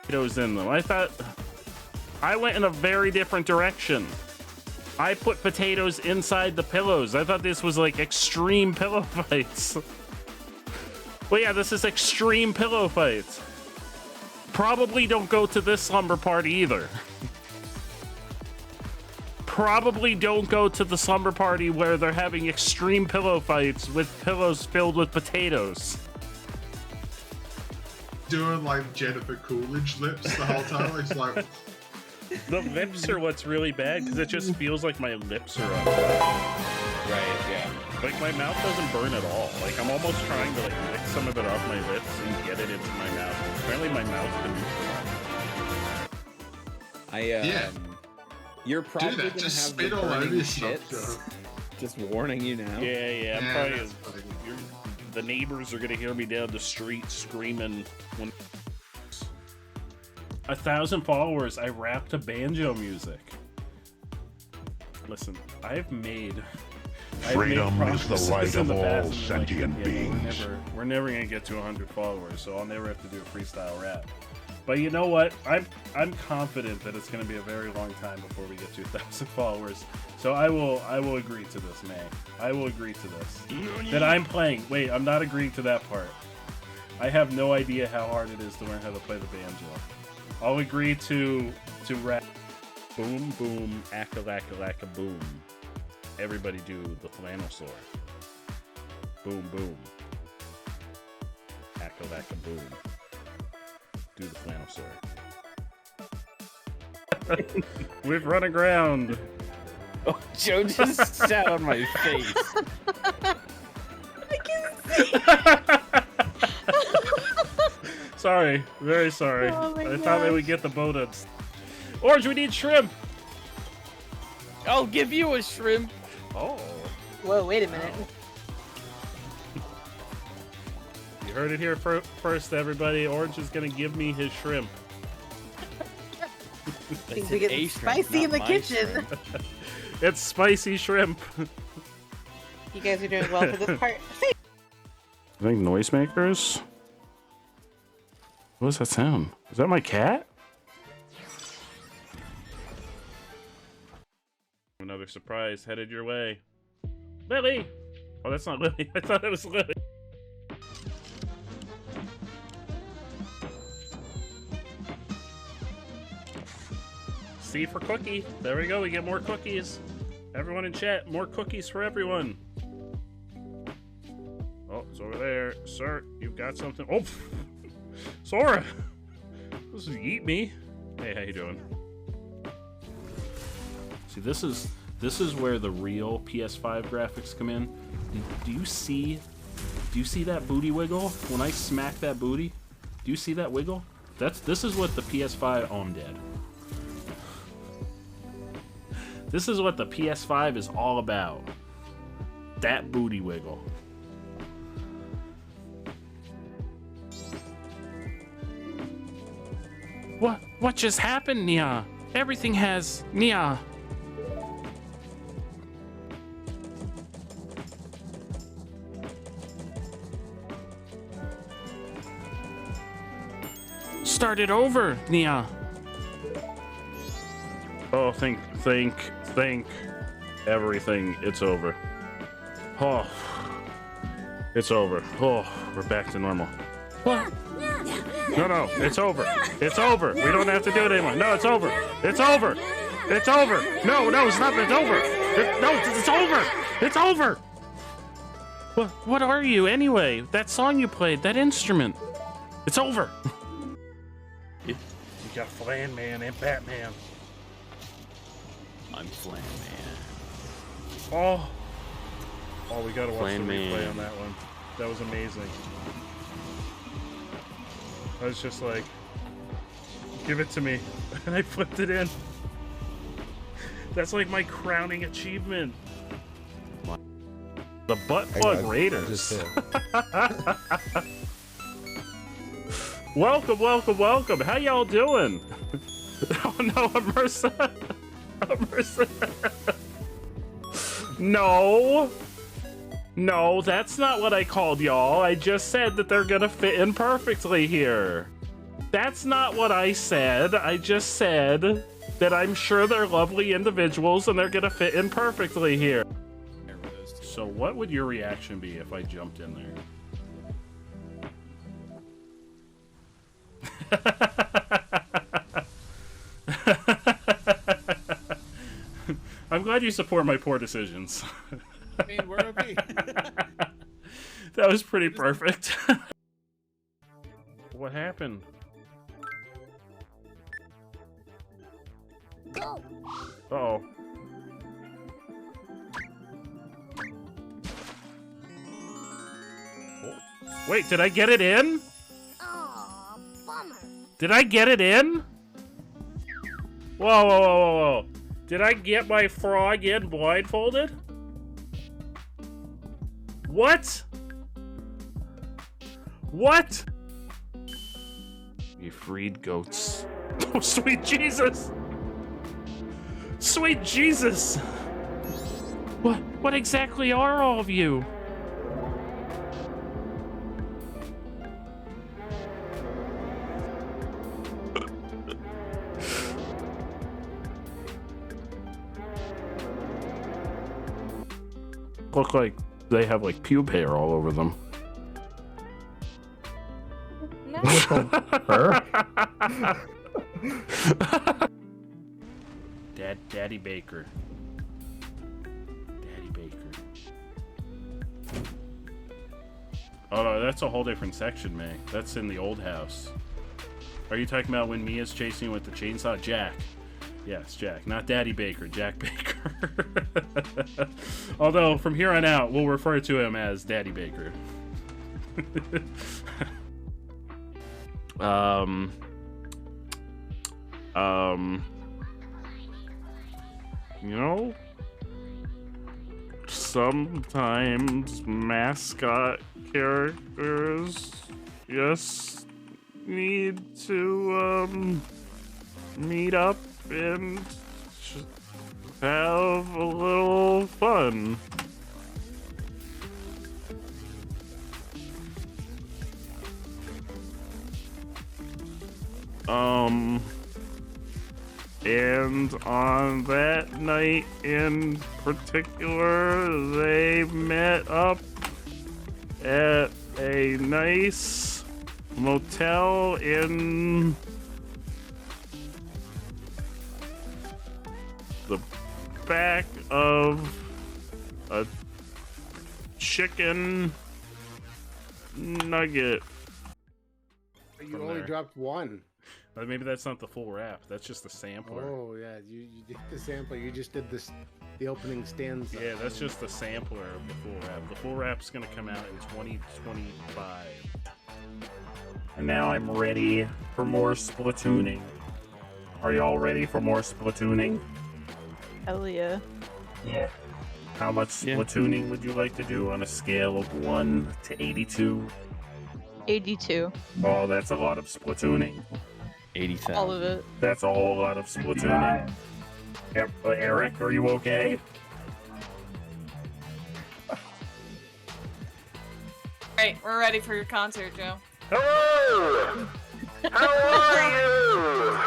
potatoes in them. I thought I went in a very different direction. I put potatoes inside the pillows. I thought this was like extreme pillow fights. Well, yeah, this is extreme pillow fights. Probably don't go to this slumber party either. Probably don't go to the slumber party where they're having extreme pillow fights with pillows filled with potatoes. Doing like Jennifer Coolidge lips the whole time. It's like the lips are what's really bad because it just feels like my lips are up. Right, yeah. Like my mouth doesn't burn at all. Like I'm almost trying to like lick some of it off my lips and get it into my mouth. Apparently my mouth's been neutralized. You're probably gonna just have spit the all over burning yourself, shits. Just warning you now. Yeah, I'm probably. that's funny. The neighbors are gonna hear me down the street screaming when 1,000 followers. I rap to banjo music. Listen, I've made freedom is the right of all past, sentient beings. We're never gonna get to 100 followers, so I'll never have to do a freestyle rap. But you know what? I'm confident that it's gonna be a very long time before we get to 1,000 followers. So I will agree to this, May. I will agree to this. That I'm playing. Wait, I'm not agreeing to that part. I have no idea how hard it is to learn how to play the banjo. I'll agree to rap. Boom, boom, acca-lacca-lacca, boom. Everybody do the flannel sword. Boom, boom. Acca-lacca, boom. Do the flannel sword. We've run aground. Oh, Joe just sat on my face. I can see. Sorry, very sorry. Oh my I thought they gosh. would get the bonus. Orange, we need shrimp. I'll give you a shrimp. Oh. Whoa, wait a minute. You heard it here first, everybody. Orange is gonna give me his shrimp. Things are getting spicy in the kitchen. It's spicy shrimp. You guys are doing well for this part. I think noisemakers. What does that sound? Is that my cat? Another surprise headed your way. Lily! Oh, that's not Lily. I thought it was Lily. C for cookie. There we go. We get more cookies. Everyone in chat, more cookies for everyone. Oh, it's over there. Sir, you've got something. Oh, Sora! This is eat me. Hey, how you doing? See, this is where the real PS5 graphics come in. Do you see that booty wiggle when I smack that booty? Do you see that wiggle? This is what the PS5. Oh, I'm dead. This is what the PS5 is all about. That booty wiggle. What just happened, Nia? Everything has Nia. Start it over, Nia. Oh, think everything. It's over. Oh, it's over. Oh, we're back to normal. What? No, it's over. It's over. We don't have to do it anymore. No, it's over. It's over. It's over. No, it's not. It's over. It's over. It's over. What are you anyway? That song you played, that instrument. It's over. You got Flan Man and Batman. I'm Flan Man. Oh, we gotta watch Flan the replay Man. on that one. That was amazing. I was just like, give it to me. And I flipped it in. That's like my crowning achievement. The Butt Plug Raiders. Welcome. How y'all doing? Oh no, Immersa. No, that's not what I called y'all. I just said that they're gonna fit in perfectly here. That's not what I said. I just said that I'm sure they're lovely individuals and they're gonna fit in perfectly here. So what would your reaction be if I jumped in there? I'm glad you support my poor decisions. I mean, we're okay. That was pretty perfect. What happened? Uh-oh. Wait, did I get it in? Aw, bummer. Did I get it in? Whoa, whoa, whoa, whoa, whoa. Did I get my frog in blindfolded? What? What? You freed goats. Oh, sweet Jesus! Sweet Jesus! What exactly are all of you? Look like they have like pube hair all over them. Daddy Baker. Daddy Baker. Oh no, that's a whole different section, May. That's in the old house. Are you talking about when Mia's chasing with the chainsaw? Jack. Yes, Jack. Not Daddy Baker, Jack Baker. Although, from here on out, we'll refer to him as Daddy Baker. You know, sometimes mascot characters just need to, meet up and have a little fun. And on that night in particular, they met up at a nice motel in the back of a chicken nugget. You only dropped one. Maybe that's not the full rap. That's just the sampler. Oh yeah, you did the sampler. You just did the opening stanza. Yeah, that's just the sampler of the full rap. The full rap's gonna come out in 2025. And now I'm ready for more splatooning. Are y'all ready for more splatooning? Hell yeah. Yeah. How much splatooning would you like to do on a scale of 1 to 82? 82. Oh, that's a lot of splatooning. 80,000. All of it. That's a whole lot of splatooning. Eric, are you okay? Alright, we're ready for your concert, Joe. Hello! How are you?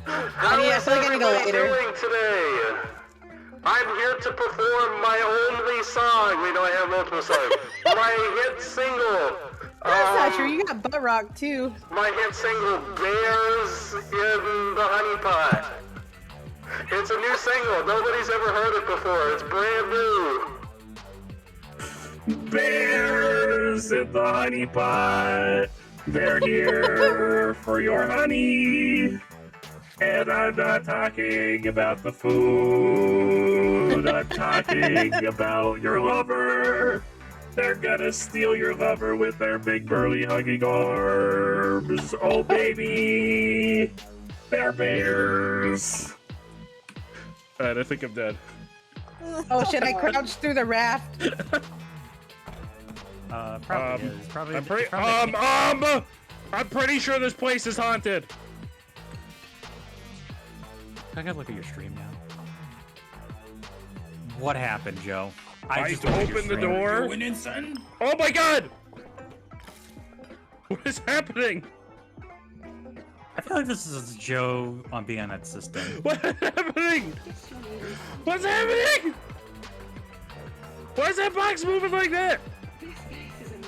I feel like I'm gonna go later. Doing today? I'm here to perform my only song. Wait, no, I have multiple songs. My hit single. That's not true. You got butt rock too. My hit single, Bears in the Honey Pot. It's a new single. Nobody's ever heard it before. It's brand new. Bears in the honey pot. They're here for your honey. And I'm not talking about the food. I'm talking about your lover. They're gonna steal your lover with their big burly hugging arms. Oh baby, they're bears. Alright, I think I'm dead. Oh, should I crouch through the raft? Probably is. Probably. I'm pretty sure this place is haunted. I gotta look at your stream now. What happened, Joe? I just opened the door. Going in, son. Oh my god! What is happening? feel like this is Joe on being on that system. What's happening? What's happening? Why is that box moving like that?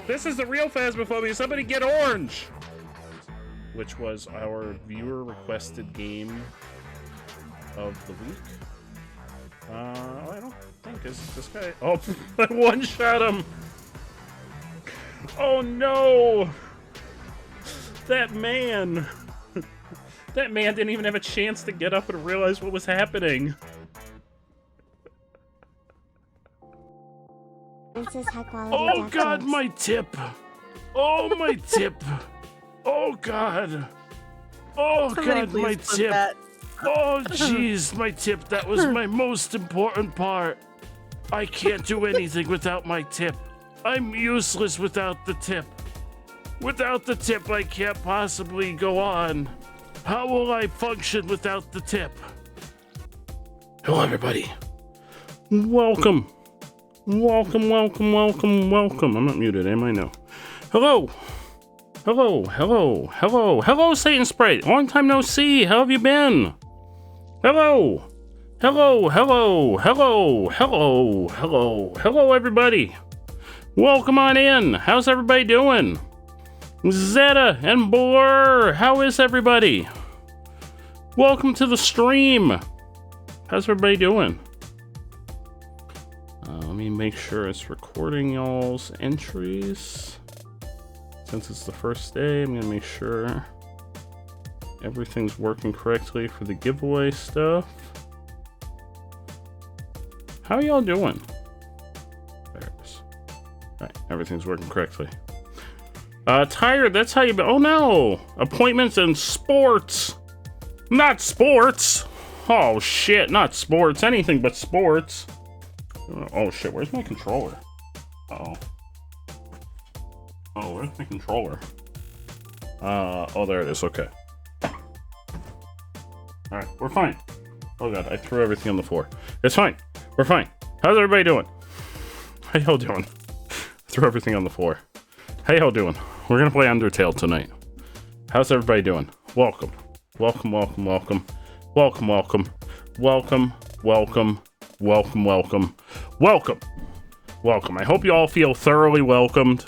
This is the real Phasmophobia. Somebody get orange! Which was our viewer requested game of the week. I don't think is this guy. Oh, I one-shot him. Oh no! That man. That man didn't even have a chance to get up and realize what was happening. Oh god, my tip! Oh, my tip! Oh god! Oh god, my tip! Oh jeez, my tip! That was my most important part! I can't do anything without my tip! I'm useless without the tip! Without the tip, I can't possibly go on! How will I function without the tip? Hello, everybody! Welcome! Welcome, welcome, welcome, welcome. I'm not muted, am I? No. Hello! Hello, hello, hello, hello, Satan Sprite! Long time no see! How have you been? Hello! Hello, hello, hello, hello, hello, hello, everybody! Welcome on in! How's everybody doing? Zeta and Blur! How is everybody? Welcome to the stream! How's everybody doing? Let me make sure it's recording y'all's entries. Since it's the first day, I'm gonna make sure everything's working correctly for the giveaway stuff. How are y'all doing? There it is. Alright, everything's working correctly. Tired, that's how you be. Oh no! Appointments and sports! Not sports! Oh shit, not sports. Anything but sports. Oh shit, where's my controller? Uh-oh. Oh, where's my controller? Oh, there it is, okay. Alright, we're fine. Oh god, I threw everything on the floor. It's fine. We're fine. How's everybody doing? How y'all doing? Threw everything on the floor. How y'all doing? We're gonna play Undertale tonight. How's everybody doing? Welcome. Welcome, welcome, welcome. Welcome, welcome. Welcome, welcome. Welcome, welcome, welcome, welcome. I hope you all feel thoroughly welcomed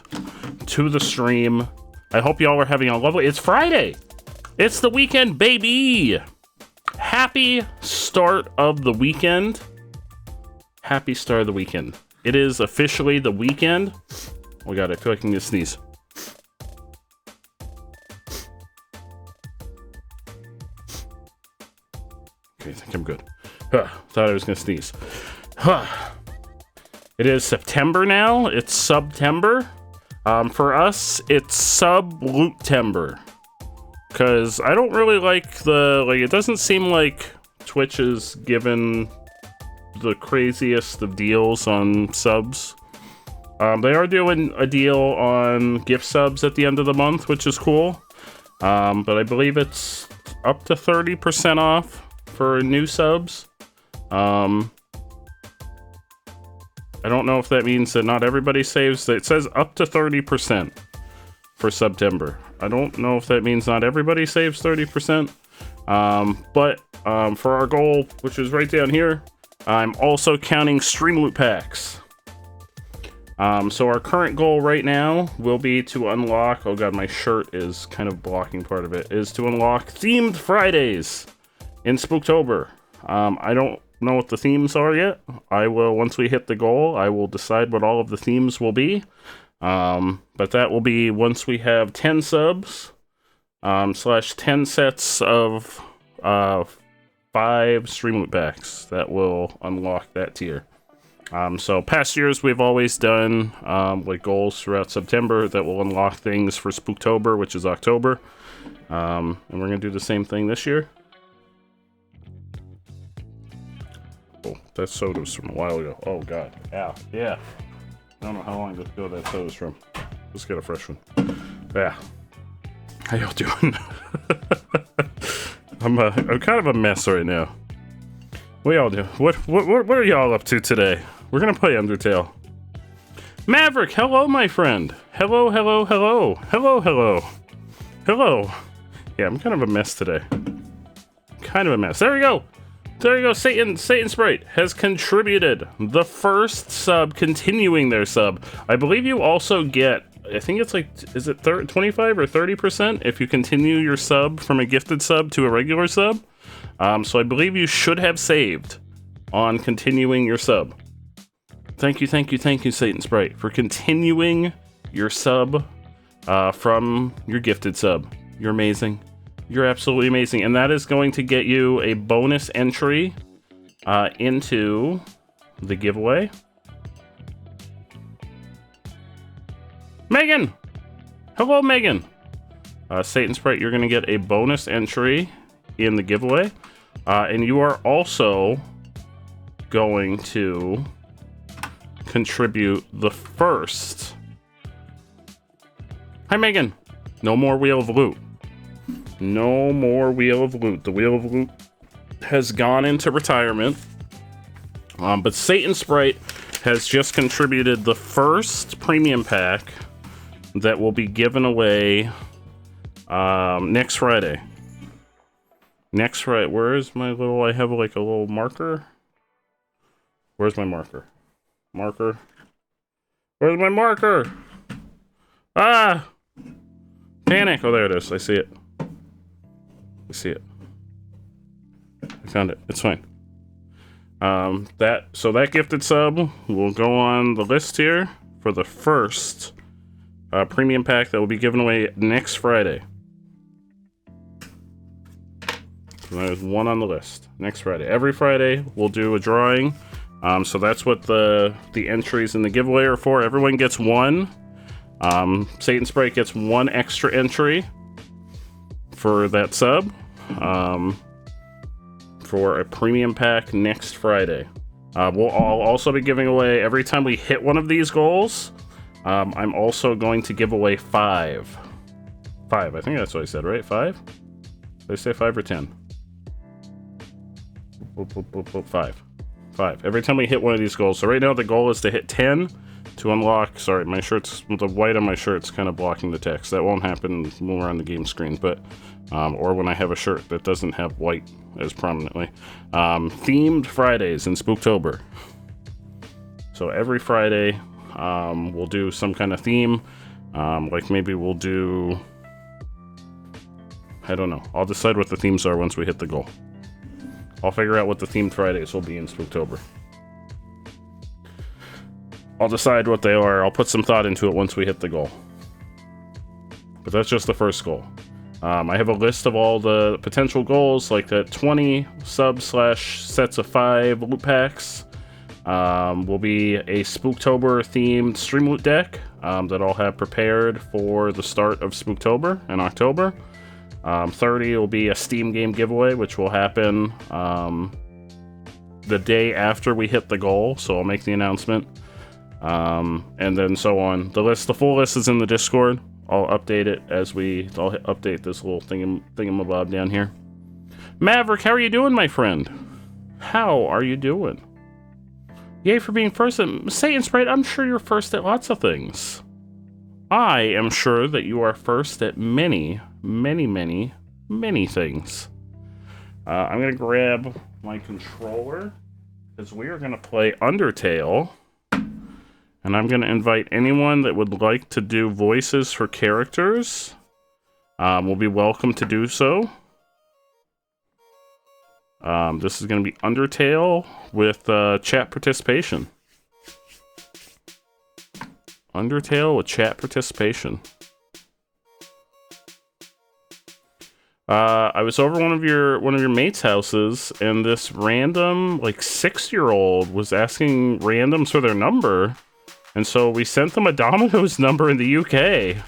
to the stream. I hope y'all are having a lovely... It's Friday! It's the weekend, baby! Happy start of the weekend. Happy start of the weekend. It is officially the weekend. Oh god, I feel like I need to sneeze. Okay, I think I'm good. Thought I was gonna sneeze. It is September now. It's Subtember. For us, it's Sub-Loot-tember. Because I don't really like the... Like, it doesn't seem like Twitch is given the craziest of deals on subs. They are doing a deal on gift subs at the end of the month, which is cool. But I believe it's up to 30% off for new subs. I don't know if that means that not everybody saves. It says up to 30% for September. I don't know if that means not everybody saves 30%. But for our goal, which is right down here, I'm also counting stream loot packs. So our current goal right now will be to unlock... Oh god, my shirt is kind of blocking part of it. Is to unlock Themed Fridays in Spooktober. I don't know what the themes are yet. I will, once we hit the goal, I will decide what all of the themes will be. But that will be once we have 10 subs, slash 10 sets of 5 stream loot packs that will unlock that tier. So past years we've always done like goals throughout September that will unlock things for Spooktober, which is October. And we're gonna do the same thing this year. Oh, that soda's from a while ago. Oh god. Yeah. Yeah. I don't know how long ago that soda's from. Let's get a fresh one. Yeah. How y'all doing? I'm kind of a mess right now. What y'all do? What are y'all up to today? We're gonna play Undertale. Maverick, hello, my friend. Hello, hello, hello. Hello, hello. Hello. Yeah, I'm kind of a mess today. Kind of a mess. There we go. There you go. Satan Sprite has contributed the first sub, continuing their sub. I believe you also get, I think it's like, is it 25 or 30% if you continue your sub from a gifted sub to a regular sub? So I believe you should have saved on continuing your sub. Thank you, Satan Sprite, for continuing your sub from your gifted sub. You're amazing. You're absolutely amazing. And that is going to get you a bonus entry into the giveaway. Megan! Hello, Megan! Satan Sprite, you're going to get a bonus entry in the giveaway. And you are also going to contribute the first. Hi, Megan! No more Wheel of Loot. No more Wheel of Loot. The Wheel of Loot has gone into retirement. But Satan Sprite has just contributed the first premium pack that will be given away next Friday. Next Friday. Where's my little... I have like a little marker. Where's my marker? Marker. Where's my marker? Ah! Panic! Oh, there it is. I see it. I see it. I found it. It's fine. So that gifted sub will go on the list here for the first premium pack that will be given away next Friday. So there's one on the list next Friday. Every Friday we'll do a drawing. So that's what the entries in the giveaway are for. Everyone gets one. Satan Sprite gets one extra entry for that sub. For a premium pack next Friday. I'll also be giving away, every time we hit one of these goals, I'm also going to give away 5. 5, I think that's what I said, right? 5? Did I say 5 or 10? 5. 5. Every time we hit one of these goals. So right now the goal is to hit 10 to unlock, sorry, my shirt's, the white on my shirt's kind of blocking the text. That won't happen when we're on the game screen, but, or when I have a shirt that doesn't have white as prominently. Themed Fridays in Spooktober. So every Friday, we'll do some kind of theme. Like maybe we'll do, I don't know. I'll decide what the themes are once we hit the goal. I'll figure out what the themed Fridays will be in Spooktober. I'll decide what they are. I'll put some thought into it once we hit the goal. But that's just the first goal. I have a list of all the potential goals, like the 20 sub/sets of 5 loot packs. Will be a Spooktober themed stream loot deck that I'll have prepared for the start of Spooktober in October. 30 will be a Steam game giveaway, which will happen the day after we hit the goal, so I'll make the announcement. And then so on. The full list is in the Discord. I'll update it I'll update this little thingamabob down here. Maverick, how are you doing, my friend? How are you doing? Yay for being first at Satan Sprite. I'm sure you're first at lots of things. I am sure that you are first at many, many, many, many things. I'm gonna grab my controller because we are gonna play Undertale. And I'm going to invite anyone that would like to do voices for characters. Will be welcome to do so. This is going to be Undertale with chat participation. Undertale with chat participation. I was over one of your mates' houses, and this random, like, 6-year-old was asking randoms for their number. And so we sent them a Domino's number in the UK.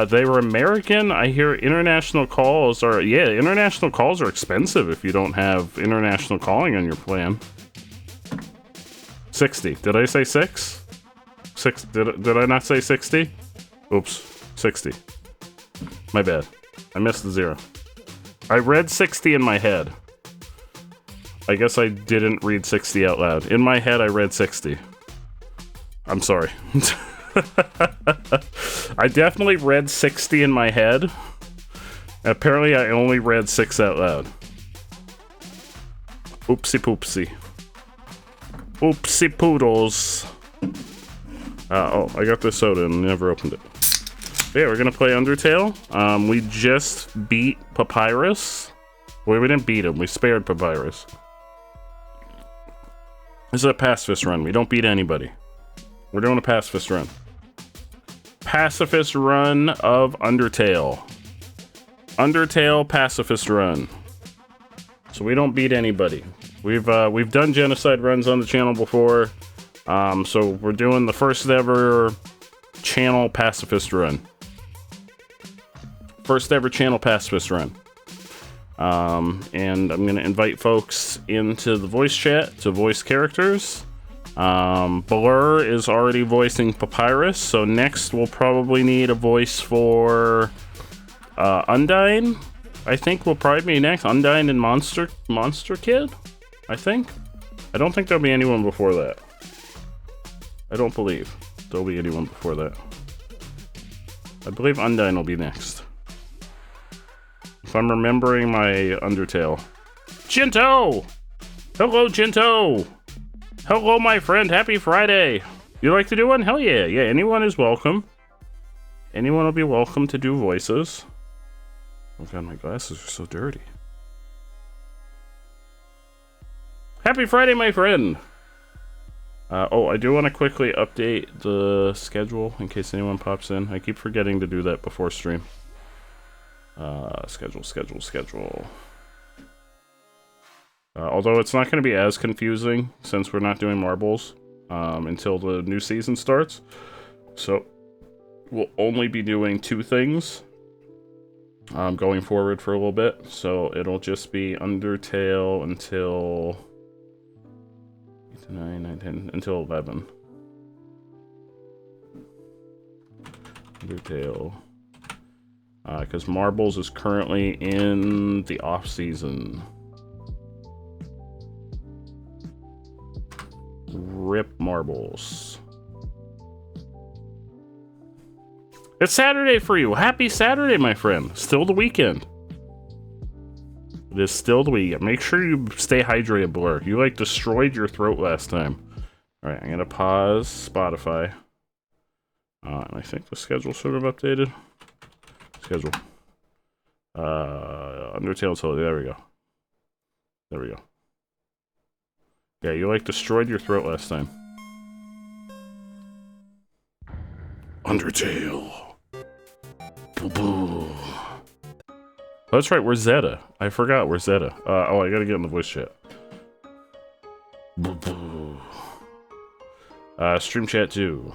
They were American. I hear international calls are... Yeah, international calls are expensive if you don't have international calling on your plan. 60. Did I say 6? 6. Did I not say 60? Oops. 60. My bad. I missed the 0. I read 60 in my head. I guess I didn't read 60 out loud. In my head, I read 60. I'm sorry. I definitely read 60 in my head. Apparently, I only read 6 out loud. Oopsie poopsie. Oopsie poodles. Oh, I got this soda and never opened it. Yeah, we're gonna play Undertale. We just beat Papyrus. Well, we didn't beat him. We spared Papyrus. This is a pacifist run. We don't beat anybody. We're doing a pacifist run. Pacifist run of Undertale. Undertale pacifist run. So we don't beat anybody. We've done genocide runs on the channel before. So we're doing the first ever channel pacifist run. First ever channel pacifist run. And I'm gonna invite folks into the voice chat to voice characters. Blur is already voicing Papyrus, so next we'll probably need a voice for Undyne. I think will probably be next. Undyne and Monster Kid, I think. I don't think there'll be anyone before that. I don't believe there'll be anyone before that. I believe Undyne will be next. If I'm remembering my Undertale. Jinto! Hello, Jinto! Hello, my friend. Happy Friday. You like to do one? Hell yeah. Yeah, anyone is welcome. Anyone will be welcome to do voices. Oh god, my glasses are so dirty. Happy Friday, my friend! Oh, I do want to quickly update the schedule in case anyone pops in. I keep forgetting to do that before stream. Schedule. Although it's not going to be as confusing since we're not doing marbles until the new season starts. So we'll only be doing 2 things going forward for a little bit. So it'll just be Undertale until 8 to 9, 9, 10, until 11. Undertale. Because Marbles is currently in the off season. Rip Marbles. It's Saturday for you. Happy Saturday, my friend. Still the weekend. It is still the weekend. Make sure you stay hydrated, Blur. You like destroyed your throat last time. Alright, I'm gonna pause Spotify. And I think the schedule sort of updated. Schedule. Undertale until there we go. There we go. Yeah, you like destroyed your throat last time. Undertale. Boo boo. Oh, that's right, where's Zeta? I forgot, where's Zeta? Oh, I gotta get in the voice chat. Boo boo. Stream chat too.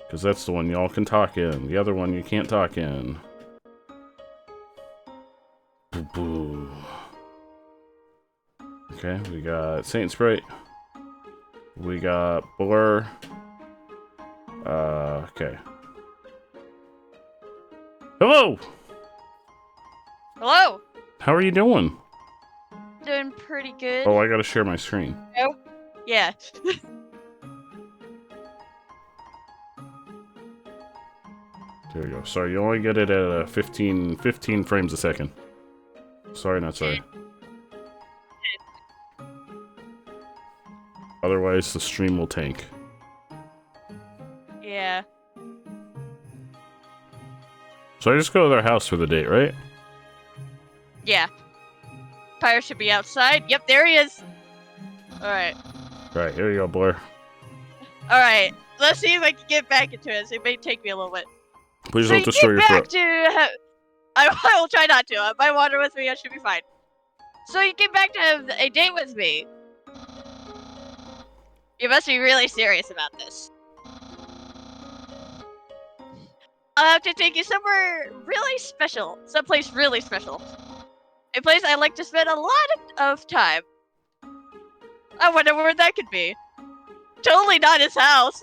Because that's the one y'all can talk in. The other one you can't talk in. Boo boo. Okay, we got Saint Sprite. We got Blur. Okay. Hello! Hello! How are you doing? Doing pretty good. Oh, I gotta share my screen. Oh, yeah. There you go. Sorry, you only get it at 15 frames a second. Sorry, not sorry. Otherwise, the stream will tank. Yeah. So I just go to their house for the date, right? Yeah. Pyre should be outside. Yep, there he is. Alright. Right, here you go, Blur. Alright. Let's see if I can get back into it. It may take me a little bit. Please don't destroy your throat. I will try not to. I might water with me. I should be fine. So you get back to have a date with me. You must be really serious about this. I'll have to take you somewhere really special. Someplace really special. A place I like to spend a lot of time. I wonder where that could be. Totally not his house.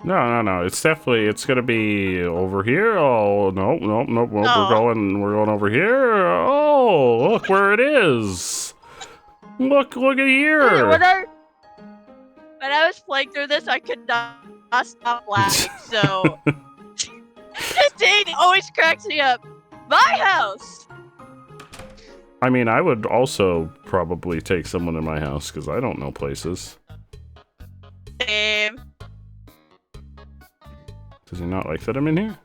No. It's definitely, it's gonna be over here. Oh, nope. Oh. We're going over here. Oh, look where it is. Look at here. When I was playing through this, I could not stop laughing, so... This date always cracks me up. my house. I mean, I would also probably take someone in my house because I don't know places. Same. Does he not like that I'm in here?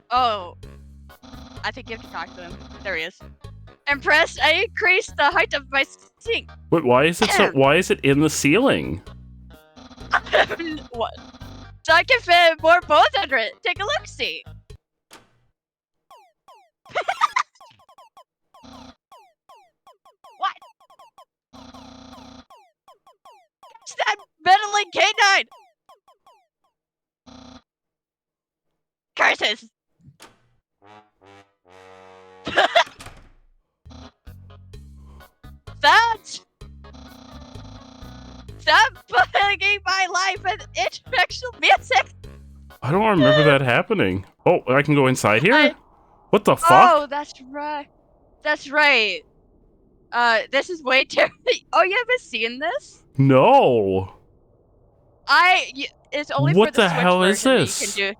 Oh, I think you have to talk to him. There he is. Impressed? I increased the height of my sink. Wait, why is it so? Why is it in the ceiling? What? So I can fit more bones under it. Take a look, see. What? It's that meddling canine. Curses. Stop bugging my life with intellectual music. I don't remember that happening. Oh, I can go inside here? What the fuck? Oh, that's right. That's right. This is way too. Oh, you haven't seen this? No. It's only What for the the Switch hell is version this? that you can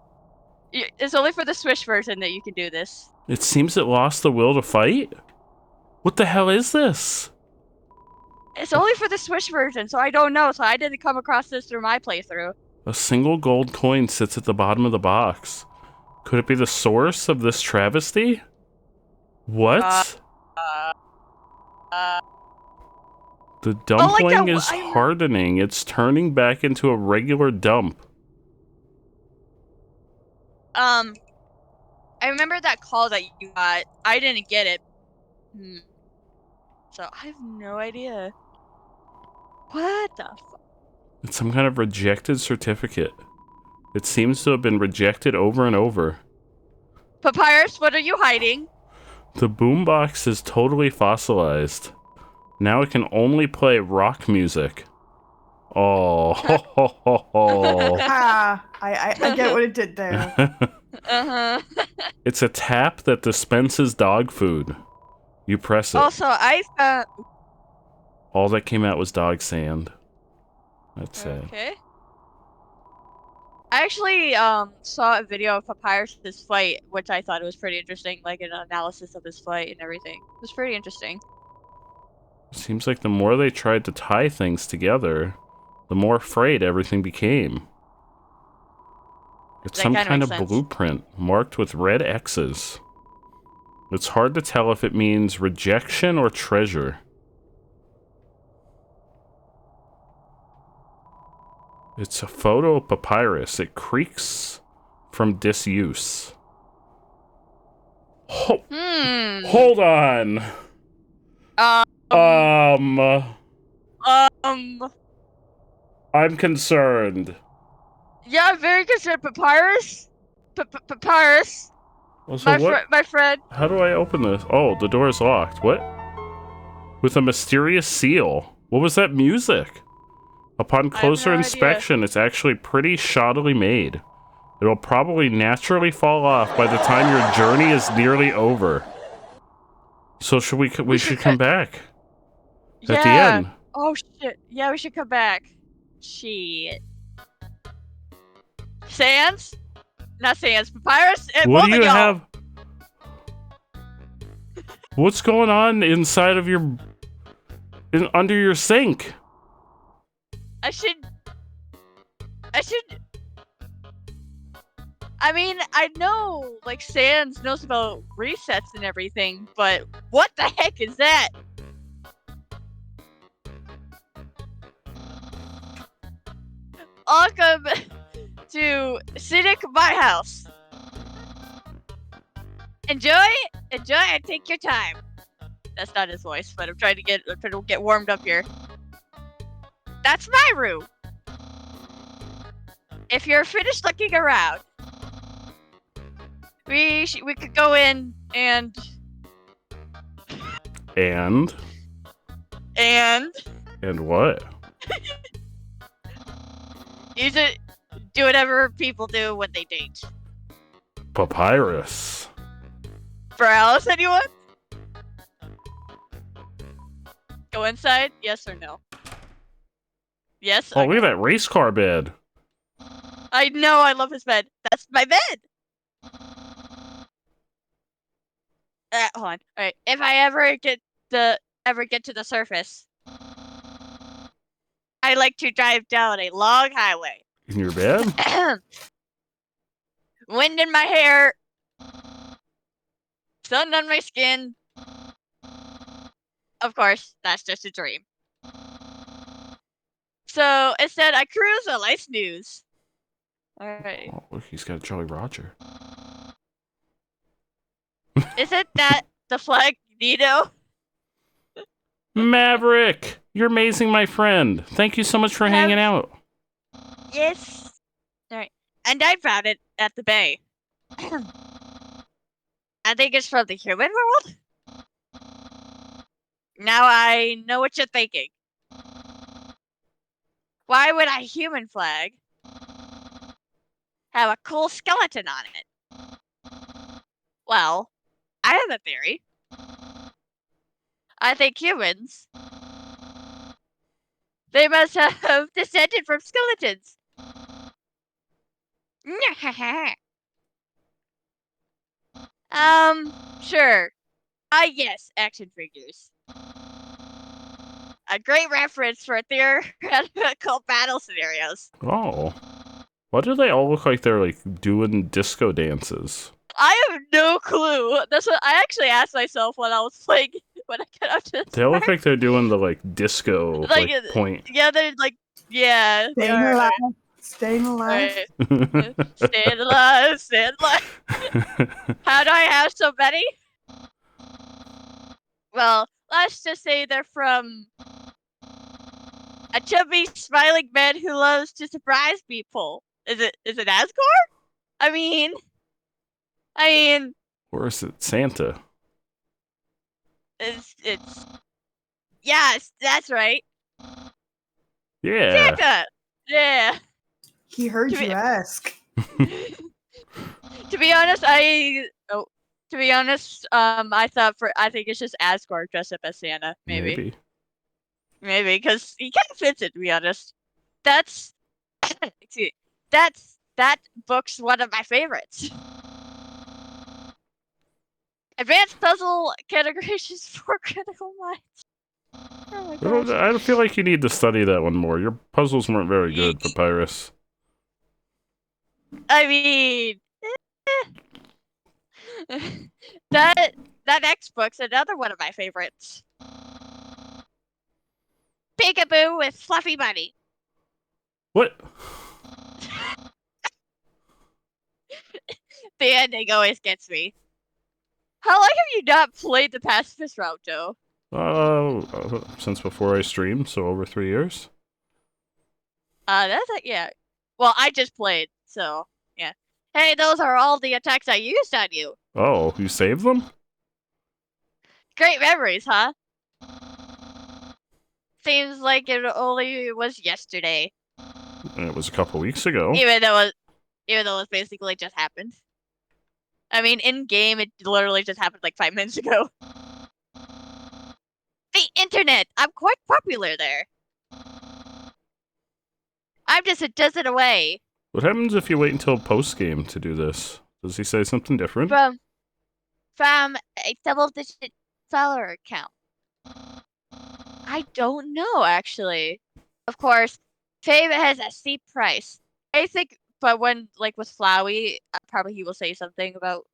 do. It's only for the Switch version that you can do this. It seems it lost the will to fight? What the hell is this? It's only for the Switch version, so I don't know. So I didn't come across this through my playthrough. A single gold coin sits at the bottom of the box. Could it be the source of this travesty? What? The dumpling is hardening. It's turning back into a regular dump. I remember that call that you got. I didn't get it. So I have no idea. What the fuck? It's some kind of rejected certificate. It seems to have been rejected over and over. Papyrus, what are you hiding? The boombox is totally fossilized. Now it can only play rock music. Oh, ho, ho, ho, ho. I get what it did there. It's a tap that dispenses dog food. You press it. Also, All that came out was dog sand. That's sad. Okay. I actually saw a video of Papyrus's fight, which I thought it was pretty interesting, like an analysis of his fight and everything. It was pretty interesting. Seems like the more they tried to tie things together, the more frayed everything became. It's some kind of blueprint marked with red X's. It's hard to tell if it means rejection or treasure. It's a photo of Papyrus. It creaks from disuse. Hold on. I'm concerned. Yeah, I'm very concerned. Papyrus? Papyrus? Also, my friend. How do I open this? Oh, the door is locked. What? With a mysterious seal. What was that music? Upon closer inspection, it's actually pretty shoddily made. It'll probably naturally fall off by the time your journey is nearly over. So should we should come back at the end. Oh shit. Yeah, we should come back. Shit. Sans? Not Sans. Papyrus? What do you have? What's going on inside of your... under your sink? I should... I mean, I know, like, Sans knows about resets and everything, but what the heck is that? Welcome to Scenic My House. Enjoy, and take your time. That's not his voice, but I'm trying to get warmed up here. That's my room. If you're finished looking around, we could go in and what? use it. Do whatever people do when they date. Papyrus. For Alice, anyone? Go inside? Yes or no? Yes. Oh, look at that race car bed. I know. I love his bed. That's my bed. Hold on. All right. If I ever get to the surface, I like to drive down a long highway. In your bed? Wind in my hair, sun on my skin. Of course, that's just a dream. So instead, I cruise while I snooze. All right. Oh, look, he's got a Jolly Roger. Isn't that the flag, Nino? Maverick, you're amazing, my friend. Thank you so much for hanging out. Yes. All right. And I found it at the bay. I think it's from the human world. Now I know what you're thinking. Why would a human flag have a cool skeleton on it? Well, I have a theory. I think humans, they must have descended from skeletons. Sure. Yes, action figures. A great reference for theoretical battle scenarios. Oh. Why do they all look like they're, like, doing disco dances? I have no clue. That's what I actually asked myself when I was playing, when I got up to this They all look part. like they're doing the, like, disco, like point. Yeah, they're like, yeah. Staying alive. Staying alive. Right. Staying alive, staying alive. How do I have so many? Well, let's just say they're from a chubby, smiling man who loves to surprise people. Is it Asgore? I mean, Or is it Santa? it's yes, that's right. Yeah. Santa. Yeah. He heard To you be- ask. To be honest, I think it's just Asgore dressed up as Santa. Maybe, because he kind of fits it. To be honest, that's excuse me, that book's one of my favorites. Advanced puzzle categorizations for critical minds. Oh my gosh. I don't feel like you need to study that one more. Your puzzles weren't very good, Papyrus. I mean, that next book's another one of my favorites. Peekaboo with Fluffy Bunny. What? The ending always gets me. How long have you not played the pacifist route, Joe? Since before I streamed, so over 3 years. That's like, yeah. Well, I just played, so yeah. Hey, those are all the attacks I used on you. Oh, you saved them? Great memories, huh? Seems like it only was yesterday. It was a couple weeks ago. Even though it basically just happened. I mean, in game, it literally just happened like 5 minutes ago. The internet! I'm quite popular there. I'm just a dozen away. What happens if you wait until post-game to do this? Does he say something different? From a double-digit follower count. I don't know, actually. Of course, fame has a steep price. I think, but when, like, with Flowey, probably he will say something about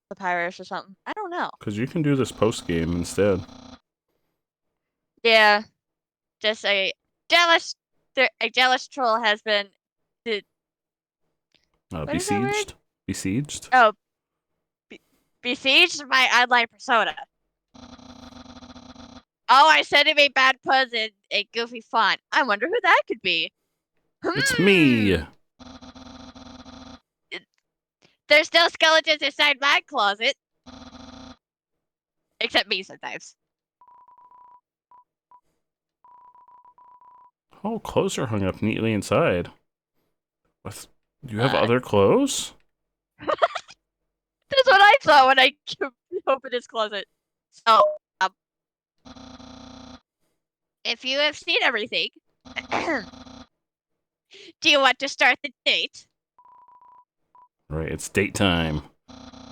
Papyrus or something. I don't know. Because you can do this post-game instead. Yeah. Just a jealous troll has been... Besieged? Besieged? Oh. Besieged my online persona. Oh, I sent him a bad puns in a goofy font. I wonder who that could be. It's me! There's still skeletons inside my closet. Except me sometimes. Oh, clothes are hung up neatly inside. What? Do you have other clothes? That's what I thought when I opened his closet. So, if you have seen everything, do you want to start the date? Right, it's date time.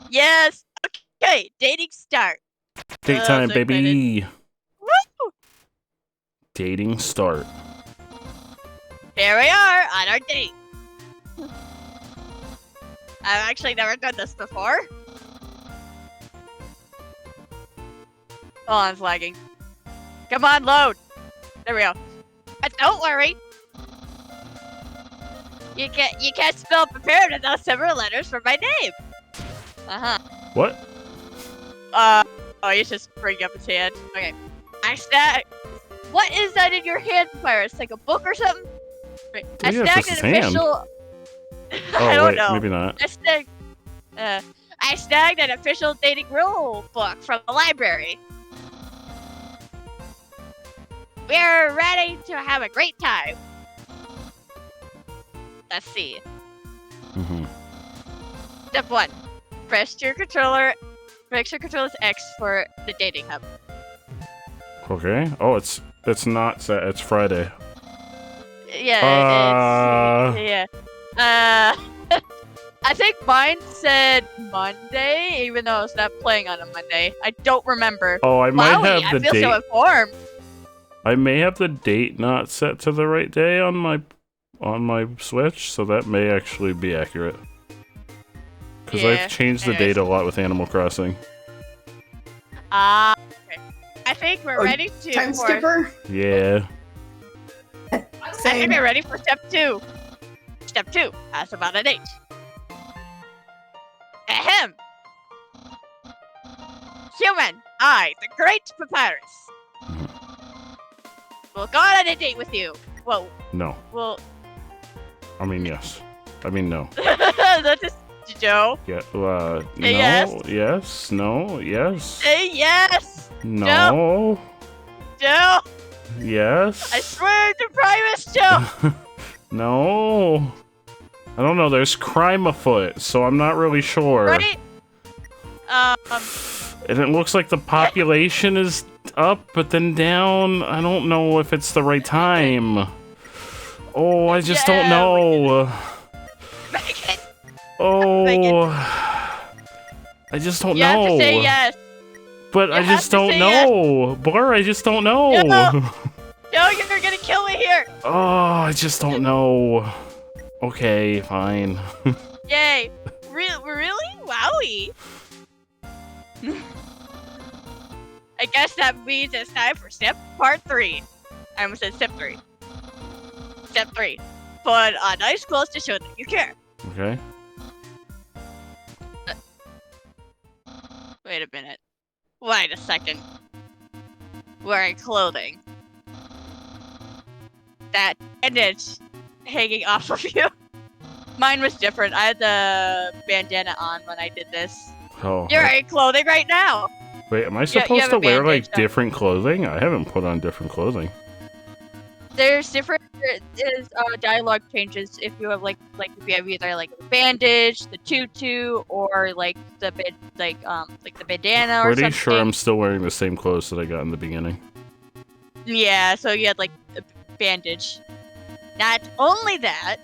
Yes. Okay, Alright, dating start. Date Oh, time, so baby. Woo! Dating start. Here we are on our date. I've actually never done this before. Oh, I'm lagging. Come on, load. There we go. But don't worry. You can't spell prepared without several letters for my name. Uh-huh. What? Oh, he's just bringing up his hand. Okay. I stacked. What is that in your hand, Pirates? Like a book or something? Wait, I think that's stacked just an his hand. official. Oh, I don't wait, know. maybe not. I snagged an official dating rule book from the library. We're ready to have a great time. Let's see. Step 1. Press your controller. Press your controller's X for the dating hub. Okay. Oh, it's not set. It's Friday. Yeah, it's yeah. I think mine said Monday, even though it's not playing on a Monday. I don't remember. Oh, I might Wowie, have the I feel date. so informed. I may have the date not set to the right day on my Switch, so that may actually be accurate. Because I've changed the date a lot with Animal Crossing. Okay. I think we're ready to Time skipper? Yeah. I think we're ready for step 2. Step 2. Ask about a date. Ahem. Human, I, the Great Papyrus, will go on a date with you. Well, No. well. I mean, yes. I mean, no. That's just Joe. Yeah. No. Yes. Yes. No. Yes. Say yes. No. Joe. Yes. I swear to Primus, Joe. No. I don't know. There's crime afoot, so I'm not really sure. Right? And it looks like the population is up, but then down. I don't know if it's the right time. Oh, I just don't know. Oh, I just don't know. You have to say yes. But I just don't know. Blur, I just don't know. No, you're gonna kill me here. Oh, I just don't know. Okay, fine. Yay. Really? Wowie. I guess that means it's time for part 3. I almost said step 3. Step 3. Put on nice clothes to show that you care. Okay. Wait a minute. Wait a second. Wearing clothing. That bandage hanging off of you. Mine was different. I had the bandana on when I did this. Oh. You're wearing clothing right now. Wait, am I you supposed have to a wear like bandage on. different clothing? I haven't put on different clothing. There's different dialogue changes if you have like if you have either like the bandage, the tutu, or like the the bandana or Pretty something. sure I'm still wearing the same clothes that I got in the beginning. Yeah, so you had like a bandage. Not only that,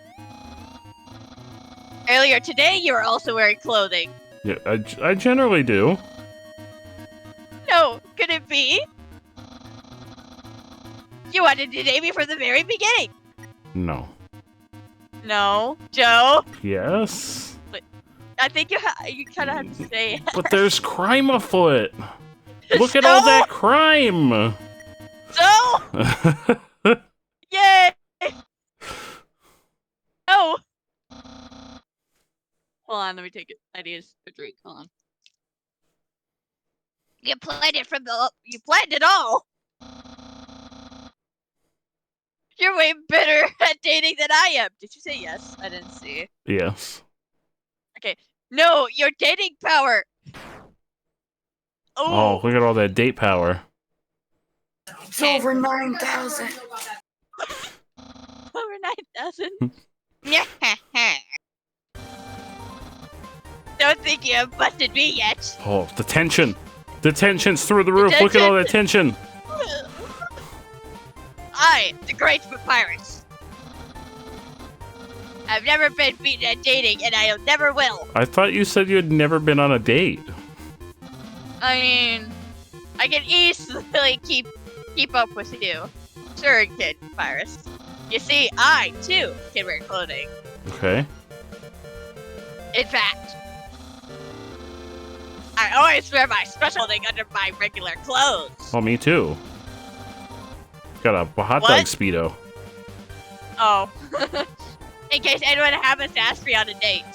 earlier today you were also wearing clothing. Yeah, I generally do. No, could it be? You wanted to date me from the very beginning. No. No, Joe. Yes. I think you kind of have to say. But there's crime afoot. Look at all that crime. So. Yay. No. Hold on, let me take it. I need a drink. Hold on. You planned it all. You're way better at dating than I am. Did you say yes? I didn't see. Yes. Okay. No, your dating power. Oh, look at all that date power. It's over 9,000. Over 9,000? Don't think you have busted me yet. Oh, the tension. The tension's through the roof. Look at all that tension. I, the Great Papyrus. I've never been beaten at dating, and I never will. I thought you said you had never been on a date. I mean, I can easily keep up with you. Sure, kid, Virus. You see, I, too, can wear clothing. Okay. In fact, I always wear my special thing under my regular clothes. Oh, me too. Got a hot dog speedo. Oh. In case anyone happens to ask me on a date.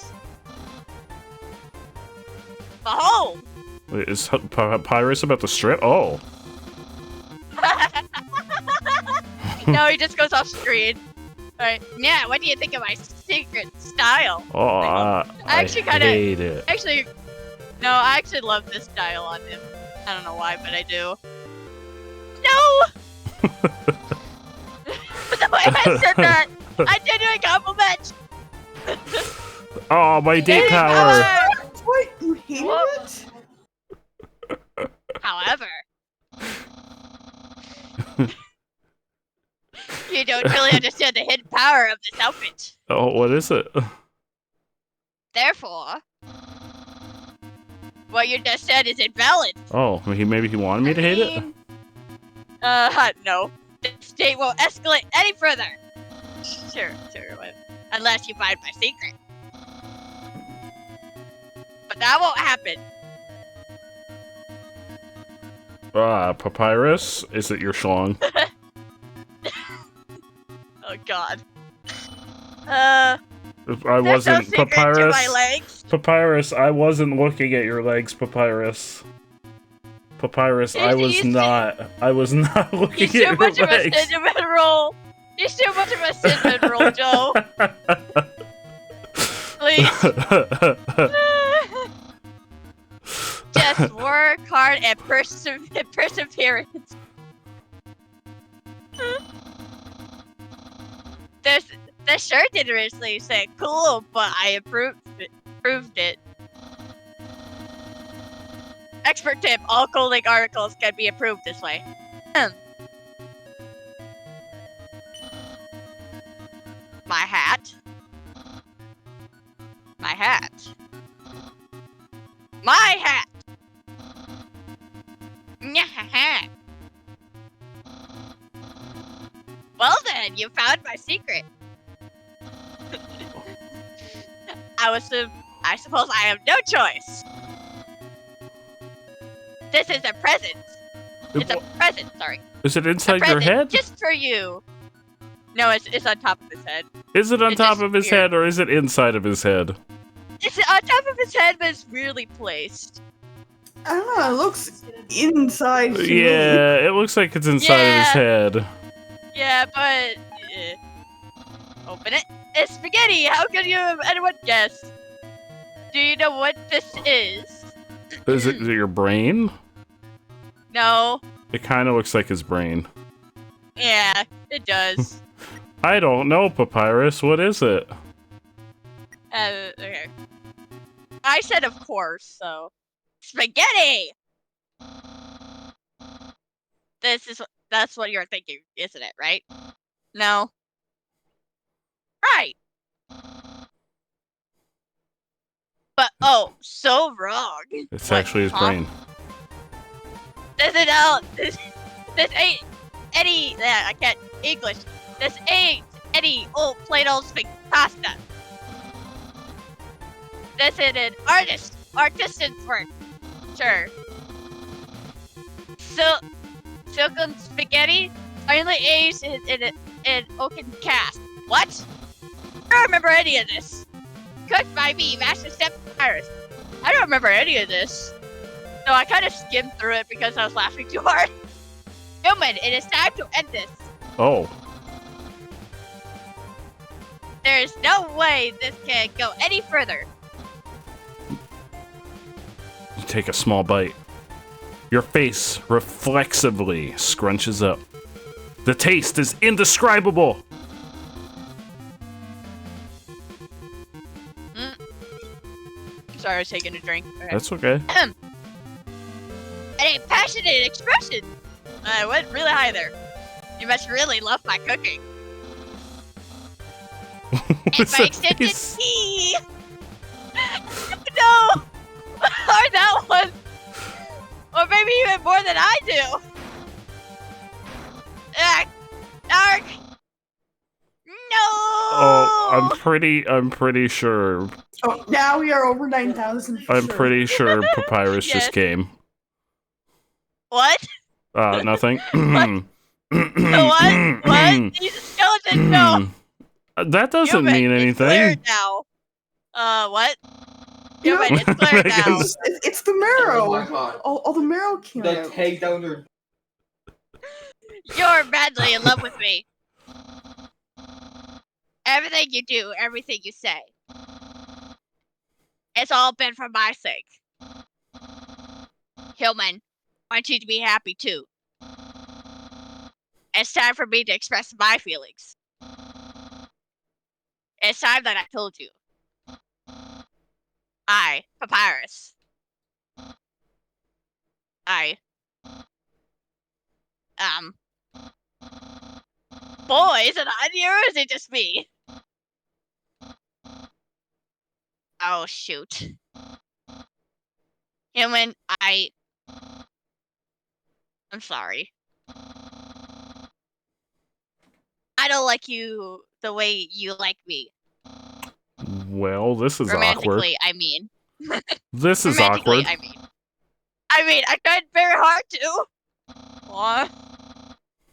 Behold! Wait, is Papyrus about to strip? Oh. No, he just goes off screen. Alright, yeah, what do you think of my secret style? Oh, I actually kinda hate it. Actually, no, I actually love this style on him. I don't know why, but I do. No! The way I said that, I didn't compliment. Oh, my dick power. What? You hated it? However, you don't really understand the hidden power of this outfit. Oh, what is it? Therefore, what you just said is invalid. Oh, maybe he wanted me to hate it? No. The state won't escalate any further. Sure, unless you find my secret. But that won't happen. Papyrus? Is it your schlong? Oh god. I wasn't no Papyrus. to my legs. Papyrus, I wasn't looking at your legs, Papyrus. Papyrus, I was not looking at your legs. You're too much of a cinnamon roll. You're too much of a cinnamon roll, Joe. Please. Just work hard and perseverance. The shirt didn't originally say cool, but I improved it. Expert tip, all clothing articles can be improved this way. My hat. My hat. My hat! Nyahaha. Well then, you found my secret. I suppose I have no choice. This is a present. It's a present, sorry. Is it inside your head? Just for you. No, it's on top of his head. Is it on top of his head or is it inside of his head? It's on top of his head, but it's weirdly placed. I don't know, it looks inside to me. Yeah, it looks like it's inside of his head. Yeah, but... Open it. It's spaghetti! How could anyone guess? Do you know what this is? Is it your brain? No. It kind of looks like his brain. Yeah, it does. I don't know, Papyrus. What is it? Okay. I said of course, so... Spaghetti! That's what you're thinking, isn't it, right? No. Right! But, oh, so wrong. It's actually his brain. This ain't any... I can't English. This ain't any old plain old pasta. This is an artisan's work. Sure. Silken spaghetti only aged in an oaken cast. What? I don't remember any of this. Cooked by me, Master Step Virus. I don't remember any of this. So I kind of skimmed through it because I was laughing too hard. Human, it is time to end this. Oh. There is no way this can go any further. You take a small bite. Your face reflexively scrunches up. The taste is indescribable. Sorry, I was taking a drink. Okay. That's okay. And a passionate expression. I went really high there. You must really love my cooking. And my extended tea. No! Or that one. maybe even more than I do. Ark. No. Oh, I'm pretty sure. Oh, now we are over 9,000. I'm pretty sure Papyrus Yes. just came. What? Nothing. What? What? He's a skeleton. No. That doesn't Human, mean it's clear anything. now. What? You know, Human, it's clear now. It's the marrow. All the marrow came out. Take down their. You're madly in love with me. Everything you do, everything you say. It's all been for my sake. Human, I want you to be happy too. It's time for me to express my feelings. It's time that I told you. I, Papyrus. Boy, is it on you or is it just me? Oh, shoot. Human, I'm sorry. I don't like you the way you like me. Well, this is awkward. Romantically, I mean. This is awkward. I mean, I tried very hard to.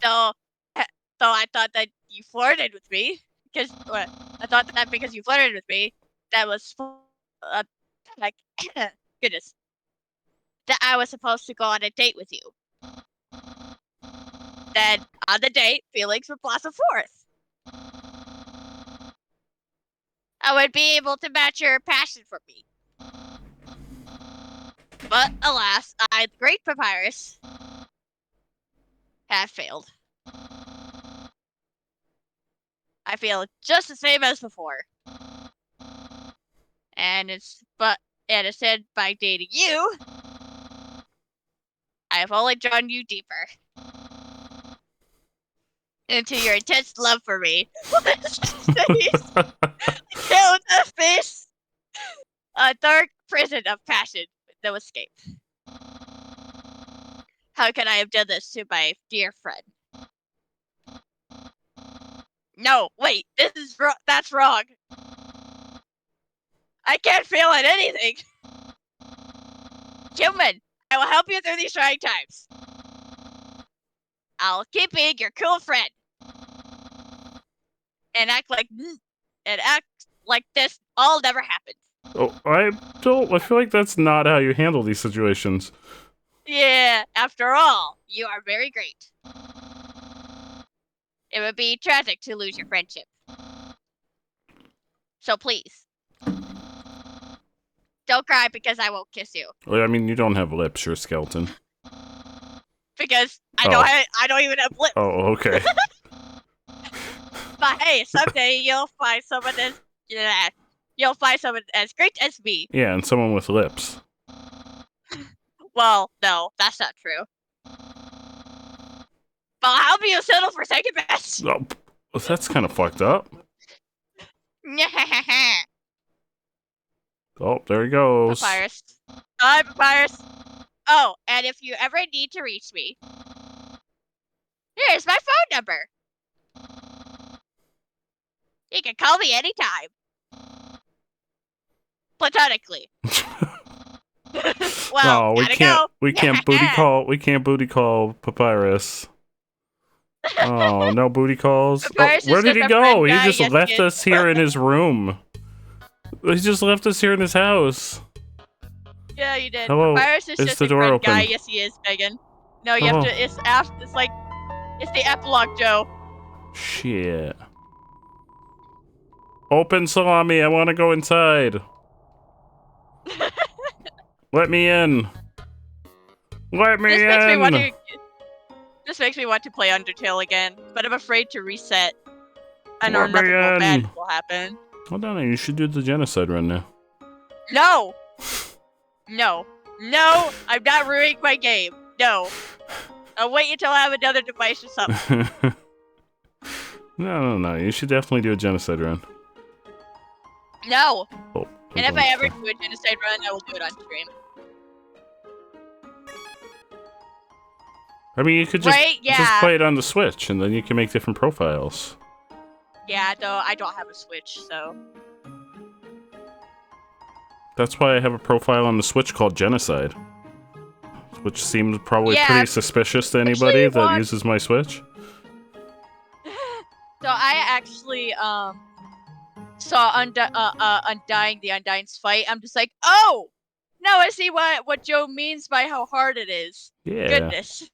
Though I thought that you flirted with me. I thought that because you flirted with me, that was like, goodness. That I was supposed to go on a date with you. Then, on the date, feelings would blossom forth. I would be able to match your passion for me. But, alas, I, the great Papyrus, have failed. I feel just the same as before. And instead, by dating you, I have only drawn you deeper into your intense love for me. Kill the face! A dark prison of passion with no escape. How can I have done this to my dear friend? No, wait, this is wrong. That's wrong. I can't feel at anything. Human, I will help you through these trying times. I'll keep being your cool friend. And act like this all never happened. Oh, I feel like that's not how you handle these situations. Yeah, after all, you are very great. It would be tragic to lose your friendship. So please, don't cry because I won't kiss you. Well, I mean, you don't have lips, you're a skeleton. Because I don't even have lips. Oh, okay. But hey, someday you'll find someone as great as me. Yeah, and someone with lips. Well, no, that's not true. But I'll help you settle for second best. Oh, that's kind of fucked up. Oh, there he goes. Papyrus. Hi, Papyrus. Oh, and if you ever need to reach me, here's my phone number. You can call me anytime. Platonically. Well, no, we can't booty call. We can't booty call Papyrus. Oh, no booty calls. Oh, where did he go? He just left us here in his room. He just left us here in his house. Yeah, you did. Hello, Papyrus is is just the a door friend open? guy. Yes, he is, Megan. No, you have to. It's the epilogue, Joe. Shit. Open salami. I want to go inside. Let me in. Let me in. This makes me want to play Undertale again, but I'm afraid to reset. I know nothing bad will happen. Hold on, you should do the genocide run now. No! No. No! I'm not ruining my game. No. I'll wait until I have another device or something. No. You should definitely do a genocide run. No! Oh, and if I ever do a genocide run, I will do it on stream. I mean, you could just, Right? just Yeah. play it on the Switch, and then you can make different profiles. Yeah, though I don't have a Switch, so. That's why I have a profile on the Switch called Genocide. Which seems probably Yeah, pretty suspicious to anybody that want- uses my Switch. So I actually saw Undying the Undying's fight. I'm just like, oh, now I see what Joe means by how hard it is. Yeah. Goodness.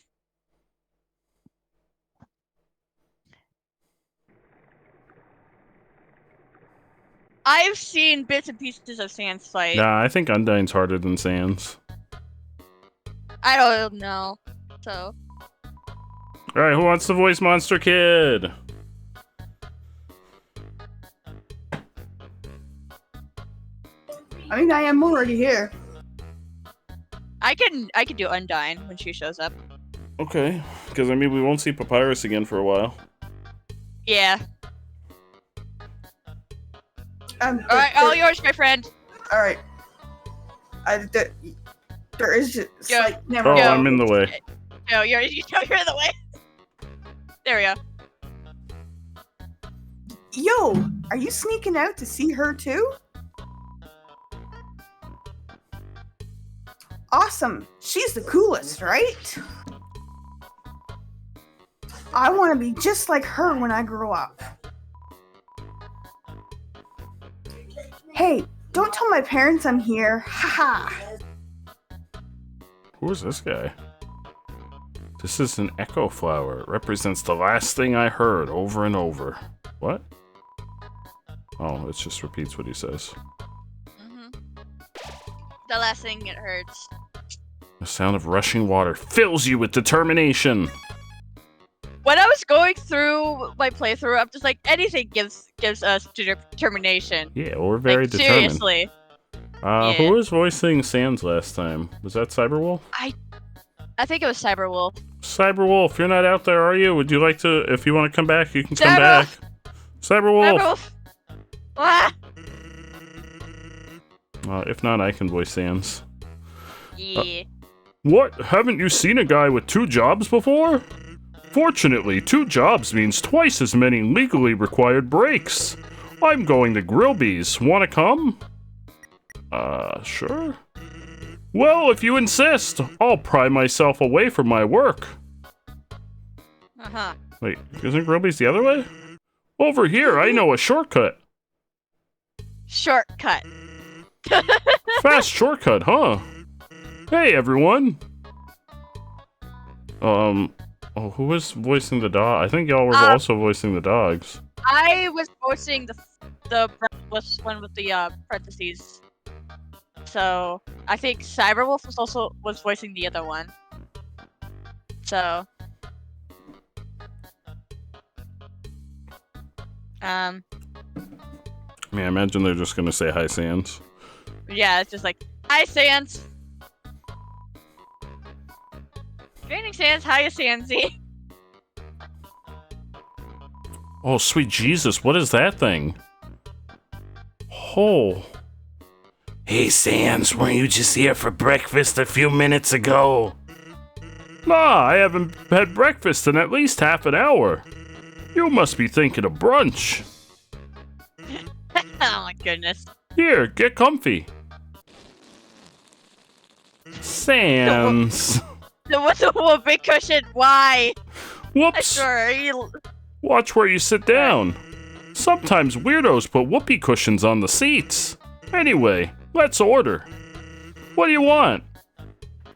I've seen bits and pieces of Sans fight. Nah, I think Undyne's harder than Sans. I don't know. So. Alright, who wants to voice Monster Kid? I mean, I am already here. I can do Undying when she shows up. Okay, because I mean, we won't see Papyrus again for a while. Yeah. Alright, all yours, my friend. Alright. There is just Yo, like never. Oh, I'm in the way. No, you're in the way. There we go. Yo, are you sneaking out to see her too? Awesome. She's the coolest, right? I want to be just like her when I grow up. Hey, don't tell my parents I'm here. Haha. Who is this guy? This is an echo flower. It represents the last thing I heard over and over. What? Oh, it just repeats what he says. The last thing it hurts. The sound of rushing water fills you with determination. When I was going through my playthrough, I'm just like, anything gives us determination. Yeah, we're very like, determined. Seriously. Who was voicing Sans last time? Was that Cyberwolf? I think it was Cyberwolf. Cyberwolf, you're not out there, are you? Would you like to, if you want to come back, you can come back. Cyberwolf! Ah! If not, I can voice Sans. Yeah. What? Haven't you seen a guy with 2 jobs before? Fortunately, 2 jobs means twice as many legally required breaks. I'm going to Grillby's. Wanna come? Sure. Well, if you insist, I'll pry myself away from my work. Uh-huh. Wait, isn't Grillby's the other way? Over here, I know a shortcut. Shortcut. Fast shortcut, huh? Hey, everyone. Oh, who was voicing the dog? I think y'all were also voicing the dogs. I was voicing the breathless one with the parentheses. So I think Cyberwolf was voicing the other one. So I mean, I imagine they're just gonna say hi, Sans. yeah, it's just like, hi Sans. Training Sans, hiya Sansy. Oh, sweet Jesus, what is that thing? Oh. Hey, Sans, weren't you just here for breakfast a few minutes ago? Nah, I haven't had breakfast in at least half an hour. You must be thinking of brunch. Oh my goodness. Here, get comfy. Sans. What's a whoopee cushion? Why? Whoops. Sure. Watch where you sit down. Sometimes weirdos put whoopee cushions on the seats. Anyway, let's order. What do you want?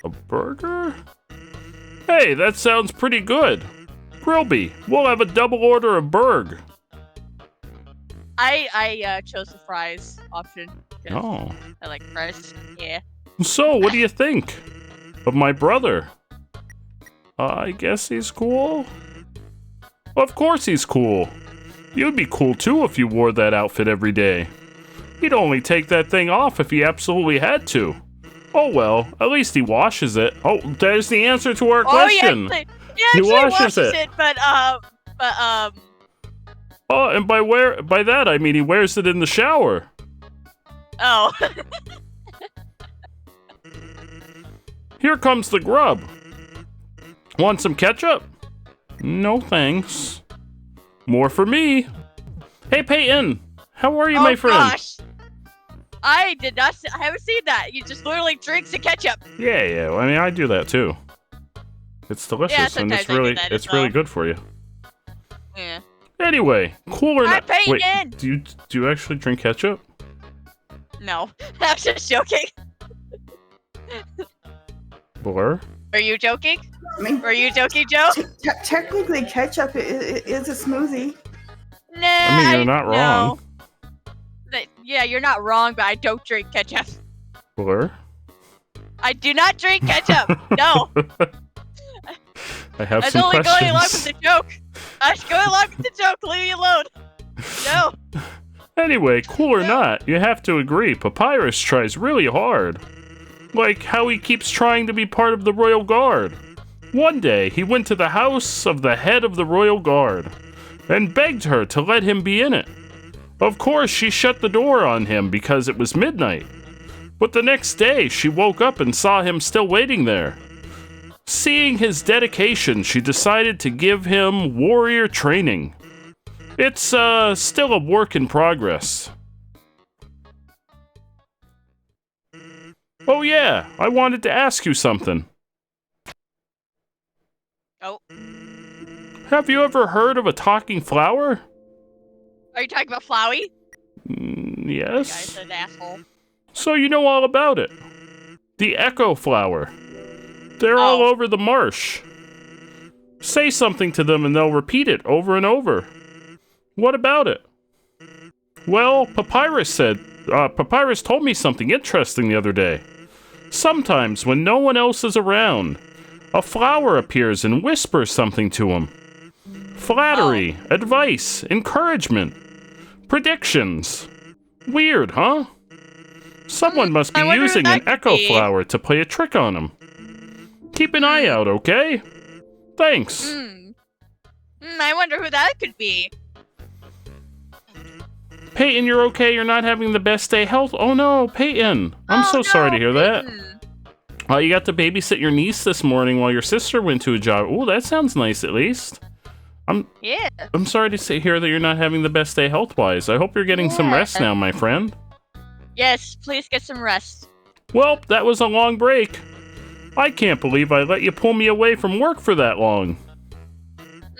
A burger? Hey, that sounds pretty good. Grillby, we'll have a double order of burg. I chose the fries option. Oh. I like fries. Yeah. So, what do you think of my brother? I guess he's cool? Of course he's cool. You'd be cool too if you wore that outfit every day. He'd only take that thing off if he absolutely had to. Oh well, at least he washes it. Oh, there's the answer to our question. Yeah, he washes it. but Oh, and by that I mean he wears it in the shower. Oh. Here comes the grub. Want some ketchup? No thanks. More for me. Hey, Peyton. How are you, my friend? Gosh. I did not. I haven't seen that. You just literally drink the ketchup. Yeah. I mean, I do that too. It's delicious and it's really good for you. Yeah. Anyway, cool or not? Peyton! Wait, do you actually drink ketchup? No, I'm just joking. Blur? Are you joking? I mean, Are you joking, Joe? Technically, ketchup is a smoothie. Nah, I mean, you're not wrong. Yeah, you're not wrong, but I don't drink ketchup. Blur? I do not drink ketchup. No. I have I was some only questions. going along with the joke. I was going along with the joke. Leave me alone. No. Anyway, cool or not, you have to agree, Papyrus tries really hard. Like how he keeps trying to be part of the Royal Guard. One day, he went to the house of the head of the Royal Guard and begged her to let him be in it. Of course, she shut the door on him because it was midnight. But the next day, she woke up and saw him still waiting there. Seeing his dedication, she decided to give him warrior training. It's still a work in progress. Oh yeah, I wanted to ask you something. Oh. Have you ever heard of a talking flower? Are you talking about Flowey? Yes. Guy's an asshole. So you know all about it. The echo flower. They're all over the marsh. Say something to them and they'll repeat it over and over. What about it? Well, Papyrus told me something interesting the other day. Sometimes when no one else is around, a flower appears and whispers something to him. Flattery, advice, encouragement, predictions. Weird, huh? Someone must be using an echo flower to play a trick on him. Keep an eye out, okay? Thanks. I wonder who that could be. Peyton, you're okay? You're not having the best day health? Oh no, Peyton. I'm so sorry to hear that. You got to babysit your niece this morning while your sister went to a job. Oh, that sounds nice at least. I'm sorry to hear that you're not having the best day health-wise. I hope you're getting some rest now, my friend. Yes, please get some rest. Well, that was a long break. I can't believe I let you pull me away from work for that long.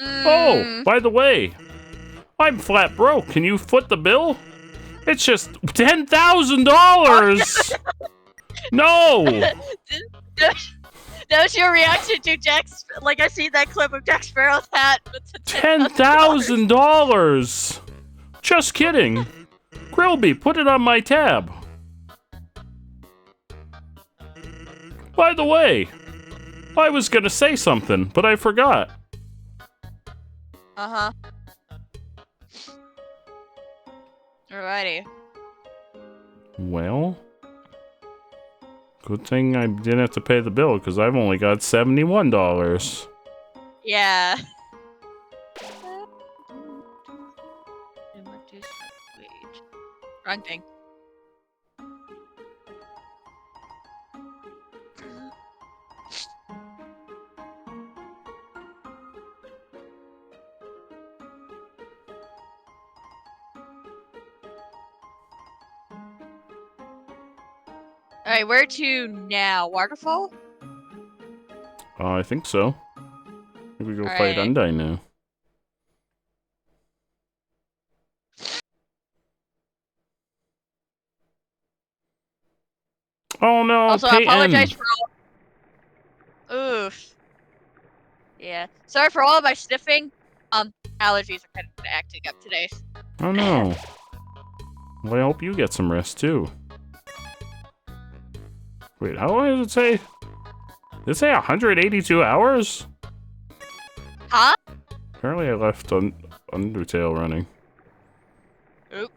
Oh, by the way, I'm flat broke. Can you foot the bill? It's just $10,000. No. That was your reaction to Jack's. Like I see that clip of Jack Sparrow's hat. $10,000. Just kidding. Grillby, put it on my tab. By the way, I was gonna say something, but I forgot. Uh-huh. Alrighty. Well, good thing I didn't have to pay the bill, because I've only got $71. Yeah. Wrong thing. Alright, where to now? Waterfall? I think so. Maybe we go fight Undyne now. Oh no, also, Peyton. I apologize for all... Oof. Yeah. Sorry for all of my sniffing. Allergies are kind of acting up today. Oh no. Well, I hope you get some rest too. Wait, how long does it say? Did it say 182 hours? Huh? Apparently I left Undertale running. Oop.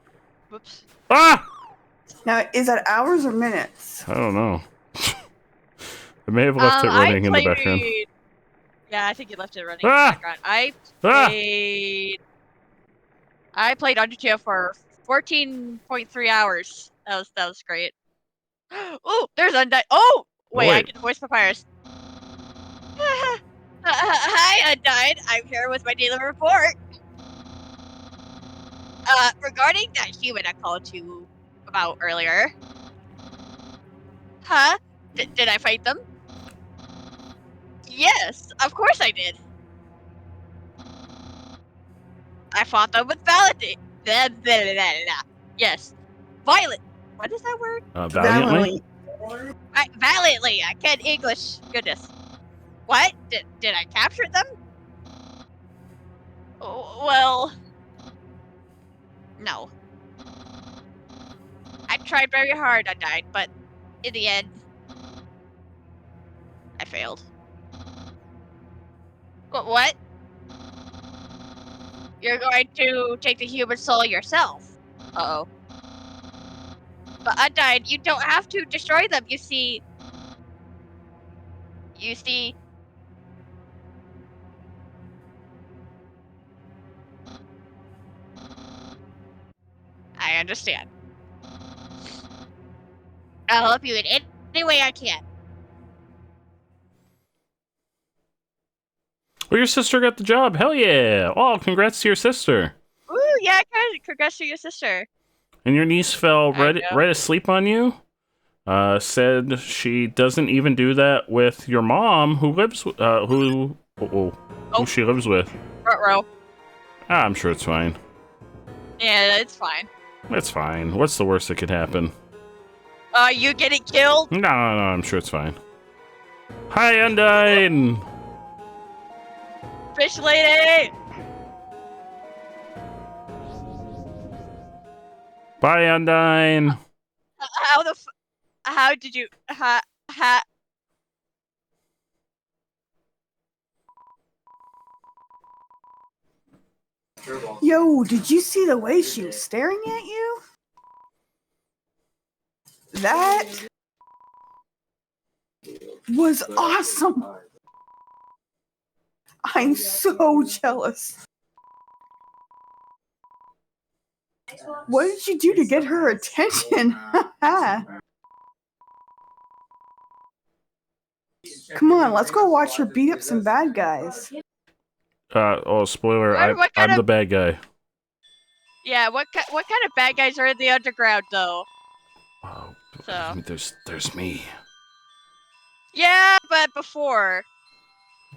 Whoops. Ah! Now, is that hours or minutes? I don't know. I may have left it running in the background. Yeah, I think you left it running in the background. I played Undertale for 14.3 hours. That was great. Oh, there's Undyne. Oh! Wait, I can voice Papyrus. Hi, Undyne. I'm here with my daily report. Regarding that human I called you about earlier. Huh? Did I fight them? Yes, of course I did. I fought them with validate. Yes. Violent. What is that word? Valiantly? Valiantly. I can't English. Goodness. What? Did I capture them? Oh, well... No. I tried very hard, Undyne, but in the end... I failed. What? You're going to take the human soul yourself. Uh-oh. But Undyne, you don't have to destroy them, you see... I understand. I'll help you in any way I can. Well, your sister got the job. Hell yeah. Oh, congrats to your sister. Ooh, yeah, congrats to your sister. And your niece fell right asleep on you? Said she doesn't even do that with your mom, who lives, who she lives with. Front row. I'm sure it's fine. Yeah, it's fine. It's fine. What's the worst that could happen? You getting killed? No, I'm sure it's fine. Hi, Undyne! Fish lady! Bye, Undyne! How did you, Yo, did you see the way she was staring at you? That was awesome. I'm so jealous. What did you do to get her attention? Come on, let's go watch her beat up some bad guys. Spoiler, I'm the bad guy. Yeah, what kind of bad guys are in the underground, though? Oh, so. There's me. Yeah, but before.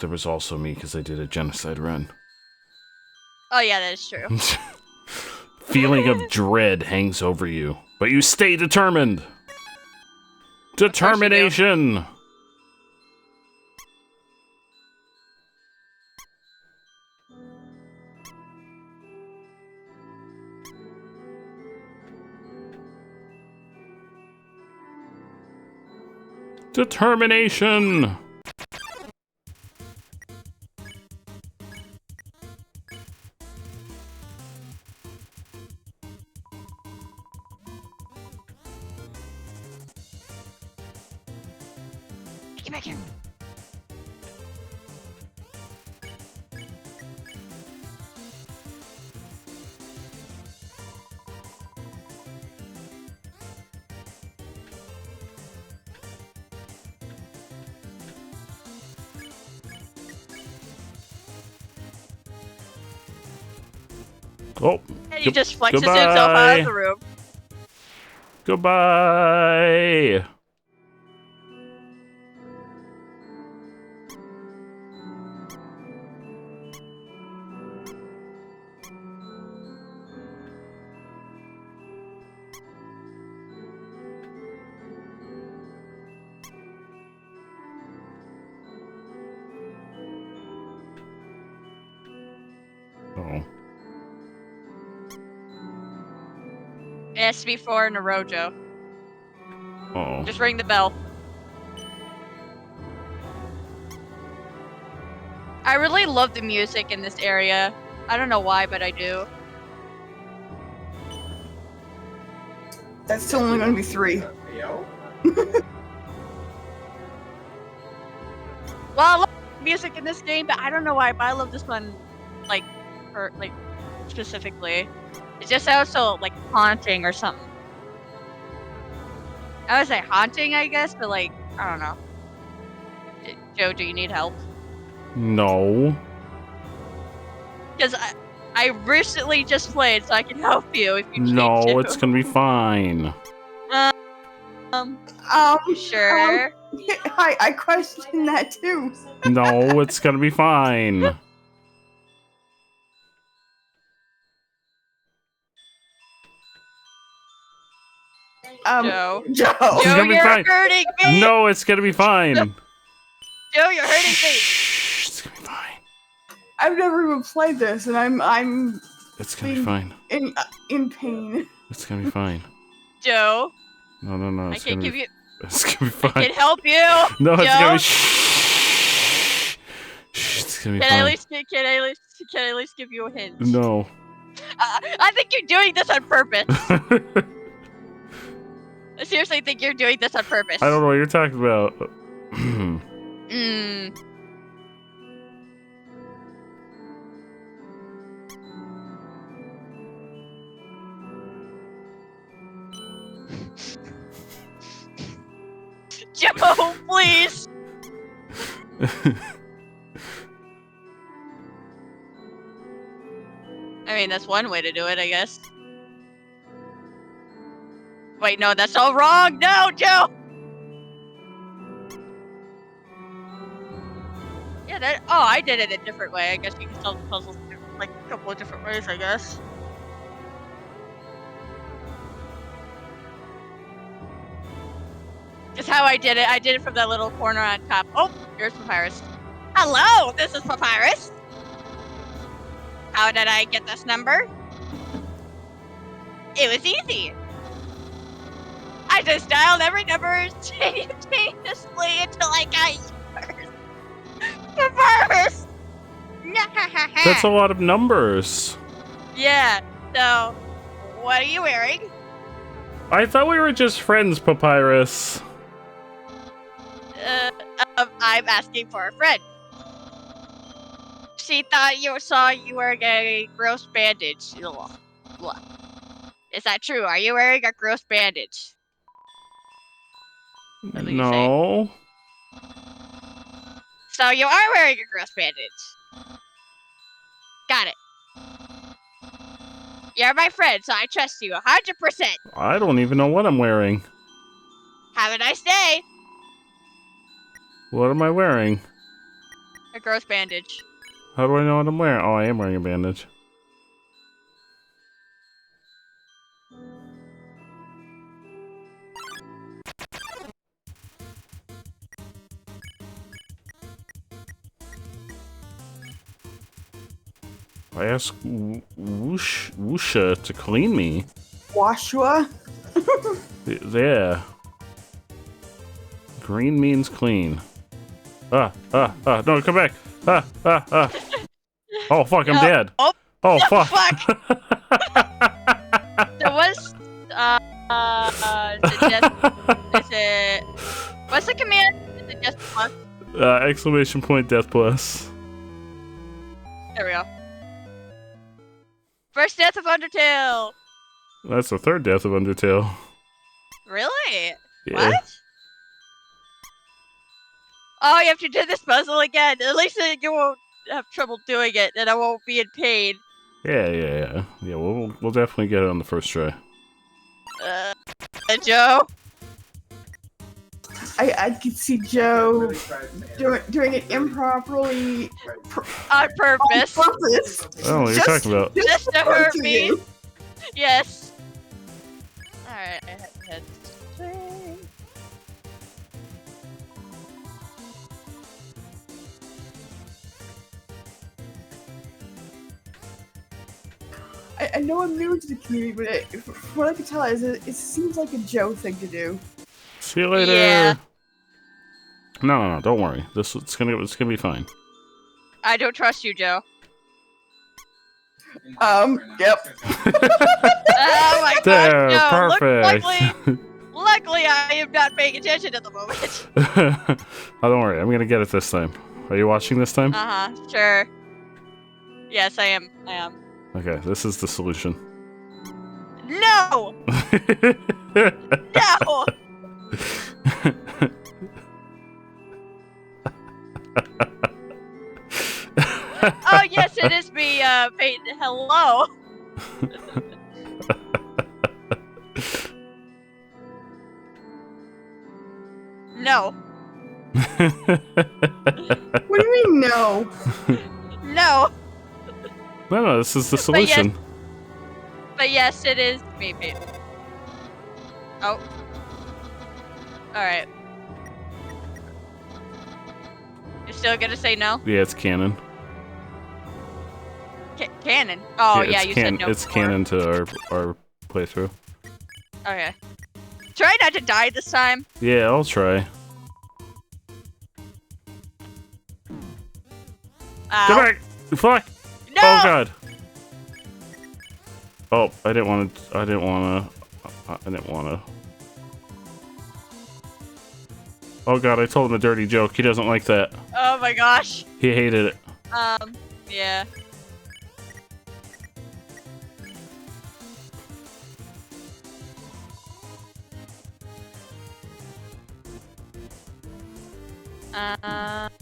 There was also me, because I did a genocide run. Oh yeah, that is true. Feeling of dread hangs over you, but you stay determined. Determination! Determination! Get back here. Oh, and he just flexes himself out of the room. Goodbye. Oh. It has to be 4 in a row, Joe. Oh. Just ring the bell. I really love the music in this area. I don't know why, but I do. That's still only going to be 3. Well, I love music in this game, but I don't know why, but I love this one, like, specifically. It just sounds so, like, haunting or something. I would say haunting, I guess, but, like, I don't know. Joe, do you need help? No. Because I recently just played, so I can help you if you No, need to. it's gonna be fine. You sure? I question that too. No, it's gonna be fine. Joe. It's Joe, gonna be you're fine. hurting me! No, it's gonna be fine. Joe, you're hurting me! It's gonna be fine. I've never even played this, and I'm. It's gonna be fine. In pain. It's gonna be fine. Joe. No. I It's can gonna give be. you. It's gonna be fine. I can help you. No, Joe. it's gonna be. Shh. It's gonna be Can fine. I at least give you a hint? No. I think you're doing this on purpose. I seriously think you're doing this on purpose. I don't know what you're talking about. Joe, please. I mean, that's one way to do it, I guess. Wait, no, that's all wrong. No, Joe. Yeah, that. Oh, I did it a different way. I guess you can solve the puzzles like a couple of different ways, I guess. Just how I did it. I did it from that little corner on top. Oh, here's Papyrus. Hello, this is Papyrus. How did I get this number? It was easy. I just dialed every number simultaneously until I got yours. Papyrus! That's a lot of numbers. Yeah, so, what are you wearing? I thought we were just friends, Papyrus. I'm asking for a friend. She thought saw you wearing a gross bandage. Ugh. Is that true? Are you wearing a gross bandage? No. So you are wearing a gross bandage. Got it. You're my friend, so I trust you 100%. I don't even know what I'm wearing. Have a nice day. What am I wearing? A gross bandage. How do I know what I'm wearing? Oh, I am wearing a bandage. I asked Woosha to clean me. Washua? Yeah. Green means clean. No, come back. Oh, fuck, I'm dead. Oh, fuck. So what's, what's the command? Is it just plus? Exclamation point death plus. There we go. First death of Undertale. That's the third death of Undertale. Really? Yeah. What? Oh, you have to do this puzzle again. At least you won't have trouble doing it, and I won't be in pain. Yeah, we'll definitely get it on the first try. Joe? I could see Joe doing it improperly. On purpose. On purpose. I don't know what you're talking about. Just to hurt me. Yes. Alright, I have to head. I know I'm new to the community, but from what I can tell is it seems like a Joe thing to do. See you later. Yeah. No, don't worry. It's gonna be fine. I don't trust you, Joe. Yep. Oh my There, gosh, no. perfect. Luckily, I am not paying attention at the moment. Oh, don't worry. I'm gonna get it this time. Are you watching this time? Sure. Yes, I am. Okay, this is the solution. No! No! Peyton, hello. No. What do you mean no? No. No, this is the solution. But yes, it is me, Peyton. Oh. Alright. You're still gonna say no? Yeah, it's canon. Canon? Oh, yeah, it's you said no It's before. canon to our playthrough. Okay. Try not to die this time. Yeah, I'll try. Ow. Go back! Fuck! No! Oh god! Oh, I didn't want to. I didn't want to. Oh god, I told him a dirty joke. He doesn't like that. Oh my gosh. He hated it. Yeah.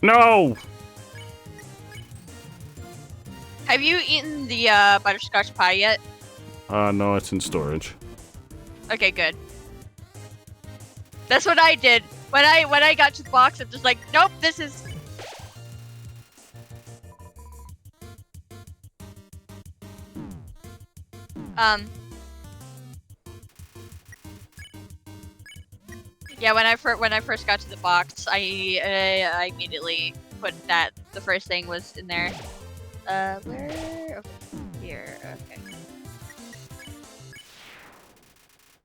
No! Have you eaten the butterscotch pie yet? No, it's in storage. Okay, good. That's what I did. When I got to the box, I'm just like, nope, this is... Yeah, when I first got to the box, I immediately put that the first thing was in there. Where? Okay, here. Okay.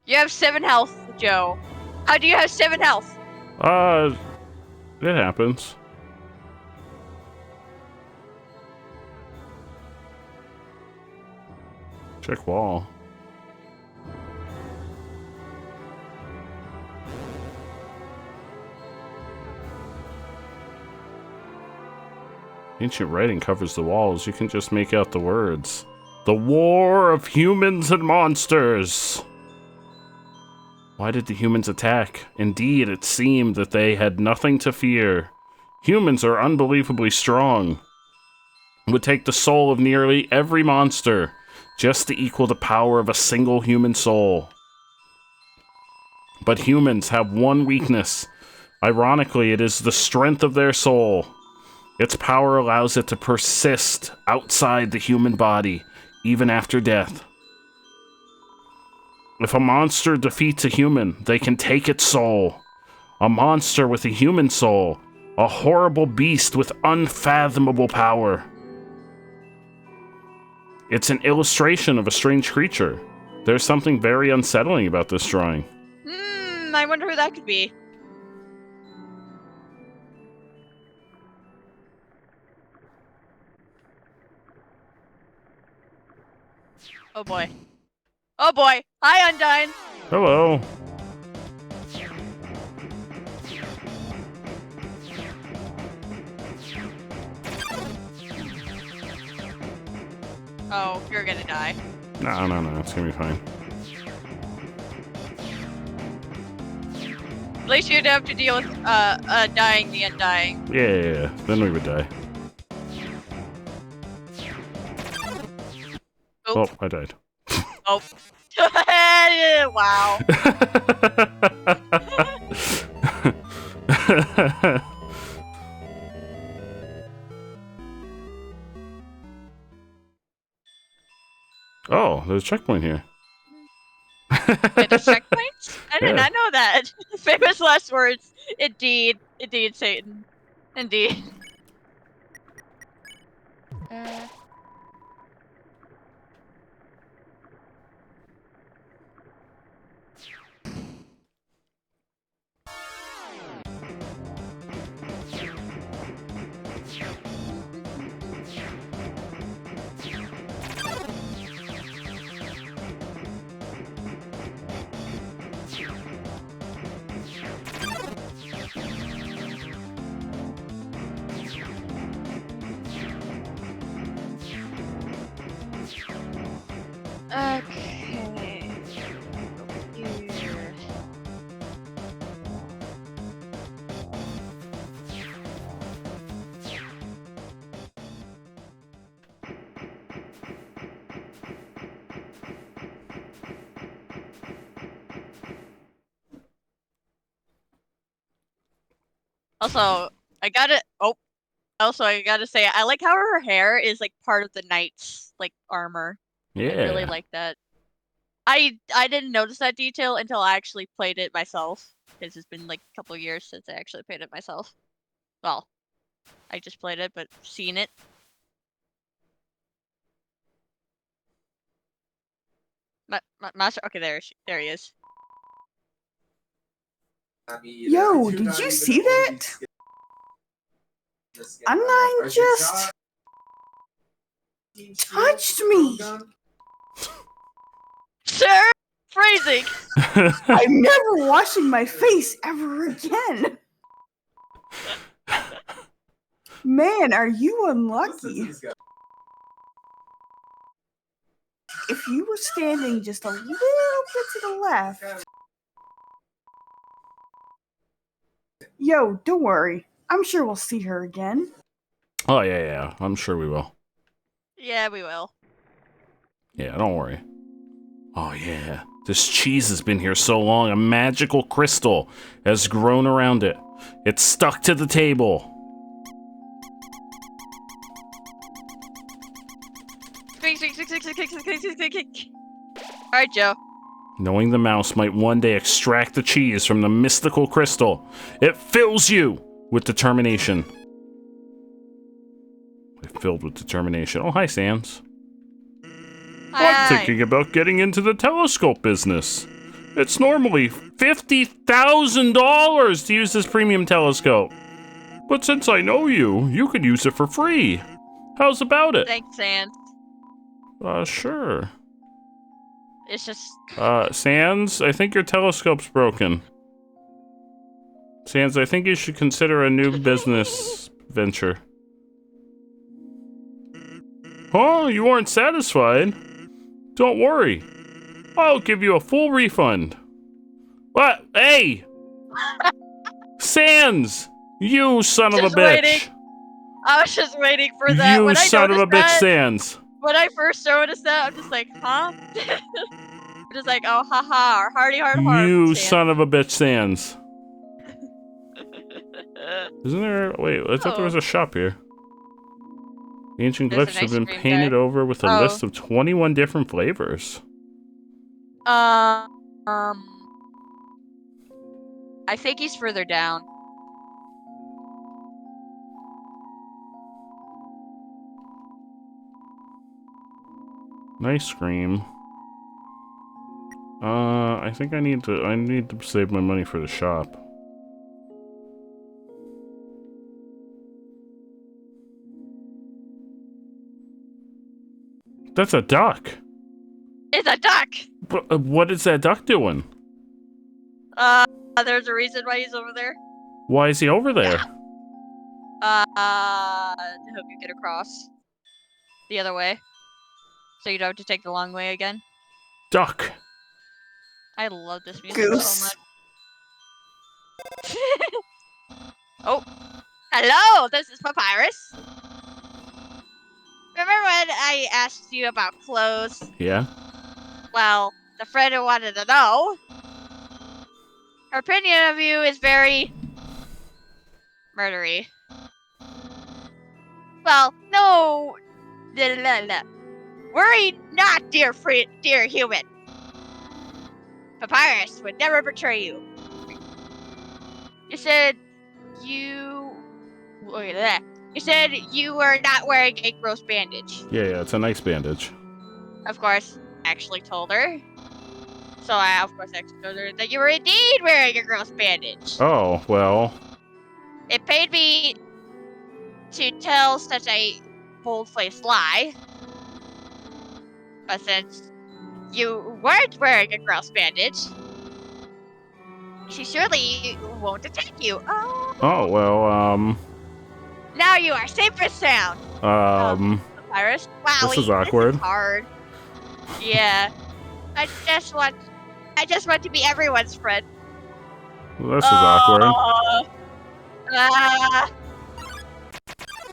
You have 7 health, Joe. How do you have 7 health? It happens. Check wall. Ancient writing covers the walls. You can just make out the words. The war of humans and monsters. Why did the humans attack? Indeed, it seemed that they had nothing to fear. Humans are unbelievably strong. It would take the soul of nearly every monster just to equal the power of a single human soul. But humans have one weakness. Ironically, it is the strength of their soul. Its power allows it to persist outside the human body, even after death. If a monster defeats a human, they can take its soul. A monster with a human soul, a horrible beast with unfathomable power. It's an illustration of a strange creature. There's something very unsettling about this drawing. I wonder who that could be. Oh boy. Oh boy! Hi, Undyne! Hello. Oh, you're gonna die. No, it's gonna be fine. At least you'd have to deal with dying the undying. Yeah, then we would die. Oh, I died. Oh. Wow. Oh, there's a checkpoint here. Wait, there's checkpoints? I did not know that. Famous last words. Indeed. Indeed, Satan. Indeed. Also, I gotta say, I like how her hair is like part of the knight's like armor. Yeah. I really like that. I didn't notice that detail until I actually played it myself, because it's been like a couple years since I actually played it myself. Well, I just played it, but seen it. Master. Okay, there he is. Yo, did you see that? A9 just touched me. Sir, phrasing. I'm never washing my face ever again. Man, are you unlucky? If you were standing just a little bit to the left. Yo, don't worry. I'm sure we'll see her again. Oh, yeah. I'm sure we will. Yeah, we will. Yeah, don't worry. Oh, yeah. This cheese has been here so long, a magical crystal has grown around it. It's stuck to the table. Alright, Joe. Knowing the mouse might one day extract the cheese from the mystical crystal, it fills you with determination. Filled with determination. Oh, hi, Sans. I'm thinking about getting into the telescope business. It's normally $50,000 to use this premium telescope. But since I know you, you can use it for free. How's about it? Thanks, Sans. Sure. It's just... Sans, I think your telescope's broken. Sans, I think you should consider a new business venture. Huh? You aren't satisfied? Don't worry. I'll give you a full refund. What? Hey! Sans! You son of a bitch! Waiting. I was just waiting for that. You when son of a bitch, that, Sans! When I first noticed that, I'm just like, huh? I'm just like, oh, haha, hardy hard heart. You son of a bitch, Sans. Isn't there... Wait, I thought there was a shop here. The ancient glyphs have been painted over with a list of 21 different flavors. I think he's further down. Nice cream. I think I need to save my money for the shop. That's a duck. It's a duck. What is that duck doing? There's a reason why he's over there. Why is he over there? To help you get across the other way, so you don't have to take the long way again. Duck. I love this music so much. Oh, hello. This is Papyrus. Remember when I asked you about clothes? Yeah. Well, the friend who wanted to know. Her opinion of you is very murdery. Well, no. Worry not, dear human. Papyrus would never betray you. You said you... Look at that. You said you were not wearing a gross bandage. Yeah, it's a nice bandage. Of course, I actually told her. So I, of course, actually told her that you were indeed wearing a gross bandage. Oh, well. It pained me to tell such a bold-faced lie. But since you weren't wearing a gross bandage, she surely won't attack you. Oh, well, Now you are safe and sound. Papyrus. Wow, this is awkward. This is hard. Yeah. I just want to be everyone's friend. Well, this is awkward.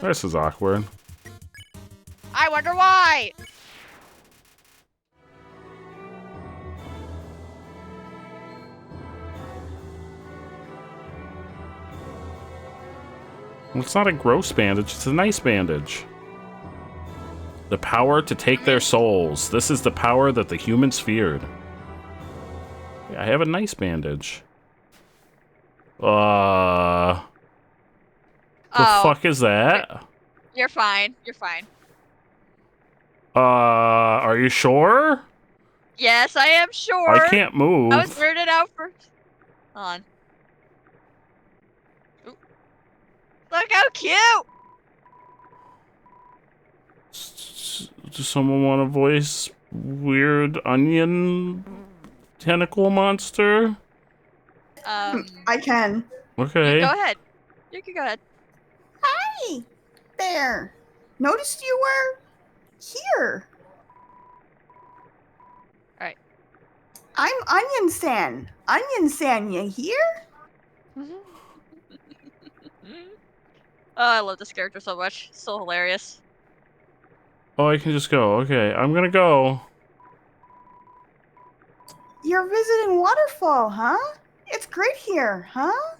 This is awkward. I wonder why. It's not a gross bandage, it's a nice bandage. The power to take their souls. This is the power that the humans feared. Yeah, I have a nice bandage. The fuck is that? You're fine. You're fine. Are you sure? Yes, I am sure. I can't move. I was weirded out for. Hold on. Ooh. Look how cute! Does someone want to voice weird onion tentacle monster? I can. Okay. Go ahead. You can go ahead. Hi there. Noticed you were here. Alright. I'm Onion San. Onion San, you here? Oh, I love this character so much. So hilarious. Oh, I can just go. Okay, I'm gonna go. You're visiting Waterfall, huh? It's great here, huh?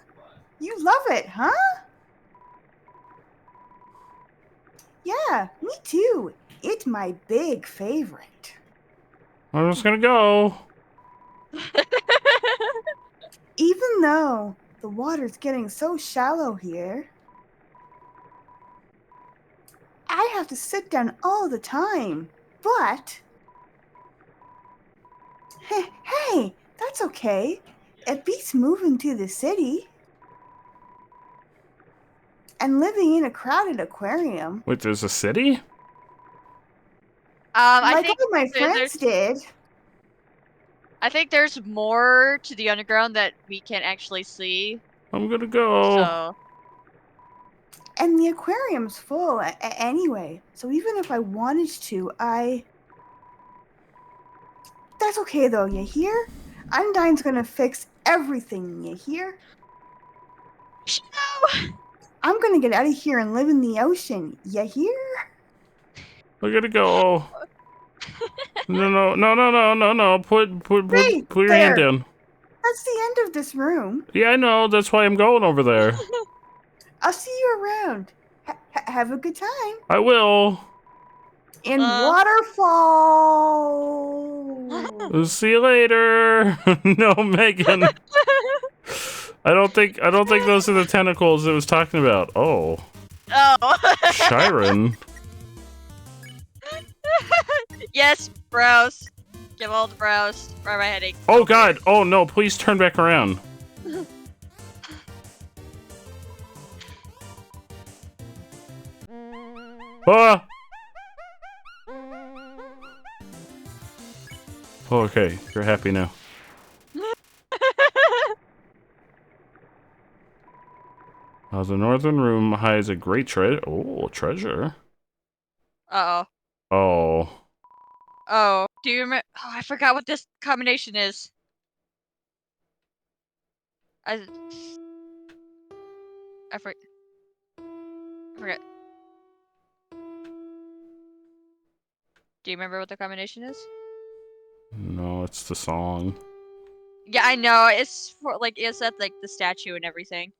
You love it, huh? Yeah, me too. It's my big favorite. I'm just gonna go. Even though the water's getting so shallow here, I have to sit down all the time. But hey, that's okay. It beats moving to the city and living in a crowded aquarium. Wait, there's a city? I Like think all my friends did. I think there's more to the underground that we can't actually see. I'm gonna go. So. And the aquarium's full anyway. So even if I wanted to, That's okay though, you hear? Undyne's gonna fix everything, you hear? No! I'm gonna get out of here and live in the ocean, you hear? I gotta go. No. Put your hand down. That's the end of this room. Yeah, I know. That's why I'm going over there. I'll see you around. Have a good time. I will. In Waterfall. See you later. No, Megan. I don't think those are the tentacles it was talking about. Oh. Oh. Chiron. Yes, brows. Give all the brows. For my headache. Oh God. Oh no, please turn back around. Ah! Oh, okay, you're happy now. The northern room hides a great treasure. Uh-oh. Oh. Oh. Do you remember? Oh, I forgot what this combination is. I forgot. Do you remember what the combination is? No, it's the song. Yeah, I know. It's for like it's at like the statue and everything.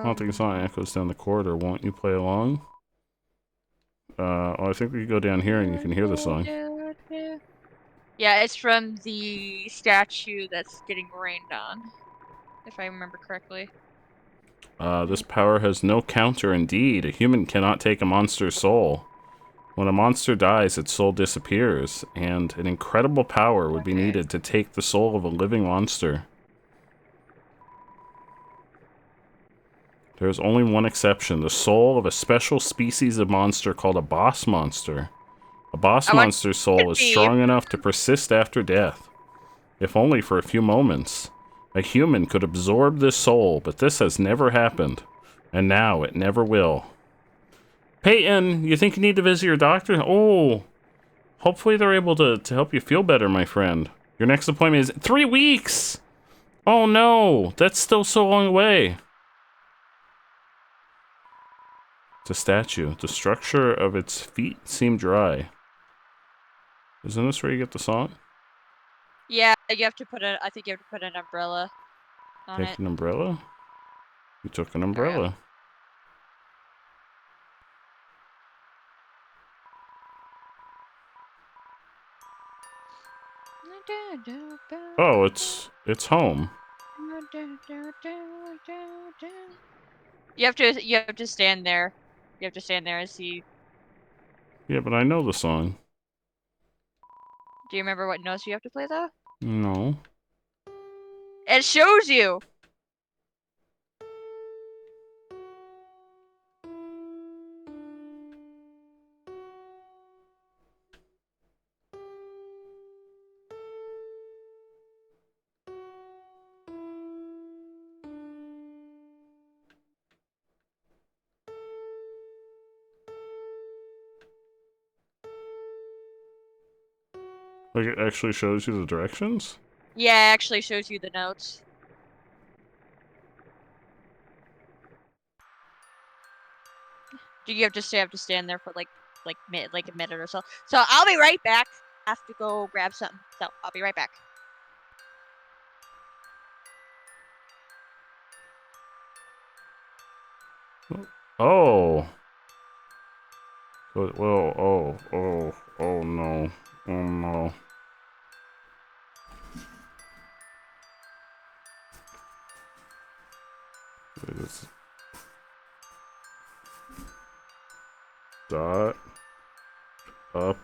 I don't think it's on Echoes down the corridor. Won't you play along? I think we can go down here and you can hear the song. Yeah, it's from the statue that's getting rained on, if I remember correctly. This power has no counter indeed. A human cannot take a monster's soul. When a monster dies, its soul disappears, and an incredible power would be needed to take the soul of a living monster. There is only one exception, the soul of a special species of monster called a boss monster. A boss monster's soul is strong enough to persist after death, if only for a few moments. A human could absorb this soul, but this has never happened, and now it never will. Peyton, you think you need to visit your doctor? Oh, hopefully they're able to help you feel better, my friend. Your next appointment is 3 weeks! Oh no, that's still so long away. It's a statue. The structure of its feet seem dry. Isn't this where you get the song? Yeah, you have to put it. I think you have to put an umbrella on Take it. an umbrella? You took an umbrella. Oh, it's home. You have to stand there. You have to stand there and see. Yeah, but I know the song. Do you remember what notes you have to play though? No. It shows you. Like it actually shows you the directions? Yeah, it actually shows you the notes. You have to stand there for like a minute or so. So I'll be right back. I have to go grab something. So I'll be right back. Oh. Well, oh no. Oh no. It's dot up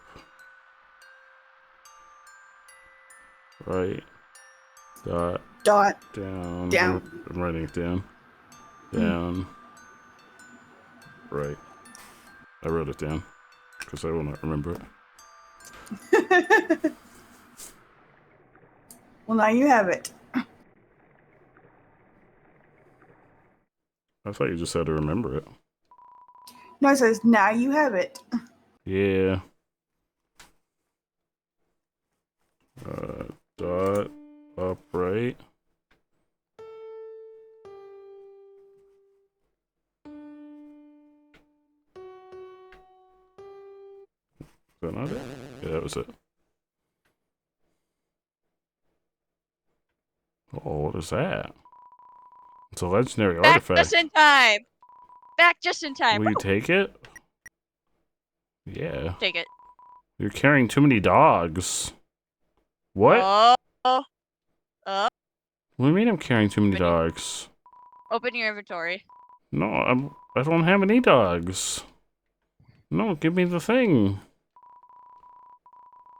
right dot down. I'm writing it down. Down right. I wrote it down because I will not remember it. Well, now you have it. I thought you just had to remember it. No, it says now you have it. Yeah. Dot upright. Is that not it? Yeah, that was it. Oh, what is that? It's a legendary artifact. Back just in time. Back just in time. Will you take it? Yeah. Take it. You're carrying too many dogs. What? Oh. What do you mean I'm carrying too many dogs? Open your inventory. No, I don't have any dogs. No, give me the thing.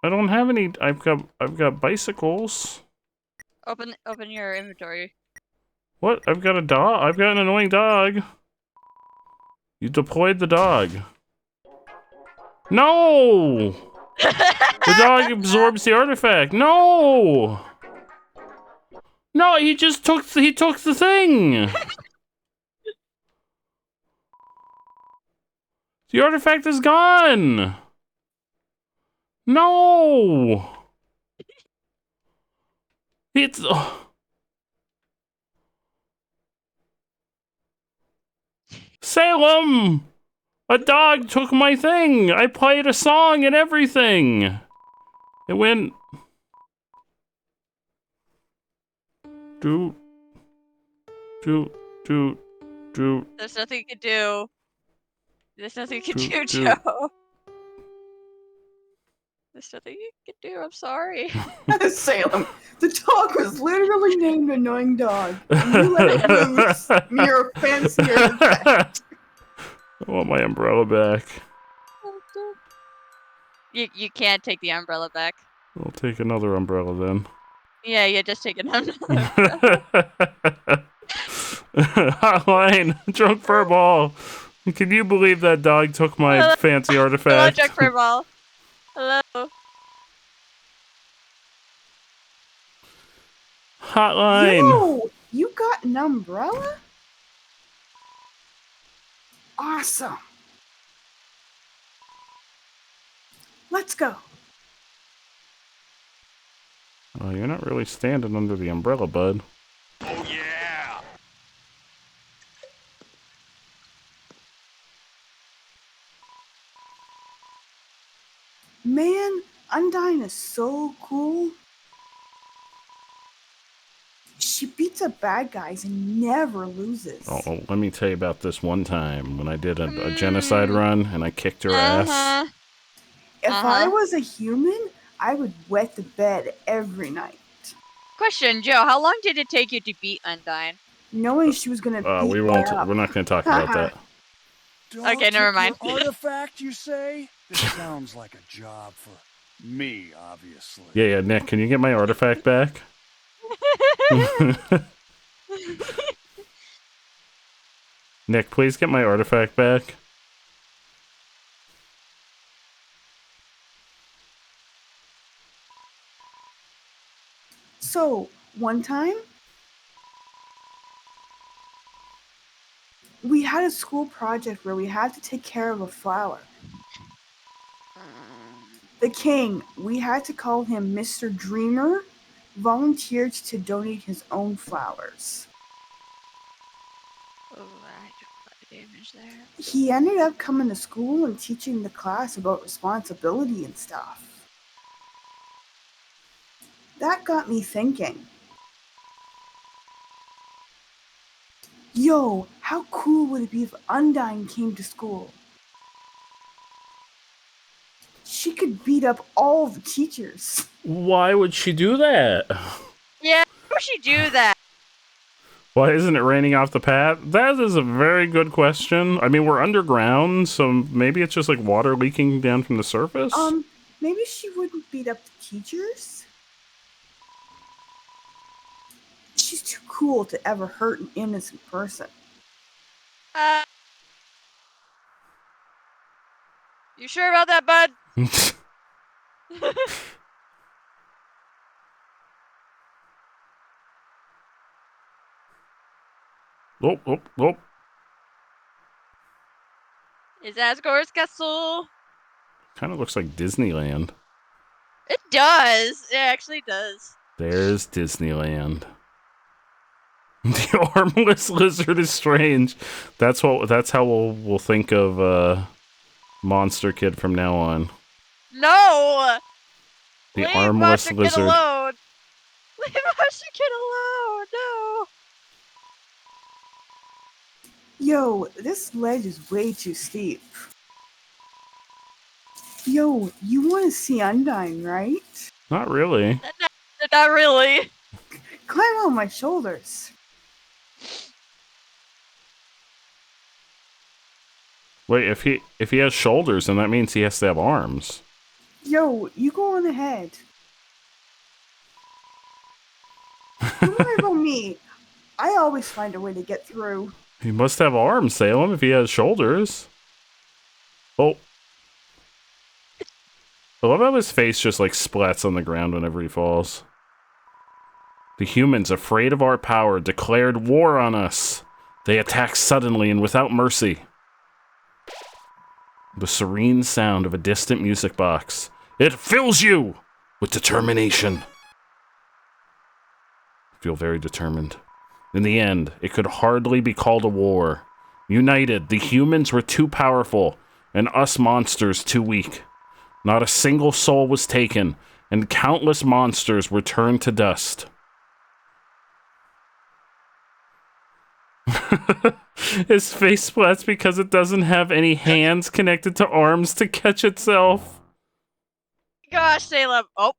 I don't have any. I've got bicycles. Open your inventory. What? I've got a dog. I've got an annoying dog. You deployed the dog. No! The dog absorbs the artifact. No! No, he just took the thing. The artifact is gone. No. It's Salem. A dog took my thing. I played a song and everything. It went. Doot. There's nothing you can do. There's nothing you can do, Doot. Joe. There's nothing you can do. I'm sorry. Salem, the dog was literally named Annoying Dog. And you let it loose. You're a fancier than that. I want my umbrella back. You can't take the umbrella back. I'll take another umbrella then. Yeah, just take another umbrella. Hotline, drunk furball. Can you believe that dog took my fancy Hello, artifact? Jack Furball. Hello. Hotline. Yo, you got an umbrella? Awesome. Let's go. Oh, you're not really standing under the umbrella, bud. Oh yeah! Man, Undyne is so cool. She beats up bad guys and never loses. Oh, let me tell you about this one time when I did a genocide run and I kicked her ass. If I was a human, I would wet the bed every night. Question, Joe, how long did it take you to beat Undyne? Knowing she was gonna beat We're not gonna talk about that. Okay, never mind. Artifact, you say? This sounds like a job for me, obviously. Yeah, Nick, can you get my artifact back? Nick, please get my artifact back. So, one time, we had a school project where we had to take care of a flower. The king, we had to call him Mr. Dreamer, volunteered to donate his own flowers. Oh, I took a lot of damage there. He ended up coming to school and teaching the class about responsibility and stuff. That got me thinking. Yo, how cool would it be if Undyne came to school? She could beat up all the teachers. Why would she do that? Yeah, why would she do that? Why isn't it raining off the path? That is a very good question. I mean, we're underground, so maybe it's just like water leaking down from the surface? Maybe she wouldn't beat up the teachers? She's too cool to ever hurt an innocent person. You sure about that, bud? Oh. Is Asgore's castle? Kind of looks like Disneyland. It does. It actually does. There's Disneyland. The armless lizard is strange. That's how we'll think of Monster Kid from now on. No. The Leave armless Monster lizard. Kid alone. Leave Monster Kid alone. No. Yo, this ledge is way too steep. Yo, you want to see Undyne, right? Not really. Not really. Climb on my shoulders. Wait, if he has shoulders, then that means he has to have arms. Yo, you go on ahead. Don't worry about me. I always find a way to get through. He must have arms, Salem, if he has shoulders. Oh. I love how his face just like splats on the ground whenever he falls. The humans, afraid of our power, declared war on us. They attacked suddenly and without mercy. The serene sound of a distant music box. It fills you with determination. I feel very determined. In the end, it could hardly be called a war. United, the humans were too powerful, and us monsters too weak. Not a single soul was taken, and countless monsters were turned to dust. His face splats because it doesn't have any hands connected to arms to catch itself. Gosh, Salem. Oh.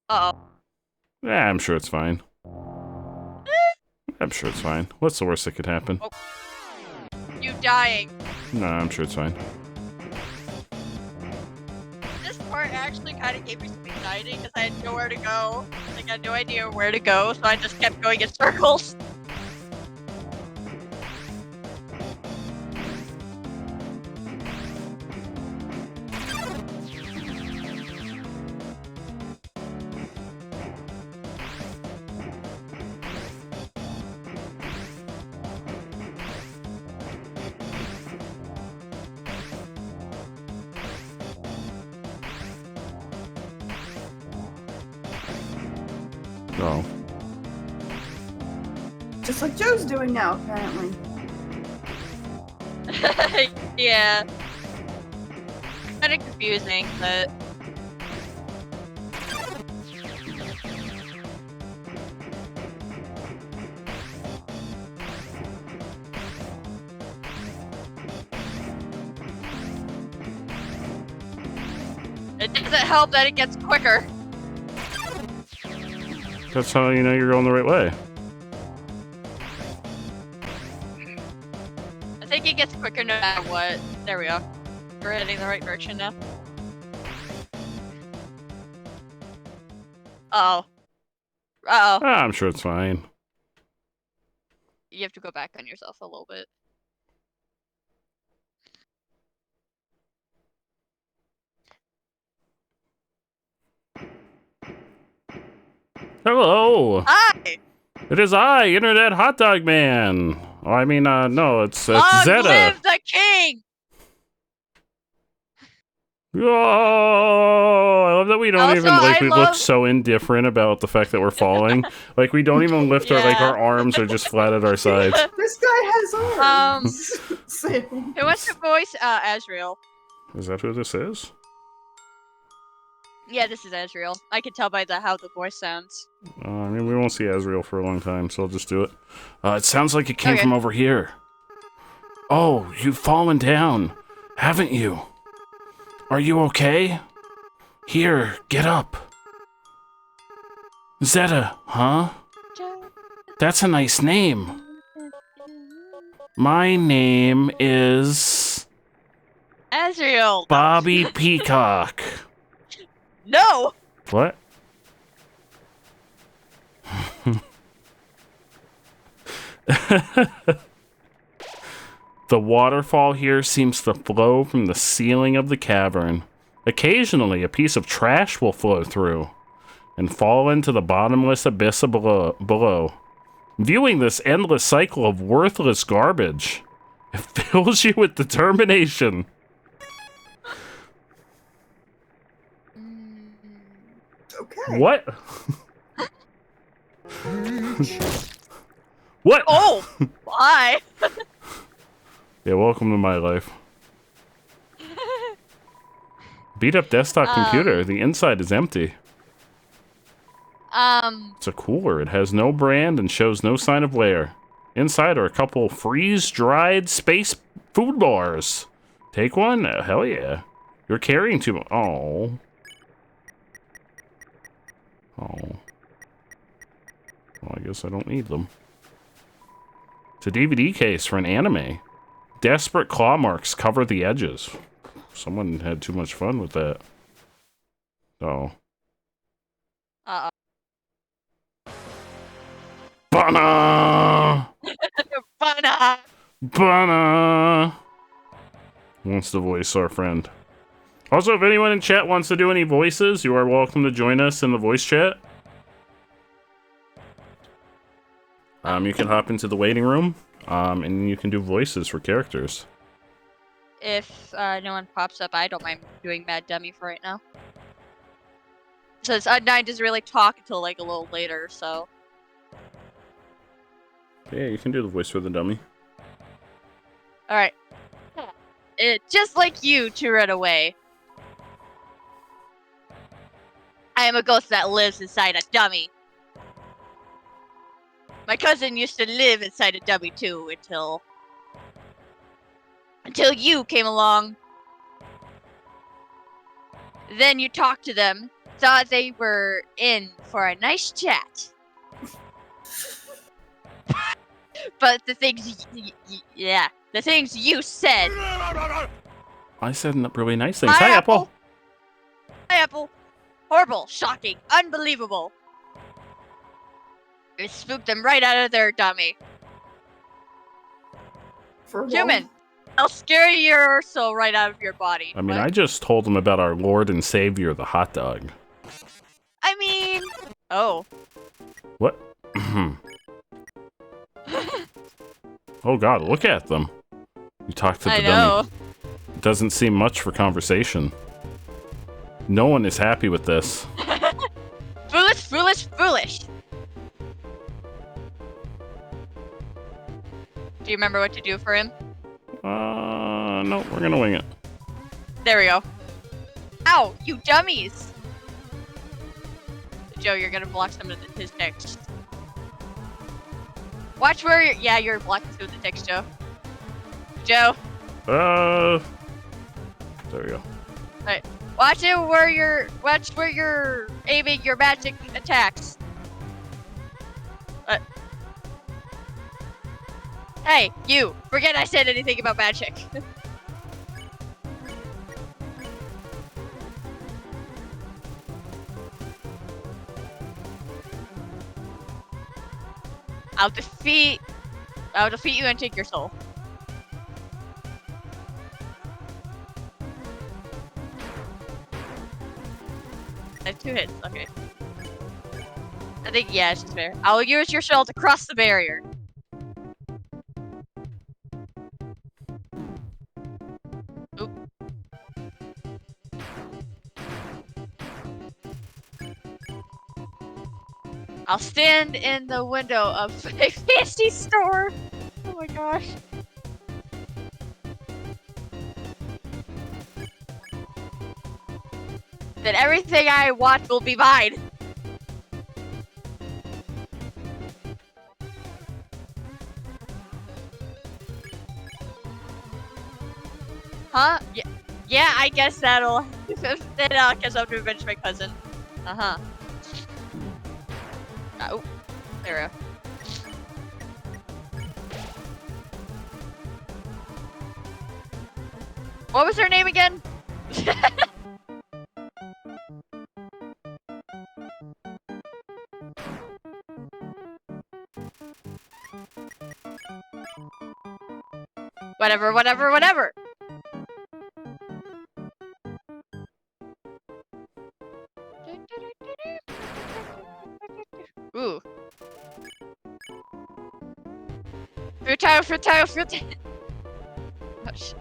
Uh-oh. Yeah, I'm sure it's fine. I'm sure it's fine. What's the worst that could happen? Oh. You dying. No, I'm sure it's fine. This part actually kind of gave me some anxiety because I had nowhere to go. Like, I had no idea where to go, so I just kept going in circles. Oh. Just like Joe's doing now, apparently. Yeah. Kind of confusing, but It doesn't help that it gets quicker. That's how you know you're going the right way. I think it gets quicker no matter what. There we go. We're heading the right direction now. Uh-oh. Uh-oh. I'm sure it's fine. You have to go back on yourself a little bit. Hello! Hi! It is I, Internet Hot Dog Man! Oh, I mean, no, it's Long Zeta! live the king! Oh, I love that we don't Also, even, like, I we love- look so indifferent about the fact that we're falling. Like, we don't even lift our arms are just flat at our sides. This guy has arms. Who wants to voice Azrael? Is that who this is? Yeah, this is Azrael. I can tell by how the voice sounds. I mean, we won't see Azrael for a long time, so I'll just do it. It sounds like it came Okay. from over here. Oh, you've fallen down, haven't you? Are you okay? Here, get up. Zeta, huh? That's a nice name. My name is Azrael! Bobby Peacock. No! What? The waterfall here seems to flow from the ceiling of the cavern. Occasionally, a piece of trash will flow through and fall into the bottomless abyss below. Viewing this endless cycle of worthless garbage, it fills you with determination. Okay. What? What? Oh! Why? Yeah, welcome to my life. Beat up desktop computer. The inside is empty. It's a cooler. It has no brand and shows no sign of wear. Inside are a couple freeze-dried space food bars. Take one? Hell yeah. You're carrying too much. Oh. Oh. Well, I guess I don't need them. It's a DVD case for an anime. Desperate claw marks cover the edges. Someone had too much fun with that. Oh. Uh-oh. Bana! Bana! Bana! Wants to voice our friend. Also, if anyone in chat wants to do any voices, you are welcome to join us in the voice chat. You can hop into the waiting room, and you can do voices for characters. If no one pops up, I don't mind doing Mad Dummy for right now. Since Nine doesn't really talk until like a little later, so. Yeah, you can do the voice for the dummy. Alright. Just like you to run away. I am a ghost that lives inside a dummy. My cousin used to live inside a dummy too until you came along. Then you talked to them, thought they were in for a nice chat. But the things, the things you said. I said really nice things. Hi, Apple. Hi, Apple. Horrible, shocking, unbelievable. It spooked them right out of their dummy. Human, I'll scare your soul right out of your body. I mean, I just told them about our Lord and Savior, the hot dog. I mean... Oh. What? Oh god, look at them. You talk to the I know. dummy. It doesn't seem much for conversation. No one is happy with this. Foolish, foolish, foolish. Do you remember what to do for him? No, we're gonna wing it. There we go. Ow, you dummies! Joe, you're gonna block some of his text. Watch where you're... Yeah, you're blocking some of the text, Joe. Joe. There we go. Alright. Watch where you're aiming your magic attacks. Hey, you! Forget I said anything about magic. I'll defeat you and take your soul. I have 2 hits, okay. I think, yeah, it's just fair. I'll use your shell to cross the barrier. Oop. I'll stand in the window of a fancy store. Oh my gosh. Then everything I want will be mine. Huh? Yeah, I guess that'll... then I'll catch up to avenge my cousin. Uh-huh. Oh, there we go. What was her name again? Whatever. Ooh. Futile. Oh, shit.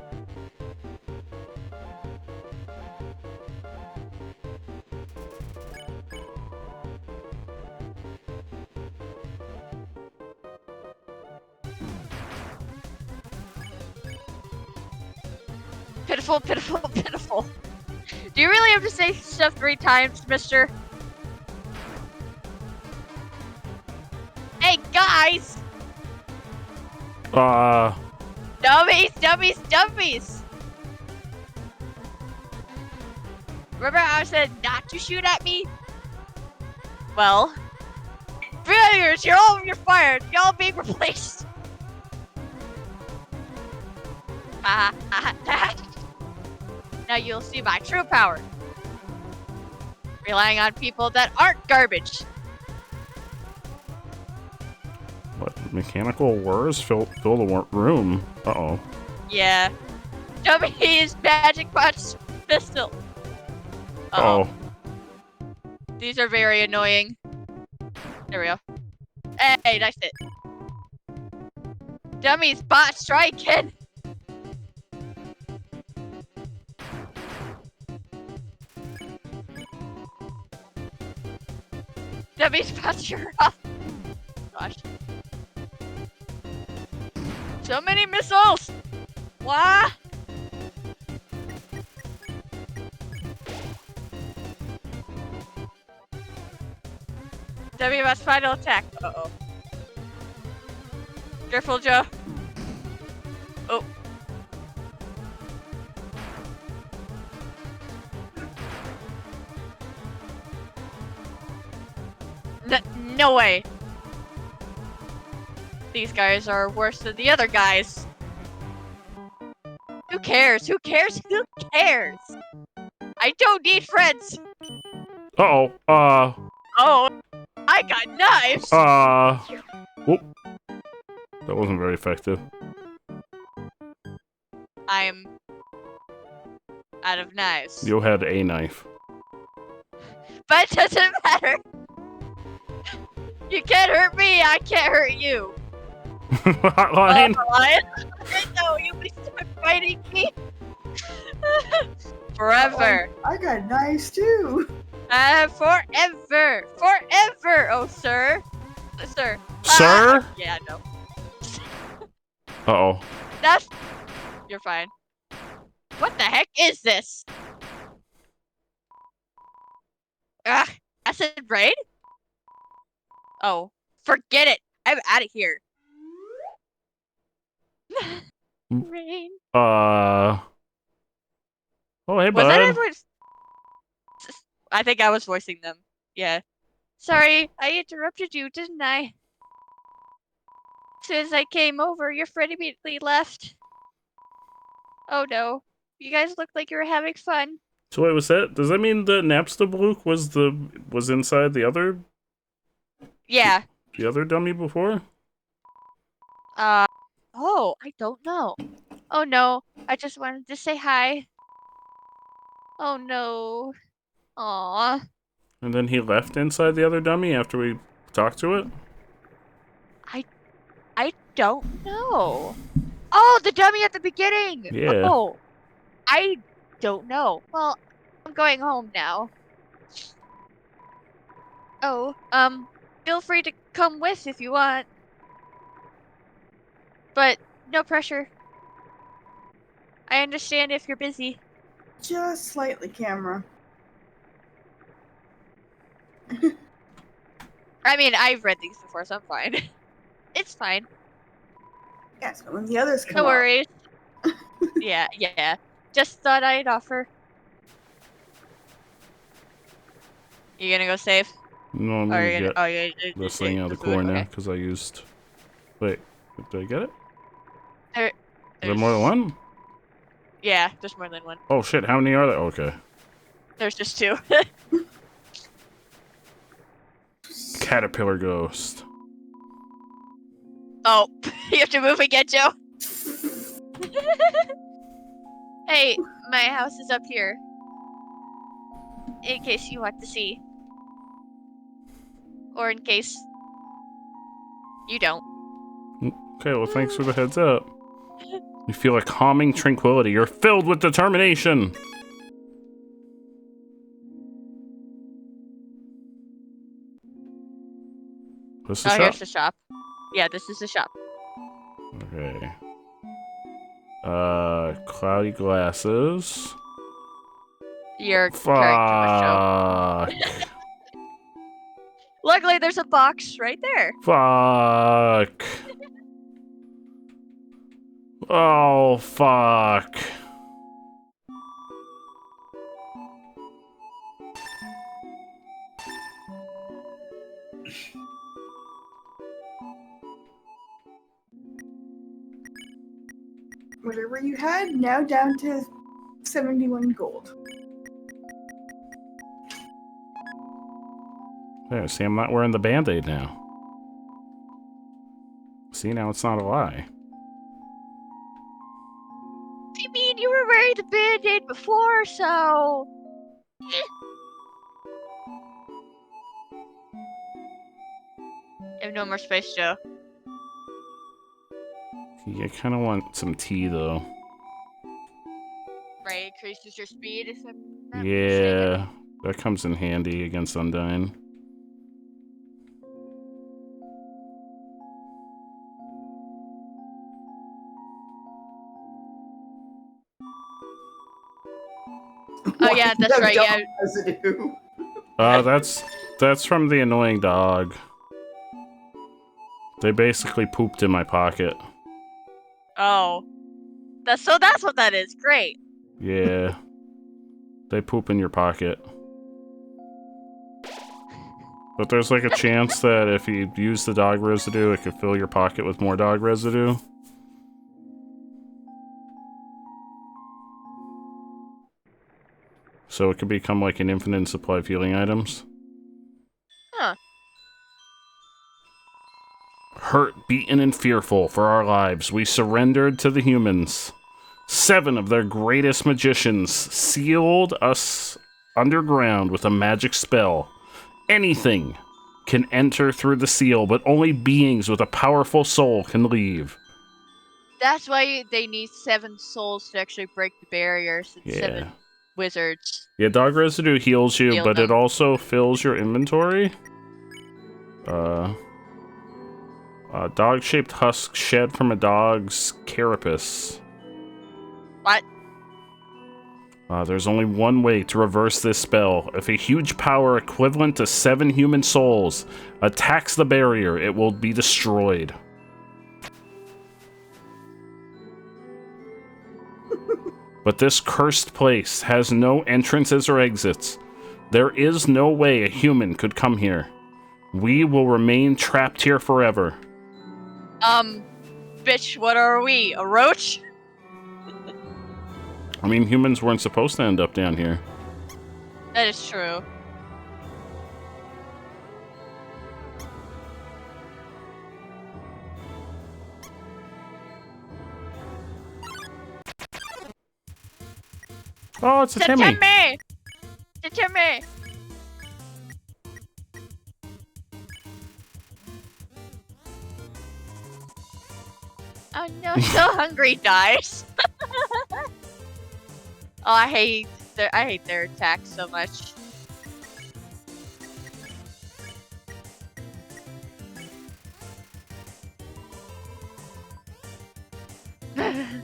Pitiful. Do you really have to say stuff 3 times, mister? Hey, guys! Dummies! Remember how I said not to shoot at me? Well, failures! You're fired! Y'all being replaced! Now you'll see my true power. Relying on people that aren't garbage. What? Mechanical whirs fill the room. Uh-oh. Yeah. Dummies magic punch pistol. Uh-oh. These are very annoying. There we go. Hey, nice hit. Dummies bot striking. Dummies bot you're off. Gosh. So many missiles. Why? WMS final attack. Uh-oh. Careful, Joe. Oh. No way. These guys are worse than the other guys. Who cares? I don't need friends. Uh-oh. Oh, I got knives. Whoop. That wasn't very effective. I'm out of knives. You had a knife. But it doesn't matter. You can't hurt me, I can't hurt you. Hotline? No, you be stuck fighting me. Forever. I got knives too. Forever. Oh, sir. Sir. Sir? Yeah, no. Uh-oh. You're fine. What the heck is this? Acid rain? Oh, forget it. I'm out of here. Rain. Oh, hey, Was that bud. everyone's... I think I was voicing them. Yeah. Sorry, I interrupted you, didn't I? As soon as I came over, your friend immediately left. Oh no. You guys look like you were having fun. So wait, was that? Does that mean the Napstablook was inside the other Yeah. dummy before? Oh, I don't know. Oh no, I just wanted to say hi. Oh no. Aw. And then he left inside the other dummy after we talked to it? I don't know. Oh, the dummy at the beginning! Yeah. Oh, I don't know. Well, I'm going home now. Oh, feel free to come with if you want. But no pressure. I understand if you're busy. Just slightly, camera. I mean, I've read these before, so I'm fine. It's fine. Yeah, so when the others come No up. worries. Yeah. Just thought I'd offer. You gonna go save? No, I'm Or gonna are you get gonna, you this thing out of the core now, because I used... Wait, did I get it? Is there more than one? Yeah, there's more than one. Oh shit, how many are there? Okay. There's just two. Caterpillar ghost. Oh, you have to move again, Joe. Hey, my house is up here. In case you want to see. Or in case you don't. Okay, well thanks for the heads up. You feel a calming tranquility. You're filled with determination. This is the shop? Here's the shop. Yeah, this is the shop. Okay. Cloudy glasses. You're Fuck. Luckily, there's a box right there. Fuck. Oh, fuck. Whatever you had, now down to 71 gold. There, see, I'm not wearing the Band-Aid now. See, now it's not a lie. I mean, you were wearing the Band-Aid before, so... I have no more space, Joe. Yeah, I kind of want some tea, though. Right, increases your speed if I'm not Yeah, that comes in handy against Undyne. Oh yeah, that's right, yeah. That's from the annoying dog. They basically pooped in my pocket. Oh. That's what that is. Great. Yeah. They poop in your pocket. But there's like a chance that if you use the dog residue, it could fill your pocket with more dog residue. So it could become like an infinite supply of healing items. Huh. Hurt, beaten, and fearful for our lives, we surrendered to the humans. 7 of their greatest magicians sealed us underground with a magic spell. Anything can enter through the seal, but only beings with a powerful soul can leave. That's why they need 7 souls to actually break the barriers and 7 wizards. Yeah, dog residue heals you, but it also fills your inventory. Dog-shaped husk shed from a dog's carapace. What? There's only one way to reverse this spell. If a huge power equivalent to 7 human souls attacks the barrier, it will be destroyed. But this cursed place has no entrances or exits. There is no way a human could come here. We will remain trapped here forever. Bitch, what are we? A roach? I mean, humans weren't supposed to end up down here. That is true. Oh, it's a Timmy. Timmy! It's a Timmy! Oh no, so hungry, guys. Oh, I hate their attacks so much. I'm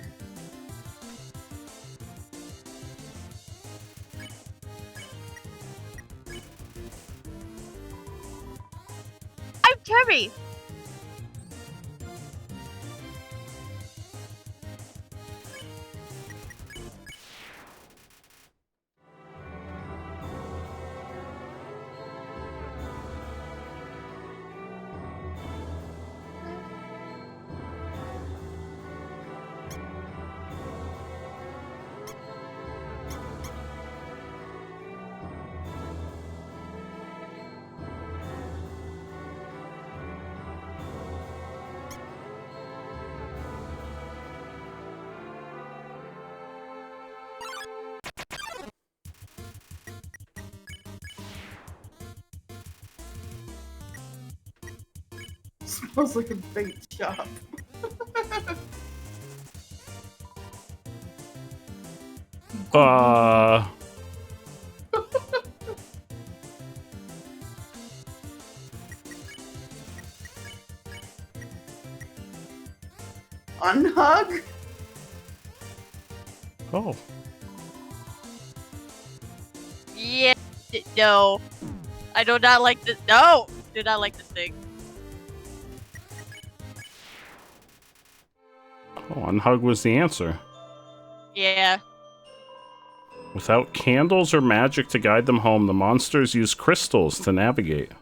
Timmy. Smells like a bait shop. Unhug? Oh. Yeah, no. I do not like this. No! Do not like this thing. Oh, unhug was the answer. Yeah. Without candles or magic to guide them home, the monsters use crystals to navigate.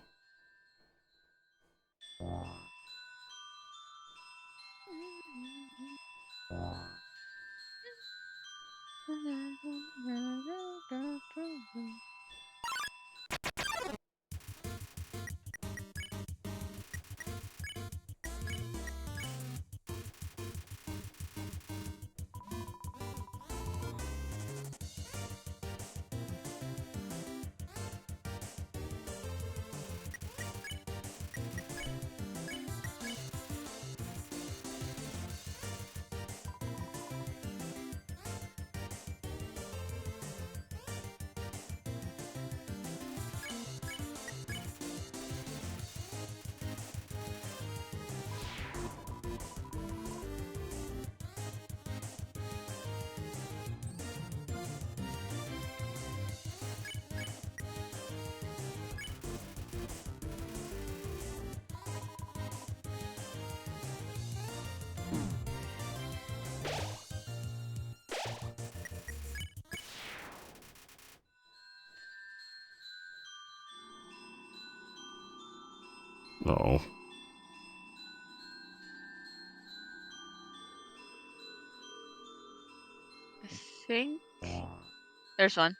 Uh-oh. I think there's one.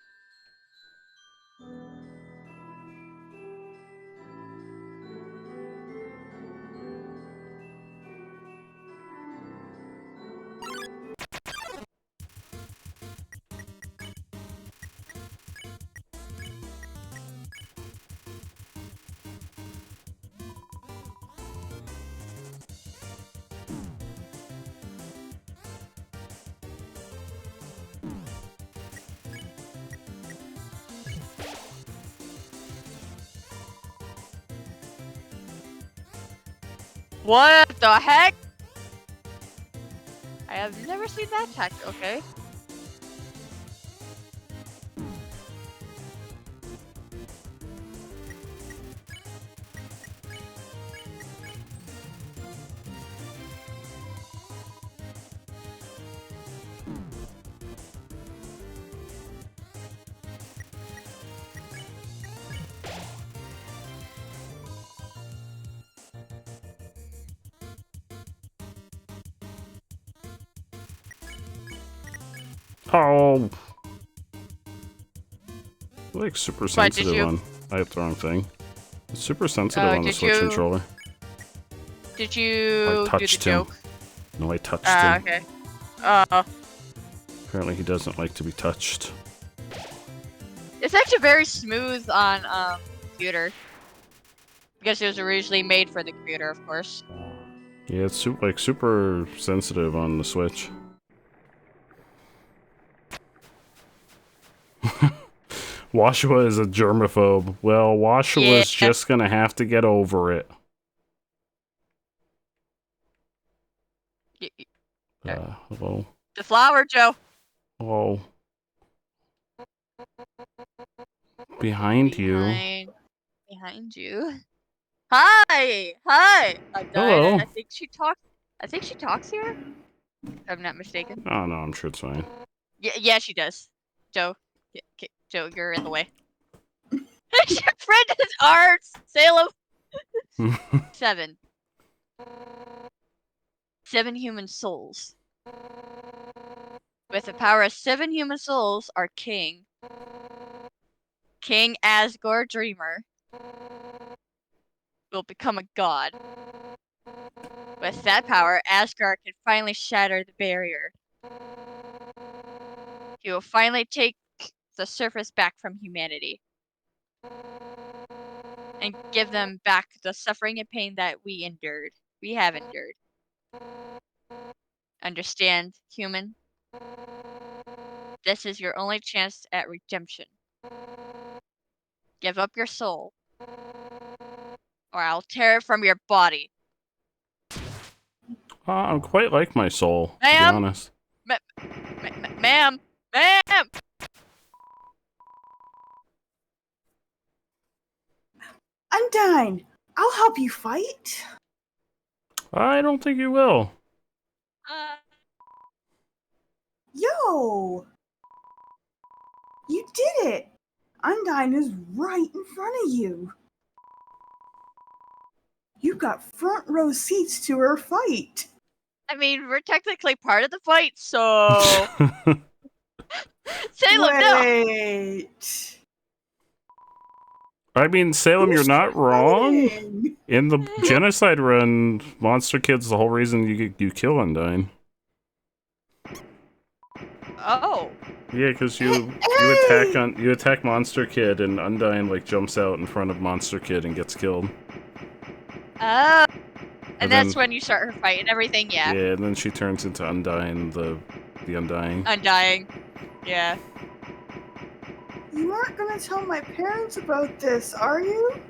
What the heck? I have never seen that tactic. Okay. Oh. Like super What, did sensitive you- on. I hit the wrong thing. It's super sensitive on the did Switch you- controller. Did I you do the touched him. joke? No, I touched him. Okay. Apparently he doesn't like to be touched. It's actually very smooth on computer. Because it was originally made for the computer, of course. Yeah, it's like super sensitive on the Switch. Washua is a germaphobe. Well, Washua's just gonna have to get over it. Hello. The flower, Joe. Hello. Behind you. Behind you. Hi! Hi! Hello. I think she talks here? If I'm not mistaken. Oh, no, I'm sure it's fine. Yeah, she does. Joe. Joe, you're in the way. Your friend is Arts! Salem! 7. 7 human souls. With the power of 7 human souls, our king, King Asgore Dreamer, will become a god. With that power, Asgard can finally shatter the barrier. He will finally take the surface back from humanity. And give them back the suffering and pain that we have endured. Understand, human? This is your only chance at redemption. Give up your soul, or I'll tear it from your body. I quite like my soul, to be Ma'am? honest. Ma'am! Ma'am! Undyne, I'll help you fight. I don't think you will. Yo! You did it! Undyne is right in front of you. You got front row seats to her fight. I mean, we're technically part of the fight, so... Salem, Wait. I mean, Salem, you're not wrong. Fighting. In the genocide run, Monster Kid's the whole reason you kill Undyne. Oh. Yeah, because you attack Monster Kid and Undyne like jumps out in front of Monster Kid and gets killed. Oh. And that's then- when you start her fight and everything, yeah. Yeah, and then she turns into Undyne, the Undying. Undying. Yeah. You aren't gonna tell my parents about this, are you?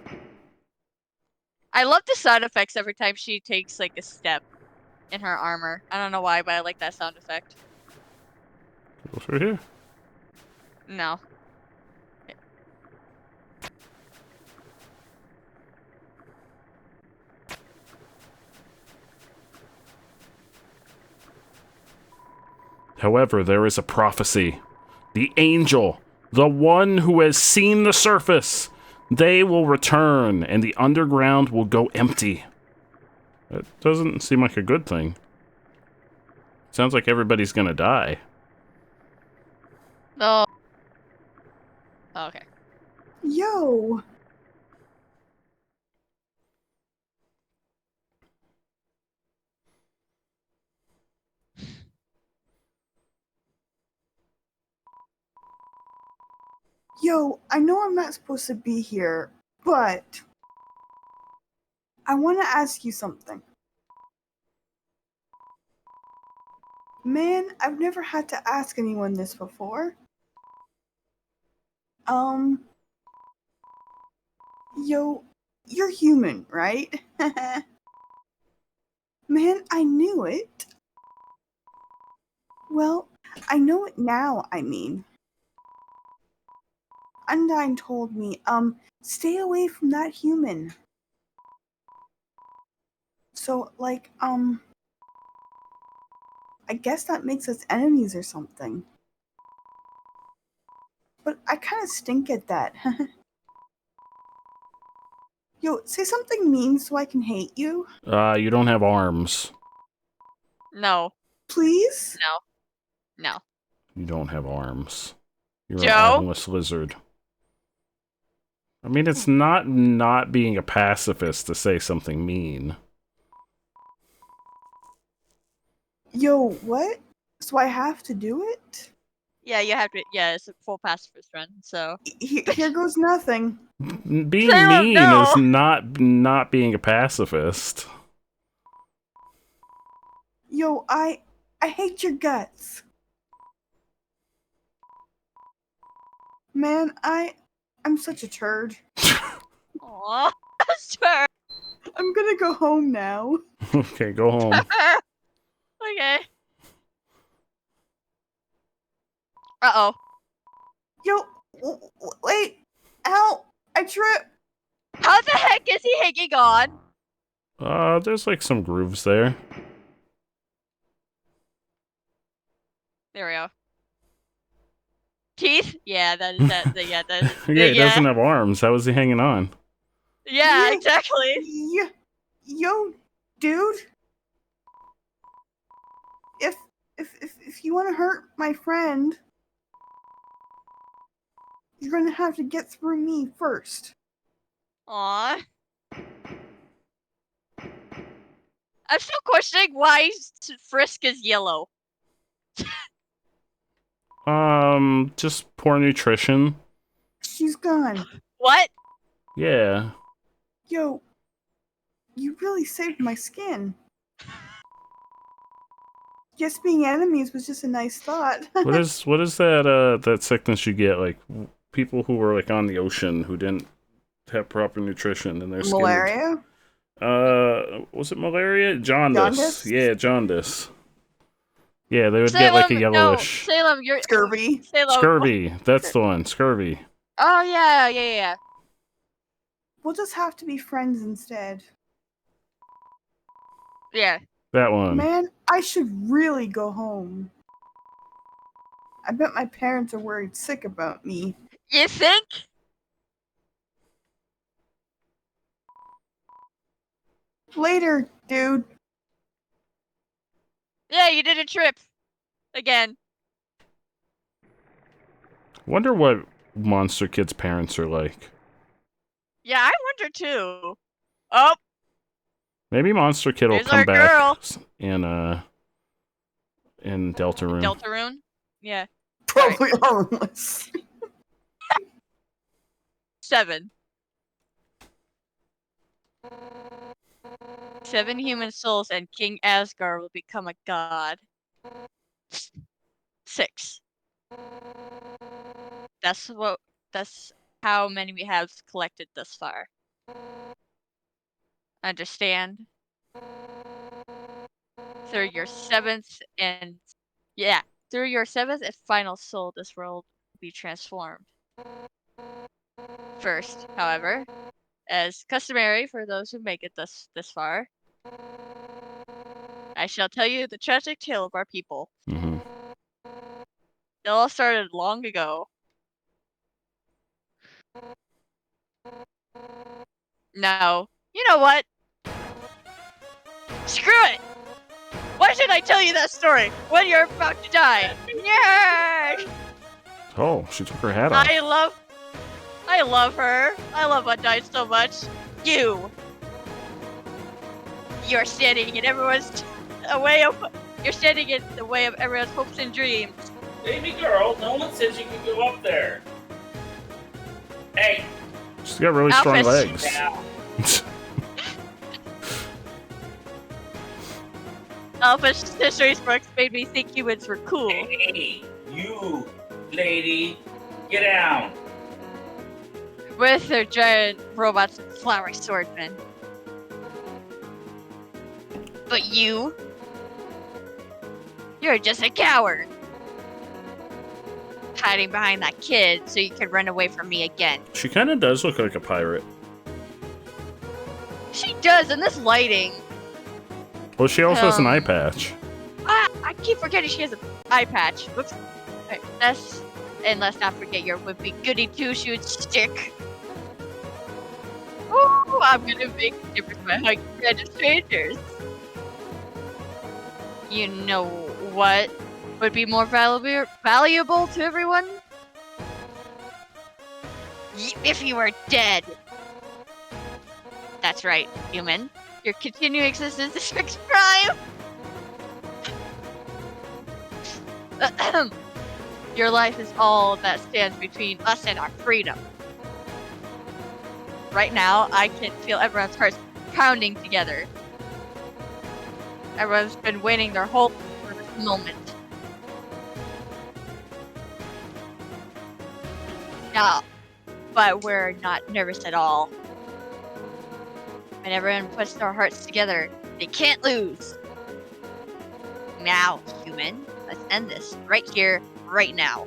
I love the sound effects every time she takes like a step in her armor. I don't know why, but I like that sound effect. Go through here. No. However, there is a prophecy. The angel, the one who has seen the surface, they will return and the underground will go empty. That doesn't seem like a good thing. Sounds like everybody's gonna die. No. Oh, okay. Yo. Yo, I know I'm not supposed to be here, but I want to ask you something. Man, I've never had to ask anyone this before. Yo, you're human, right? Man, I knew it. Well, I know it now, I mean. Undyne told me, stay away from that human. So, like, I guess that makes us enemies or something. But I kind of stink at that. Yo, say something mean so I can hate you. You don't have arms. No. Please? No. No. You don't have arms. You're an Joe? armless lizard. I mean, it's not being a pacifist to say something mean. Yo, what? So I have to do it? Yeah, you have to. Yeah, it's a full pacifist run. So Here goes nothing. Being Salem, mean no! is not being a pacifist. Yo, I hate your guts. Man, I'm such a turd. Aww, sure. I'm gonna go home now. Okay, go home. Okay. Uh-oh. Yo, wait. Ow, I tripped. How the heck is he hanging on? There's like some grooves there. There we go. Teeth? Yeah, that is that. Yeah, that is. Yeah, he doesn't have arms. How is he hanging on? Yeah, exactly. Yo, dude. If you want to hurt my friend, you're gonna have to get through me first. Aww. I'm still questioning why Frisk is yellow. Just poor nutrition. She's gone. What? Yeah. Yo, you really saved my skin. Guess being enemies was just a nice thought. What is that sickness you get? Like people who were like on the ocean who didn't have proper nutrition in their skin. Malaria? Was it malaria? Jaundice. Jaundice? Yeah, jaundice. Yeah, they would get like a yellowish. No, Salem, you're scurvy. Salem. Scurvy. That's the one. Scurvy. Oh yeah. We'll just have to be friends instead. Yeah. That one. Man, I should really go home. I bet my parents are worried sick about me. You think? Later, dude. Yeah, you did a trip. Again. Wonder what Monster Kid's parents are like. Yeah, I wonder too. Oh. Maybe Monster Kid will There's come our back girl. in Deltarune. Deltarune? Yeah. Probably harmless. 7. 7 human souls and King Asgard will become a god. 6. That's how many we have collected thus far. Understand? Through your 7th and final soul, this world will be transformed. First, however, as customary for those who make it this far, I shall tell you the tragic tale of our people. Mm-hmm. It all started long ago. No. You know what? Screw it! Why should I tell you that story when you're about to die? Yay! Oh, she took her hat off. I love her. I love Undyne so much. You're standing in You're standing in the way of everyone's hopes and dreams. Baby girl, no one says you can go up there. Hey. She's got really strong legs. Elfish history sparks made me think humans were cool. Hey, you, lady, get down. With their giant robots and flowery swordmen. But you're just a coward. Hiding behind that kid so you could run away from me again. She kind of does look like a pirate. She does in this lighting. Well, she also has an eye patch. I keep forgetting she has an eye patch. Whoops. Right, and let's not forget your wimpy goody two-shoes stick. Ooh, I'm gonna make a difference by hugging random strangers. You know what? would be more valuable to everyone if you were dead. That's right, human. Your continuing existence is a fixed crime. Your life is all that stands between us and our freedom. Right now, I can feel everyone's hearts pounding together. Everyone's been waiting their whole life for this moment. No, but we're not nervous at all. When everyone puts their hearts together, they can't lose. Now, human, let's end this right here, right now.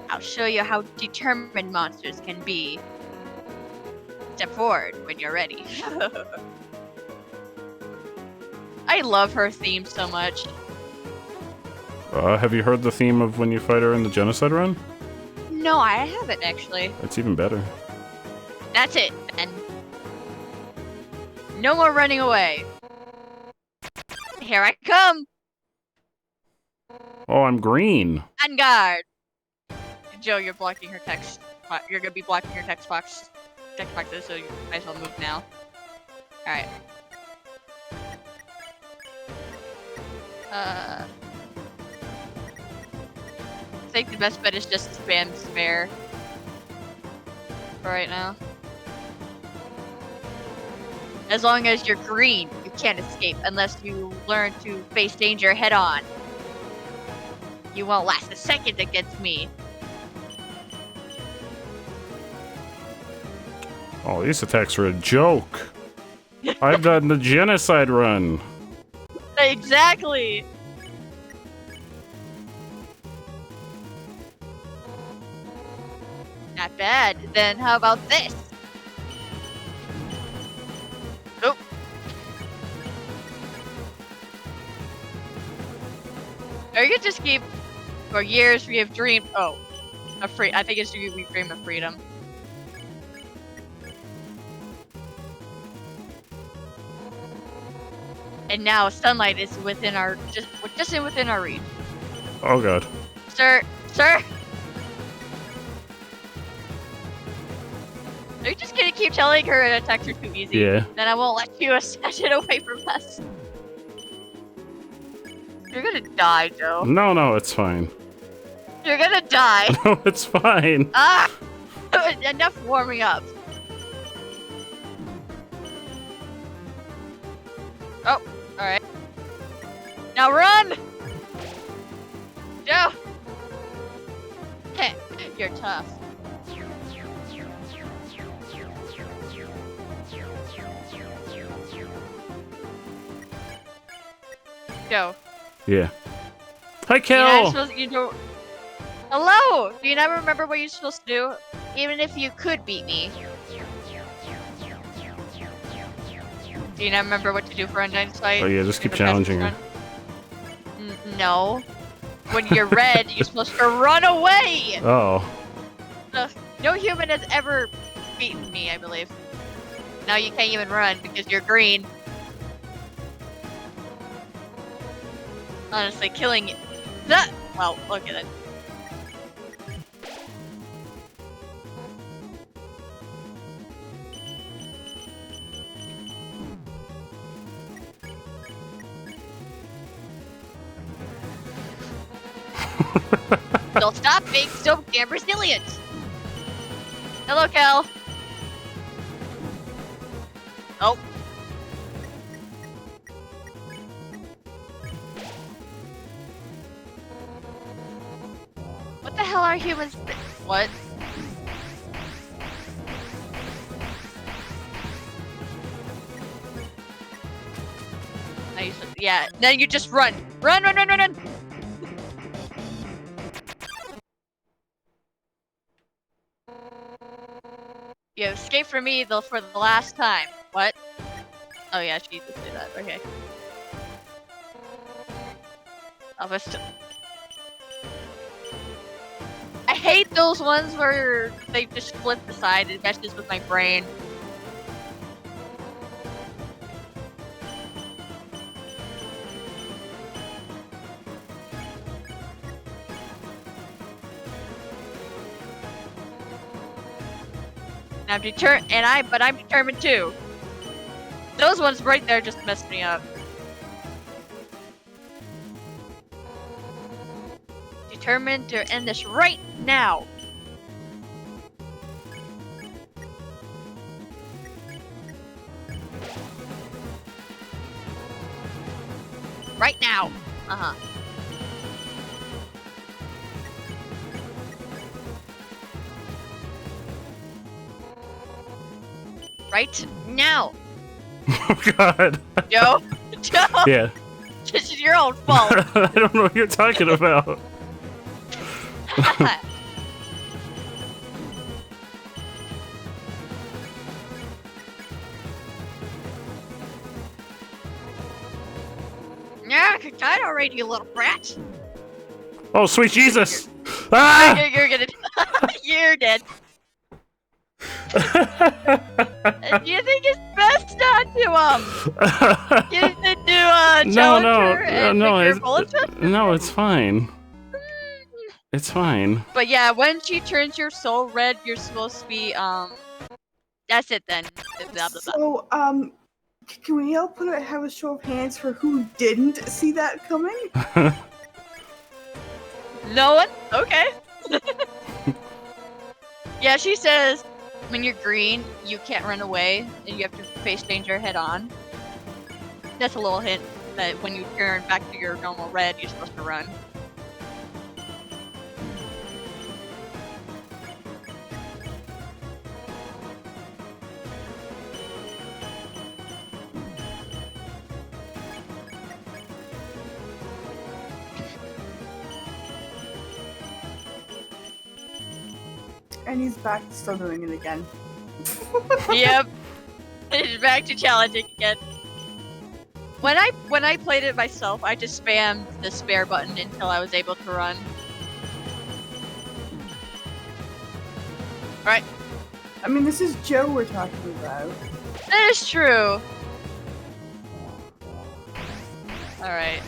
I'll show you how determined monsters can be. Step forward when you're ready. I love her theme so much. Have you heard the theme of when you fight her in the genocide run? No, I haven't actually. It's even better. That's it, and no more running away. Here I come! Oh, I'm green. On guard! Joe, you're blocking her text. You're gonna be blocking her text boxes, so you might as well move now. Alright. I think the best bet is just to spam spare for right now. As long as you're green, you can't escape unless you learn to face danger head on. You won't last a second against me. Oh, these attacks are a joke. I've done the genocide run. Exactly. Not bad. Then how about this? Oh. Or you could just keep. For years we have dreamed. Oh, I think it's we dream of freedom. And now sunlight is within our just within our reach. Oh god. Sir. Are you just gonna keep telling her attacks are too easy? Yeah. Then I won't let you snatch it away from us. You're gonna die, Joe. No, it's fine. You're gonna die. No, it's fine. Ah! Enough warming up. Oh, alright. Now run! Joe! You're tough. Joe. Yeah. Hi, Kel! Hello! Do you never remember what you're supposed to do? Even if you could beat me. Do you not remember what to do for Undyne's fight? Oh yeah, just keep challenging her. No. When you're red, you're supposed to run away! Oh. No human has ever beaten me, I believe. Now you can't even run because you're green. Honestly, killing you. Well, okay then. Don't stop being so damn resilient. Hello, Cal. Oh. What the hell are humans? What? Yeah, then you just run. Run! You escaped from me for the last time. What? Oh yeah, she just did that. Okay. I hate those ones where they just flip the side. It meshes with my brain. I'm determined too. Those ones right there just messed me up. Determined to end this right now. Right now. Uh-huh. Right now. Oh God. Joe. Joe. Yeah. This is your own fault. I don't know what you're talking about. Yeah, I already, you little brat. Oh, sweet Jesus! Ah! You're gonna. You're dead. Do you think it's best not to get into Challenger and pick your bullets up? No, it's fine. It's fine. But yeah, when she turns your soul red, you're supposed to be that's it then. Blah, blah, blah. So can we all have a show of hands for who didn't see that coming? No one? Okay. Yeah, she says when you're green, you can't run away and you have to face danger head on. That's a little hint that when you turn back to your normal red, you're supposed to run. And he's back to still doing it again. Yep. It's back to challenging again. When I played it myself, I just spammed the spare button until I was able to run. Alright. I mean, this is Joe we're talking about. That is true. Alright.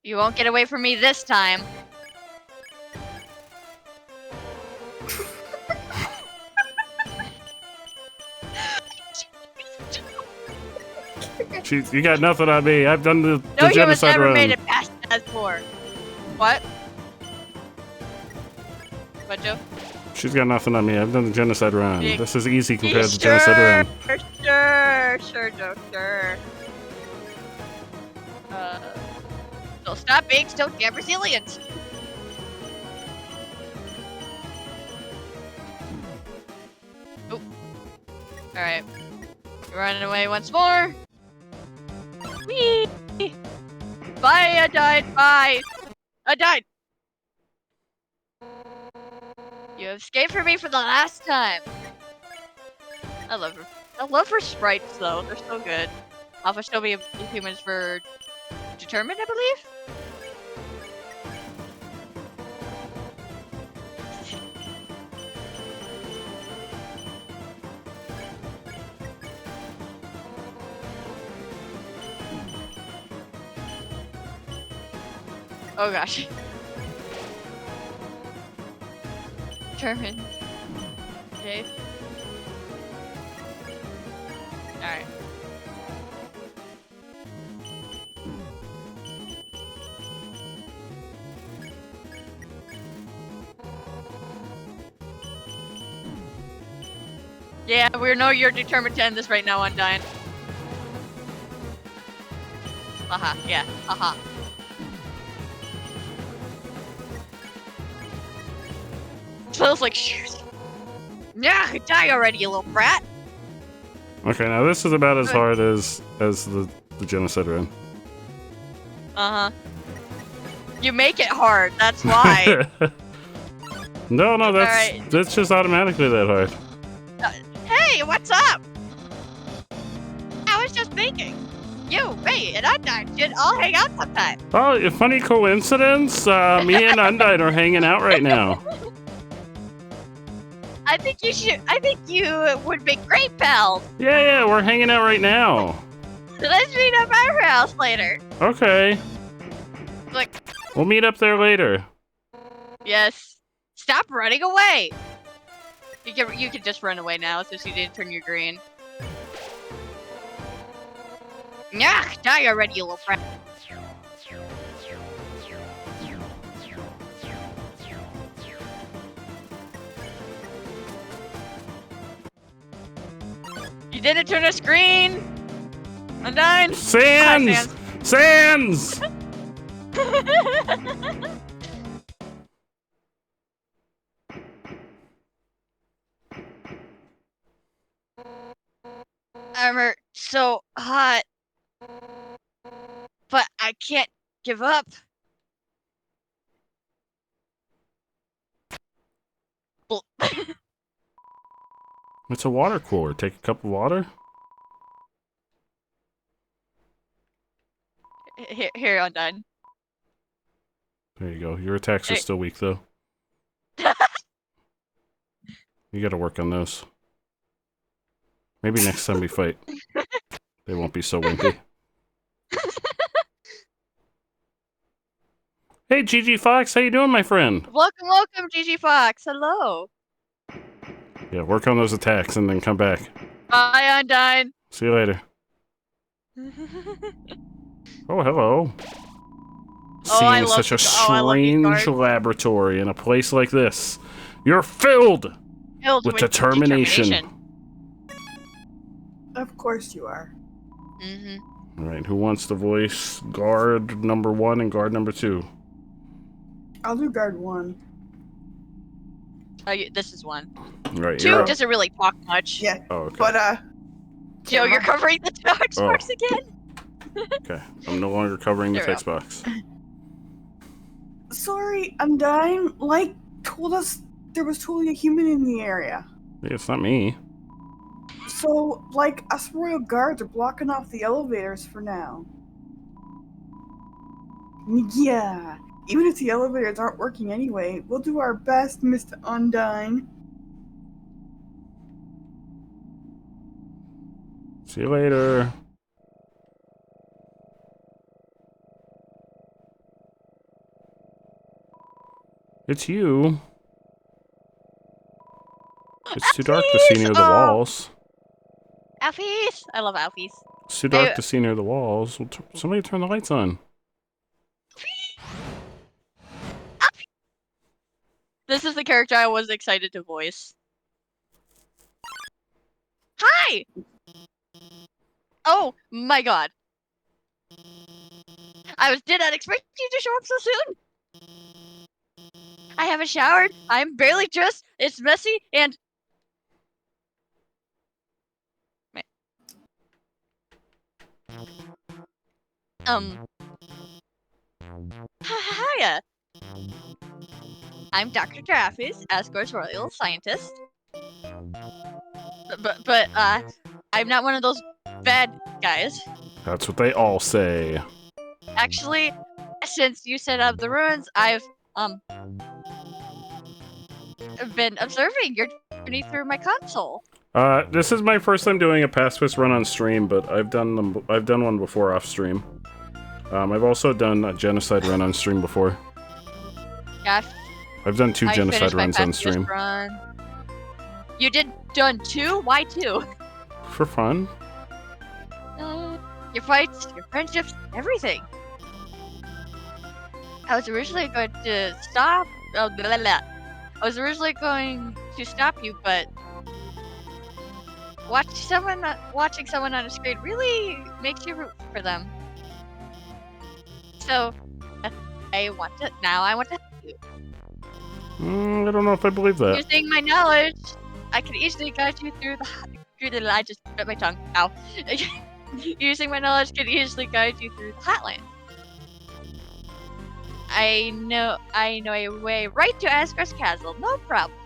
You won't get away from me this time. Jeez, you got nothing on me. I've done the No humans genocide ever run. made it past As4. What? What, Joe? She's got nothing on me. I've done the genocide run. Yeah. This is easy compared to the genocide run. Sure, Joe, sure. So stop being so damn resilient. Oh. Alright. You're running away once more. Whee! Bye, I died, bye! I died! You escaped from me for the last time. I love her. I love her sprites though, they're so good. Alpha still be humans for determined, I believe? Oh gosh. Determined. Okay. Alright. Yeah, we know you're determined to end this right now, Undyne. Haha, yeah, haha. Smells like shoes. Yeah, die already, you little brat. Okay, now this is about as hard as the genocide run. Uh-huh. You make it hard, that's why. No, that's Alright. that's just automatically that hard. Hey, what's up? I was just thinking. You, me, and Undyne should all hang out sometime. Oh, a funny coincidence. Me and Undyne are hanging out right now. I think you should. I think you would make great pals. Yeah, we're hanging out right now. Let's meet up at our house later. Okay. Like, We'll meet up there later. yes. Stop running away. You can just run away now since you didn't turn your green. Nyah! Die already, you little friend. You didn't turn a screen. I'm done. Sans! Sans! Armor, so hot. But I can't give up. It's a water cooler. Take a cup of water. Here, I'm done. There you go. Your attacks are still weak, though. You gotta work on those. Maybe next time we fight, they won't be so wimpy. Hey, GG Fox, how you doing, my friend? Welcome, GG Fox. Hello. Yeah, work on those attacks and then come back. Bye, Undyne. See you later. Oh, hello. Seeing such a strange laboratory in a place like this. You're filled with determination. Of course you are. All right, who wants to voice guard number 1 and guard number 2? I'll do guard 1. Oh, this is 1. Right, 2 doesn't really talk much. Yeah. Oh, okay. But Joe, you're covering the text box again. Okay, I'm no longer covering the text box. Sorry, Undyne. Like, told us there was totally a human in the area. Yeah, it's not me. So, like, us royal guards are blocking off the elevators for now. Yeah. Even if the elevators aren't working anyway, we'll do our best, Mr. Undyne. See you later. It's you. It's too dark to see near the walls. Alfies! I love Alfies. It's too dark to see near the walls. Well, somebody turn the lights on. This is the character I was excited to voice. Hi! Oh my god. I did not expect you to show up so soon. I haven't showered. I'm barely dressed. It's messy and... Hiya. I'm Dr. Traffis, Asgard's royal scientist. But I'm not one of those bad guys. That's what they all say. Actually, since you set up the ruins, I've been observing your journey through my console. This is my first time doing a pacifist run on stream, but I've done one before off stream. I've also done a genocide run on stream before. Yeah. I've done 2 genocide runs on stream. Run. You done 2? Why 2? For fun. Your fights, your friendships, everything. I was originally going to stop. I was originally going to stop you, but watching someone on a screen really makes you root for them. So I want to help you. I don't know if I believe that. Using my knowledge, I can easily guide you through the. I just bit my tongue. Ow. Using my knowledge can easily guide you through the hotline. I know a way right to Asgard's castle. No problem.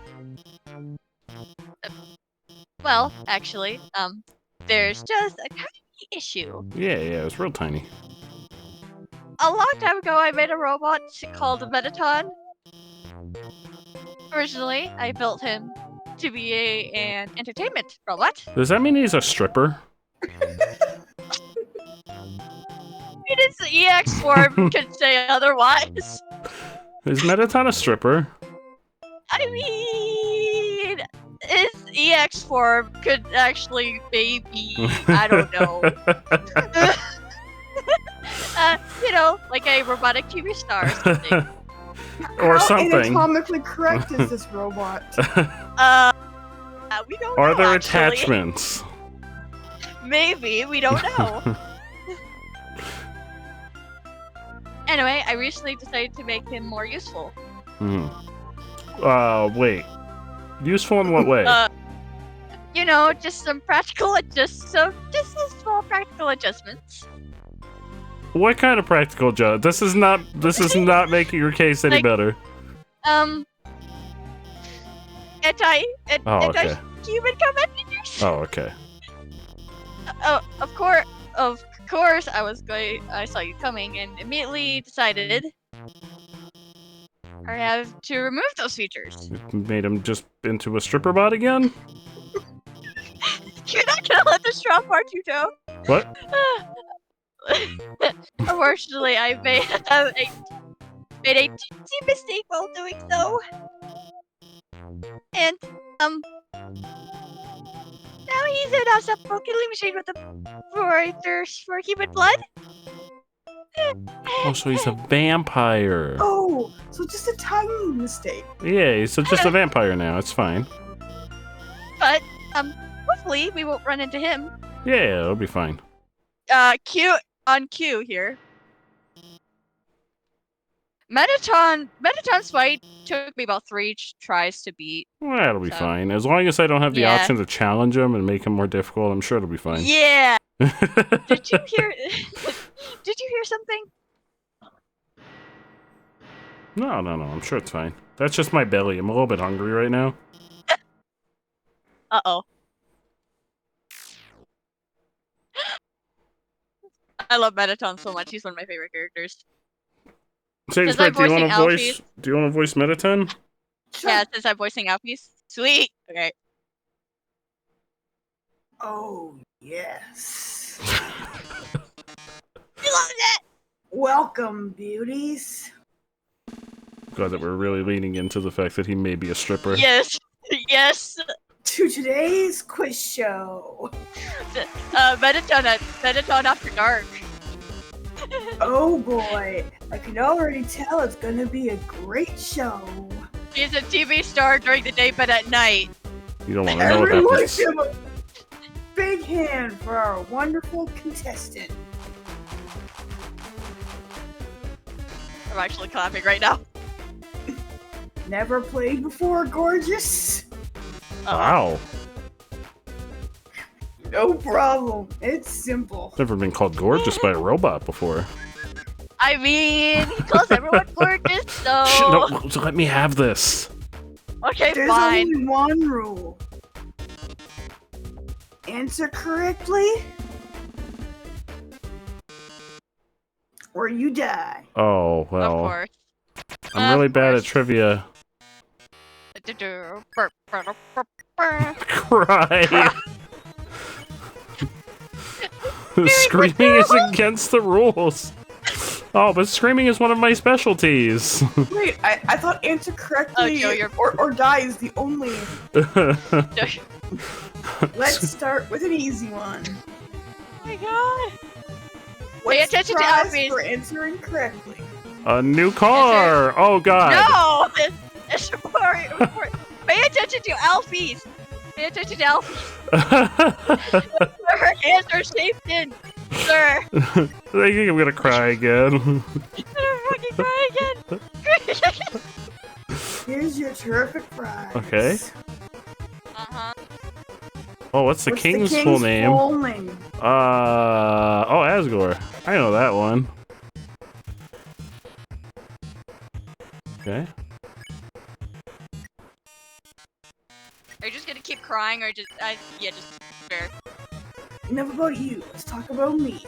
Well, actually, there's just a tiny issue. Yeah, it's real tiny. A long time ago, I made a robot called Metaton. Originally, I built him to be an entertainment robot. Does that mean he's a stripper? In its EX form could say otherwise. Is Mettaton a stripper? I mean, his EX form could actually maybe, I don't know. You know, like a robotic TV star or something. Or How something. anatomically correct is this robot? We don't Are know, there actually. attachments? Maybe, we don't know. Anyway, I recently decided to make him more useful. Wait. Useful in what way? You know, just some just some small practical adjustments. What kind of practical adjustment? This is not making your case any Like, better. Anti-human commentators. Oh, okay. Of course, I saw you coming and immediately decided I have to remove those features. Made him just into a stripper bot again? You're not gonna let this drop, aren't you, Joe? What? Unfortunately, I made a teensy mistake while doing so. And, now he's an awesome killing machine with a thirst for human blood. Oh, so he's a vampire. Oh, so just a tiny mistake. Yeah, he's just a vampire now. It's fine. But, hopefully we won't run into him. Yeah, it'll be fine. Q here. Mettaton's fight took me about 3 tries to beat. Well, it'll be fine. As long as I don't have the Yeah. option to challenge him and make him more difficult, I'm sure it'll be fine. Yeah. Did you hear? Did you hear something? No, I'm sure it's fine. That's just my belly. I'm a little bit hungry right now. Uh-oh. I love Mettaton so much. He's one of my favorite characters. James, I'm do you want to voicing voice? Do you want to voice Mettaton? Yeah, since I'm voicing Alphys. Sweet. Okay. Oh, yes. I love that. Welcome, beauties. Glad that we're really leaning into the fact that he may be a stripper. Yes. Yes. To today's quiz show. Mettaton After Dark. Oh boy, I can already tell it's gonna be a great show. He's a TV star during the day, but at night. You don't want to know what Everyone happens. give a big hand for our wonderful contestant. I'm actually clapping right now. Never played before, gorgeous? Wow. No problem. It's simple. Never been called gorgeous by a robot before. I mean, he calls everyone gorgeous, so... No, let me have this. Okay, There's fine. only one rule. Answer correctly, or you die. Oh, Of well. course. I'm really bad at trivia. Cry. Screaming is against the rules. Oh, but screaming is one of my specialties. Wait, I thought answer correctly Oh, Joe, or die is the only. Let's start with an easy one. Oh my god. What's Pay attention the to prize Alphys. for answering correctly? A new car. Oh God. No! It's Mario. Pay attention to Alphys. Pay attention to Alphys. Her hands are shaped in, sir. I think I'm gonna cry again. I'm gonna fucking cry again. Here's your terrific prize. Okay. Uh-huh. Oh, what's the king's full name? Full name? Oh, Asgore. I know that one. Okay. Are you just gonna keep crying or just, yeah, just fair. Enough about you. Let's talk about me.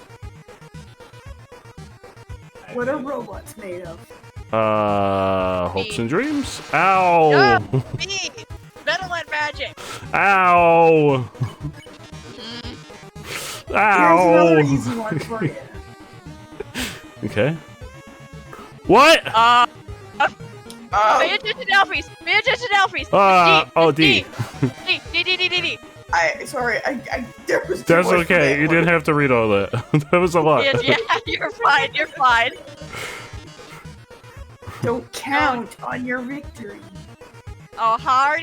What are robots made of? Hopes and dreams. Ow! No, me! Metal and magic! Ow! Here's another Ow! easy one for you. Okay. What? Pay attention to Alphys! Pay attention to Alphys! D. D. Sorry, there was too That's much for okay. that You one. didn't have to read all that. That was a lot. Yeah, you're fine. You're fine. Don't count on your victory. Oh, hard.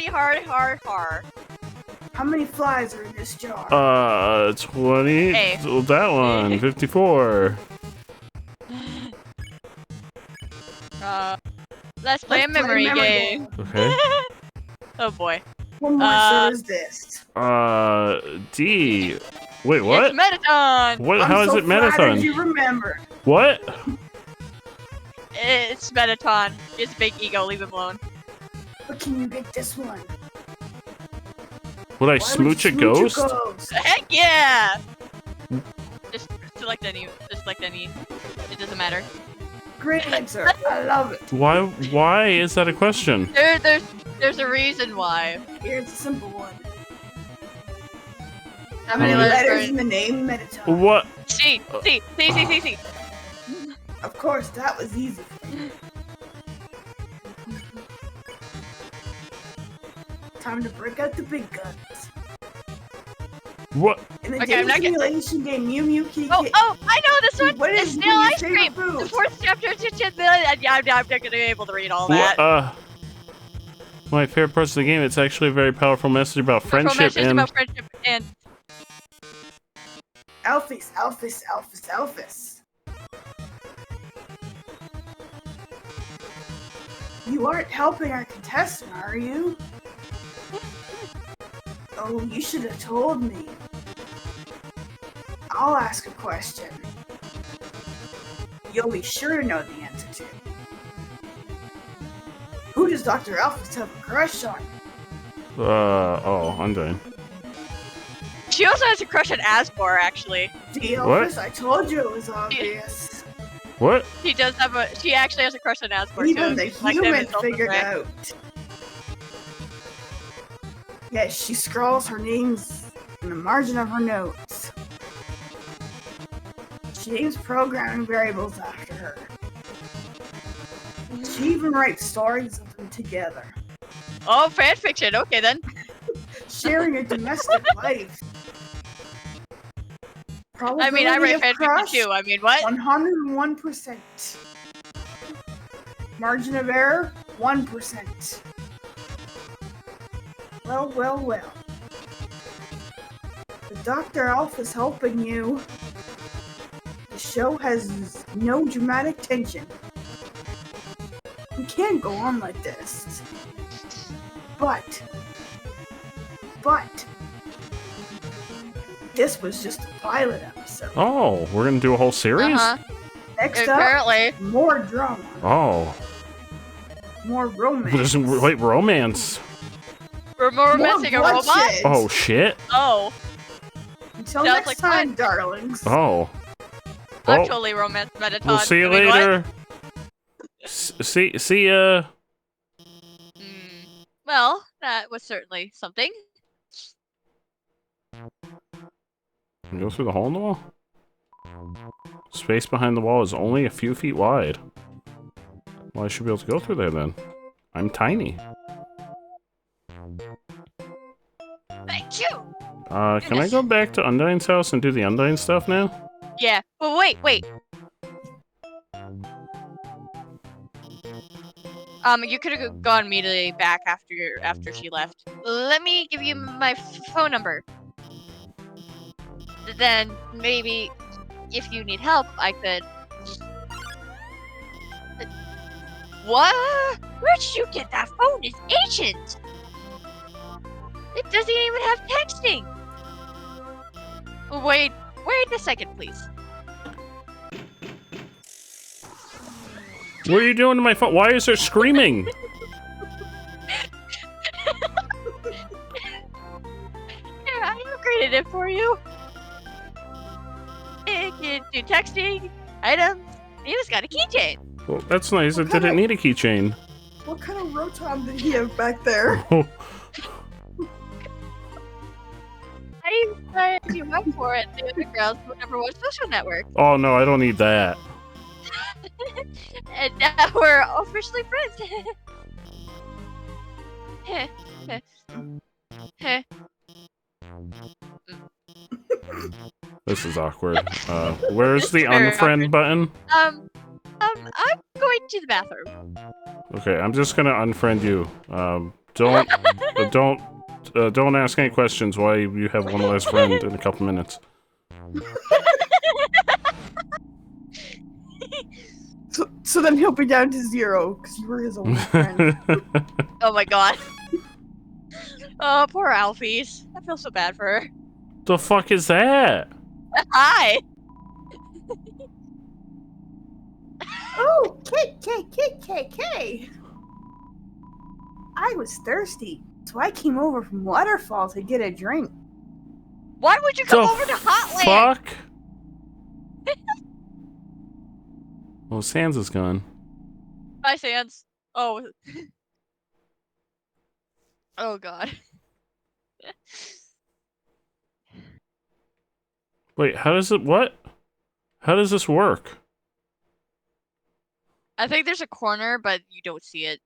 How many flies are in this jar? 20. Hey. Oh, that one. 54. Let's play a memory game. Okay. Oh boy. What monster is this? D. Wait, what? It's Metaton. What? I'm How is so it flattered Metaton? you remember. What? It's Metaton. It's a big ego. Leave him alone. But can you get this one? Would I Why smooch a would you ghost? Heck yeah! Just select any. It doesn't matter. Great answer. I love it. Why is that a question? There's a reason why. Here's a simple one. How many letters in the name Metaton? What? C. Of course, that was easy for you. Time to break out the big guns. What? In the Okay, I'm not simulation game, Mew Mew Kitty. Oh, I know this one. What It's is Snail Mew's Ice favorite Cream. food? The fourth chapter. Yeah, I'm not gonna be able to read all that. What? My favorite part of the game. It's actually a very powerful message about friendship and. About friendship and. Alphys. You aren't helping our contestant, are you? Oh, you should have told me. I'll ask a question. You'll be sure to know the answer to. Who does Dr. Alphys have a crush on? Oh, I'm done. She also has a crush on Asbor, actually. See, Alphys, I told you it was obvious. What? She does have a. She actually has a crush on Asbor. Even too. the Like them human is also figured correct. out. Yes, she scrawls her names in the margin of her notes. She names programming variables after her. She even writes stories of them together. Oh, fanfiction. Okay then. Sharing a domestic life. I mean, I Probability write of fanfiction crush, too. I mean, what? 101%. Margin of error, 1%. Well. The Dr. Alpha's helping you. The show has no dramatic tension. We can't go on like this. But this was just a pilot episode. Oh, we're gonna do a whole series? Next Apparently. up, more drama, Oh. more romance. There's romance. We're more romancing a robot? bloodshed. Oh, shit. Oh. Until Sounds next like time, fun. darlings. Oh. I'm Oh. totally romance Metaton. We'll see you I mean, what? later. See ya. Well, that was certainly something. Can you go through the hole in the wall? Space behind the wall is only a few feet wide. Well, I should be able to go through there then. I'm tiny. Thank you! Can I go back to Undyne's house and do the Undyne stuff now? Yeah, but wait. You could have gone immediately back after she left. Let me give you my phone number. Then maybe if you need help, I could. What? Where did you get that phone? It's ancient. It doesn't even have texting. Wait a second, please. What are you doing to my phone? Why is it screaming? Yeah, I upgraded it for you. It can do texting, items, and it's got a keychain. Well, that's nice. It didn't need a keychain. What kind of rotom did he have back there? I signed you up for it. The Underground number one social network. Oh no, I don't need that. And now we're officially friends. This is awkward. Where's the Very unfriend awkward. button? I'm going to the bathroom. Okay, I'm just gonna unfriend you. Don't ask any questions while you have one less friend in a couple minutes. So then he'll be down to 0 because you were his only friend. Oh my god. Oh, poor Alphys. I feel so bad for her. The fuck is that? Hi. Oh, K. I was thirsty, so I came over from Waterfall to get a drink. Why would you come over to Hotland? Fuck. Well, Sans is gone. Bye, Sans. Oh. Oh god. Wait, how does it? What? How does this work? I think there's a corner, but you don't see it.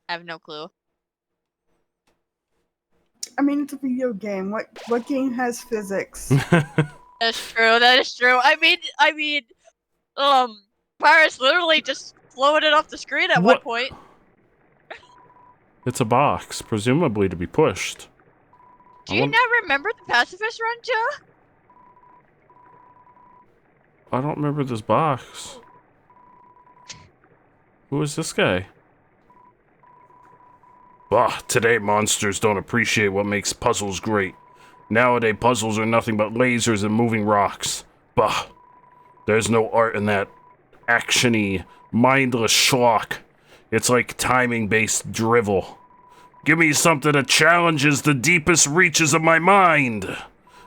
I have no clue. I mean, it's a video game. What game has physics? That's true. That is true. I mean, Pyrus literally just floated off the screen at one point. It's a box, presumably to be pushed. Do you not remember the pacifist run, Joe? I don't remember this box. Who is this guy? Bah, today monsters don't appreciate what makes puzzles great. Nowadays puzzles are nothing but lasers and moving rocks. Bah, there's no art in that action-y, mindless schlock. It's like timing-based drivel. Give me something that challenges the deepest reaches of my mind.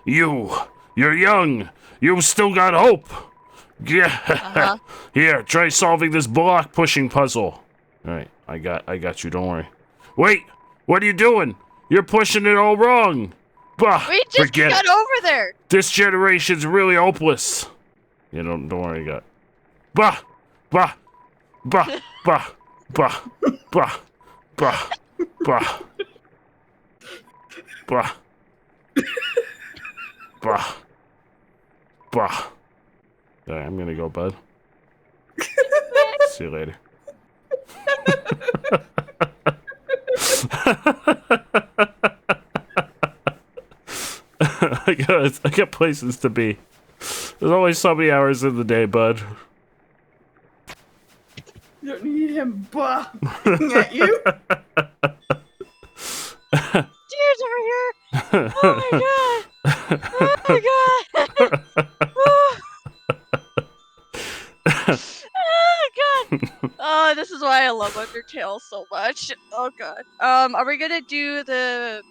You're young. You've still got hope. Yeah. Here, try solving this block-pushing puzzle. All right, I got you. Don't worry. Wait, what are you doing? You're pushing it all wrong. Bah, We just forget got it. over there. This generation's really hopeless. Yeah, don't worry, you got. Bah, bah, bah, bah, bah, bah, bah, bah, bah, bah, bah. Alright, I'm gonna go, bud. See you later. I got places to be. There's only so many hours in the day, bud. You don't need him barking at you. Tears over here. Oh my god. Oh my god. Oh god. Oh, this is why I love Undertale so much. Oh god. Are we gonna do the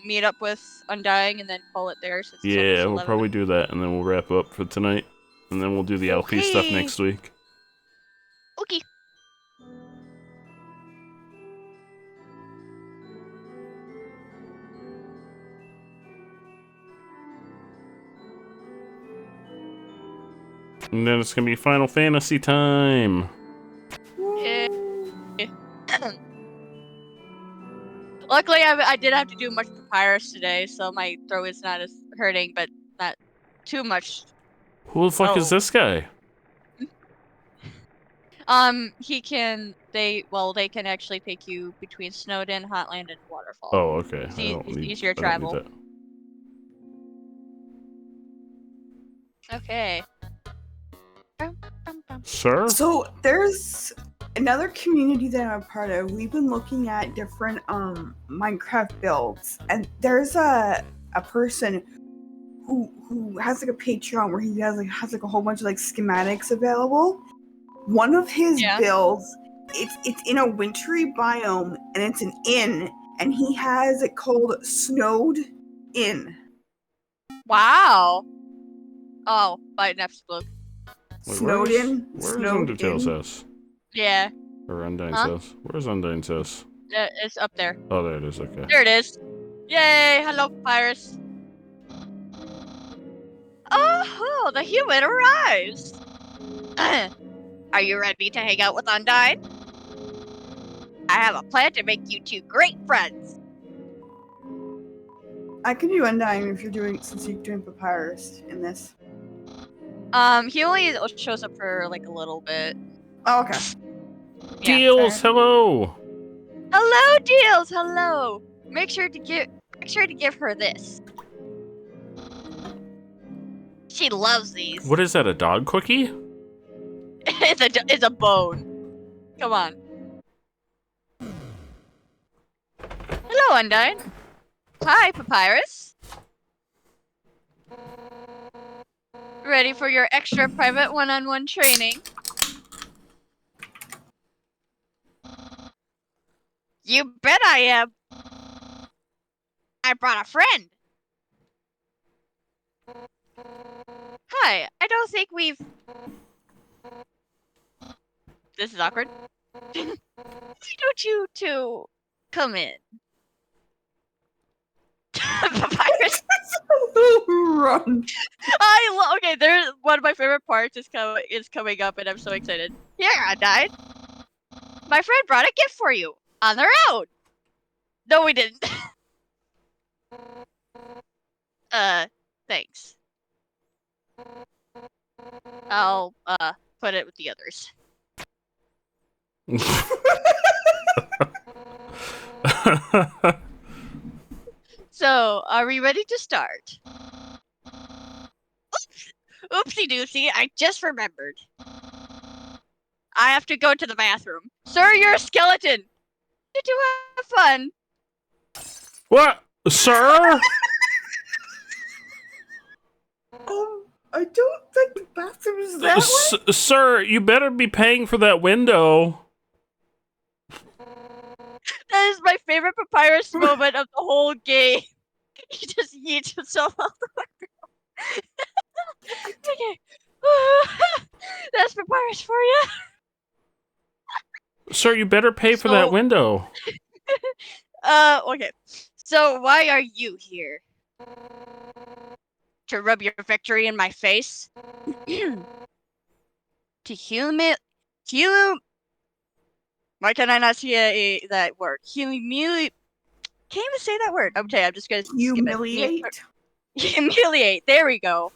meet up with Undying and then call it there? Since it's Yeah, almost we'll 11? probably do that, and then we'll wrap up for tonight. And then we'll do the LP stuff Okay. next week. Okay. And then it's gonna be Final Fantasy time. Yeah. Luckily, I did have to do much Papyrus today, so my throat is not as hurting, but not too much. Who the fuck is this guy? They can actually take you between Snowden, Hotland, and Waterfall. Oh, okay. It's, I don't it's need, easier I don't travel. need Okay. that. Sir? So there's another community that I'm a part of. We've been looking at different Minecraft builds, and there's a person who has like a Patreon where he has like a whole bunch of like schematics available. One of his builds, it's in a wintry biome, and it's an inn, and he has it called Snowed Inn. Wow. Oh, by Neff's Blue. Wait, Snowden. Where's Snowed Undertale's Inn. house? Yeah. Or Undyne's Huh? house? Where's Undyne's house? It's up there. Oh, there it is, okay. There it is. Yay! Hello, Papyrus. Oh, the human arrives! Are you ready to hang out with Undyne? I have a plan to make you two great friends. I can do Undyne if you're doing, since you're doing Papyrus in this. He only shows up for like a little bit. Oh, okay. Yeah, Deals, hello. Hello, Deals. Hello. Make sure to give her this. She loves these. What is that? A dog cookie? It's a bone. Come on. Hello, Undyne. Hi, Papyrus. Ready for your extra private one-on-one training? You bet I am. I brought a friend. Hi, I don't think we've... This is awkward. Why don't you two come in? Papyrus. Run. Okay, there's one of my favorite parts is coming up, and I'm so excited. Here, Undyne. My friend brought a gift for you on their own. No, we didn't. Thanks. I'll put it with the others. So, are we ready to start? Oops. Oopsie doopsie, I just remembered. I have to go to the bathroom. Sir, you're a skeleton! You two have fun. What? Sir? I don't think the bathroom is that way. Sir, you better be paying for that window. That is my favorite Papyrus moment of the whole game. He just yeets himself out the window. Okay. That's Papyrus for you. Sir, you better pay for that window. Okay. So why are you here? To rub your victory in my face? To humiliate... Why can I not see that word? Humiliate... Can't even say that word. Okay, I'm just gonna humiliate. Humiliate. There we go.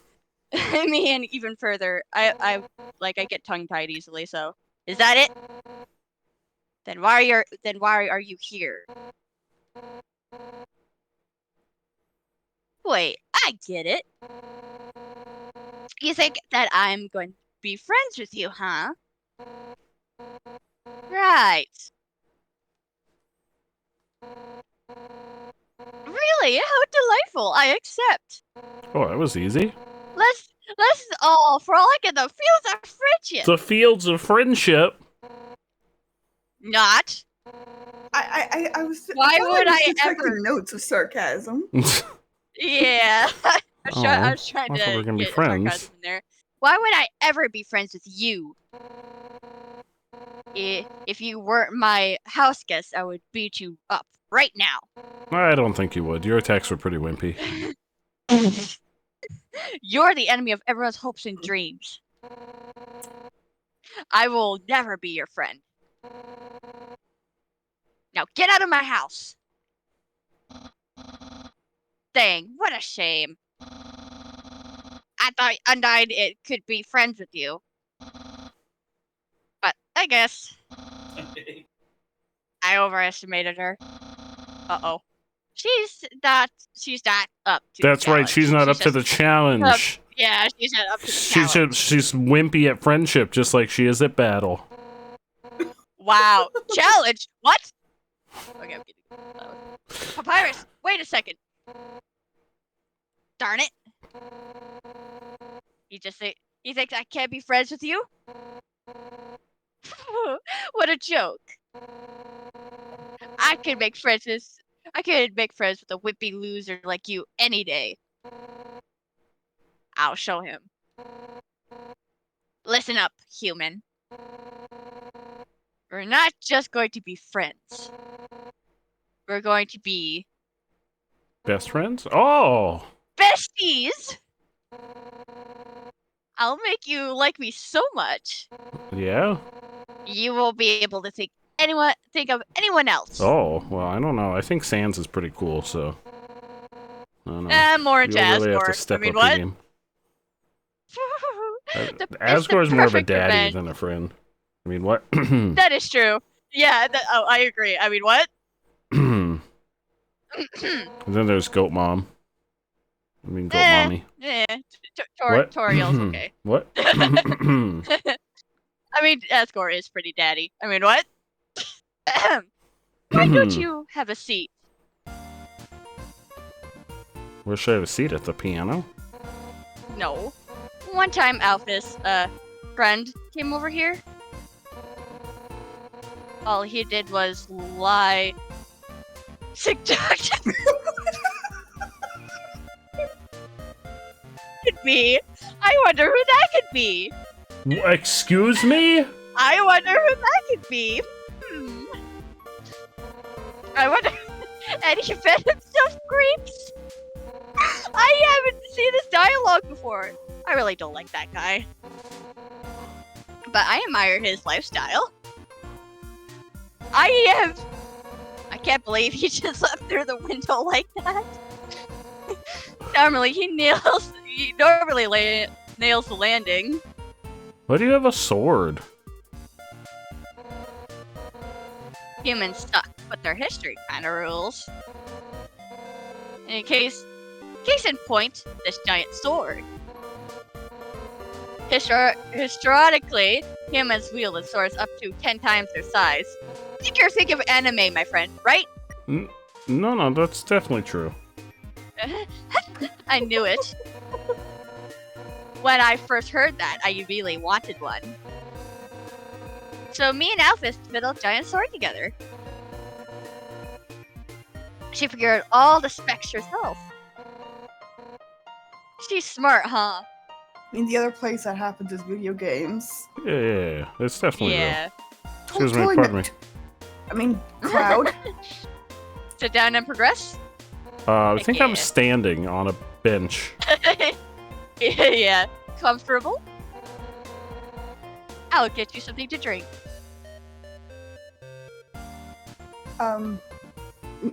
I mean, even further. I get tongue tied easily. So is that it? Then why are you here? Wait, I get it. You think that I'm going to be friends with you, huh? Right. Really? How delightful. I accept. Oh, that was easy. Let's all frolic in the fields of friendship. The fields of friendship. Not. I was. Why would I taking ever? Notes of sarcasm. Yeah. I was trying I thought we were to gonna be get friends. sarcasm in there. Why would I ever be friends with you? If you weren't my house guest, I would beat you up right now. I don't think you would. Your attacks were pretty wimpy. You're the enemy of everyone's hopes and dreams. I will never be your friend. Now get out of my house. Dang, what a shame. I thought Undyne it could be friends with you. But I guess I overestimated her. Uh-oh. She's not up to That's the right, challenge. she's not up to the challenge. Yeah, she's not up to the challenge. She's wimpy at friendship, just like she is at battle. Wow. Challenge? What? Okay, I'm kidding. Papyrus, wait a second. Darn it. He thinks I can't be friends with you? What a joke. I could make friends with a whippy loser like you any day. I'll show him. Listen up, human. We're not just going to be friends. We're going to be... Best friends? Oh! besties! I'll make you like me so much. Yeah? You won't be able to think of anyone else. Oh, well, I don't know. I think Sans is pretty cool, so... I don't know. More into You'll really have to Asgore. step I mean, up what? your game. It's the Asgore's more of a perfect daddy revenge. than a friend. I mean, what? That is true. Yeah, I agree. I mean, what? And then there's Goat Mom. I mean, Goat Mommy. What? Toriel's okay. What? I mean, Asgore is pretty daddy. I mean, what? Why don't you have a seat? Where should I have a seat? At the piano? No. One time, Alphys, friend, came over here. All he did was lie. Suggestion. Could be. I wonder who that could be. Excuse me? I wonder who that could be. I wonder. And he fed himself grapes. I haven't seen this dialogue before. I really don't like that guy. But I admire his lifestyle. I can't believe he just left through the window like that. Normally he nails the landing. Why do you have a sword? Humans suck, but their history kinda rules. In case in point, this giant sword. Historically, humans wielded swords up to 10 times their size. I think you're thinking of anime, my friend, right? No, that's definitely true. I knew it. When I first heard that, I really wanted one. So me and Alphys built a giant sword together. She figured out all the specs herself. She's smart, huh? I mean, the other place that happens is video games. Yeah. It's definitely Yeah. real. Excuse me, pardon me. I mean, Cloud. Sit down and progress? I think I'm standing on a bench. Yeah. Comfortable? I'll get you something to drink.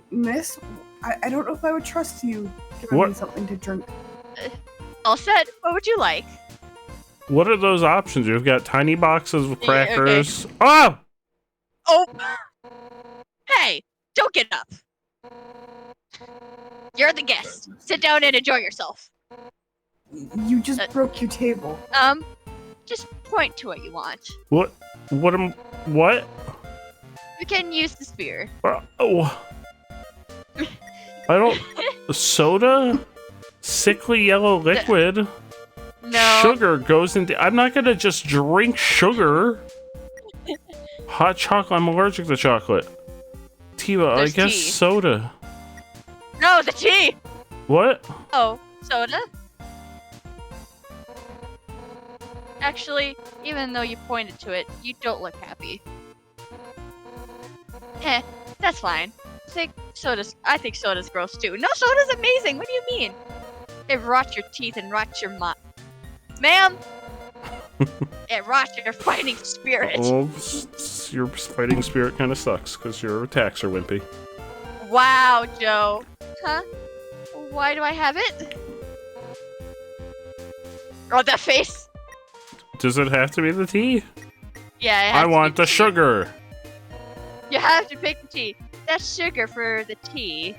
Miss, I don't know if I would trust you giving What? me something to drink. All set. What would you like? What are those options? You've got tiny boxes with Yeah, okay. crackers. Oh! Oh! Hey! Don't get up! You're the guest. Sit down and enjoy yourself. You just broke your table. Just point to what you want. What? What? You can use the spear. Oh. I don't... Soda? Sickly yellow liquid? No. Sugar goes into... I'm not gonna just drink sugar. Hot chocolate. I'm allergic to chocolate. Tiva, I There's guess tea. soda. No, the tea! What? Oh, soda? Actually, even though you pointed to it, you don't look happy. That's fine. I think soda's gross too. No, soda's amazing! What do you mean? It rots your teeth and rots your mind. Ma'am! It rots your fighting spirit. Well, your fighting spirit kind of sucks, because your attacks are wimpy. Wow, Joe. Huh? Why do I have it? Oh, that face! Does it have to be the tea? Yeah, it has I to want be the tea. sugar! You have to pick the tea. That's sugar for the tea.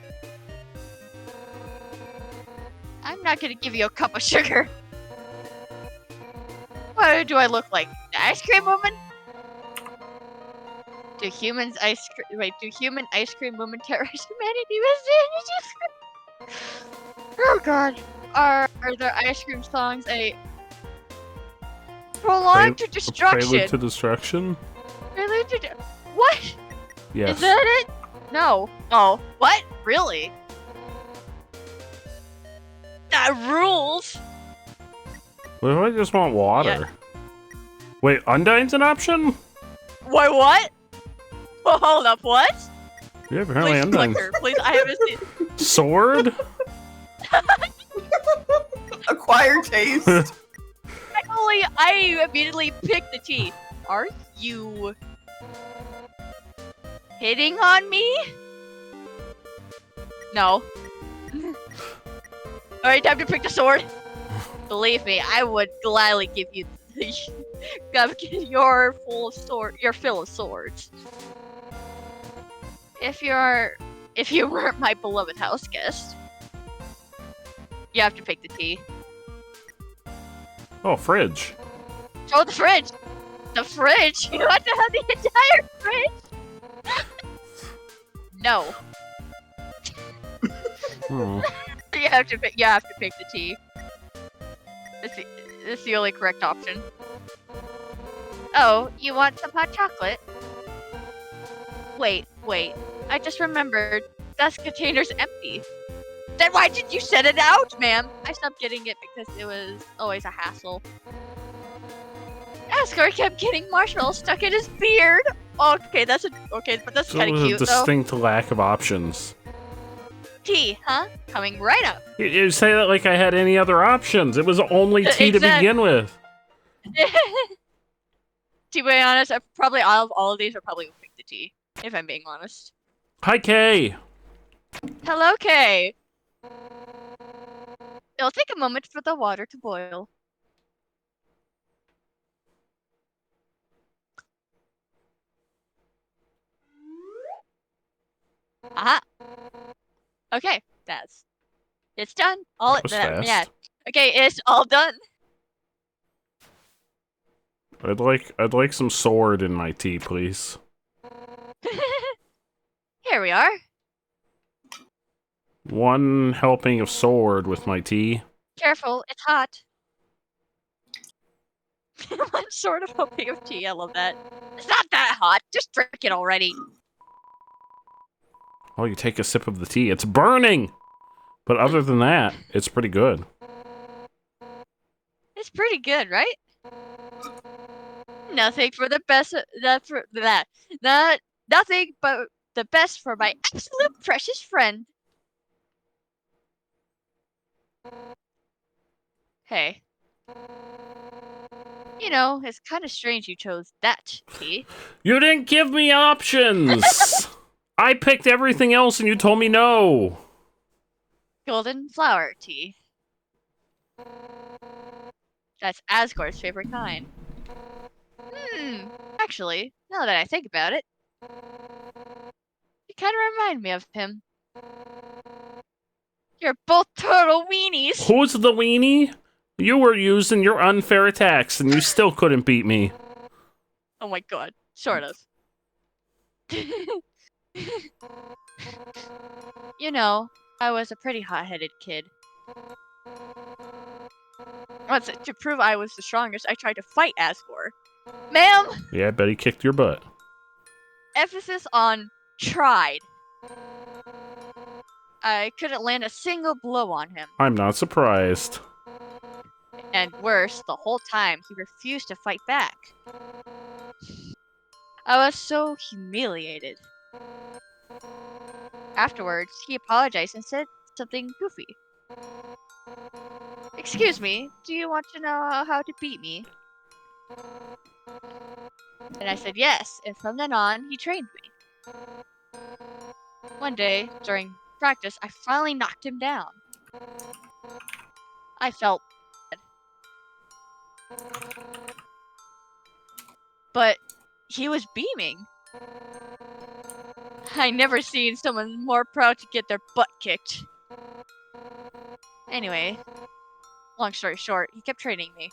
I'm not gonna give you a cup of sugar. What do I look like? The ice cream woman? Do human ice cream women terrorize humanity with sandwiches? Oh god. Are their ice cream songs a prologue to destruction? Prelude to destruction? Prelude to what? Yes. Is that it? No. Oh, what? Really? That rules! What if I just want water? Yeah. Wait, Undyne's an option? Why, what? Well, hold up, what? Yeah, apparently Please Undyne's. clicker, please, I haven't seen... Sword? Acquire taste. I don't I immediately picked the T. Are you hitting on me? No. Alright, time to pick the sword. Believe me, I would gladly give you your fill of swords. If you weren't my beloved house guest, you have to pick the T. Oh, fridge. Oh, the fridge! The fridge! You want to have the entire fridge? No. Hmm. You have to pick the T. It's the only correct option. Oh, you want some hot chocolate? Wait. I just remembered. That container's empty. Then why did you set it out, ma'am? I stopped getting it because it was always a hassle. Asgore kept getting marshmallows stuck in his beard. Okay, but that's So kind it of was cute, a distinct lack of options. T, huh? Coming right up. You say that like I had any other options. It was only T to begin with. To be honest, I probably all of these are probably gonna pick the T, if I'm being honest. Hi, Kay. Hello, Kay. It'll take a moment for the water to boil. Aha. Okay, it's done. That was fast. Yeah. Okay, it's all done. I'd like some sword in my tea, please. Here we are. One helping of sword with my tea. Careful, it's hot. One sort of helping of tea. I love that. It's not that hot. Just drink it already. Oh, you take a sip of the tea. It's burning! But other than that, it's pretty good. It's pretty good, right? Nothing for the best. Nothing but the best for my absolute precious friend. Hey. You know, it's kind of strange you chose that tea. You didn't give me options! I picked everything else and you told me no! Golden flower tea. That's Asgore's favorite kind. Actually, now that I think about it, you kind of remind me of him. You're both total weenies! Who's the weenie? You were using your unfair attacks and you still couldn't beat me. Oh my god, sort of. You know, I was a pretty hot-headed kid. Once, to prove I was the strongest, I tried to fight Asgore. Ma'am! Yeah, I bet he kicked your butt. Emphasis on tried. I couldn't land a single blow on him. I'm not surprised. And worse, the whole time, he refused to fight back. I was so humiliated. Afterwards, he apologized and said something goofy. Excuse me, do you want to know how to beat me? And I said yes, and from then on, he trained me. One day, during practice, I finally knocked him down. I felt bad. But he was beaming. I never seen someone more proud to get their butt kicked. Anyway, long story short, he kept training me.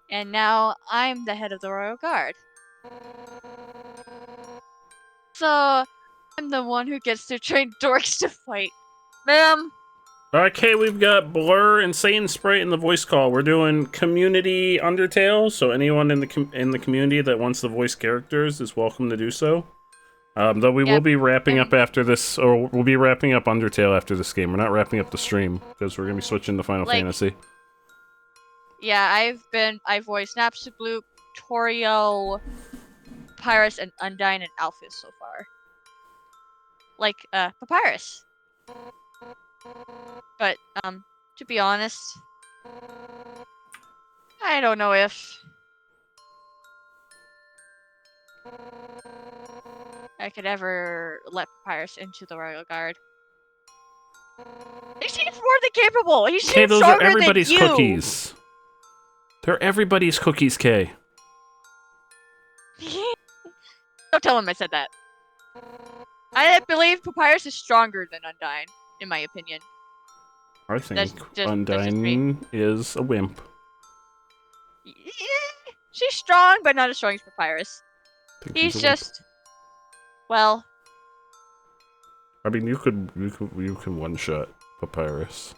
And now I'm the head of the Royal Guard. So, I'm the one who gets to train dorks to fight. Ma'am! Okay, we've got Blur, Insane Sprite, and the voice call. We're doing community Undertale, so anyone in the community that wants to voice characters is welcome to do so. Though we will be wrapping up after this, or we'll be wrapping up Undertale after this game. We're not wrapping up the stream, because we're going to be switching to Final Fantasy. Yeah, I've voiced Napstabloop, Toriel, Papyrus, and Undyne, and Alphys so far. Like, Papyrus. But, to be honest, I don't know if I could ever let Papyrus into the Royal Guard. He seems more than capable. He seems Kay, those are stronger everybody's than you. cookies. They're everybody's cookies, Kay. Don't tell him I said that. I believe Papyrus is stronger than Undyne, in my opinion. I think That's just Undyne is a wimp. Yeah, she's strong, but not as strong as Papyrus. Think He's he's a wimp. just, well, I mean, you can one-shot Papyrus.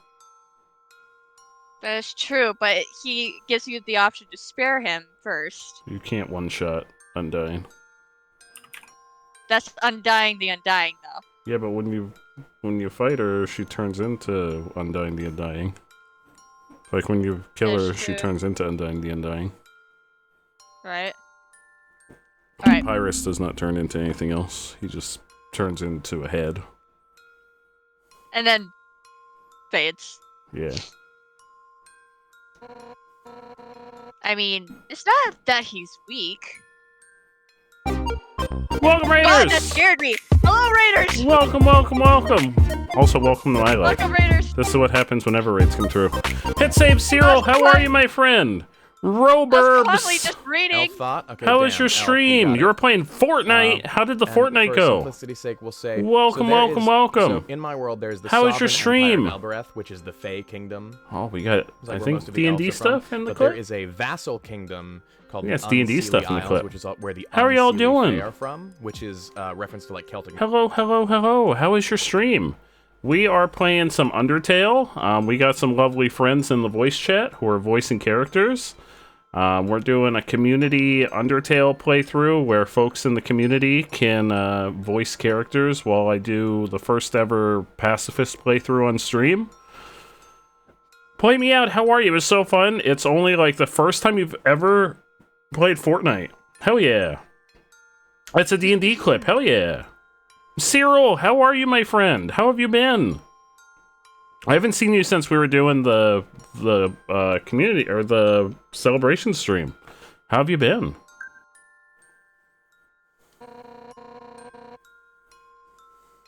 that is true, but he gives you the option to spare him first. You can't one-shot Undyne. That's Undying the Undying, though. Yeah, but when you fight her, she turns into Undying the Undying. Like when you kill her, That's she true. turns into Undying the Undying. Right? Alright. Papyrus does not turn into anything else. He just turns into a head. And then fades. Yeah. I mean, it's not that he's weak. Welcome, Raiders! God, that scared me! Hello, Raiders! Welcome, welcome, welcome! Also, welcome to my life. Welcome, Raiders! This is what happens whenever raids come through. Hit save, Cyril! How are you, my friend? Roburbs! Probably just reading. Okay, How was your stream? You were playing Fortnite. How did the Fortnite go? For simplicity's sake, we'll say. Welcome, welcome, welcome. So in my world, there's the How was your stream? Empire of Malbareth, which is the Fey kingdom. Oh, we got, It's like I where think, most of the D&D elves are from. stuff in the But clip? there is a vassal kingdom called Yeah, it's the D&D Unseelie stuff in the Isles, clip. which is where the How are y'all Unseelie doing? Fae are from, which is reference to like Celtic. Hello, hello, hello. How is your stream? We are playing some Undertale. We got some lovely friends in the voice chat who are voicing characters. We're doing a community Undertale playthrough where folks in the community can voice characters while I do the first ever pacifist playthrough on stream. Play me out. How are you? It was so fun. It's only like the first time you've ever played Fortnite. Hell yeah. It's a D&D clip. Hell yeah. Cyril, how are you, my friend? How have you been? I haven't seen you since we were doing the community or the celebration stream. How have you been?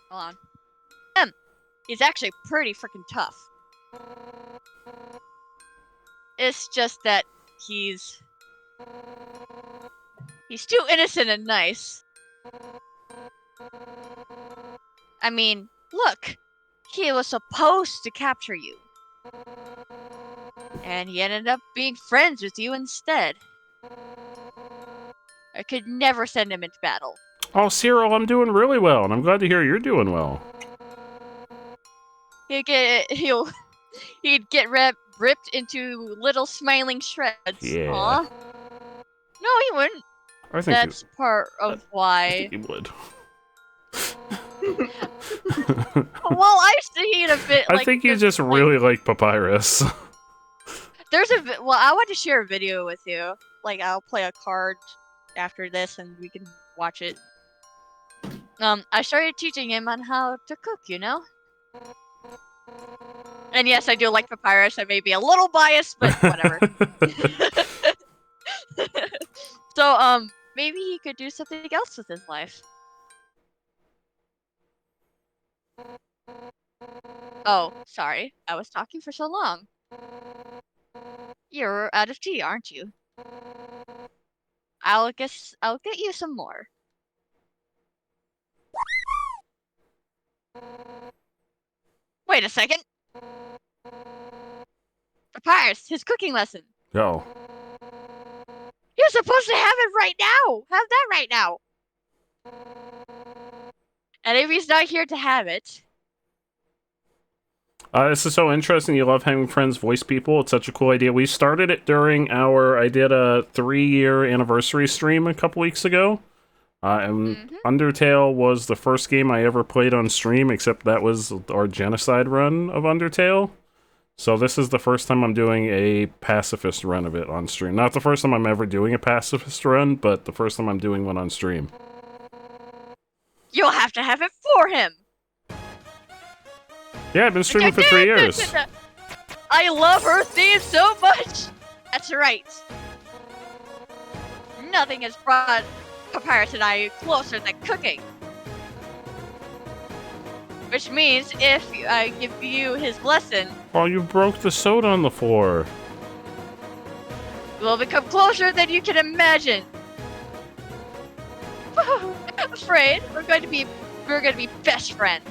Hold on. He's actually pretty freaking tough. It's just that he's too innocent and nice. I mean, look, he was supposed to capture you. And he ended up being friends with you instead. I could never send him into battle. Oh, Cyril, I'm doing really well, and I'm glad to hear you're doing well. He'd get ripped into little smiling shreds. Yeah. Aw. No, he wouldn't. I think That's part of why. he would. Well, I've seen a bit. I think you just really like Papyrus. Well, I want to share a video with you. Like, I'll play a card after this, and we can watch it. I started teaching him on how to cook, you know? And yes, I do like Papyrus. I may be a little biased, but whatever. So, maybe he could do something else with his life. Oh, sorry. I was talking for so long. You're out of tea, aren't you? I'll get you some more. Wait a second. Papyrus, his cooking lesson. Yo. You're supposed to have it right now. Have that right now. And if he's not here to have it. This is so interesting. You love having friends voice people. It's such a cool idea. We started it during I did a 3-year anniversary stream a couple weeks ago. And Undertale was the first game I ever played on stream, except that was our genocide run of Undertale. So this is the first time I'm doing a pacifist run of it on stream. Not the first time I'm ever doing a pacifist run, but the first time I'm doing one on stream. You'll have to have it for him. Yeah, I've been streaming for 3 years. I love her theme so much. That's right. Nothing has brought Papyrus and I closer than cooking. Which means if I give you his blessing, Oh, you broke the soda on the floor. we'll become closer than you can imagine. I'm afraid we're going to be best friends.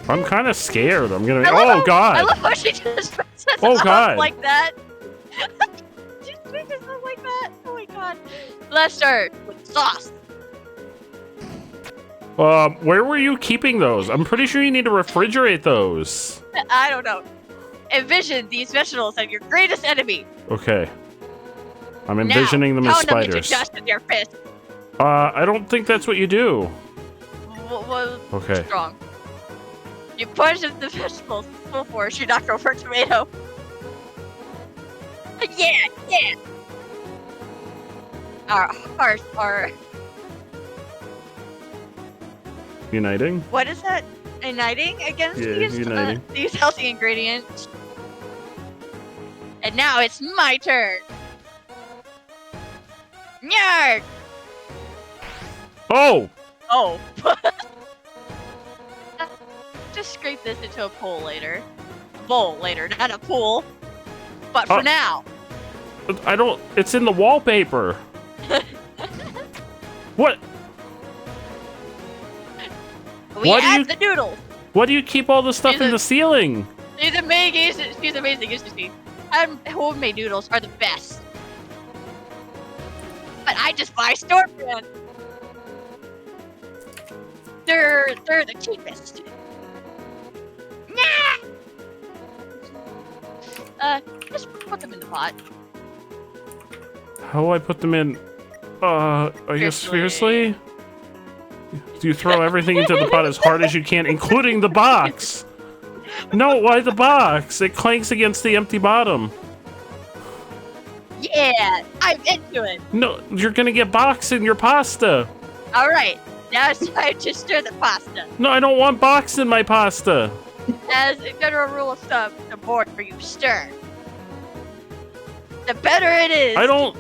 I'm kind of scared. I'm gonna. I love God. I love how she just says Oh, it God. like that. She speaks it like that. Oh my god. Let's start with sauce. Where were you keeping those? I'm pretty sure you need to refrigerate those. I don't know. Envision these vegetables as your greatest enemy. Okay. I'm envisioning them as pound them into spiders. dust with your fist. I don't think that's what you do. Well, Okay. strong. You punch the vegetables full force. You knock over a tomato. Yeah. Our hearts are. Uniting? What is that? Uniting against Yeah, uniting. these healthy ingredients. And now it's my turn. Nyarg! Oh! Oh. Just scrape this into a bowl later, not a pool. But for now. I don't. It's in the wallpaper. What? We Why do add you- the noodles. Why do you keep all the stuff in the ceiling? She's amazing, isn't she? Homemade noodles are the best. But I just buy store brand. They're the cheapest. Just put them in the pot. How do I put them in? I guess fiercely? Do you throw everything into the pot as hard as you can, including the box? No, why the box? It clanks against the empty bottom. Yeah, I'm into it. No, you're gonna get box in your pasta. All right, now it's time to stir the pasta. No, I don't want box in my pasta. As a general rule of thumb, the more you stir, the better it is. I don't.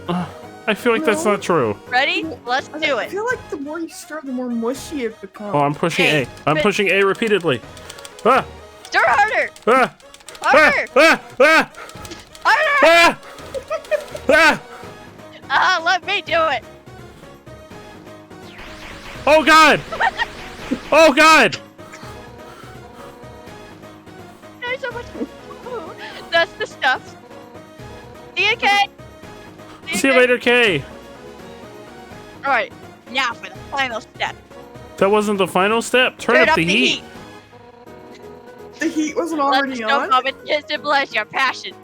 I feel like that's not true. Ready? Let's do I it. feel like the more you stir, the more mushy it becomes. Oh, I'm pushing A. I'm pushing A repeatedly. Ah! Stir harder. Ah! Harder. Ah! Harder. Ah! Let me do it. Oh God! Oh God! There's so much. That's the stuff. See you, Kay. See you later, Kay. All right, now for the final step. That wasn't the final step. Turn up the heat. The heat wasn't Let the already snow on? moment symbolize your passion.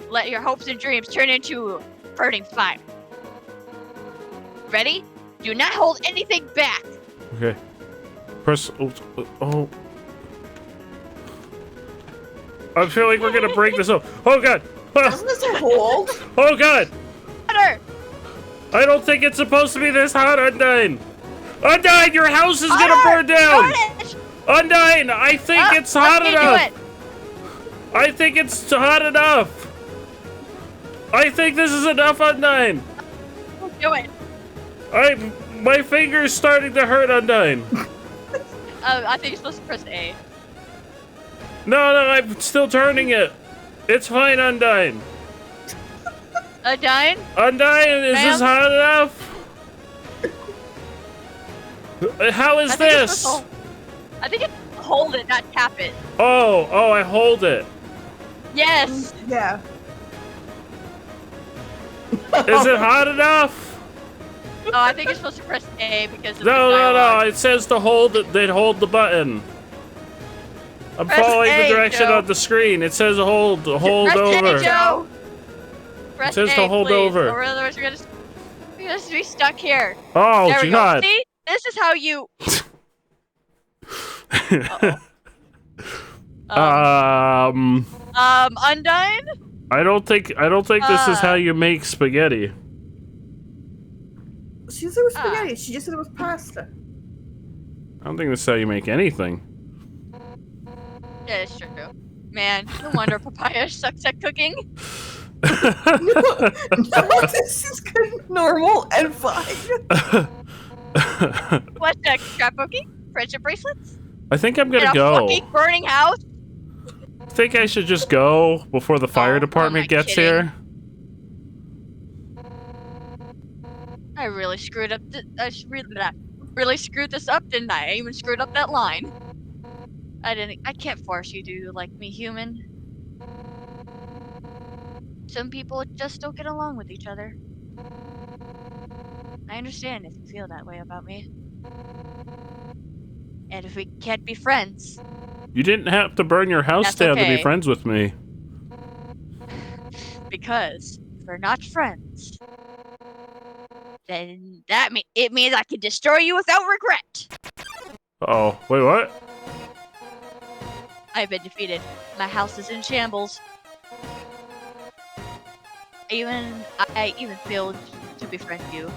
Let your hopes and dreams turn into burning fire. Ready? Do not hold anything back. Okay. Press. Oh. I feel like we're gonna break this up. Oh God! Doesn't this hold? Oh God! Water. I don't think it's supposed to be this hot, Undyne. Undyne, your house is gonna burn down. Undyne, I think it's hot enough. I think it's hot enough. I think this is enough, Undyne. Do it. My finger's starting to hurt, Undyne. I think you're supposed to press A. No, I'm still turning it. It's fine, Undyne. Undyne? Undyne, is this hot enough? How is this? I think it's hold it, not tap it. Oh, I hold it. Yes. Yeah. Is it hot enough? Oh, I think you're supposed to press A because of No, the dialogue. It says to hold it. Then hold the button. I'm Press following A, the direction Joe. on the screen. It says hold Press over. A, Joe. Press It says A, to hold please, over. Or otherwise we're gonna be stuck here. Oh, there we God. go. See? This is how you. Undyne? I don't think this is how you make spaghetti. She said it was spaghetti. She just said it was pasta. I don't think this is how you make anything. Yeah, it's true. Man, no wonder Papaya sucks at cooking. No, this is good, normal and fine. What's that? Scrapbooking? Friendship bracelets? I think I'm In gonna a go. fucking burning house? I think I should just go before the fire department gets kidding? here. I really screwed up. Really screwed this up, didn't I? I even screwed up that line. I can't force you to like me, human. Some people just don't get along with each other. I understand if you feel that way about me. And if we can't be friends, You didn't have to burn your house That's down to be okay. friends with me. because if we're not friends, then it means I can destroy you without regret. Oh, wait, what? I've been defeated. My house is in shambles. I even failed to befriend you.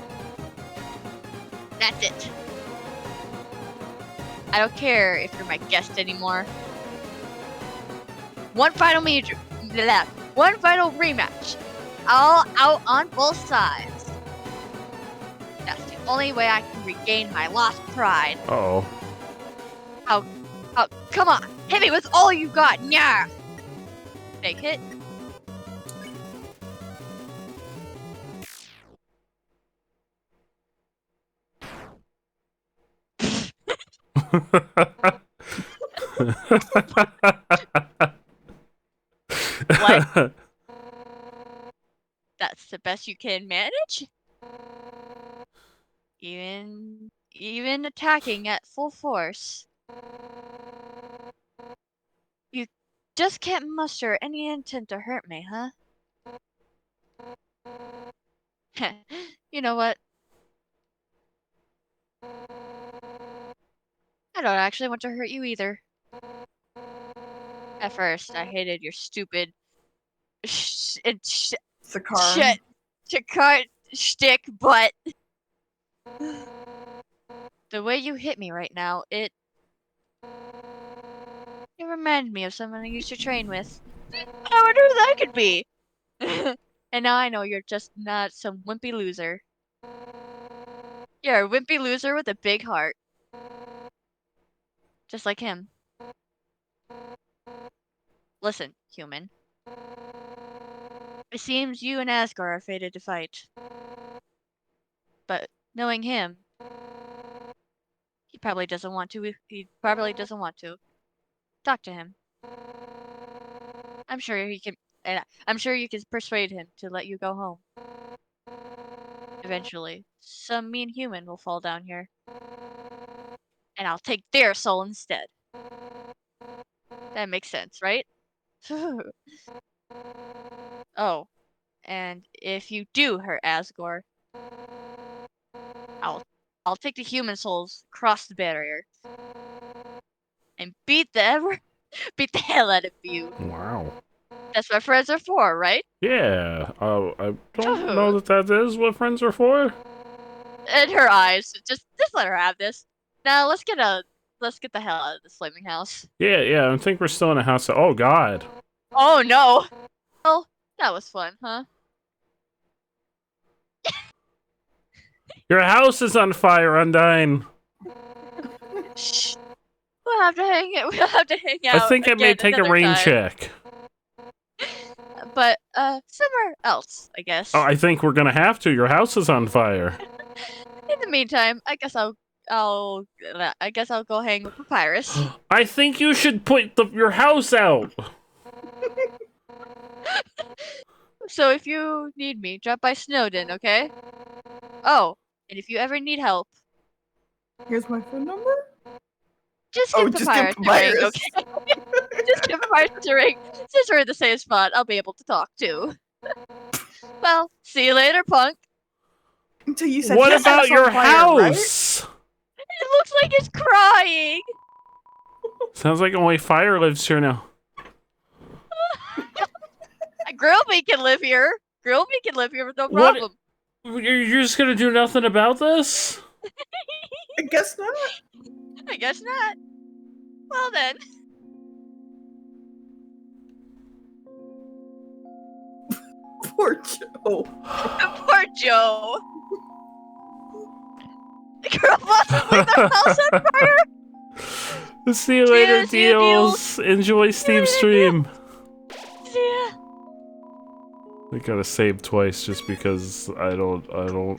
That's it. I don't care if you're my guest anymore. One final rematch. All out on both sides. That's the only way I can regain my lost pride. Uh-oh. Come on, hit me with all you got, yeah. Fake hit. What? That's the best you can manage? Even attacking at full force. You just can't muster any intent to hurt me, huh? You know what? I don't actually want to hurt you either. At first, I hated your stupid shtick, but the way you hit me right now, it reminded me of someone I used to train with. I wonder who that could be. And now I know you're just not some wimpy loser. You're a wimpy loser with a big heart. Just like him. Listen, human. It seems you and Asgore are fated to fight. But knowing him, he probably doesn't want to. Talk to him. I'm sure you can persuade him to let you go home. Eventually, some mean human will fall down here. And I'll take their soul instead. That makes sense, right? Oh, and if you do hurt Asgore, I'll take the human souls across the barrier and beat the hell out of you. Wow. That's what friends are for, right? Yeah. I don't know that is what friends are for. In her eyes, just let her have this. Now let's get the hell out of this flaming house. Yeah, I think we're still in a house. Oh, God. Oh, no. Well, that was fun, huh? Your house is on fire, Undyne. Shh. We'll have to hang out. I think I may take a rain check. But somewhere else, I guess. Oh, I think we're gonna have to. Your house is on fire. In the meantime, I guess I'll go hang with Papyrus. I think you should put your house out. So if you need me, drop by Snowden, okay? Oh, and if you ever need help, here's my phone number. Just give Papyrus a ring, okay? Just give Papyrus a ring. Since we're in the same spot, I'll be able to talk too. Well, see you later, punk. Until you said what yes, about your fire, house? Right? It looks like it's crying. Sounds like only fire lives here now. Grillby can live here. Grillby can live here with no problem. You're just gonna do nothing about this? I guess not. I guess not. Well then. Poor Joe. Poor Joe. The girl bosses leave their house on fire. See you later, Deals. Enjoy Steve's stream. See ya. We gotta save twice just because I don't know.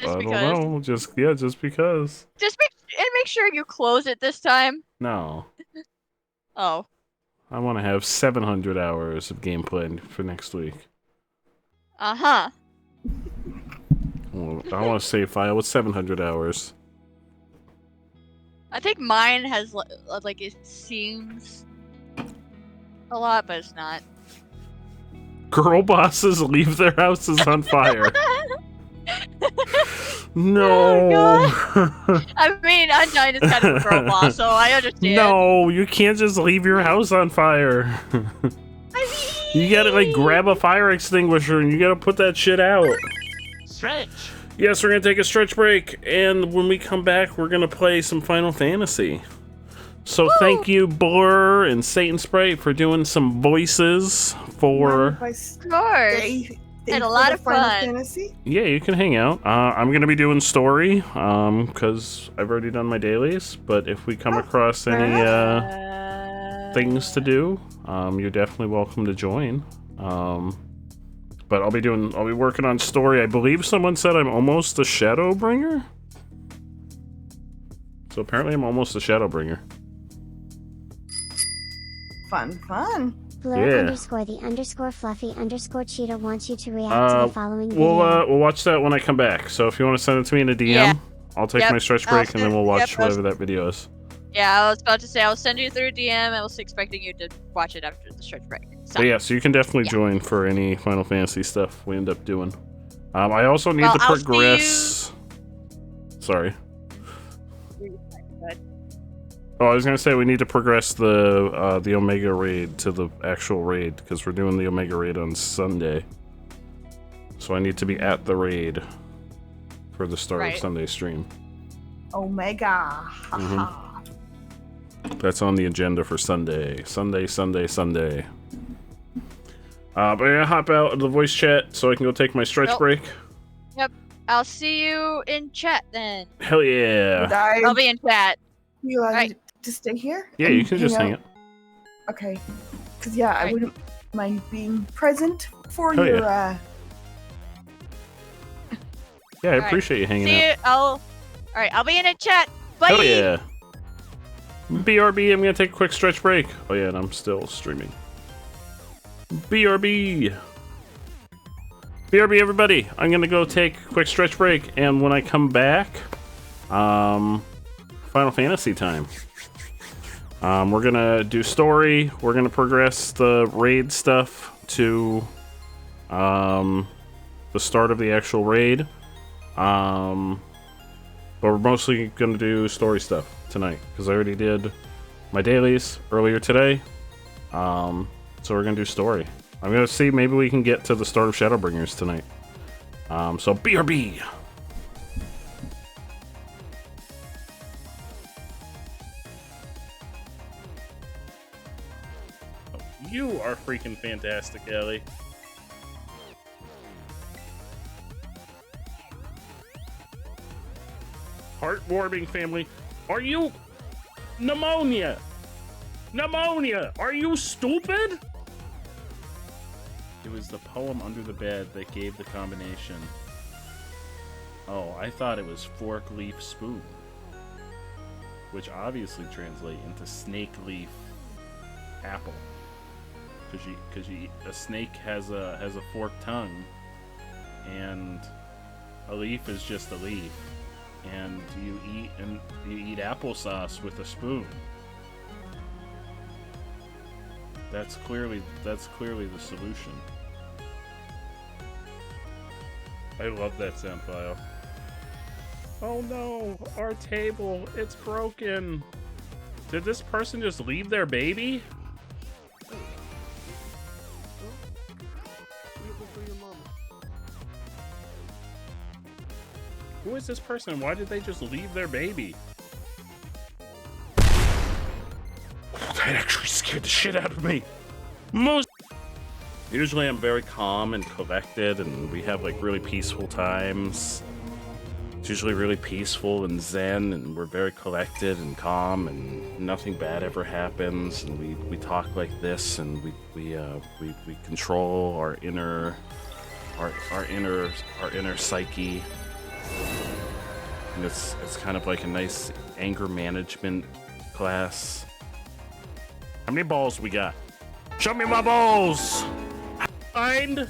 Just because. Just make sure you close it this time. No. Oh. I want to have 700 hours of gameplay for next week. Uh-huh. Well, I want to save file with 700 hours. I think mine has, like, it seems a lot, but it's not. Girl bosses leave their houses on fire. No. Oh, I mean, Undyne is kind of a girl boss, so I understand. No, you can't just leave your house on fire. You gotta, like, grab a fire extinguisher and you gotta put that shit out. Stretch. Yes, we're gonna take a stretch break, and when we come back, we're gonna play some Final Fantasy. So thank you, Blur and Satan Sprite, for doing some voices for... Of course. Had a lot of fun. Yeah, you can hang out. I'm gonna be doing story, because I've already done my dailies, but if we come across any, things to do, you're definitely welcome to join. But I'll be working on story. I believe someone said I'm almost a Shadowbringer? So apparently I'm almost a Shadowbringer. Fun. Blur underscore the underscore fluffy underscore cheetah wants you to react to the following video. We'll watch that when I come back. So if you want to send it to me in a DM, I'll take my stretch break and then we'll watch whatever that video is. Yeah, I was about to say, I'll send you through a DM. I was expecting you to watch it after the stretch break. So, But yeah, so you can definitely join for any Final Fantasy stuff we end up doing. I also need to progress... Sorry. Oh, I was gonna say we need to progress the Omega raid to the actual raid because we're doing the Omega raid on Sunday. So I need to be at the raid for the start of Sunday stream. Omega. That's on the agenda for Sunday. Sunday. But I gotta hop out of the voice chat so I can go take my stretch break. Yep. I'll see you in chat then. Hell yeah. I'll be in chat. You allowed to stay here? Yeah, you can just hang out. Okay. Because, yeah, I wouldn't mind being present for Hell your, yeah, I appreciate you hanging See out. you. Alright, I'll be in a chat. Bye. Hell yeah. BRB, I'm gonna take a quick stretch break. Oh yeah, and I'm still streaming. BRB, everybody. I'm gonna go take a quick stretch break, and when I come back, Final Fantasy time. We're gonna do story. We're gonna progress the raid stuff to the start of the actual raid. But we're mostly gonna do story stuff tonight because I already did my dailies earlier today. So we're gonna do story. I'm gonna see maybe we can get to the start of Shadowbringers tonight. So BRB. Oh, you are freaking fantastic, Ellie. Heartwarming family. Are you... Pneumonia! Are you stupid? It was the poem Under the Bed that gave the combination. Oh, I thought it was fork leaf spoon. Which obviously translate into snake leaf apple. Because a snake has a forked tongue, and a leaf is just a leaf. And you eat applesauce with a spoon. That's clearly the solution. I love that sound file. Oh no, our table, it's broken. Did this person just leave their baby? Who is this person? Why did they just leave their baby? That actually scared the shit out of me. Usually I'm very calm and collected, and we have like really peaceful times. It's usually really peaceful and zen, and we're very collected and calm, and nothing bad ever happens. And we talk like this, and we control our inner psyche. And it's kind of like a nice anger management class. How many balls we got? Show me my balls! Find.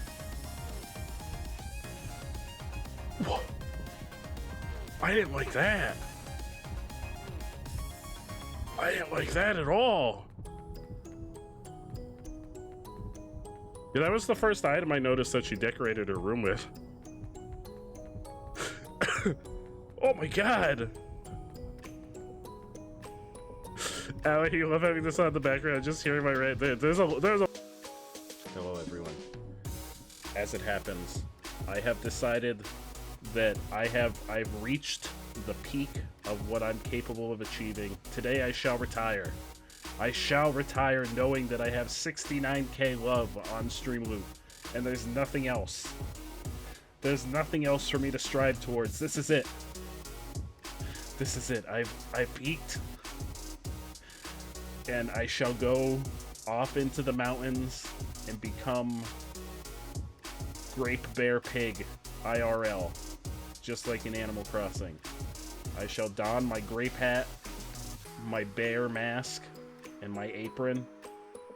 I didn't like that. I didn't like that at all. Yeah, that was the first item I noticed that she decorated her room with. Oh my god. Allie, you love having this on the background, just hearing my rant. There's a Hello everyone. As it happens, I have decided that I've reached the peak of what I'm capable of achieving. Today I shall retire. I shall retire knowing that I have 69k love on Streamloop, and there's nothing else. There's nothing else for me to strive towards. This is it. This is it. I've peaked. And I shall go off into the mountains and become Grape Bear Pig IRL, just like in Animal Crossing. I shall don my grape hat, my bear mask, and my apron,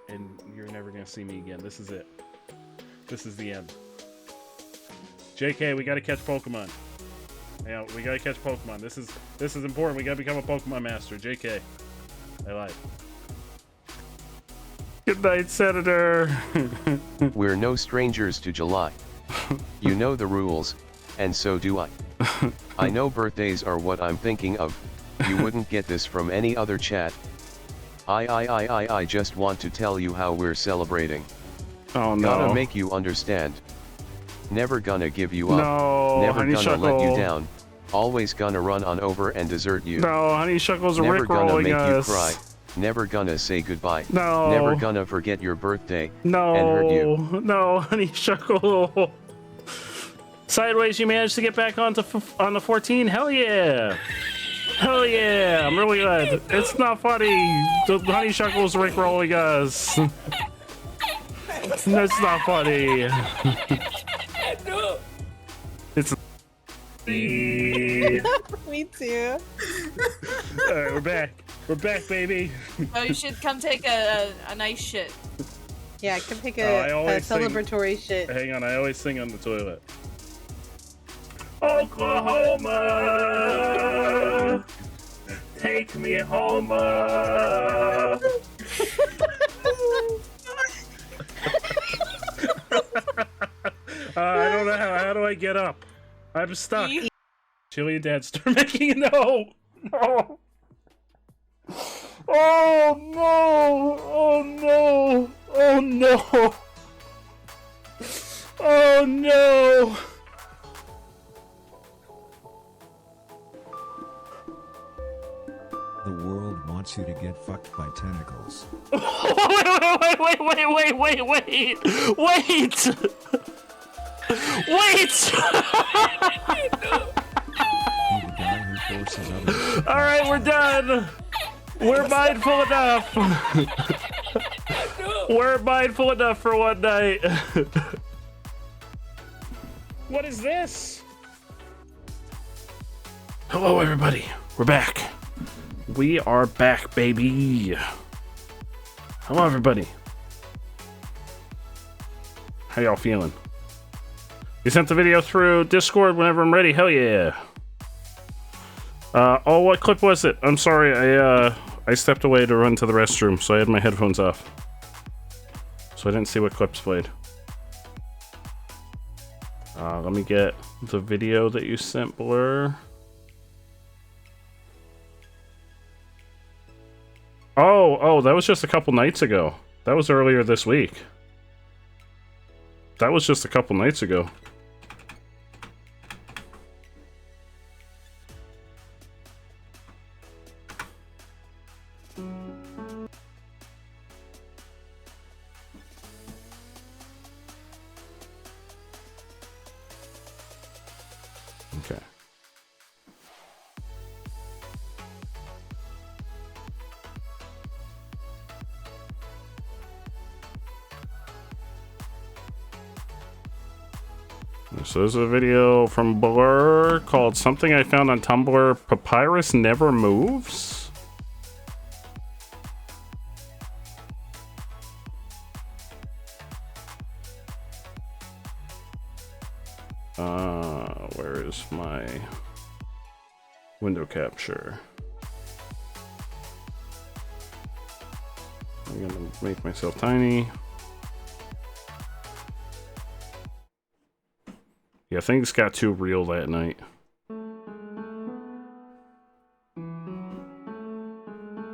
and you're never gonna see me again. This is it. This is the end. JK, we gotta catch Pokemon. Yeah, we gotta catch Pokemon. This is important. We gotta become a Pokemon master. JK. I lied. Good night, Senator. We're no strangers to July. You know the rules, and so do I. I know birthdays are what I'm thinking of. You wouldn't get this from any other chat. I just want to tell you how we're celebrating. Oh no. Gotta make you understand. Never gonna give you up. No, Never gonna Honeysuckle. let you down. Always gonna run on over and desert you. No, Honeysuckle's Never gonna rickrolling make us. you cry. Never gonna say goodbye. No. Never gonna forget your birthday No. and hurt you. No, Honeysuckle. Sideways, you managed to get back on the 14? Hell yeah. Hell yeah. I'm really glad. It's not funny. The Honeysuckle's rickrolling us. That's not funny. It's Me too. Alright, we're back. We're back, baby. Oh, you should come take a nice shit. Yeah, I can pick I a always sing- celebratory shit. Hang on, I always sing on the toilet. Oklahoma, take me home. I don't know how do I get up? I'm stuck. Chili and Dad, start making no. No. Oh no! Oh no! Oh no! Oh no! The world wants you to get fucked by tentacles. Wait! Alright, we're done! We're mindful enough! We're mindful enough for one night. What is this? Hello, everybody. We're back. We are back, baby. Hello, everybody. How y'all feeling? You sent the video through Discord whenever I'm ready. Hell yeah. Oh, what clip was it? I'm sorry. I stepped away to run to the restroom, so I had my headphones off. So I didn't see what clips played. Let me get the video that you sent, Blur. Oh, that was just a couple nights ago. That was earlier this week. That was just a couple nights ago. So there's a video from Blur called Something I Found on Tumblr. Papyrus Never Moves? Where is my window capture? I'm gonna make myself tiny. Yeah, things got too real that night.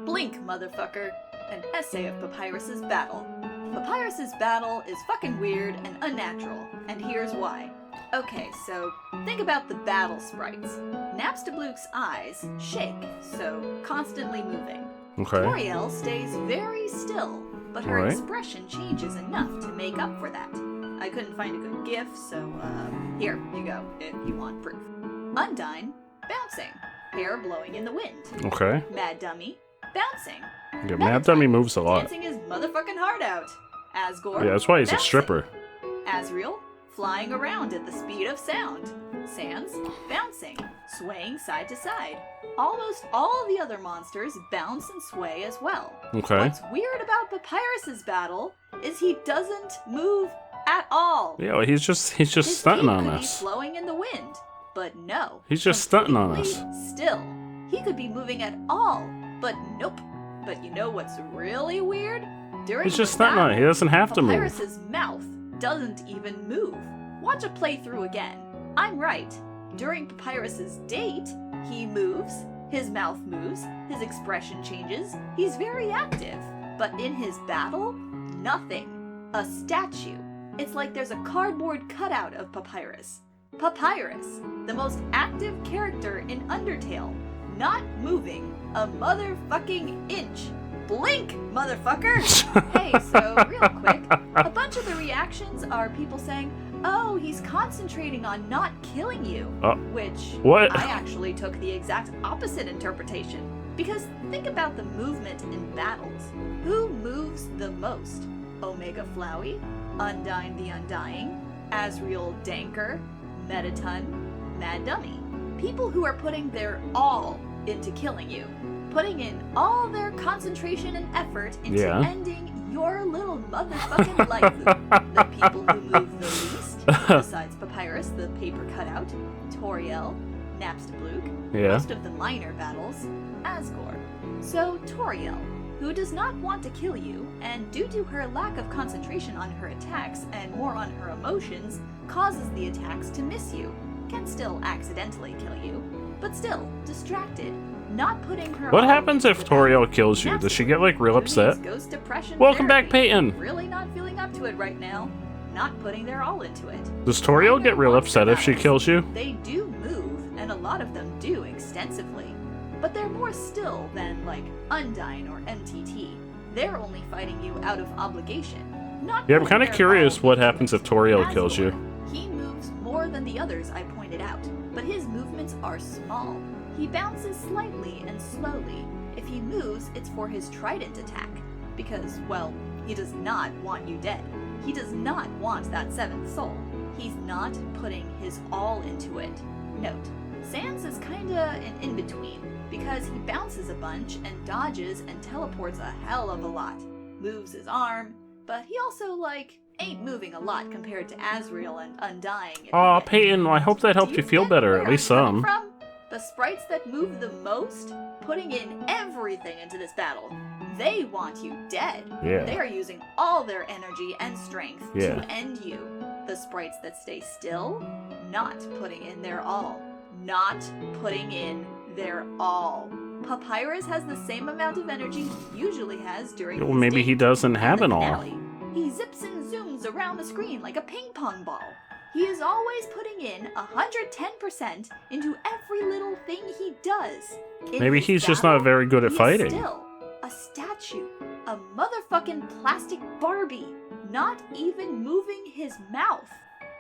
Blink, motherfucker. An essay of Papyrus's battle. Papyrus's battle is fucking weird and unnatural, and here's why. Okay, so think about the battle sprites. Napstablook's eyes shake, so constantly moving. Okay. Toriel stays very still, but her Alright. expression changes enough to make up for that. I couldn't find a good gif, so here you go, if you want proof. Undyne, bouncing, hair blowing in the wind. Okay. Mad Dummy, bouncing. Yeah, Mad Dummy moves a lot. Dancing his motherfucking heart out. Asgore, Yeah, that's why he's a bouncing. stripper. Asriel, flying around at the speed of sound. Sans, bouncing, swaying side to side. Almost all the other monsters bounce and sway as well. Okay. What's weird about Papyrus's battle is he doesn't move at all. Yeah, well, he's just His stunting cape on could us. be flowing in the wind, but no. He's just stunting on completely us. Still, he could be moving at all, but nope. But you know what's really weird? During He's just the stunting on it. He battle, doesn't have to move. Papyrus's mouth doesn't even move. Watch a playthrough again. I'm right. During Papyrus's date, he moves, his mouth moves, his expression changes, he's very active. But in his battle, nothing. A statue. It's like there's a cardboard cutout of Papyrus. Papyrus, the most active character in Undertale, not moving a motherfucking inch. Blink, motherfucker! Hey, so real quick, a bunch of the reactions are people saying, oh, he's concentrating on not killing you, which what? I actually took the exact opposite interpretation. Because think about the movement in battles. Who moves the most? Omega Flowey, Undyne the Undying, Asriel Danker, Metatun, Mad Dummy. People who are putting their all into killing you. Putting in all their concentration and effort into ending your little motherfucking life loop. The people who move the least, besides Papyrus, the paper cutout, Toriel, Napstablook, most of the minor battles, Asgore. So Toriel, who does not want to kill you, and due to her lack of concentration on her attacks and more on her emotions, causes the attacks to miss you, can still accidentally kill you, but still distracted. Not putting her What all happens if Toriel kills you? Does she get like real upset? Ghost depression Welcome back, therapy. Peyton. Really not feeling up to it right now. Not putting their all into it. Does Toriel get real upset if she kills you? They do move, and a lot of them do extensively. But they're more still than, like, Undyne or MTT. They're only fighting you out of obligation. Not Yeah, I'm putting kind of their curious all what happens if Toriel kills you. He moves more than the others I pointed out, but his movements are small. He bounces slightly and slowly. If he moves, it's for his trident attack. Because, well, he does not want you dead. He does not want that seventh soul. He's not putting his all into it. Note, Sans is kinda an in-between, because he bounces a bunch and dodges and teleports a hell of a lot. Moves his arm, but he also, like, ain't moving a lot compared to Asriel and Undying. Aw, Peyton, I hope that helped you feel better, at least some. From the sprites that move the most, putting in everything into this battle. They want you dead. Yeah. They are using all their energy and strength Yeah. to end you. The sprites that stay still, not putting in their all. Not putting in their all. Papyrus has the same amount of energy he usually has during Well, his maybe he date. doesn't In have the an all. finale, he zips and zooms around the screen like a ping pong ball. He is always putting in 110% into every little thing he does. In Maybe his he's just battle, not very good at he is fighting. Still a statue, a motherfucking plastic Barbie, not even moving his mouth.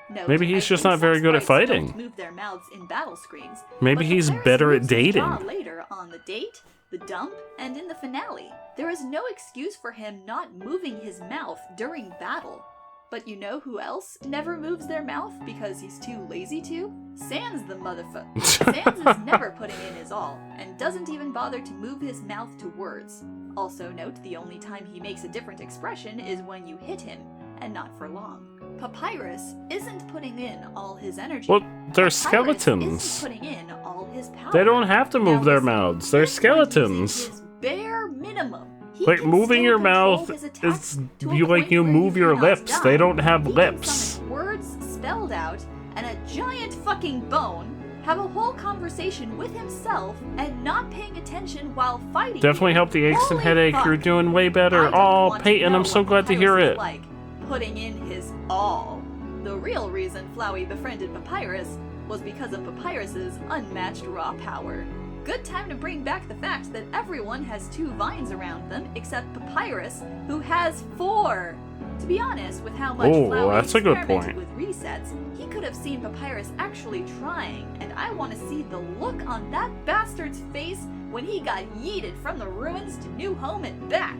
Note, Maybe he's I just think not very some good at sprites fighting. Don't move their mouths in battle screens. Maybe but he's Papyrus better at moves his dating. jaw later on the date, the dump, and in the finale. There is no excuse for him not moving his mouth during battle. But you know who else never moves their mouth because he's too lazy to? Sans the motherfucker. Sans is never putting in his all, and doesn't even bother to move his mouth to words. Also note, the only time he makes a different expression is when you hit him, and not for long. Papyrus isn't putting in all his energy. Well, they're Papyrus skeletons. isn't putting in all his power. They don't have to move Now, their listen, mouths. They're skeletons. his bare minimum. He Like can moving still your control mouth his attack is to a you like point you where move your cannot lips. die. They don't have He can lips. summon words spelled out and a giant fucking bone, have a whole conversation with himself, and not paying attention while fighting. Definitely help the aches and Holy headache. fuck. You're doing way I better. don't Oh, want to Peyton, know I'm so what glad to hear Papyrus it. is like putting in his all. The real reason Flowey befriended Papyrus was because of Papyrus's unmatched raw power. Good time to bring back the fact that everyone has 2 vines around them except Papyrus, who has 4. To be honest, with how much Oh, Flowey that's a good experimented point. with resets, he could have seen Papyrus actually trying, and I want to see the look on that bastard's face when he got yeeted from the ruins to new home and back.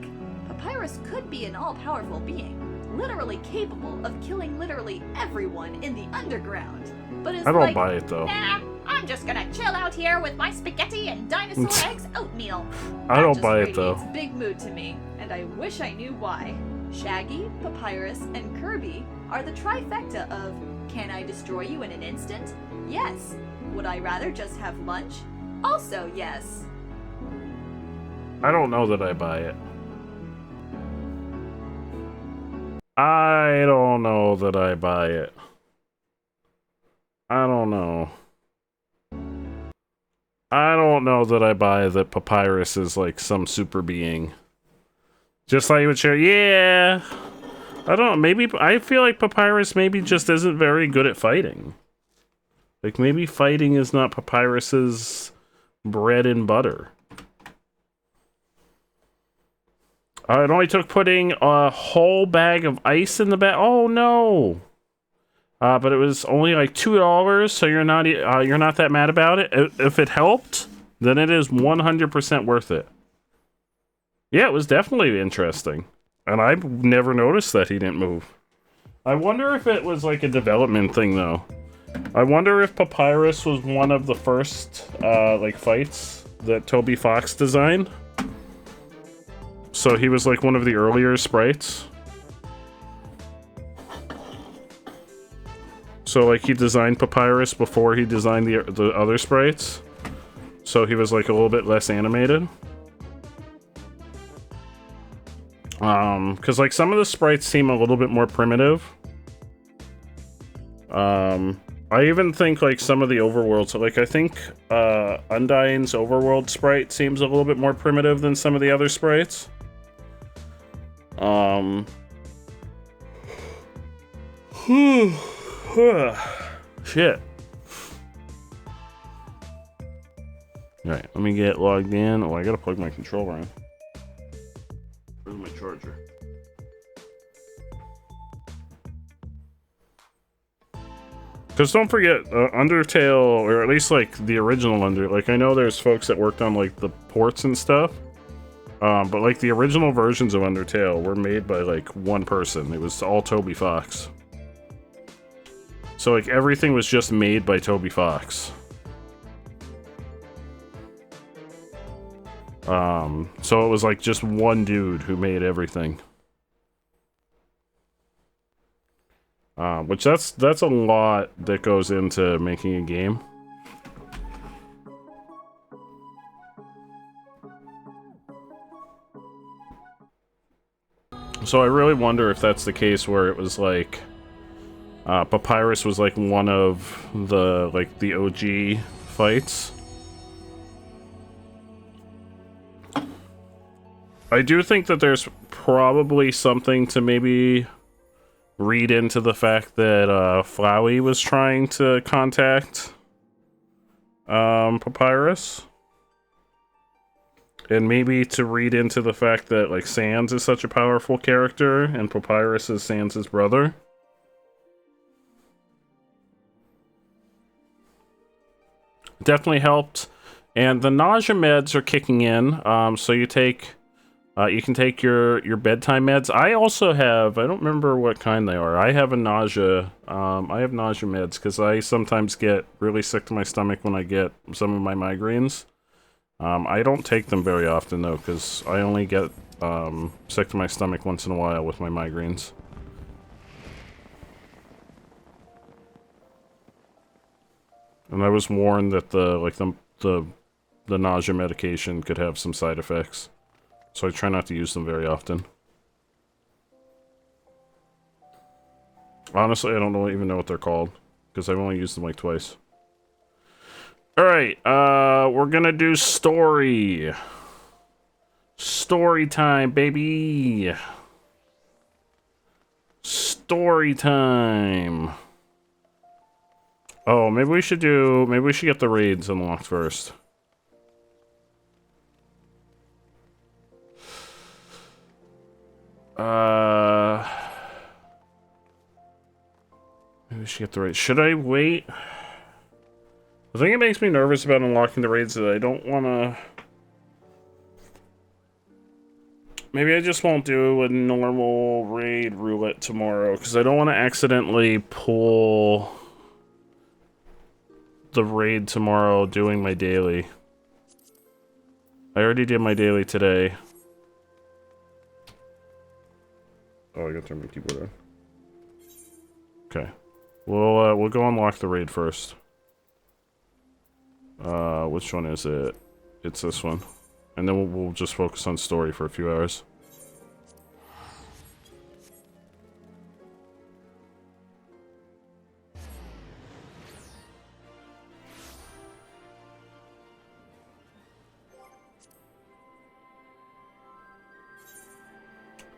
Papyrus could be an all-powerful being, literally capable of killing literally everyone in the underground. But is I don't like, buy it, though. Nah, I'm just gonna chill out here with my spaghetti and dinosaur eggs oatmeal. I don't That buy just it, though. radiates big mood to me, and I wish I knew why. Shaggy, Papyrus, and Kirby are the trifecta of, can I destroy you in an instant? Yes. Would I rather just have lunch? Also yes. I don't know that I buy it. I don't know that I buy it. I don't know. I don't know that I buy that Papyrus is like some super being. Just like you would share, yeah. I don't know, maybe, I feel like Papyrus maybe just isn't very good at fighting. Like maybe fighting is not Papyrus's bread and butter. It only took putting a whole bag of ice in the bag. Oh no! But it was only like $2, so you're not that mad about it. If it helped, then it is 100% worth it. Yeah, it was definitely interesting, and I've never noticed that he didn't move. I wonder if it was like a development thing though. I wonder if Papyrus was one of the first like fights that Toby Fox designed. So he was like one of the earlier sprites. So like he designed Papyrus before he designed the other sprites. So he was like a little bit less animated. Because like some of the sprites seem a little bit more primitive. I even think like some of the overworld, so like I think Undyne's overworld sprite seems a little bit more primitive than some of the other sprites. Shit. Alright, let me get logged in. Oh, I gotta plug my controller in. Where's my charger? Because don't forget, Undertale, or at least like the original like I know there's folks that worked on like the ports and stuff. But like the original versions of Undertale were made by like one person. It was all Toby Fox. So like everything was just made by Toby Fox. So it was like just one dude who made everything. Which that's a lot that goes into making a game. So I really wonder if that's the case where it was like Papyrus was like one of the OG fights. I do think that there's probably something to maybe read into the fact that Flowey was trying to contact Papyrus. And maybe to read into the fact that like Sans is such a powerful character and Papyrus is Sans' brother. Definitely helped. And the nausea meds are kicking in. So you take You can take your bedtime meds. I also have, I don't remember what kind they are. I have a nausea, I have nausea meds because I sometimes get really sick to my stomach when I get some of my migraines. I don't take them very often though because I only get sick to my stomach once in a while with my migraines. And I was warned that the nausea medication could have some side effects. So I try not to use them very often. Honestly, I don't even know what they're called. Because I've only used them like twice. Alright, we're gonna do story. Story time, baby. Story time. Oh, maybe we should get the raids unlocked first. Maybe we should get the raids. Should I wait? The thing that makes me nervous about unlocking the raids is that I don't want to... Maybe I just won't do a normal raid roulette tomorrow, because I don't want to accidentally pull the raid tomorrow doing my daily. I already did my daily today. Oh, I gotta turn my keyboard on. Okay. We'll go unlock the raid first. Which one is it? It's this one. And then we'll just focus on story for a few hours.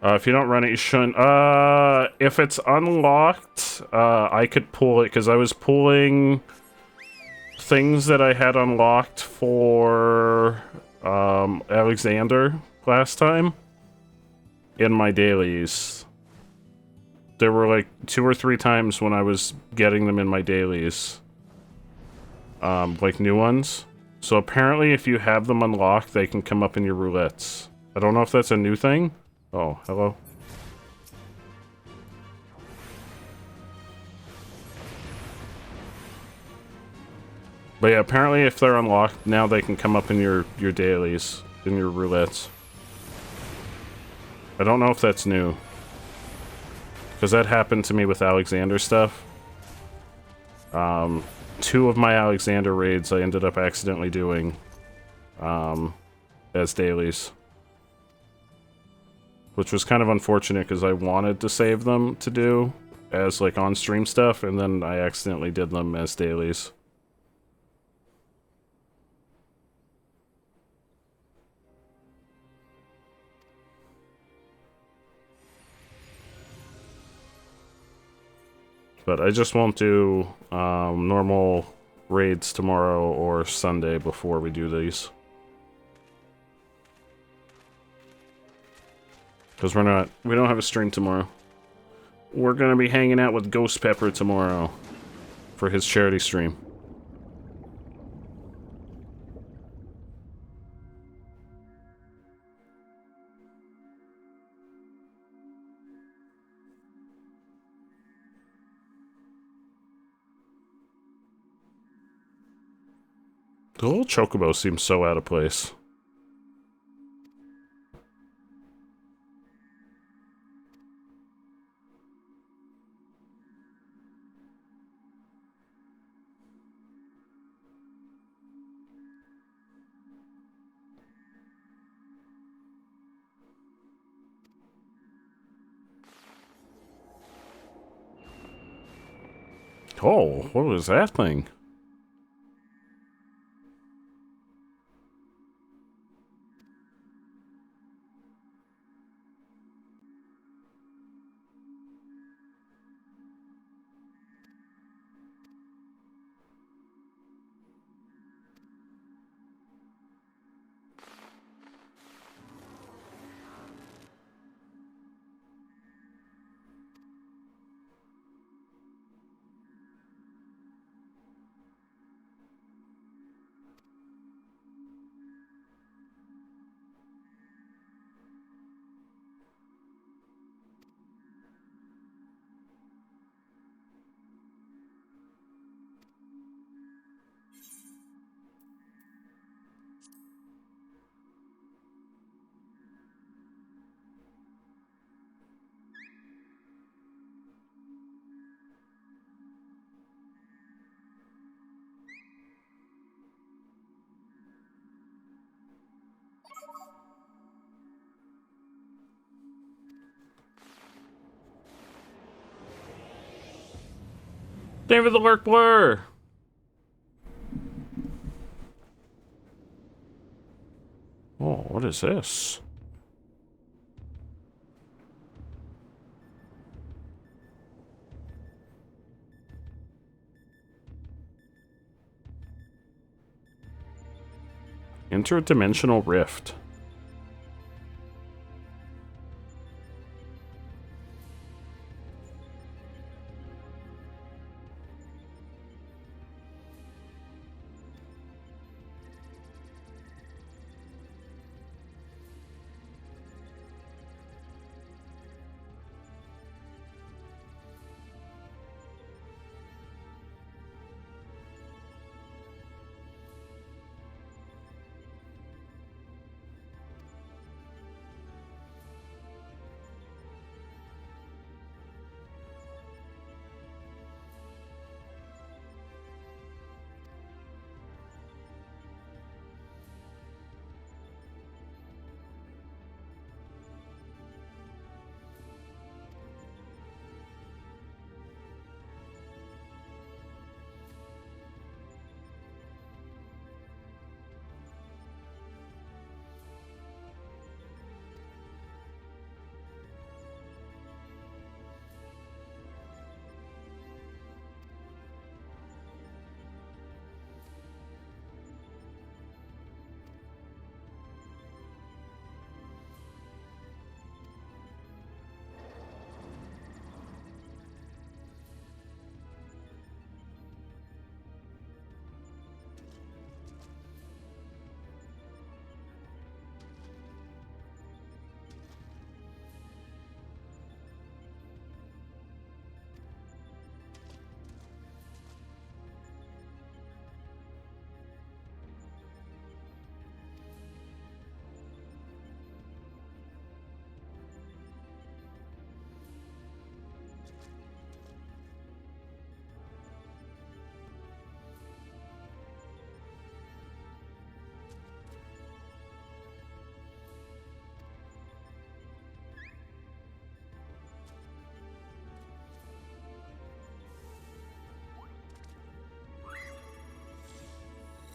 If you don't run it, you shouldn't. If it's unlocked, I could pull it, because I was pulling things that I had unlocked for, Alexander last time in my dailies. There were like 2 or 3 times when I was getting them in my dailies. Like new ones. So apparently if you have them unlocked, they can come up in your roulettes. I don't know if that's a new thing. Oh, hello. But yeah, apparently if they're unlocked, now they can come up in your dailies, in your roulettes. I don't know if that's new. Because that happened to me with Alexander stuff. 2 of my Alexander raids I ended up accidentally doing as dailies. Which was kind of unfortunate because I wanted to save them to do as like on-stream stuff, and then I accidentally did them as dailies. But I just won't do normal raids tomorrow or Sunday before we do these. Because we don't have a stream tomorrow. We're gonna be hanging out with Ghost Pepper tomorrow for his charity stream. The whole chocobo seems so out of place. Oh, what was that thing? David the Lurk Blur! Oh, what is this? Interdimensional rift.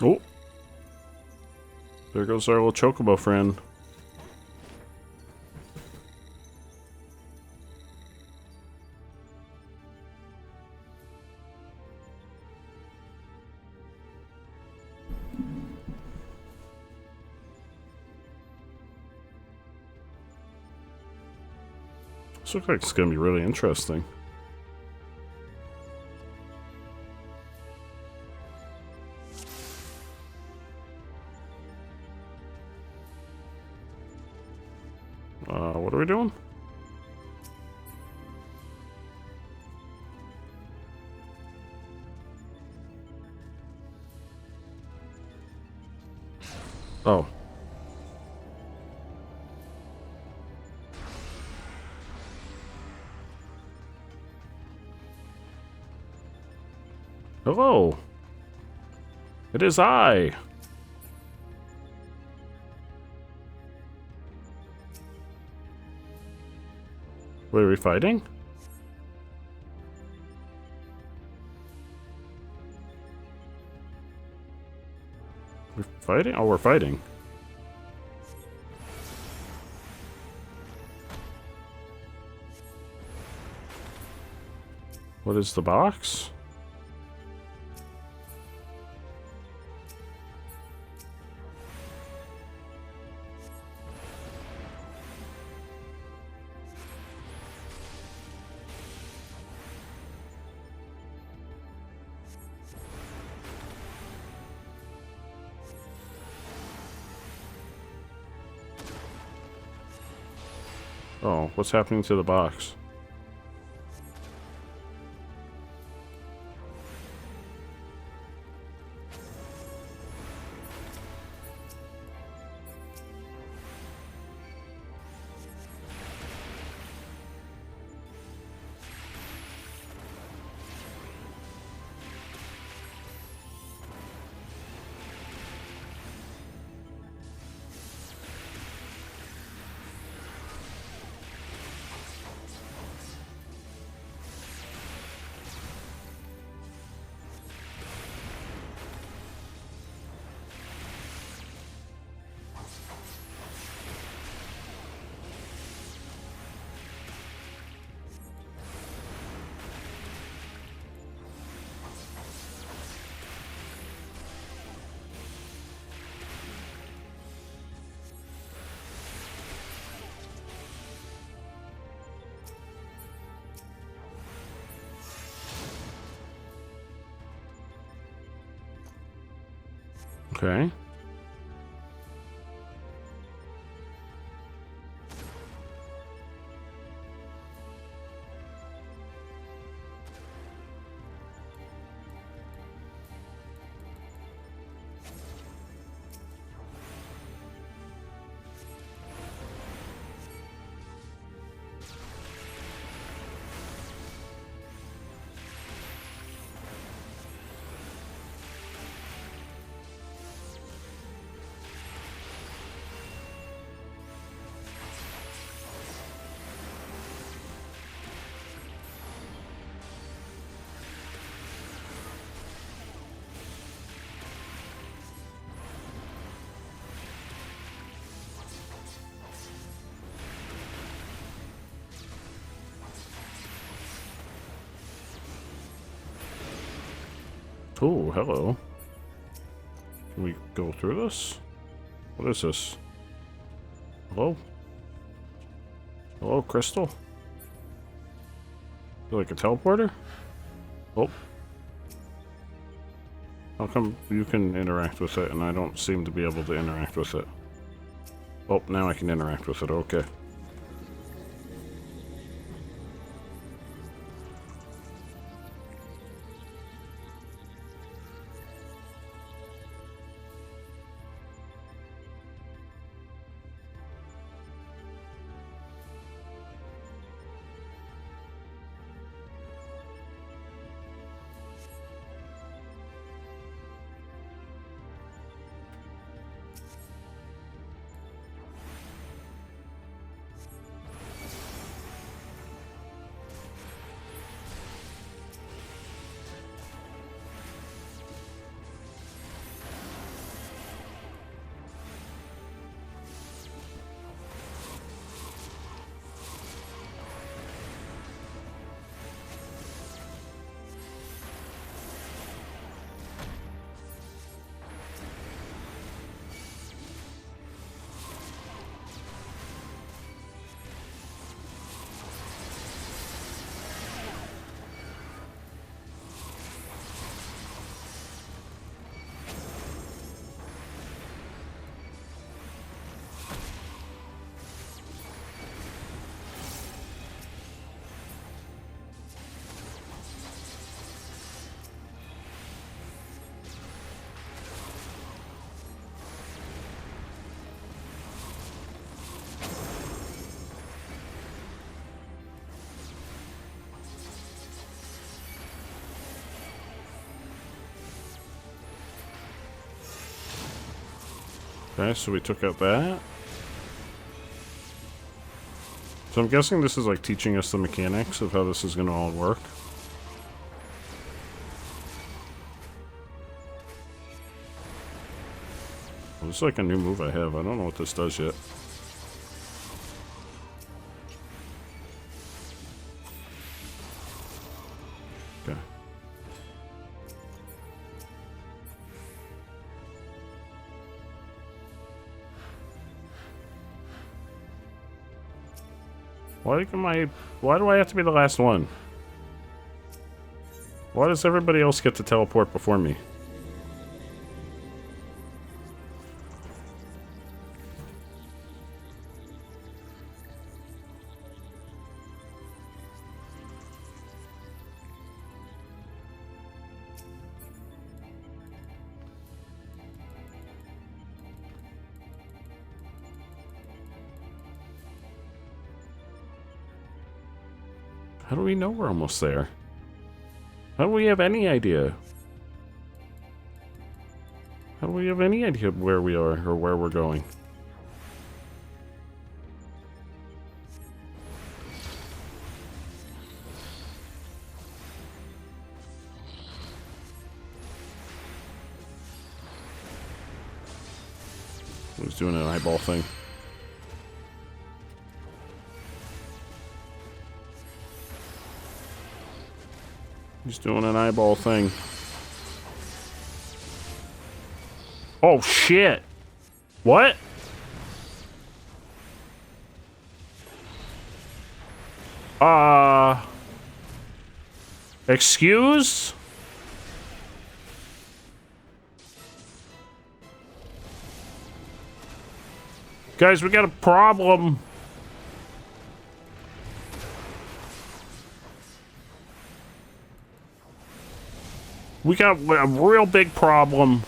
Oh. There goes our little chocobo friend. This looks like it's going to be really interesting. What are we doing? Oh. Hello. It is I. Wait, are we fighting? We're fighting? Oh, we're fighting. What is the box? Oh, what's happening to the box? Okay. Oh, hello. Can we go through this? What is this? Hello? Hello, Crystal? Feel like a teleporter? Oh. How come you can interact with it and I don't seem to be able to interact with it? Oh, now I can interact with it. Okay. Okay, so we took out that. So I'm guessing this is like teaching us the mechanics of how this is going to all work. Well, this is like a new move I have. I don't know what this does yet. Okay. Why do I have to be the last one? Why does everybody else get to teleport before me? How do we know we're almost there? How do we have any idea? How do we have any idea where we are or where we're going? He's doing an eyeball thing. He's doing an eyeball thing. Oh, shit. What? Excuse? Guys, we got a problem. We got a real big problem.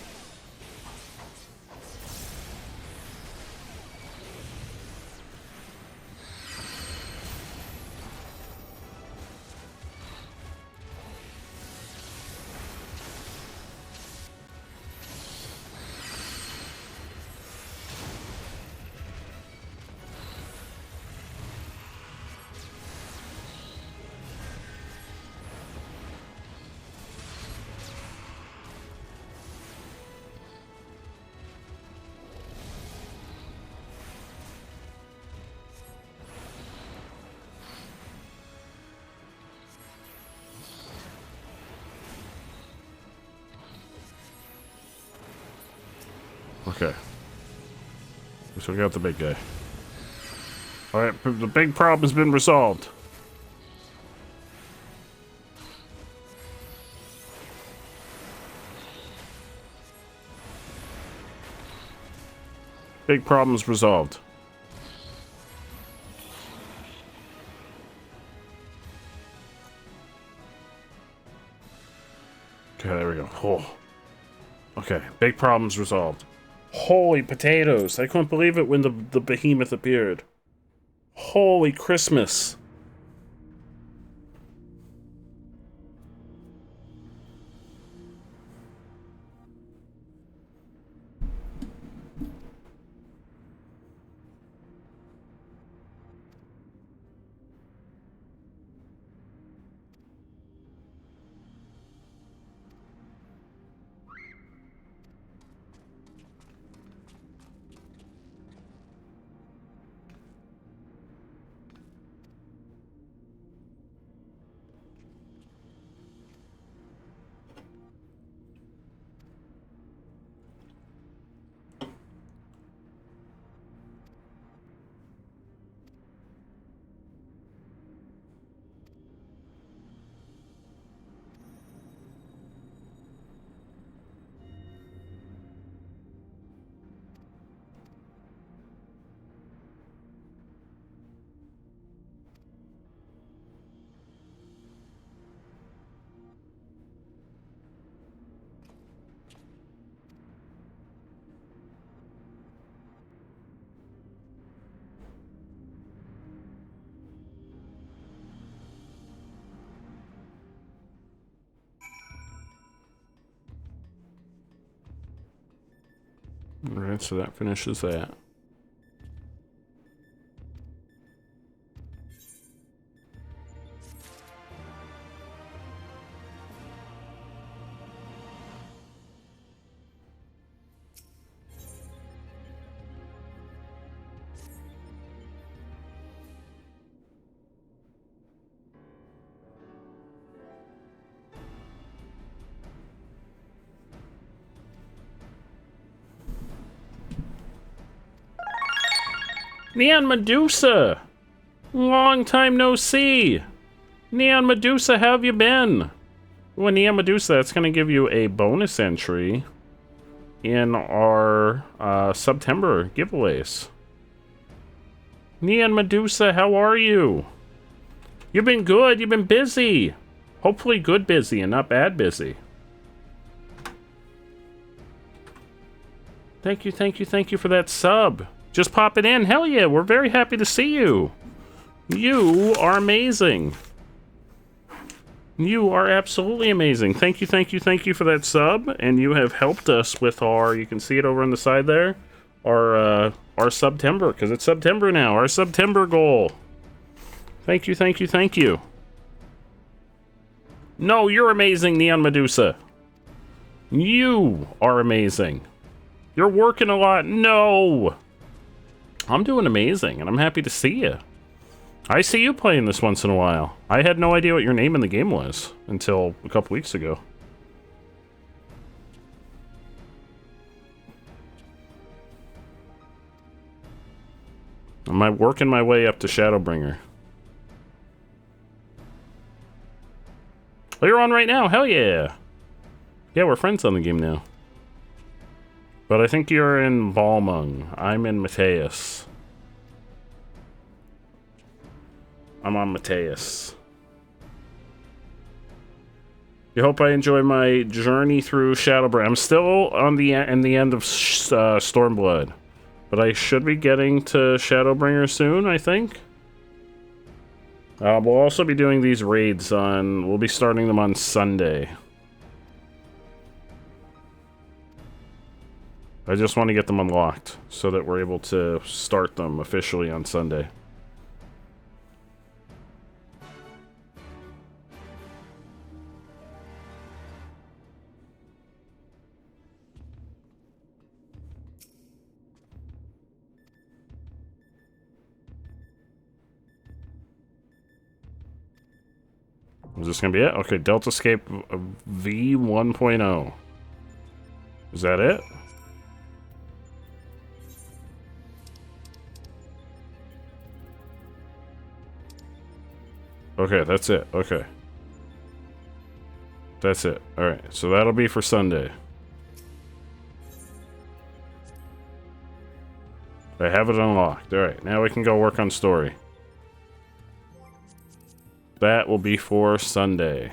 Okay. So we got the big guy. Alright, the big problem's been resolved. Big problem's resolved. Okay, there we go. Oh. Okay, big problem's resolved. Holy potatoes! I couldn't believe it when the behemoth appeared. Holy Christmas! Alright, so that finishes that. Neon Medusa! Long time no see! Neon Medusa, how have you been? Well, Neon Medusa, that's gonna give you a bonus entry in our September giveaways. Neon Medusa, how are you? You've been good, you've been busy. Hopefully good busy and not bad busy. Thank you, thank you, thank you for that sub. Just pop it in. Hell yeah, we're very happy to see you. You are amazing. You are absolutely amazing. Thank you, thank you, thank you for that sub. And you have helped us with our, you can see it over on the side there, our September, because it's September now, our September goal. Thank you, thank you, thank you. No, you're amazing, Neon Medusa. You are amazing. You're working a lot. No. I'm doing amazing, and I'm happy to see you. I see you playing this once in a while. I had no idea what your name in the game was until a couple weeks ago. I'm working my way up to Shadowbringer. Oh, you're on right now? Hell yeah. Yeah, we're friends on the game now. But I think you're in Balmung. I'm in Mateus. I'm on Mateus. I hope I enjoy my journey through Shadowbring. I'm still on the end of Stormblood, but I should be getting to Shadowbringer soon, I think. We'll also be doing these raids on... We'll be starting them on Sunday. I just want to get them unlocked so that we're able to start them officially on Sunday. Is this going to be it? Okay, Delta Escape V 1.0. Is that it? Okay, that's it. Okay. That's it. Alright, so that'll be for Sunday. I have it unlocked. Alright, now we can go work on story. That will be for Sunday.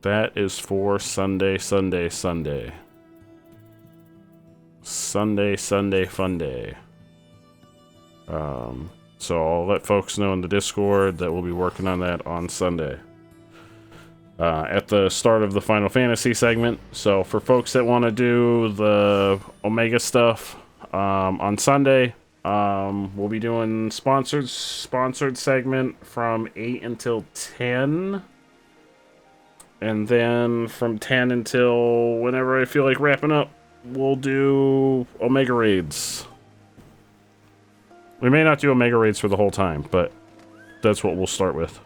That is for Sunday, Sunday, Sunday. Sunday, Sunday, fun day. So I'll let folks know in the Discord that we'll be working on that on Sunday. At the start of the Final Fantasy segment. So for folks that want to do the Omega stuff on Sunday, we'll be doing sponsored segment from 8 until 10. And then from 10 until whenever I feel like wrapping up, we'll do Omega Raids. We may not do Omega Raids for the whole time, but that's what we'll start with.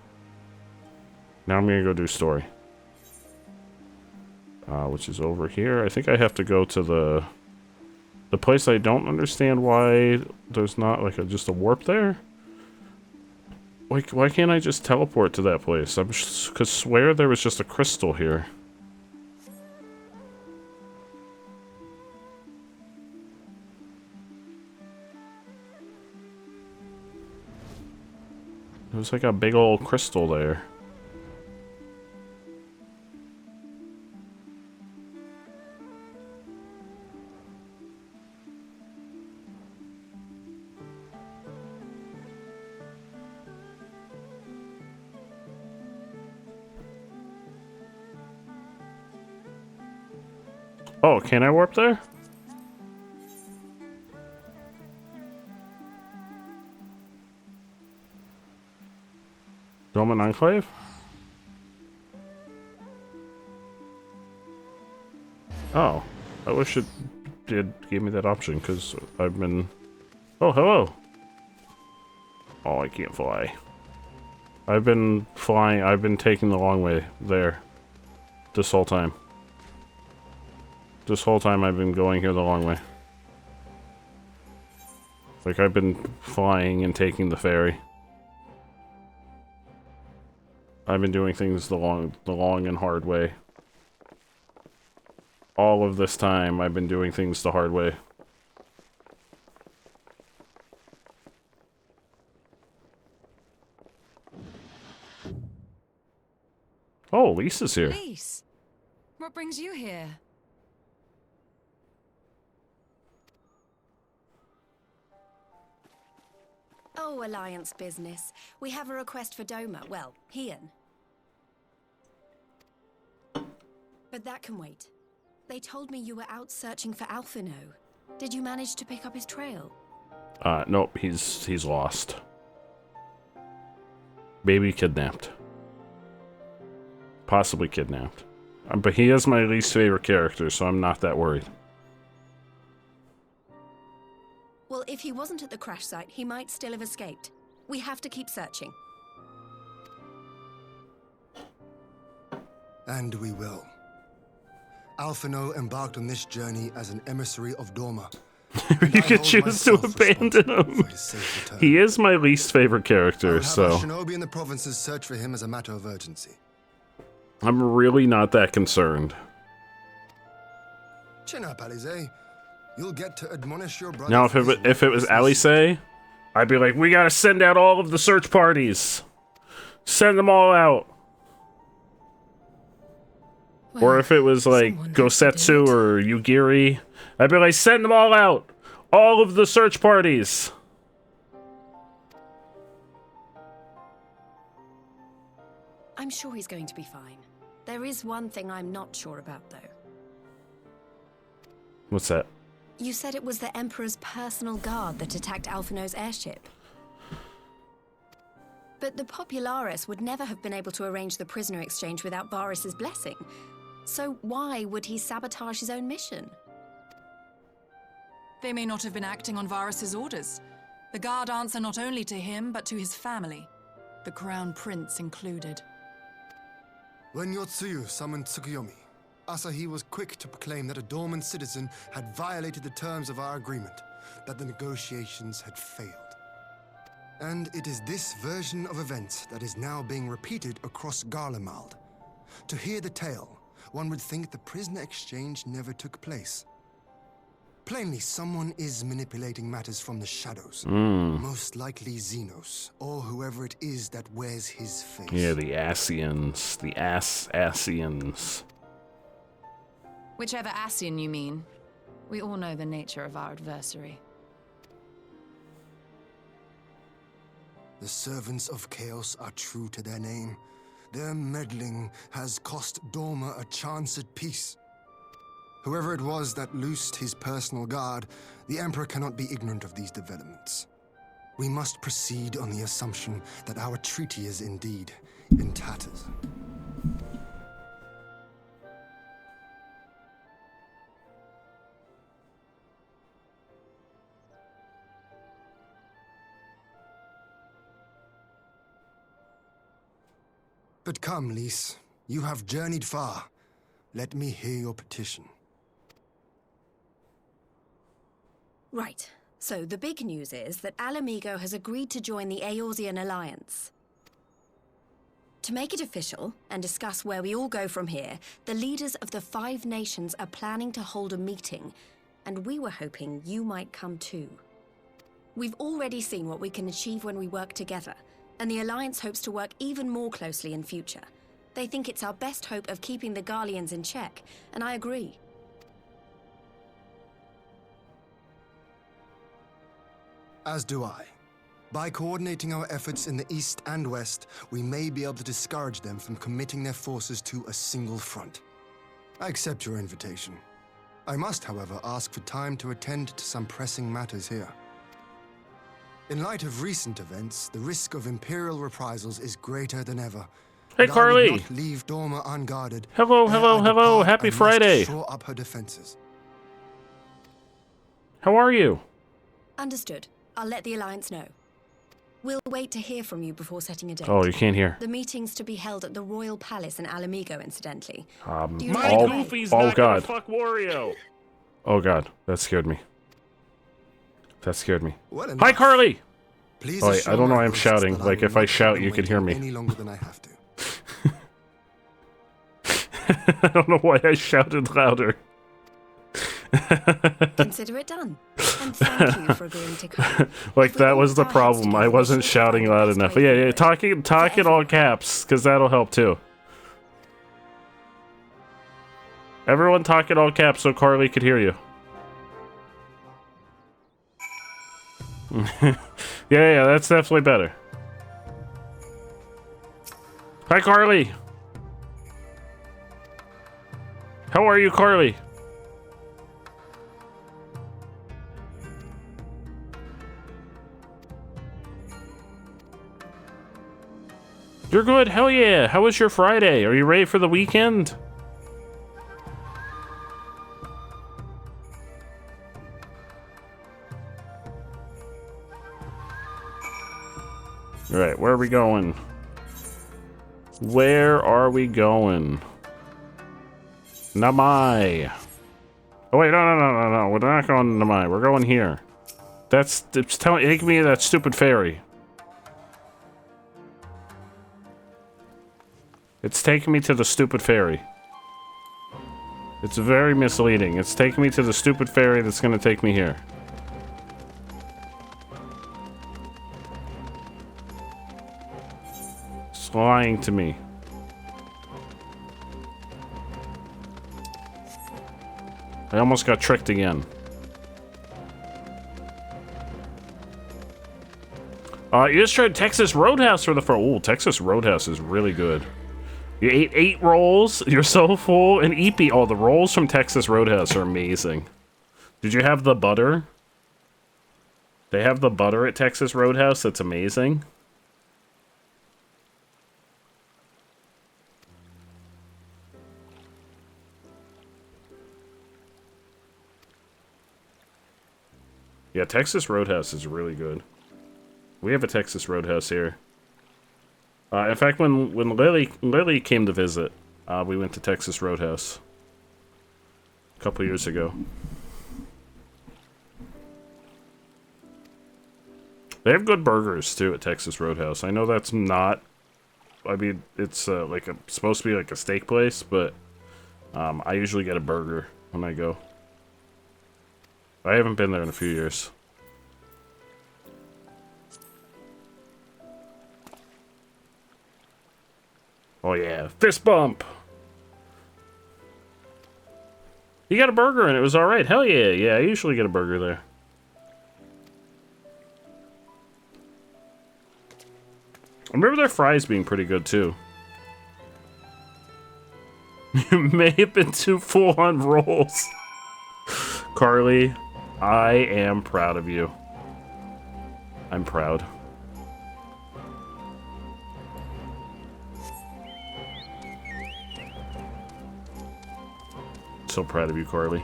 Now I'm going to go do story. Which is over here. I think I have to go to the place I don't understand why there's not like just a warp there. Why can't I just teleport to that place? I could swear there was just a crystal here. There's like a big old crystal there. Oh, can I warp there? Roman Enclave? Oh, I wish it did give me that option, because I've been... Oh, hello! Oh, I can't fly. I've been flying, I've been taking the long way there. This whole time. This whole time I've been going here the long way. Like, I've been flying and taking the ferry. I've been doing things the long and hard way. All of this time, I've been doing things the hard way. Oh, Lisa's here. Lise, what brings you here? Oh, Alliance business. We have a request for Doma. Well, Hian. But that can wait. They told me you were out searching for Alphino. Did you manage to pick up his trail? Nope, he's lost. Maybe kidnapped. Possibly kidnapped. But he is my least favorite character, so I'm not that worried. Well, if he wasn't at the crash site, he might still have escaped. We have to keep searching. And we will. Alphino embarked on this journey as an emissary of Dorma. You could choose to abandon him. He is my least favorite character, so... Shinobi in the provinces search for him as a matter of urgency. I'm really not that concerned. Chin up, Alize. You'll get to admonish your brother. Now, if it was Alice, I'd be like, we gotta send out all of the search parties. Send them all out. Well, or if it was like Gosetsu or Yugiri, I'd be like, send them all out. All of the search parties. I'm sure he's going to be fine. There is one thing I'm not sure about, though. What's that? You said it was the Emperor's personal guard that attacked Alphino's airship. But the Popularis would never have been able to arrange the prisoner exchange without Varus's blessing. So why would he sabotage his own mission? They may not have been acting on Varus's orders. The guard answer not only to him, but to his family. The Crown Prince included. When Yotsuyu summoned Tsukuyomi, Asahi was quick to proclaim that a dormant citizen had violated the terms of our agreement, that the negotiations had failed. And it is this version of events that is now being repeated across Garlemald. To hear the tale, one would think the prisoner exchange never took place. Plainly, someone is manipulating matters from the shadows. Most likely Xenos, or whoever it is that wears his face. Yeah, the Asians. The Asians. Whichever Ascian you mean. We all know the nature of our adversary. The servants of chaos are true to their name. Their meddling has cost Dorma a chance at peace. Whoever it was that loosed his personal guard, the Emperor cannot be ignorant of these developments. We must proceed on the assumption that our treaty is indeed in tatters. But come, Lys, you have journeyed far. Let me hear your petition. Right. So the big news is that Alamigo has agreed to join the Eorzean Alliance. To make it official and discuss where we all go from here, the leaders of the 5 nations are planning to hold a meeting, and we were hoping you might come too. We've already seen what we can achieve when we work together, and the Alliance hopes to work even more closely in future. They think it's our best hope of keeping the Garleans in check, and I agree. As do I. By coordinating our efforts in the east and west, we may be able to discourage them from committing their forces to a single front. I accept your invitation. I must, however, ask for time to attend to some pressing matters here. In light of recent events, the risk of Imperial reprisals is greater than ever. Hey, And Carly. I would not leave Dorma unguarded. Hello, Ere hello, I hello. depart, Happy I must Friday. shore up her defenses. How are you? Understood. I'll let the Alliance know. We'll wait to hear from you before setting a date. Oh, you can't hear. The meeting's to be held at the Royal Palace in Alamigo, incidentally. Do you all, know the way? oh God. Fuck Wario. Oh God, that scared me. That scared me. Well Hi, Carly. Please Oh, wait, assure I don't know my why I'm hosts shouting. that I Like, will if I not shout, keep you them can hear waiting me. Any longer than I have to. I don't know why I shouted louder. Consider it done. And thank you for agreeing to come. Like, that was the problem. I wasn't shouting loud enough. But yeah, talk in all caps, because that'll help too. Everyone talk in all caps so Carly could hear you. Yeah, that's definitely better. Hi, Carly. How are you, Carly? You're good, hell yeah. How was your Friday? Are you ready for the weekend? Alright, where are we going? Where are we going? Namai. Oh wait, no. We're not going to Namai. We're going here. It's taking me to that stupid ferry. It's taking me to the stupid ferry. It's very misleading. It's taking me to the stupid ferry that's gonna take me here. It's lying to me. I almost got tricked again. You just tried Texas Roadhouse for the first. Ooh, Texas Roadhouse is really good. You ate 8 rolls. You're so full. And Eepy. Oh, the rolls from Texas Roadhouse are amazing. Did you have the butter? They have the butter at Texas Roadhouse. That's amazing. Yeah, Texas Roadhouse is really good. We have a Texas Roadhouse here. In fact, when Lily came to visit, we went to Texas Roadhouse a couple years ago. They have good burgers too at Texas Roadhouse. I know that's not. I mean, it's like supposed to be like a steak place, but I usually get a burger when I go. I haven't been there in a few years. Oh yeah, fist bump! You got a burger and it was alright. Hell yeah, yeah, I usually get a burger there. I remember their fries being pretty good too. You may have been too full on rolls. Carly, I am proud of you. I'm proud. So proud of you, Carly.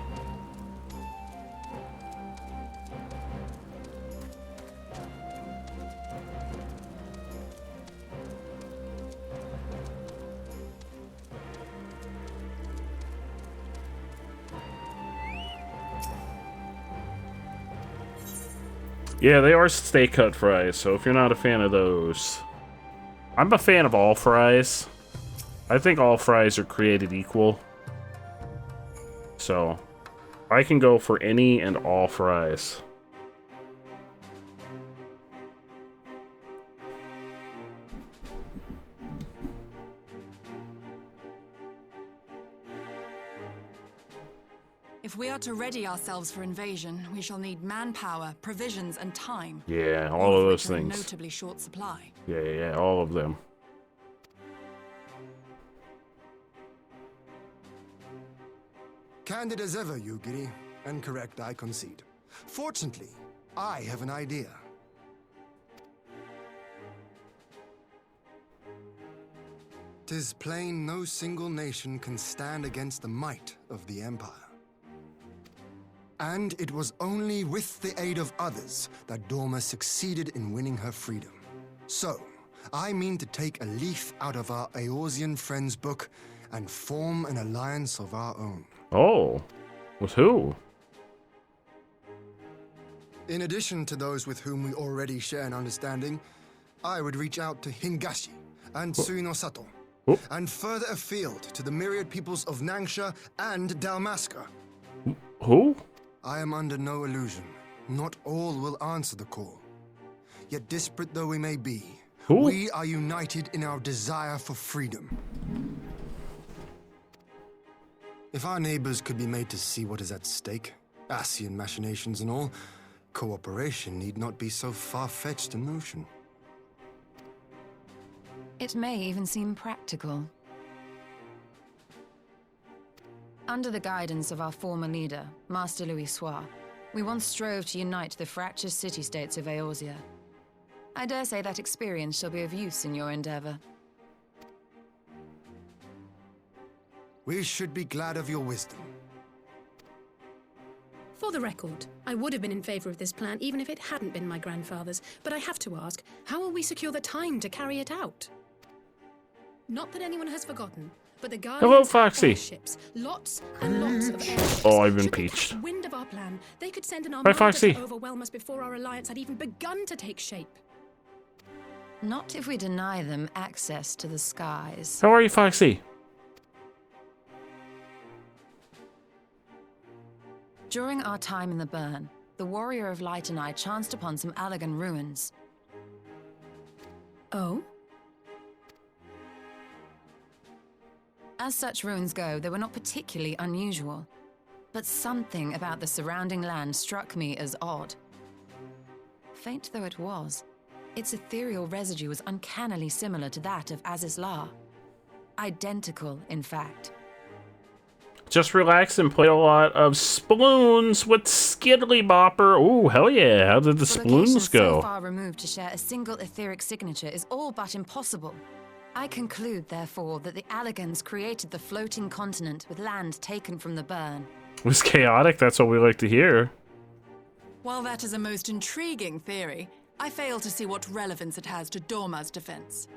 Yeah, they are steak cut fries, so if you're not a fan of those... I'm a fan of all fries. I think all fries are created equal. So, I can go for any and all fries. If we are to ready ourselves for invasion, we shall need manpower, provisions, and time. Yeah, all of those which are in things. notably short supply. Yeah, all of them. Candid as ever, Yugiri, and correct, I concede. Fortunately, I have an idea. "'Tis plain no single nation can stand against the might of the Empire. And it was only with the aid of others that Dorma succeeded in winning her freedom. So, I mean to take a leaf out of our Eorzean friends' book and form an alliance of our own. Oh, with who? In addition to those with whom we already share an understanding, I would reach out to Hingashi and Tsuinosato, and further afield to the myriad peoples of Nangsha and Dalmasca. Who? I am under no illusion. Not all will answer the call. Yet disparate though we may be, we are united in our desire for freedom. If our neighbors could be made to see what is at stake, Asian machinations and all, cooperation need not be so far-fetched a notion. It may even seem practical. Under the guidance of our former leader, Master Louis Soir, we once strove to unite the fractious city-states of Eorzea. I dare say that experience shall be of use in your endeavor. We should be glad of your wisdom. For the record, I would have been in favor of this plan even if it hadn't been my grandfather's, but I have to ask, how will we secure the time to carry it out? Not that anyone has forgotten, but the Guardians Hello, Foxy. have ships, lots and lots of airships. Oh, I've been Should they peached. catch wind of our plan, they could send an Hi, armada Foxy. to overwhelm us before our alliance had even begun to take shape. Not if we deny them access to the skies. How are you, Foxy? During our time in the burn, the Warrior of Light and I chanced upon some Allagan ruins. Oh? As such ruins go, they were not particularly unusual. But something about the surrounding land struck me as odd. Faint though it was, its ethereal residue was uncannily similar to that of Azizlar. Identical, in fact. Just relax and play a lot of Sploons with Skiddly Bopper. Ooh, hell yeah. How did the For Sploons locations go? so far removed to share a single etheric signature is all but impossible. I conclude, therefore, that the Allagans created the floating continent with land taken from the burn. It was chaotic. That's what we like to hear. While that is a most intriguing theory, I fail to see what relevance it has to Dorma's defense.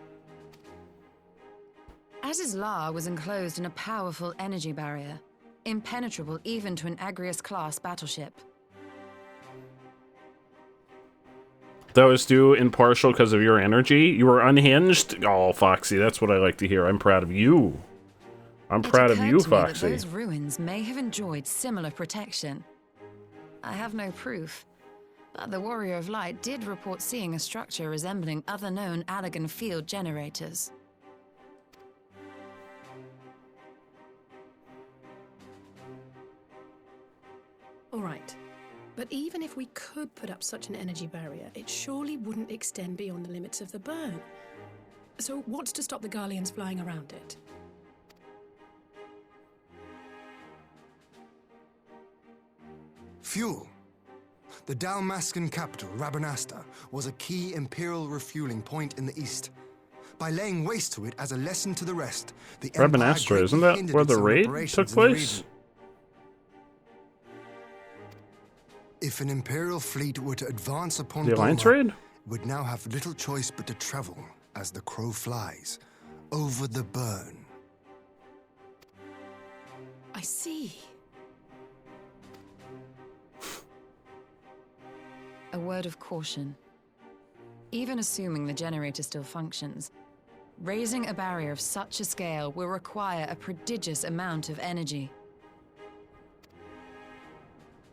Azizlar was enclosed in a powerful energy barrier, impenetrable even to an Agrius-class battleship. That was due in partial because of your energy? You were unhinged? Oh, Foxy, that's what I like to hear. I'm proud of you. I'm proud of you, It occurred to me that Foxy. those ruins may have enjoyed similar protection. I have no proof, but the Warrior of Light did report seeing a structure resembling other known Allagan field generators. All right. But even if we could put up such an energy barrier, it surely wouldn't extend beyond the limits of the burn. So what's to stop the Garleans flying around it? Fuel. The Dalmascan capital, Rabanasta, was a key Imperial refueling point in the east. By laying waste to it as a lesson to the rest, the Empire Rabanastra, greatly isn't that hindered where its the own raid operations took in the place? region. If an Imperial fleet were to advance upon The Alliance Doma, raid? it would now have little choice but to travel, as the crow flies, over the burn. I see. A word of caution. Even assuming the generator still functions, raising a barrier of such a scale will require a prodigious amount of energy.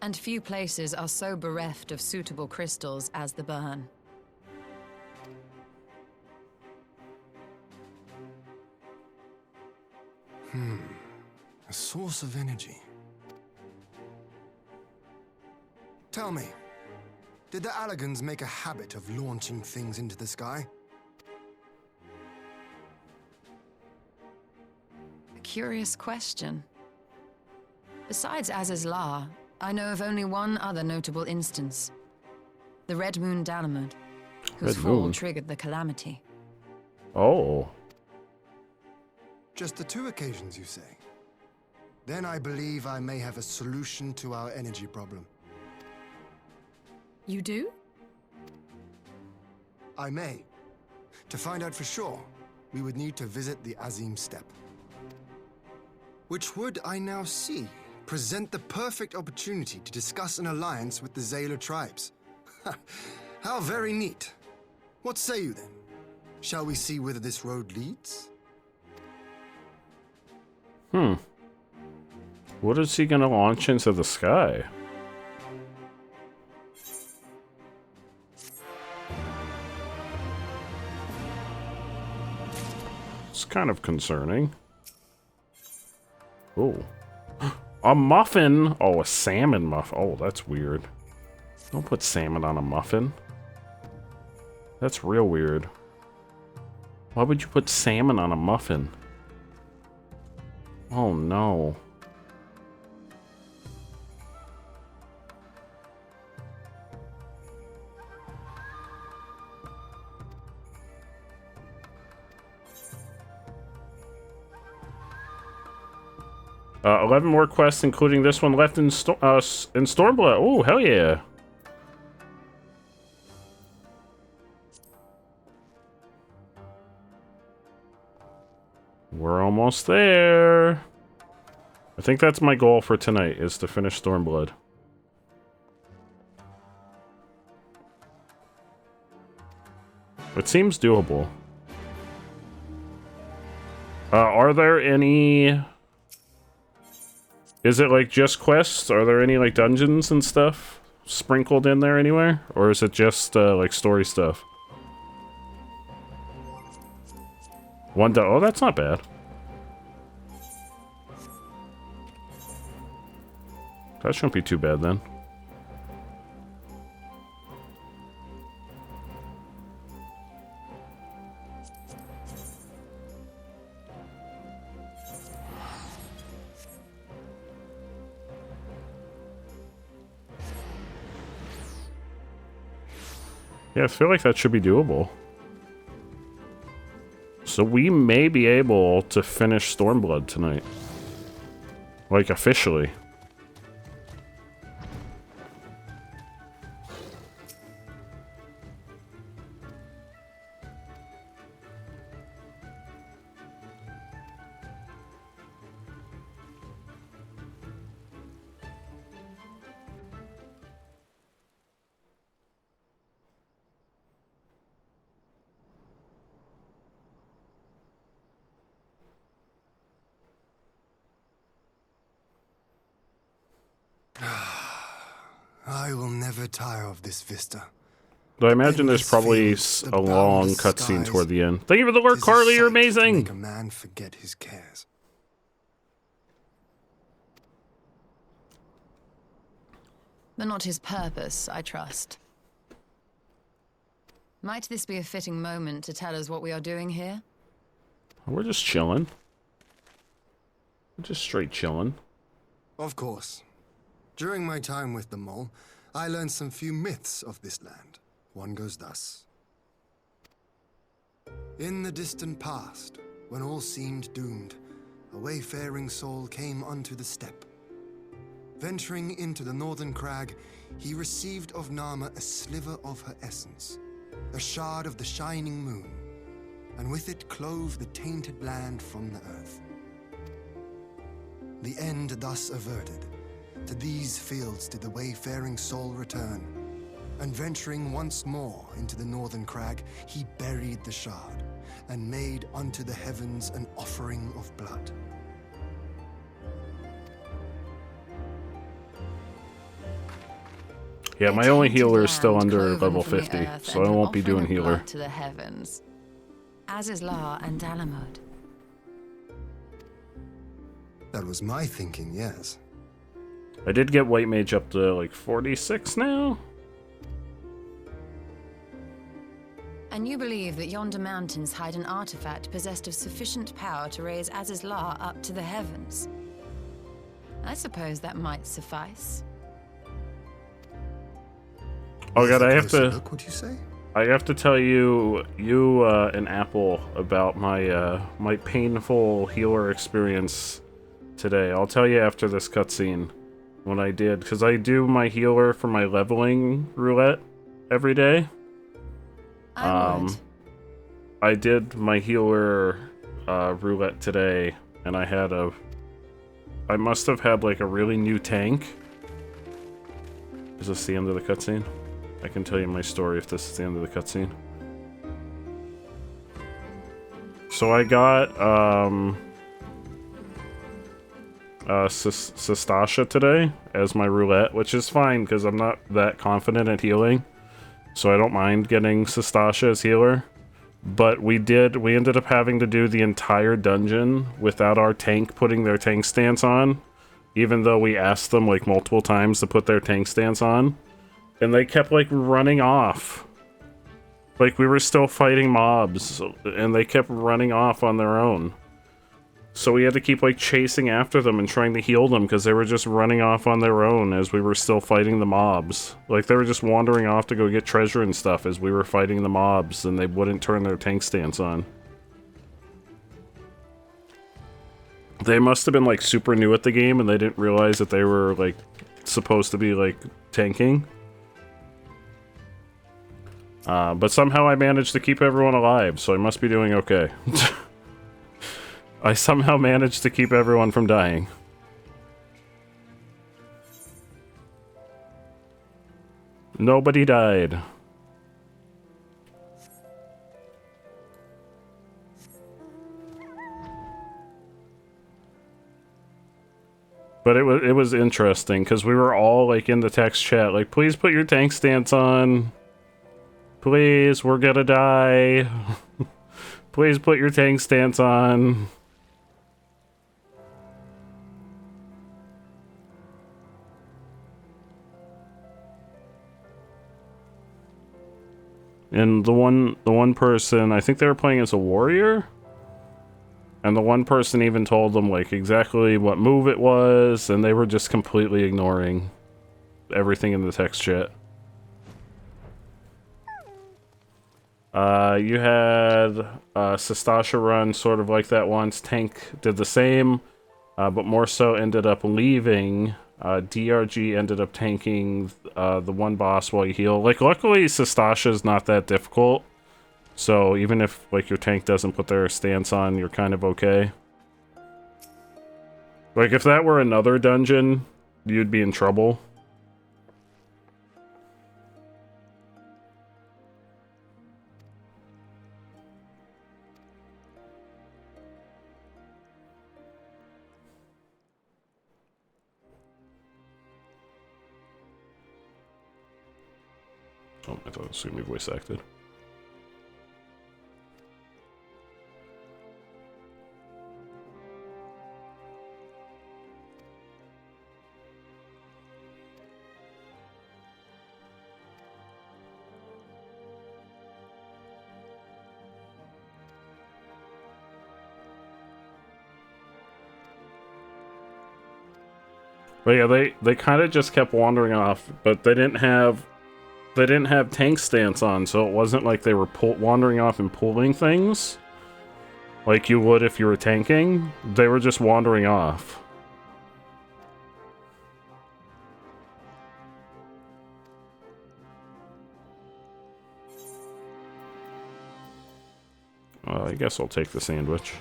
And few places are so bereft of suitable crystals as the burn. A source of energy. Tell me, did the Allagans make a habit of launching things into the sky? A curious question. Besides Azizlar, I know of only one other notable instance. The Red Moon Dalamud, whose Red fall Moon? triggered the calamity. Oh. Just the 2 occasions, you say? Then I believe I may have a solution to our energy problem. You do? I may. To find out for sure, we would need to visit the Azim Steppe. Which would, I now see, present the perfect opportunity to discuss an alliance with the Zayla tribes. How very neat. What say you then? Shall we see whither this road leads? What is he gonna launch into the sky? It's kind of concerning. Oh. A muffin! Oh, a salmon muffin. Oh, that's weird. Don't put salmon on a muffin. That's real weird. Why would you put salmon on a muffin? Oh no. Uh, 11 more quests, including this one left in Stormblood. Oh, hell yeah. We're almost there. I think that's my goal for tonight, is to finish Stormblood. It seems doable. Are there any... Is it like just quests? Are there any like dungeons and stuff sprinkled in there anywhere? Or is it just like story stuff? Oh, that's not bad. That shouldn't be too bad then. Yeah, I feel like that should be doable. So we may be able to finish Stormblood tonight. Like, officially. I will never tire of this vista. Though I imagine there's probably a long cutscene toward the end. Thank you for the work, Carly. You're amazing. Make a man forget his cares. But not his purpose, I trust. Might this be a fitting moment to tell us what we are doing here? We're just chilling. We're just straight chilling. Of course. During my time with the mole, I learned some few myths of this land. One goes thus. In the distant past, when all seemed doomed, a wayfaring soul came unto the steppe. Venturing into the northern crag, he received of Nama a sliver of her essence, a shard of the shining moon, and with it clove the tainted land from the earth. The end thus averted, to these fields did the wayfaring soul return, and venturing once more into the northern crag, he buried the shard, and made unto the heavens an offering of blood. Yeah, my only healer is still under level 50, so I won't be doing healer. To the heavens. Azizlar and Dalamud. That was my thinking, yes. I did get White Mage up to like 46 now. And you believe that yonder mountains hide an artifact possessed of sufficient power to raise Azizlar up to the heavens? I suppose that might suffice. Oh god, I have to. Look what you say? I have to tell you and Apple about my my painful healer experience today. I'll tell you after this cutscene what I did, because I do my healer for my leveling roulette every day. I did my healer roulette today, and I must have had like a really new tank. Is this the end of the cutscene? I can tell you my story if this is the end of the cutscene. So I got Sestasha today as my roulette, which is fine because I'm not that confident at healing, so I don't mind getting Sestasha as healer. But we ended up having to do the entire dungeon without our tank putting their tank stance on, even though we asked them like multiple times to put their tank stance on. And they kept, like, running off. Like, we were still fighting mobs, and they kept running off on their own. So we had to keep, like, chasing after them and trying to heal them, because they were just running off on their own as we were still fighting the mobs. Like, they were just wandering off to go get treasure and stuff as we were fighting the mobs, and they wouldn't turn their tank stance on. They must have been, like, super new at the game, and they didn't realize that they were, like, supposed to be, like, tanking. But somehow I managed to keep everyone alive, so I must be doing okay. I somehow managed to keep everyone from dying. Nobody died. But it was interesting because we were all like in the text chat, like, please put your tank stance on. Please, we're gonna die. Please put your tank stance on. And the one person, I think they were playing as a warrior, and the one person even told them like exactly what move it was, and they were just completely ignoring everything in the text chat. You had Sestasha run sort of like that once. Tank did the same, but more so ended up leaving. DRG ended up tanking the one boss while you heal. Like, luckily, Sestasha's not that difficult. So even if, like, your tank doesn't put their stance on, you're kind of okay. Like, if that were another dungeon, you'd be in trouble. Oh, I thought it was going to be voice acted. But yeah, they kind of just kept wandering off, but they didn't have tank stance on, so it wasn't like they were wandering off and pulling things like you would if you were tanking. They were just wandering off. I guess I'll take the sandwich.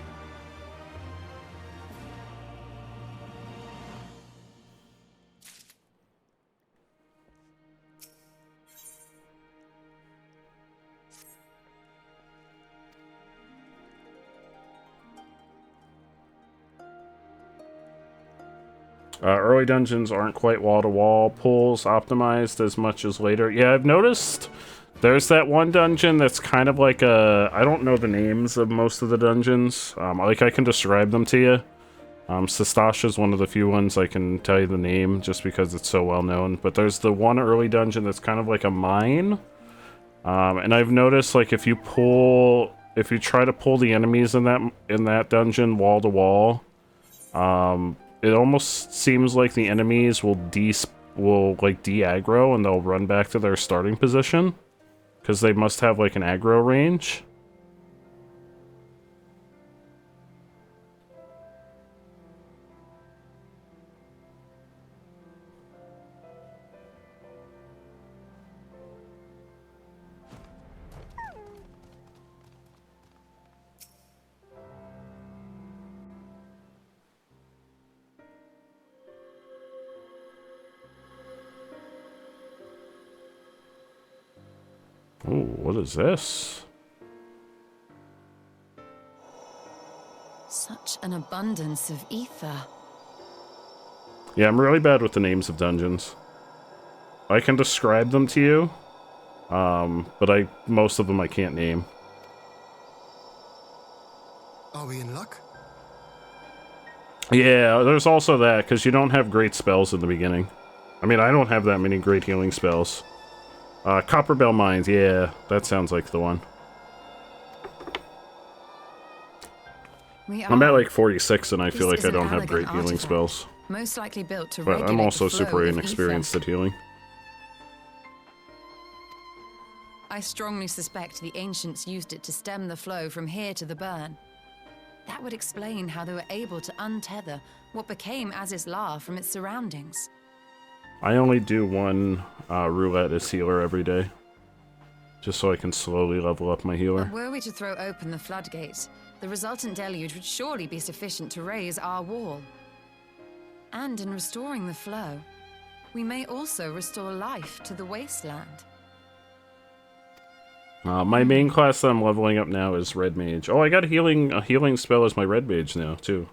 Early dungeons aren't quite wall-to-wall pulls optimized as much as later. Yeah, I've noticed there's that one dungeon that's kind of like a... I don't know the names of most of the dungeons. Like, I can describe them to you. Sestasha is one of the few ones I can tell you the name just because it's so well known. But there's the one early dungeon that's kind of like a mine. And I've noticed, like, if you try to pull the enemies in that dungeon wall-to-wall, it almost seems like the enemies will de-aggro and they'll run back to their starting position because they must have like an aggro range. Oh, what is this? Such an abundance of ether. Yeah, I'm really bad with the names of dungeons. I can describe them to you, but most of them I can't name. Are we in luck? Yeah, there's also that, because you don't have great spells in the beginning. I mean, I don't have that many great healing spells. Copperbell Mines, yeah, that sounds like the one. I'm at like 46 and I feel like I don't have great healing spells. Most likely built to but I'm also the flow super of inexperienced ether. at healing. I strongly suspect the ancients used it to stem the flow from here to the burn. That would explain how they were able to untether what became Aziz's La from its surroundings. I only do one roulette as healer every day. Just so I can slowly level up my healer. But were we to throw open the floodgates, the resultant deluge would surely be sufficient to raise our wall. And in restoring the flow, we may also restore life to the wasteland. My main class that I'm leveling up now is Red Mage. Oh, I got a healing spell as my Red Mage now, too.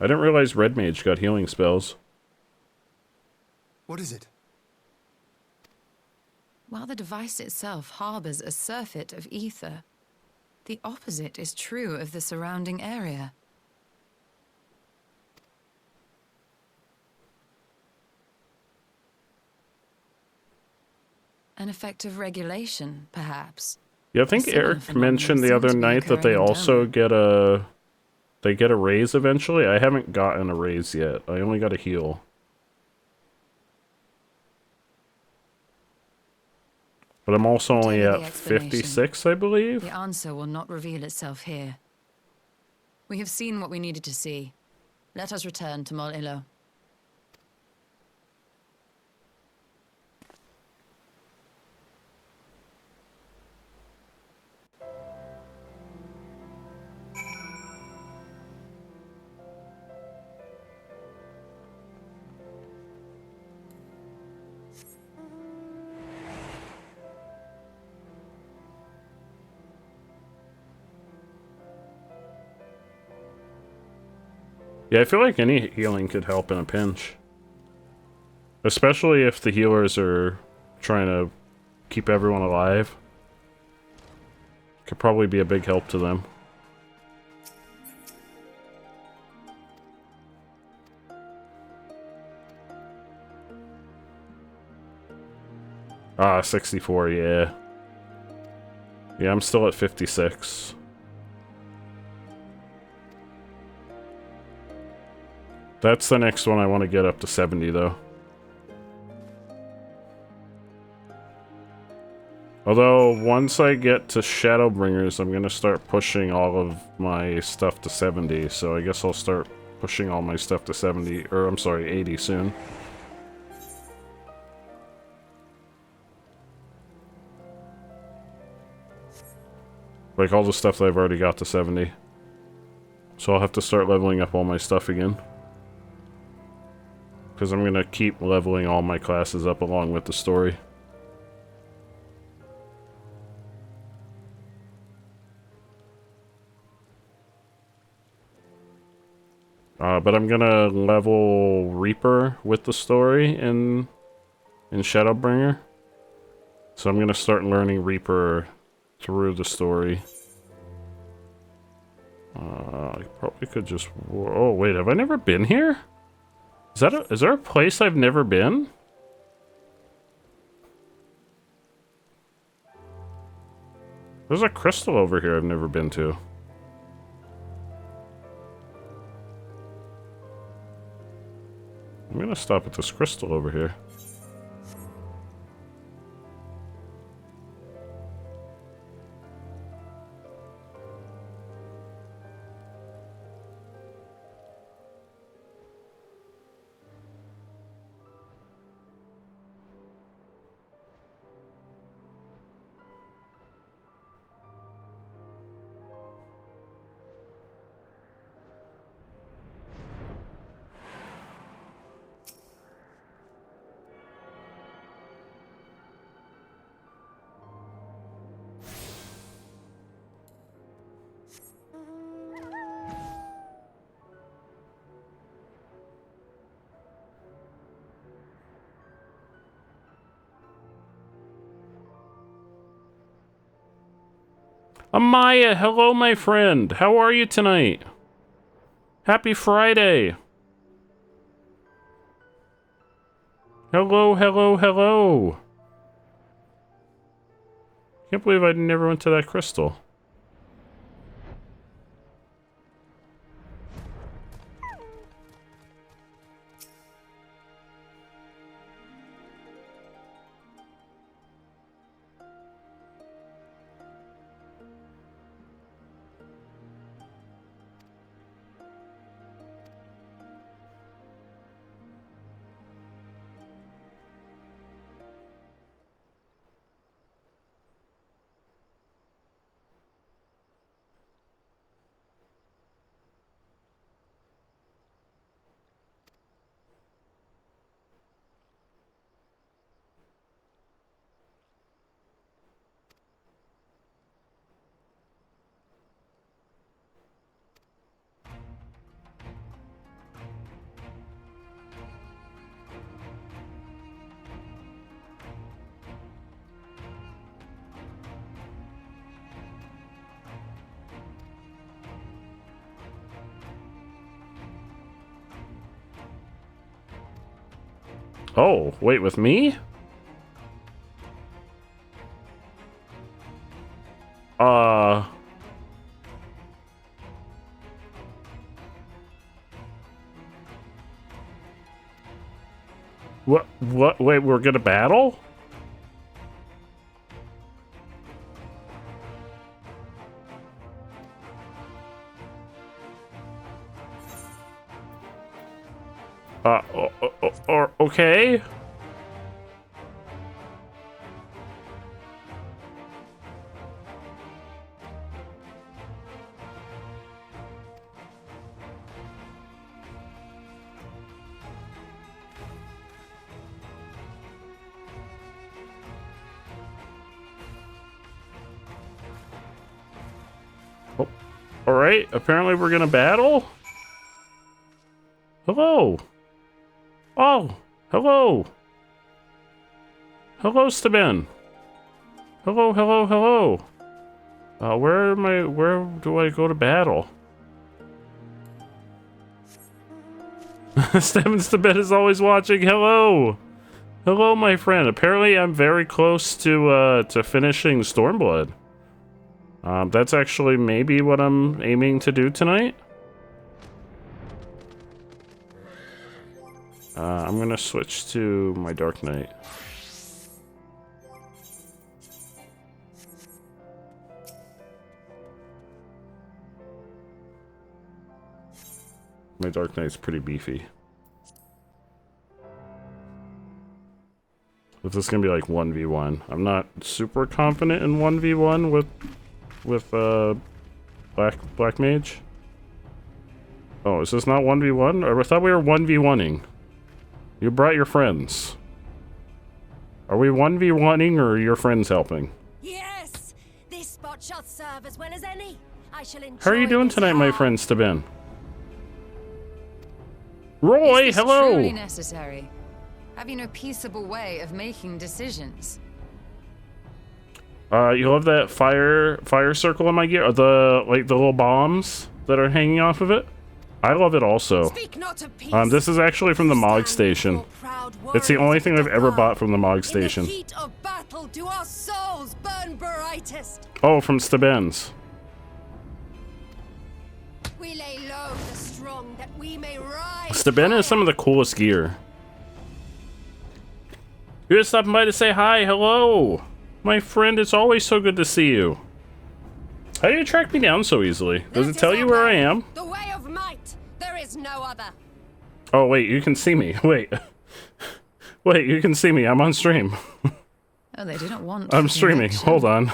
I didn't realize Red Mage got healing spells. What is it? While the device itself harbors a surfeit of ether, the opposite is true of the surrounding area. An effect of regulation, perhaps. Yeah, I think similar Eric phenomenon mentioned the seems other to be night that they occurring in also Derma. get a raise eventually. I haven't gotten a raise yet. I only got a heal. But I'm also only Whatever the at explanation, 56, I believe. The answer will not reveal itself here. We have seen what we needed to see. Let us return to Mol Ilo. Yeah, I feel like any healing could help in a pinch. Especially if the healers are trying to keep everyone alive. Could probably be a big help to them. Ah, 64, yeah. Yeah, I'm still at 56. That's the next one I want to get up to 70, though. Although, once I get to Shadowbringers, I'm going to start pushing all of my stuff to 70, so I guess I'll start pushing all my stuff to 70, or I'm sorry, 80 soon. Like all the stuff that I've already got to 70. So I'll have to start leveling up all my stuff again. Because I'm going to keep leveling all my classes up along with the story. But I'm going to level Reaper with the story in Shadowbringer. So I'm going to start learning Reaper through the story. I probably could just... Oh, wait, have I never been here? Is there a place I've never been? There's a crystal over here I've never been to. I'm gonna stop at this crystal over here. Amaya, hello, my friend. How are you tonight? Happy Friday. Hello, hello, hello. Can't believe I never went to that crystal. Oh, wait, with me? What? Wait, we're gonna battle? Okay. Oh, all right. Apparently, we're gonna battle. Hello. Oh, hello. Hello, Steban. Hello. Where do I go to battle? Steban's to bed is always watching. Hello, my friend. Apparently, I'm very close to finishing Stormblood. That's actually maybe what I'm aiming to do tonight. I'm gonna switch to my Dark Knight. My Dark Knight's pretty beefy. This is gonna be like 1v1. I'm not super confident in 1v1 with Black Mage. Oh, is this not 1v1? I thought we were 1v1ing. You brought your friends. Are we 1v1ing or are your friends helping? Yes, this spot shall serve as well as any. I shall enjoy. How are you doing this tonight, my hour. friend Steban? Roy, Is this hello. truly necessary? Have you no peaceable way of making decisions? You love that fire circle in my gear? Or the little bombs that are hanging off of it? I love it also. Speak not of peace. This is actually from the Mog Station. It's the only thing I've ever bought from the Mog Station. In the heat of battle do our souls burn brightest. Oh, from Steben's. We lay low the strong that we may rise. Steben has some of the coolest gear. You're just stopping by to say hi. Hello. My friend, it's always so good to see you. How do you track me down so easily? Does it tell you where I am? The way of might. There is no other. Oh, wait, you can see me. Wait. Wait, you can see me. I'm on stream. Oh, they didn't want. I'm streaming. connection. Hold on.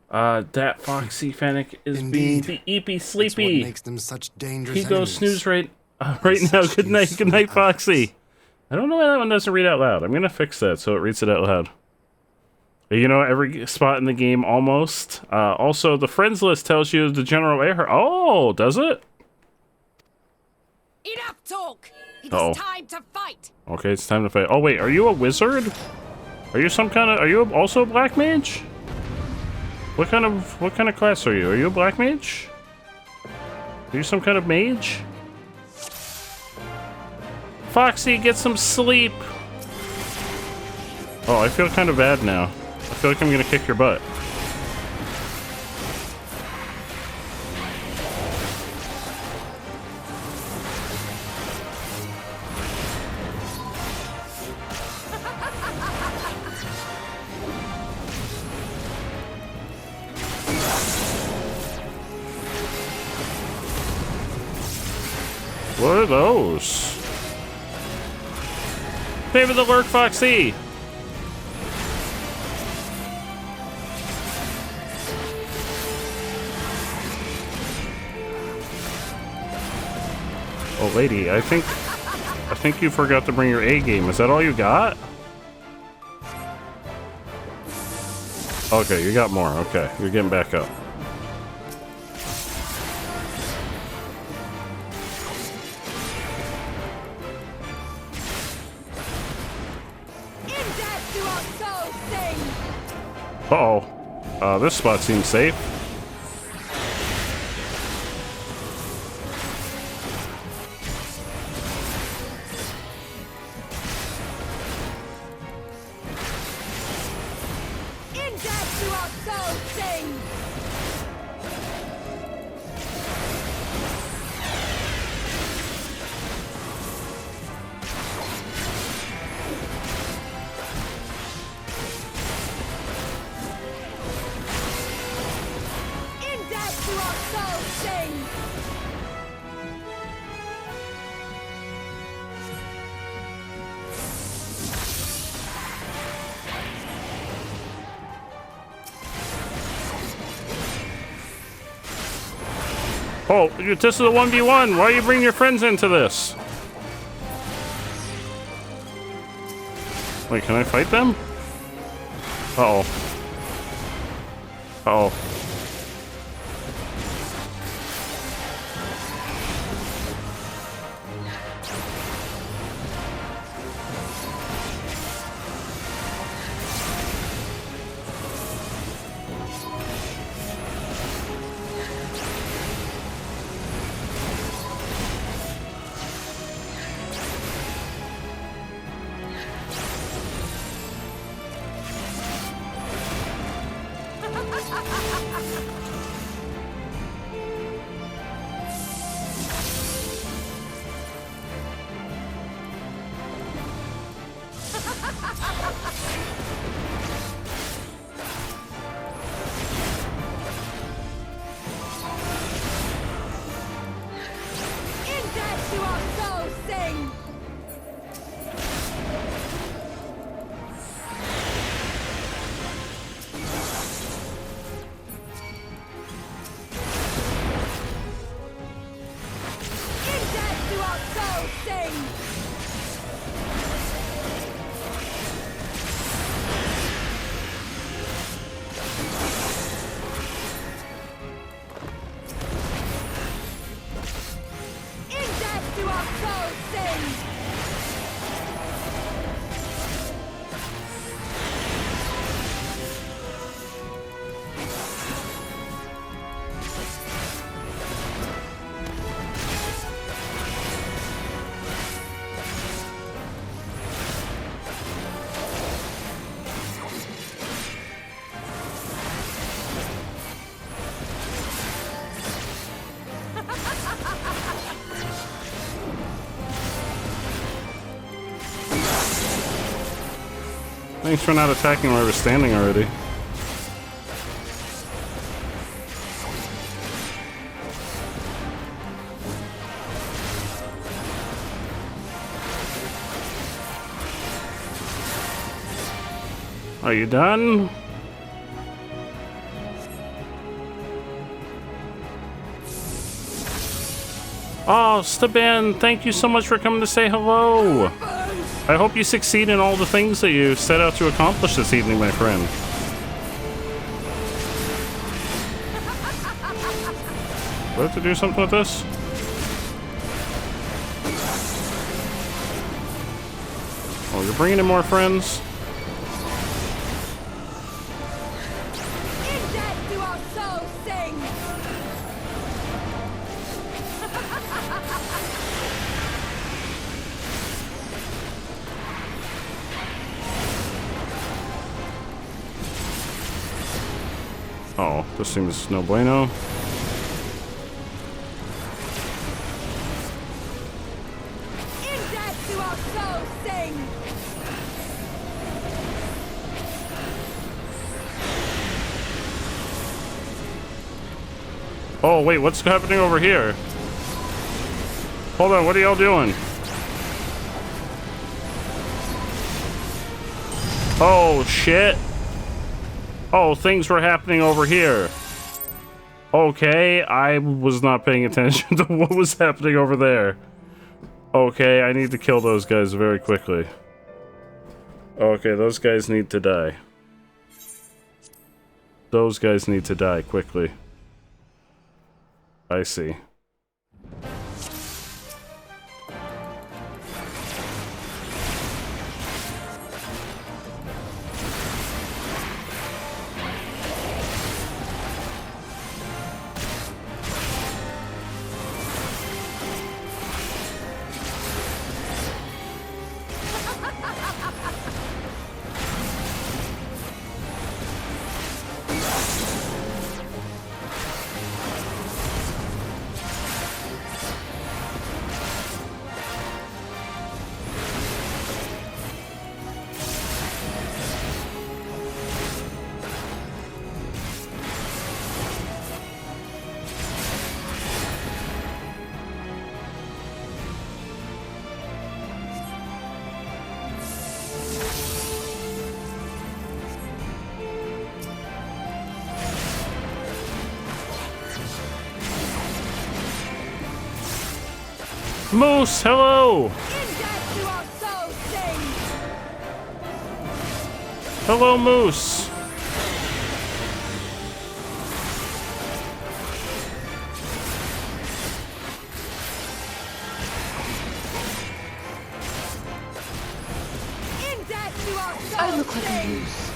That Foxy Fennec is Indeed. being the eepy That's sleepy. what makes them such dangerous He goes enemies. snooze right now. Good night, Foxy. I don't know why that one doesn't read out loud. I'm gonna fix that so it reads it out loud. You know, every spot in the game almost. Also, the friends list tells you the general air. Oh, does it? Enough talk. It Uh-oh. is time to fight. Okay, it's time to fight. Oh wait, are you a wizard? Are you some kind of? Are you also a black mage? What kind of class are you? Are you a black mage? Are you some kind of mage? Foxy, get some sleep. Oh, I feel kind of bad now. I feel like I'm gonna kick your butt. What are those? Favor the lurk, Foxy! Oh, lady, I think you forgot to bring your A game. Is that all you got? Okay, you got more. Okay, you're getting back up. Uh-oh. This spot seems safe. Oh, this is a 1v1. Why are you bringing your friends into this? Wait, can I fight them? Uh-oh. Uh-oh. Thanks for not attacking where I was standing already. Are you done? Oh, Staban, thank you so much for coming to say hello. I hope you succeed in all the things that you set out to accomplish this evening, my friend. Do I have to do something with this? Oh, you're bringing in more friends? Oh, this seems no bueno. Oh, wait, what's happening over here? Hold on, what are y'all doing? Oh, shit. Oh, things were happening over here. Okay, I was not paying attention to what was happening over there. Okay, I need to kill those guys very quickly. Okay, those guys need to die. Those guys need to die quickly. I see. Moose, hello! Hello, Moose! I look like a moose.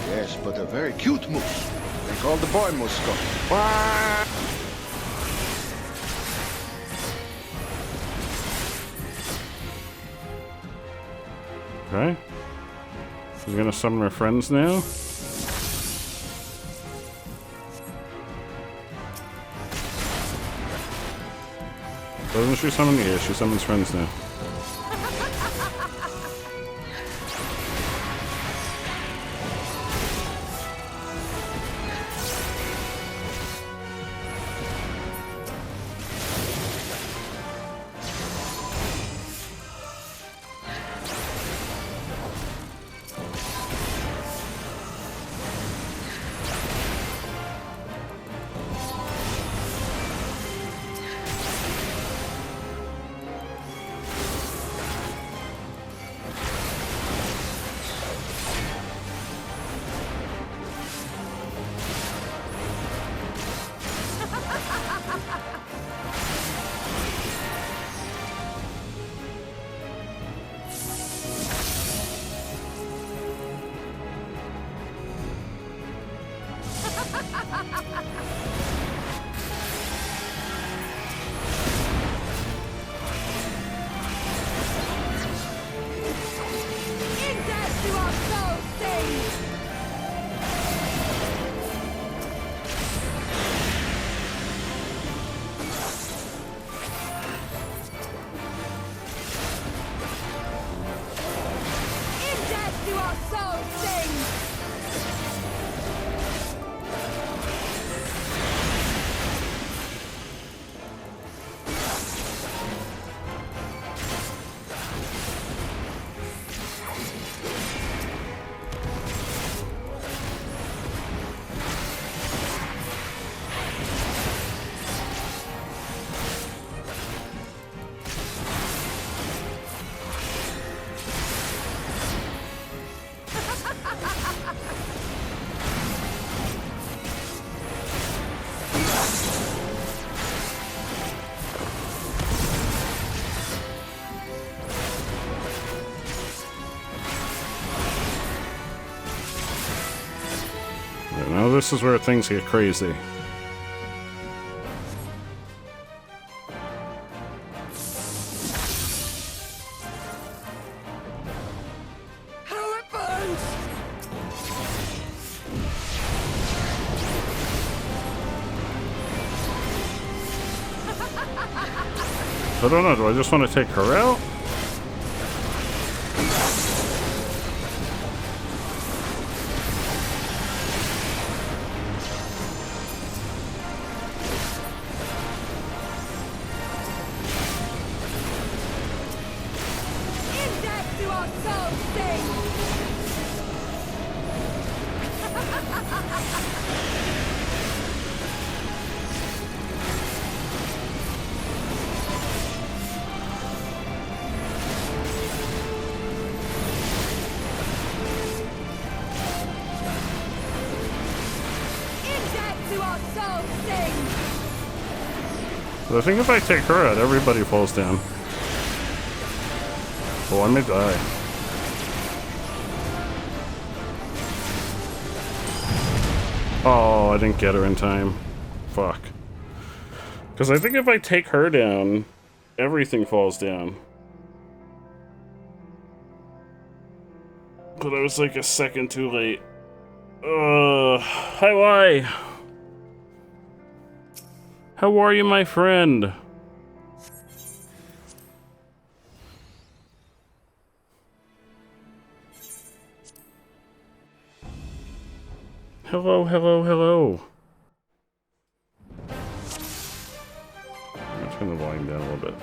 Yes, but a very cute moose. They call the boy moose. Okay. She's gonna summon her friends now. Doesn't she summon? Yeah, she summons friends now. Now this is where things get crazy. I don't know, do I just want to take her out? I think if I take her out, everybody falls down. Oh, I may die. Oh, I didn't get her in time. Fuck. Because I think if I take her down, everything falls down. But I was like a second too late. Hi, why? How are you, my friend? Hello, hello, hello. I'm gonna turn the volume down a little bit.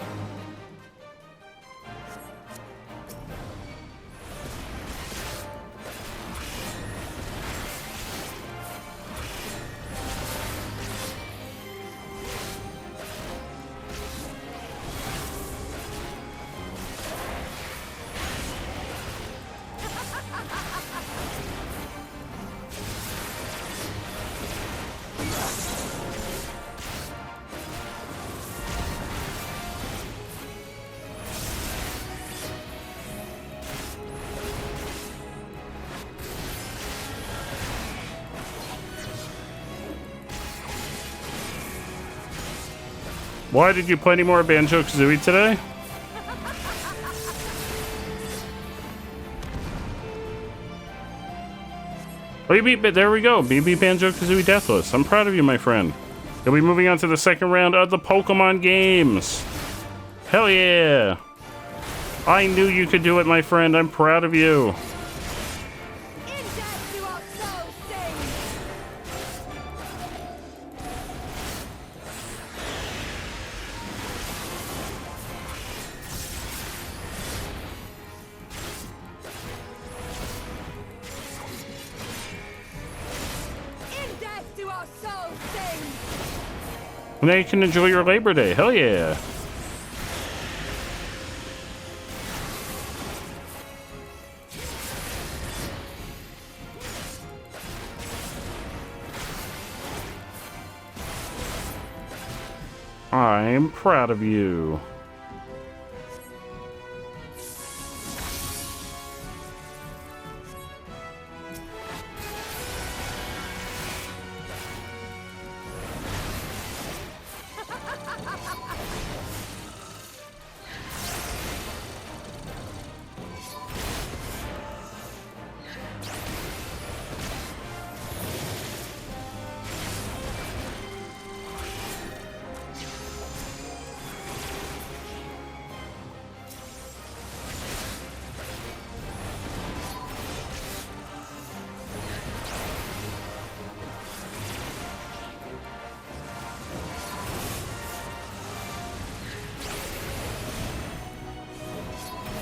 Why did you play any more Banjo-Kazooie today? Oh, you beat, there we go. BB Banjo-Kazooie Deathless. I'm proud of you, my friend. You'll be moving on to the second round of the Pokemon games. Hell yeah. I knew you could do it, my friend. I'm proud of you. Now you can enjoy your Labor Day. Hell yeah. I'm proud of you.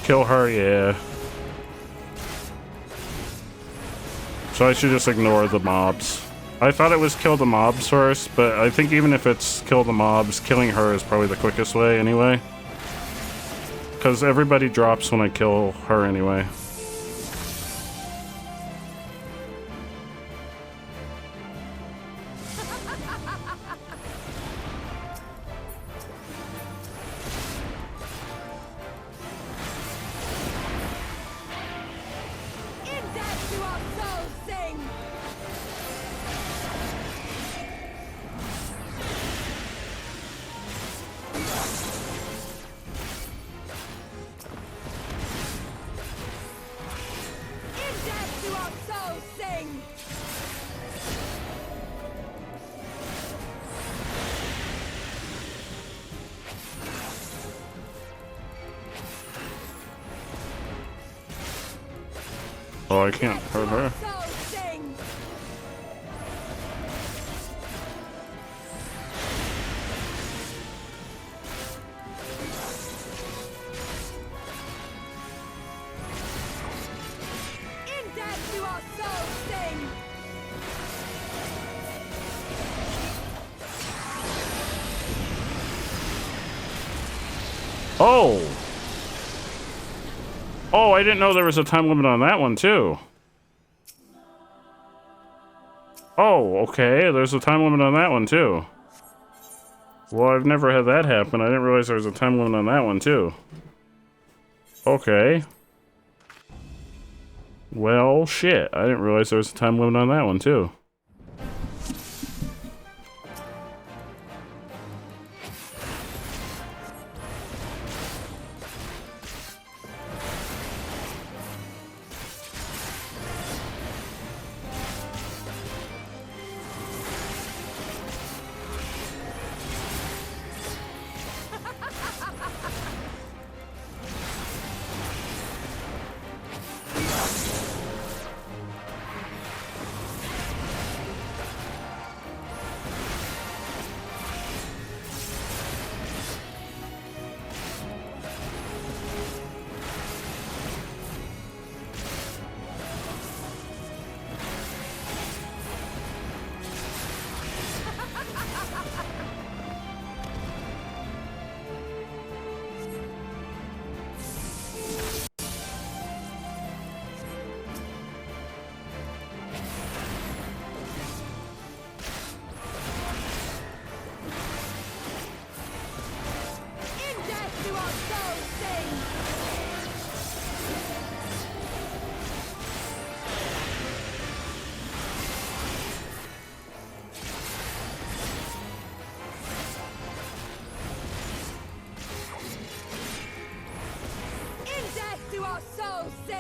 Kill her, yeah. So I should just ignore the mobs. I thought it was kill the mobs first, but I think even if it's kill the mobs, killing her is probably the quickest way anyway. Because everybody drops when I kill her anyway. Oh, I can't hurt her. Oh! Oh, I didn't know there was a time limit on that one, too. Oh, okay, there's a time limit on that one, too. Well, I've never had that happen. I didn't realize there was a time limit on that one, too. Okay. Well, shit. I didn't realize there was a time limit on that one, too.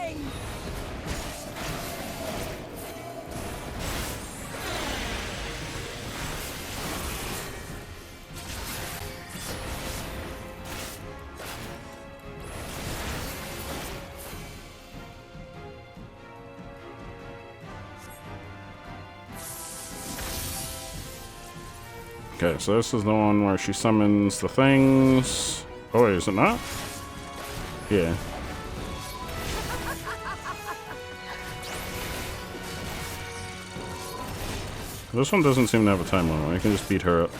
sing! Okay, so this is the one where she summons the things. Oh, wait, is it not? Yeah. This one doesn't seem to have a time limit. I can just beat her up.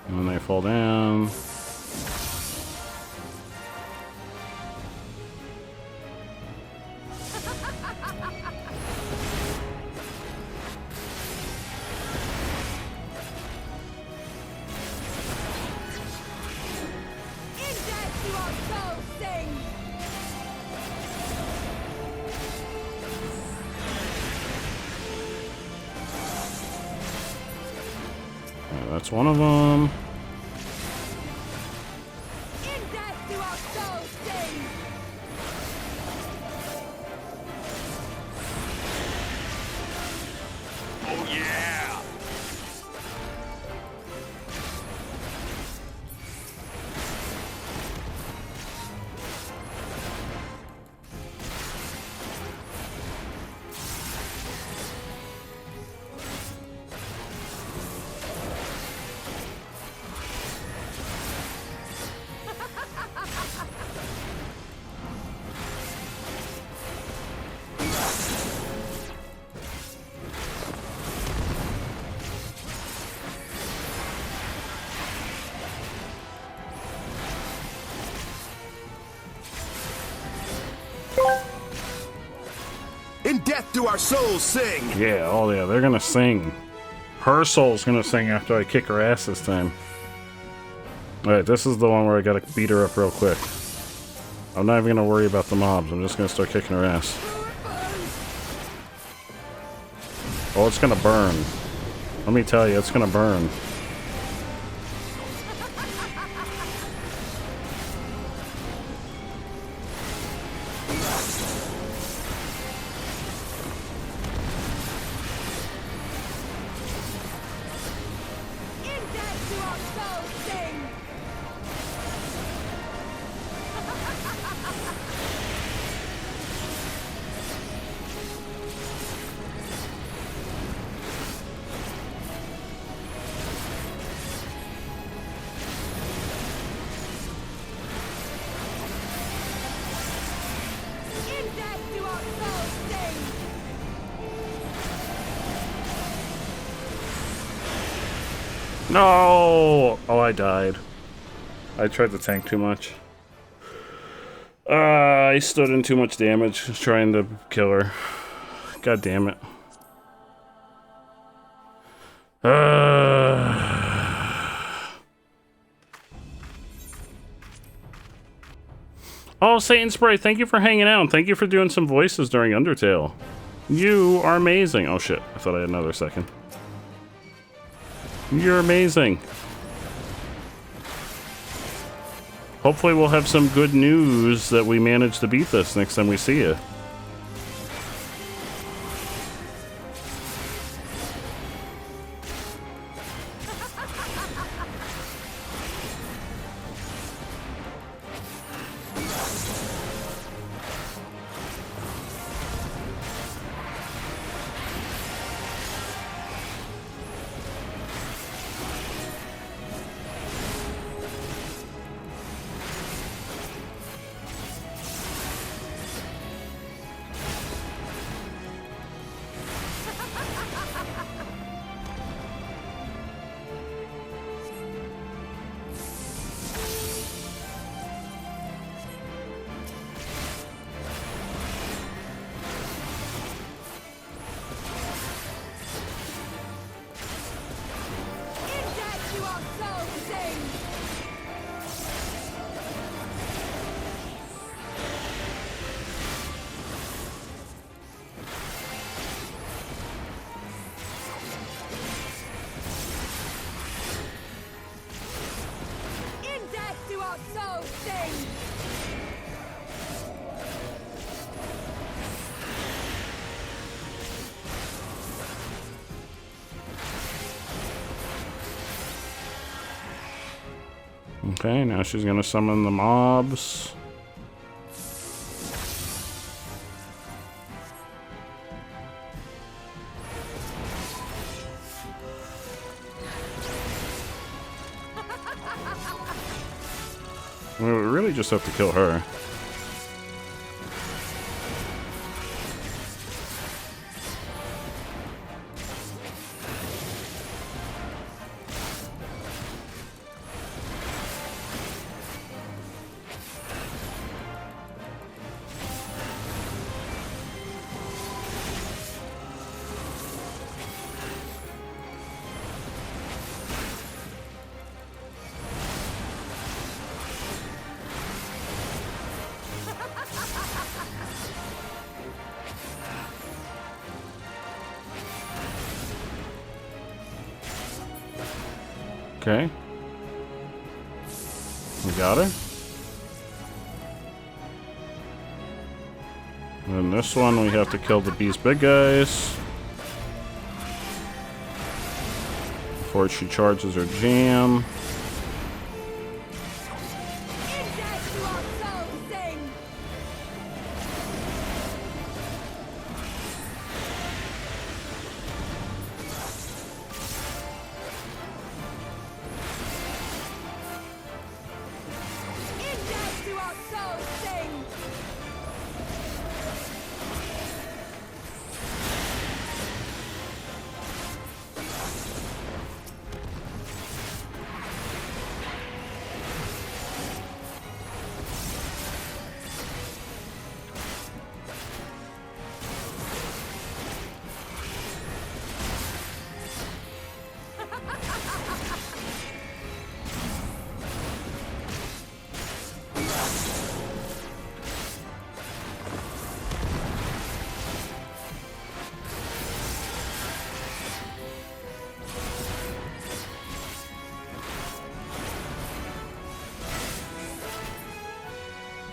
And then they fall down. Yeah, that's one of them. Oh yeah! In death do our souls sing! Yeah, oh yeah, they're gonna sing. Her soul's gonna sing after I kick her ass this time. Alright, this is the one where I gotta beat her up real quick. I'm not even gonna worry about the mobs, I'm just gonna start kicking her ass. Oh, it's gonna burn. Let me tell you, it's gonna burn. No! Oh, I died. I tried to tank too much. I stood in too much damage trying to kill her. God damn it. Oh, Satan Spray, thank you for hanging out. And thank you for doing some voices during Undertale. You are amazing. Oh shit, I thought I had another second. You're amazing. Hopefully we'll have some good news that we managed to beat this next time we see you. Okay, now she's gonna summon the mobs. We really just have to kill her. Okay. We got her. And then this one, we have to kill these big guys before she charges her jam.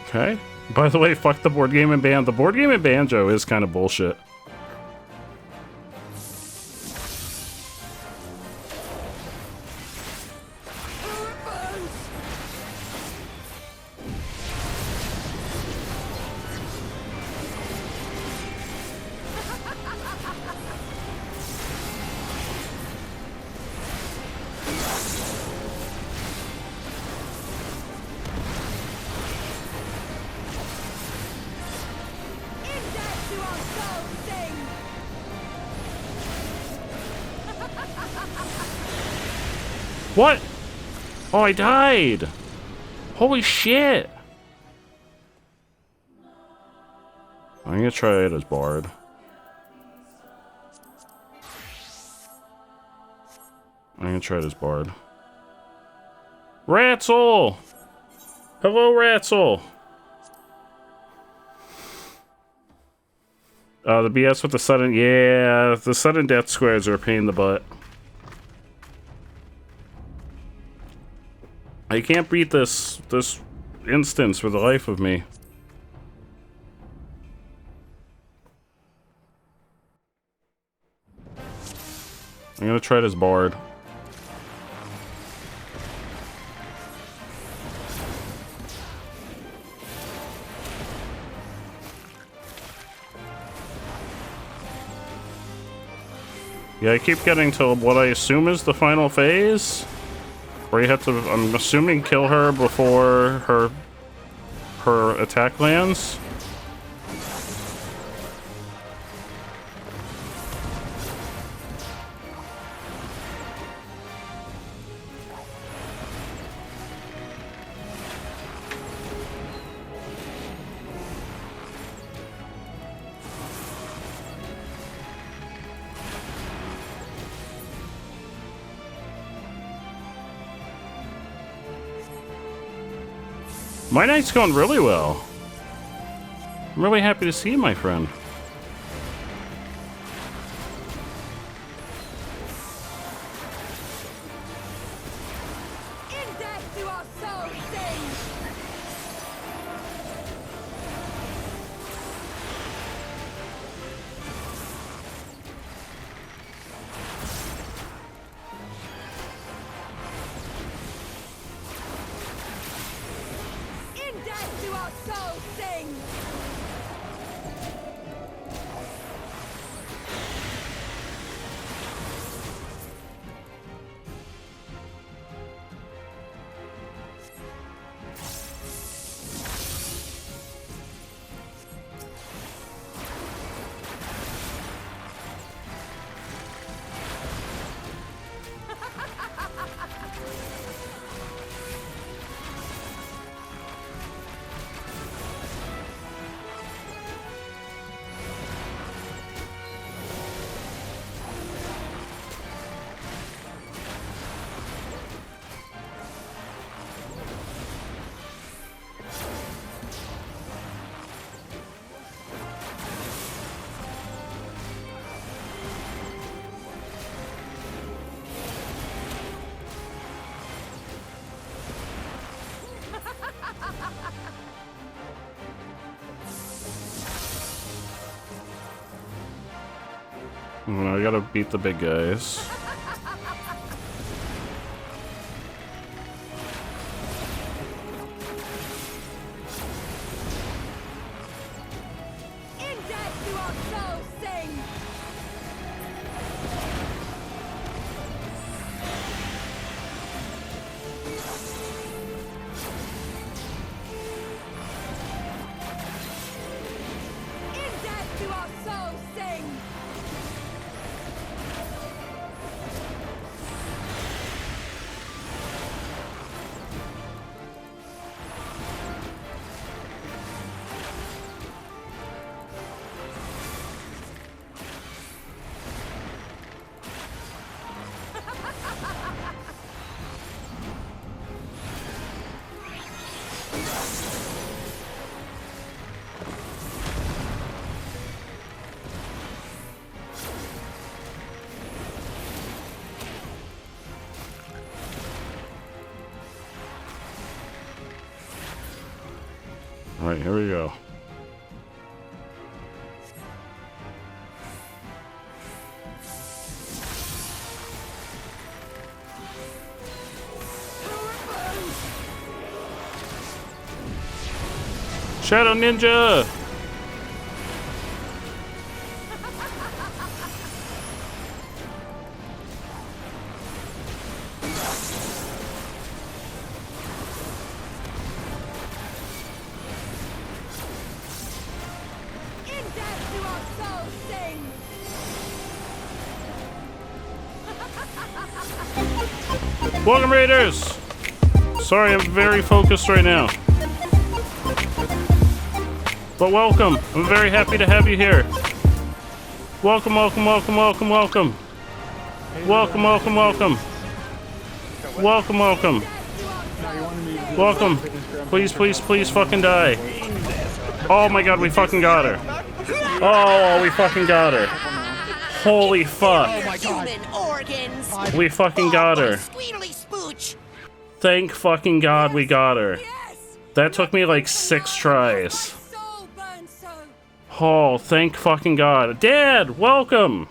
Okay. By the way, fuck the board game and band. The board game and banjo is kind of bullshit. What? Oh, I died. Holy shit. I'm gonna try it as Bard. Ratzel! Hello, Ratzel! The BS with the sudden... Yeah, the sudden death squares are a pain in the butt. I can't beat this instance for the life of me. I'm gonna try this Bard. Yeah, I keep getting to what I assume is the final phase. Where you have to, I'm assuming, kill her before her attack lands. My night's going really well. I'm really happy to see you, my friend. I gotta beat the big guys. Alright, here we go. Shadow Ninja! Welcome, Raiders! Sorry, I'm very focused right now. But welcome. I'm very happy to have you here. Welcome, welcome, welcome, welcome, welcome. Welcome, welcome, welcome. Welcome, welcome. Welcome. Please, please, please fucking die. Oh my god, we fucking got her. Oh, we fucking got her. Holy fuck. Oh my god. We fucking got her. Thank fucking god we got her. That took me like 6 tries. Oh, thank fucking god. Dad, welcome!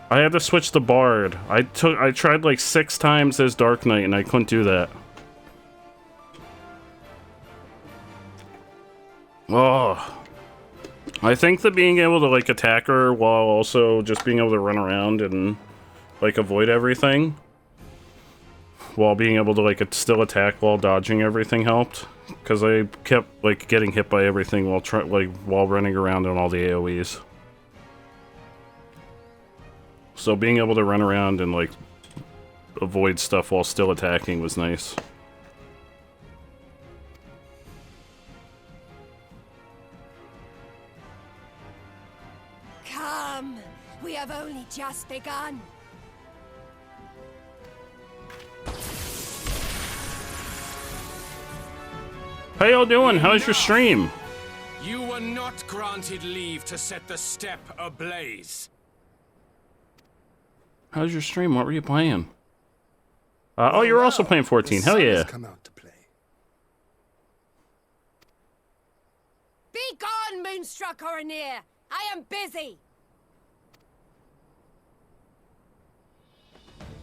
I had to switch the Bard. I tried like 6 times as Dark Knight and I couldn't do that. Oh. I think that being able to like attack her while also just being able to run around and like avoid everything while being able to like still attack while dodging everything helped, because I kept like getting hit by everything while running around on all the AoEs. So being able to run around and like avoid stuff while still attacking was nice. Come, we have only just begun. How y'all doing? How's your stream? You were not granted leave to set the steppe ablaze. How's your stream? What were you playing? Oh, you're also playing 14. Hell yeah. Be gone, Moonstruck Coroneer! I am busy!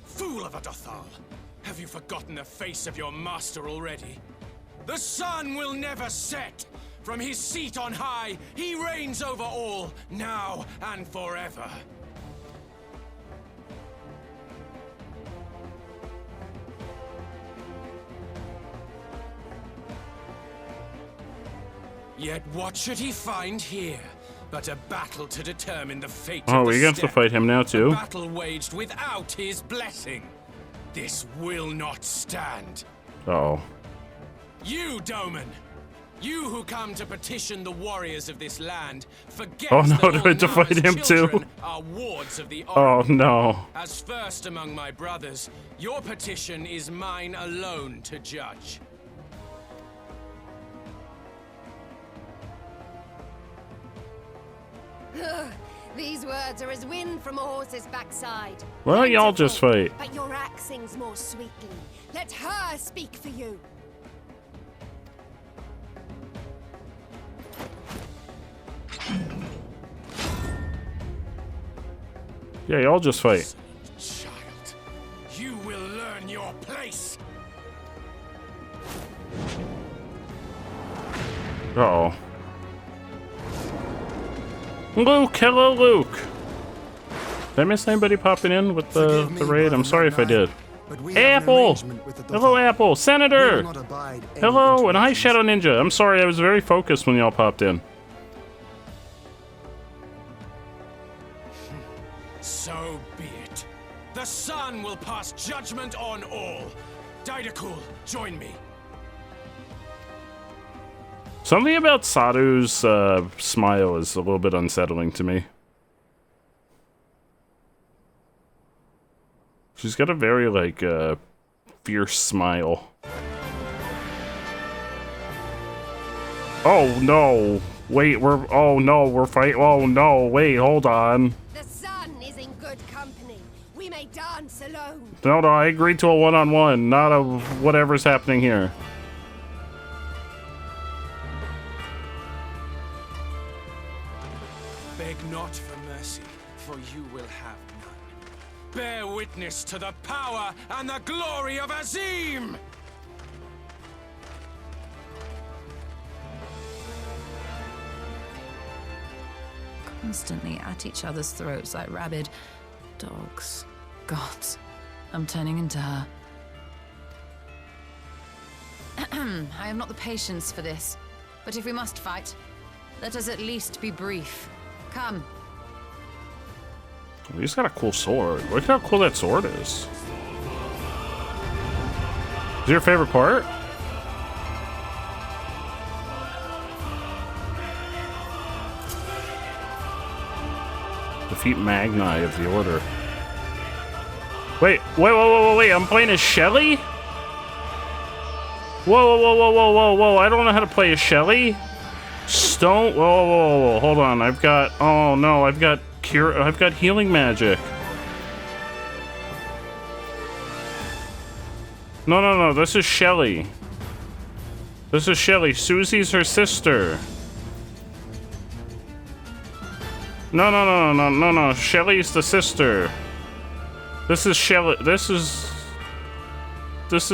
Fool of a Dothal! Have you forgotten the face of your master already? The sun will never set! From his seat on high, he reigns over all, now and forever. Yet what should he find here but a battle to determine the fate of the we have to fight him now too. A battle waged without his blessing. This will not stand. Oh. You, Doman! You who come to petition the warriors of this land, forget Oh no, that do I have to all fight him too? children are wards of the Oh Oracle. no. As first among my brothers, your petition is mine alone to judge. These words are as wind from a horse's backside. Well, y'all just fight. But your axe sings more sweetly. Let her speak for you. Yeah, y'all just fight. Child, you will learn your place. Uh-oh. Luke! Hello, Luke! Did I miss anybody popping in with the raid? I'm sorry if I did. Apple! Hello, Apple! Senator! Hello, and hi, Shadow Ninja. I'm sorry, I was very focused when y'all popped in. So be it. The sun will pass judgment on all. Daidakul, join me. Something about Saru's smile is a little bit unsettling to me. She's got a very, like, fierce smile. Oh, no. Wait, oh, no, we're fighting. Oh, no, wait, hold on. The sun is in good company. We may dance alone. No, I agreed to a one-on-one, not a whatever's happening here. Beg not for mercy, for you will have none. Bear witness to the power and the glory of Azim! Constantly at each other's throats like rabid dogs. Gods, I'm turning into her. I have not the patience for this, but if we must fight, let us at least be brief. Come. He's got a cool sword. Look how cool that sword is. Is your favorite part? Defeat Magni of the Order. Wait, wait, I'm playing as Shelly? Whoa, I don't know how to play as Shelly. Stone, whoa, hold on, I've got healing magic. No, this is Shelly. Susie's her sister. No, Shelly's the sister. This is Shelly. This is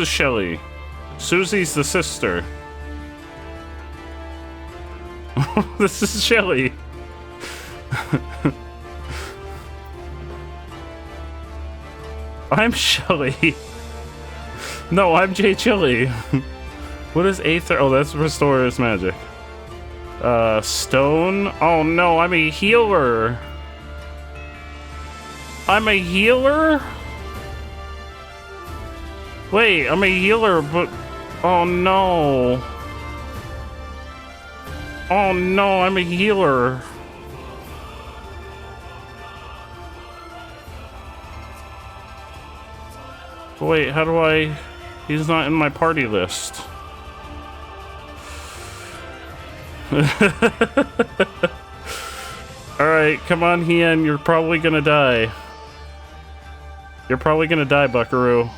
Shelly. Susie's the sister. This is Shelly. I'm Shelly. No, I'm Jay Chili. What is Aether? Oh, that's Restora's magic. Stone? Oh no, I'm a healer. Wait, I'm a healer, but... Oh no. I'm a healer. Wait, how do I... He's not in my party list. Alright, come on, Hien. You're probably gonna die. Buckaroo.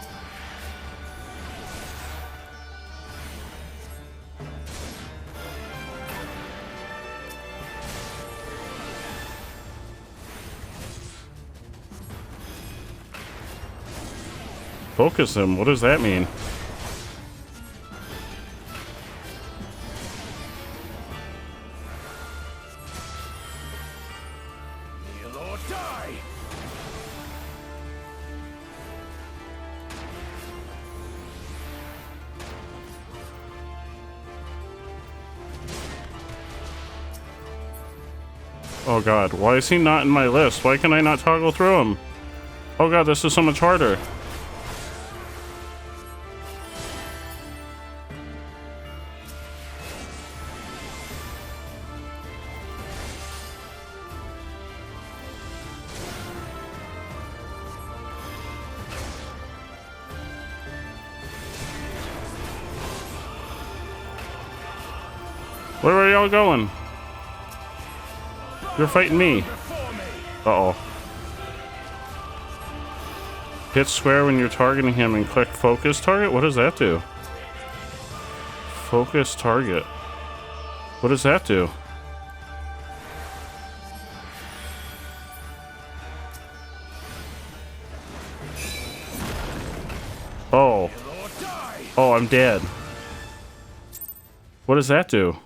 Focus him? What does that mean? Heal or die! Oh god, why is he not in my list? Why can I not toggle through him? Oh god, this is so much harder. Where are y'all going? You're fighting me. Uh-oh. Hit square when you're targeting him and click focus target? What does that do? Focus target. What does that do? Oh, I'm dead. What does that do?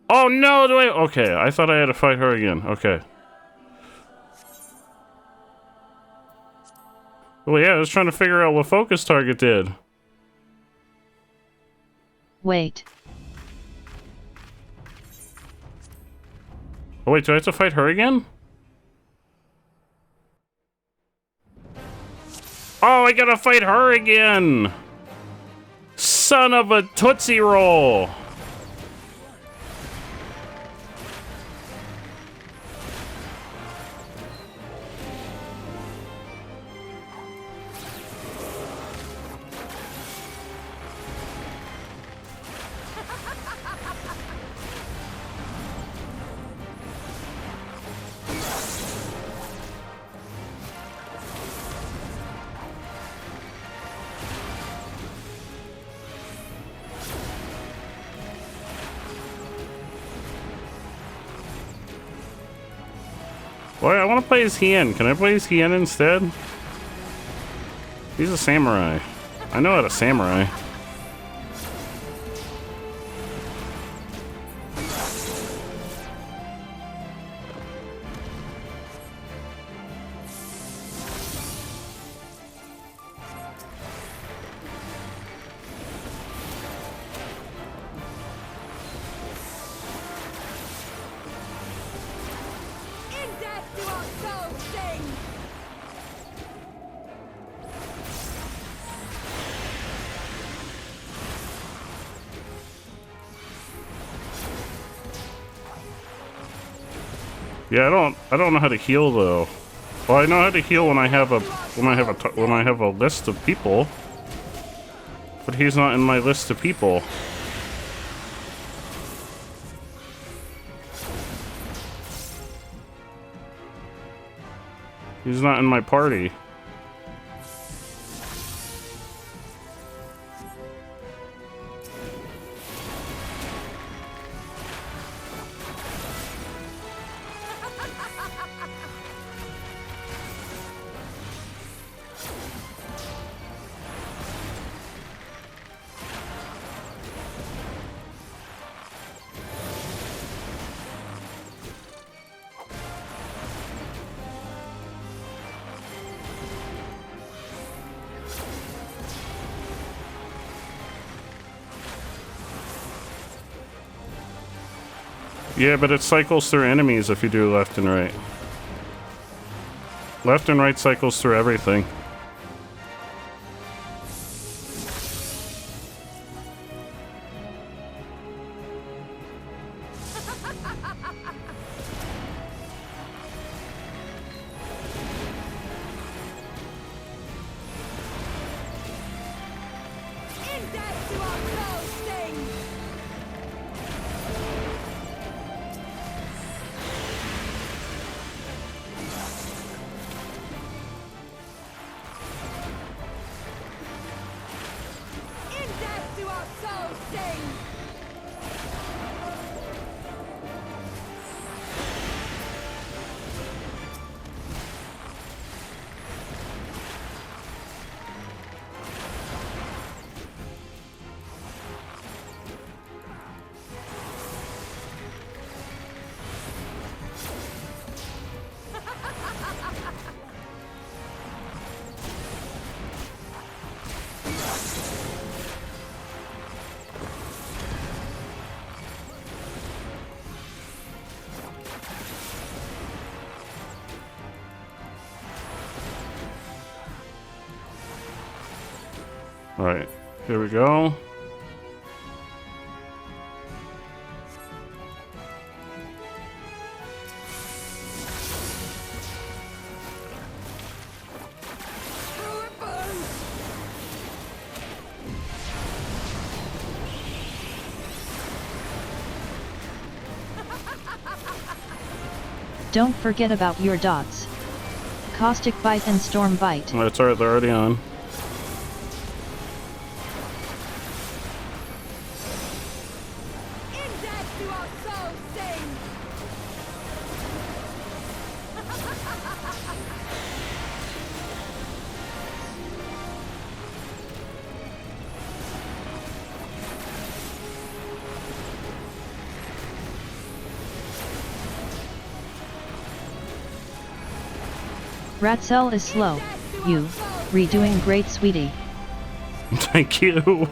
Oh no, do I? Okay, I thought I had to fight her again. Okay. Well, yeah, I was trying to figure out what focus target did. Wait. Oh wait, do I have to fight her again? Oh, I gotta fight her again! Son of a Tootsie Roll! Boy, I want to play as Hien. Can I play as Hien instead? He's a samurai. I know how to samurai. Yeah, I don't know how to heal though. Well, I know how to heal when I have a list of people, but he's not in my list of people. He's not in my party. Yeah, but it cycles through enemies if you do left and right. Left and right cycles through everything. Alright, here we go. Don't forget about your dots. Caustic Bite and Storm Bite. That's alright, they're already on. Ratcell is slow. You, redoing great, sweetie. Thank you.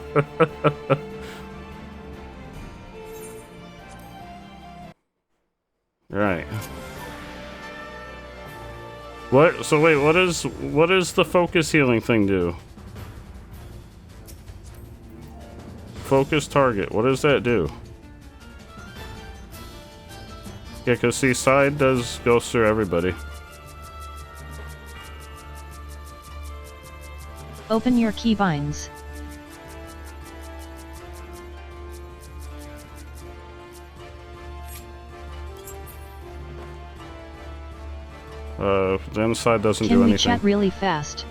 Right. What? So wait, what does the focus healing thing do? Focus target. What does that do? Yeah, cause see, side goes through everybody. Open your keybinds. Then side doesn't do Can we anything. chat really fast?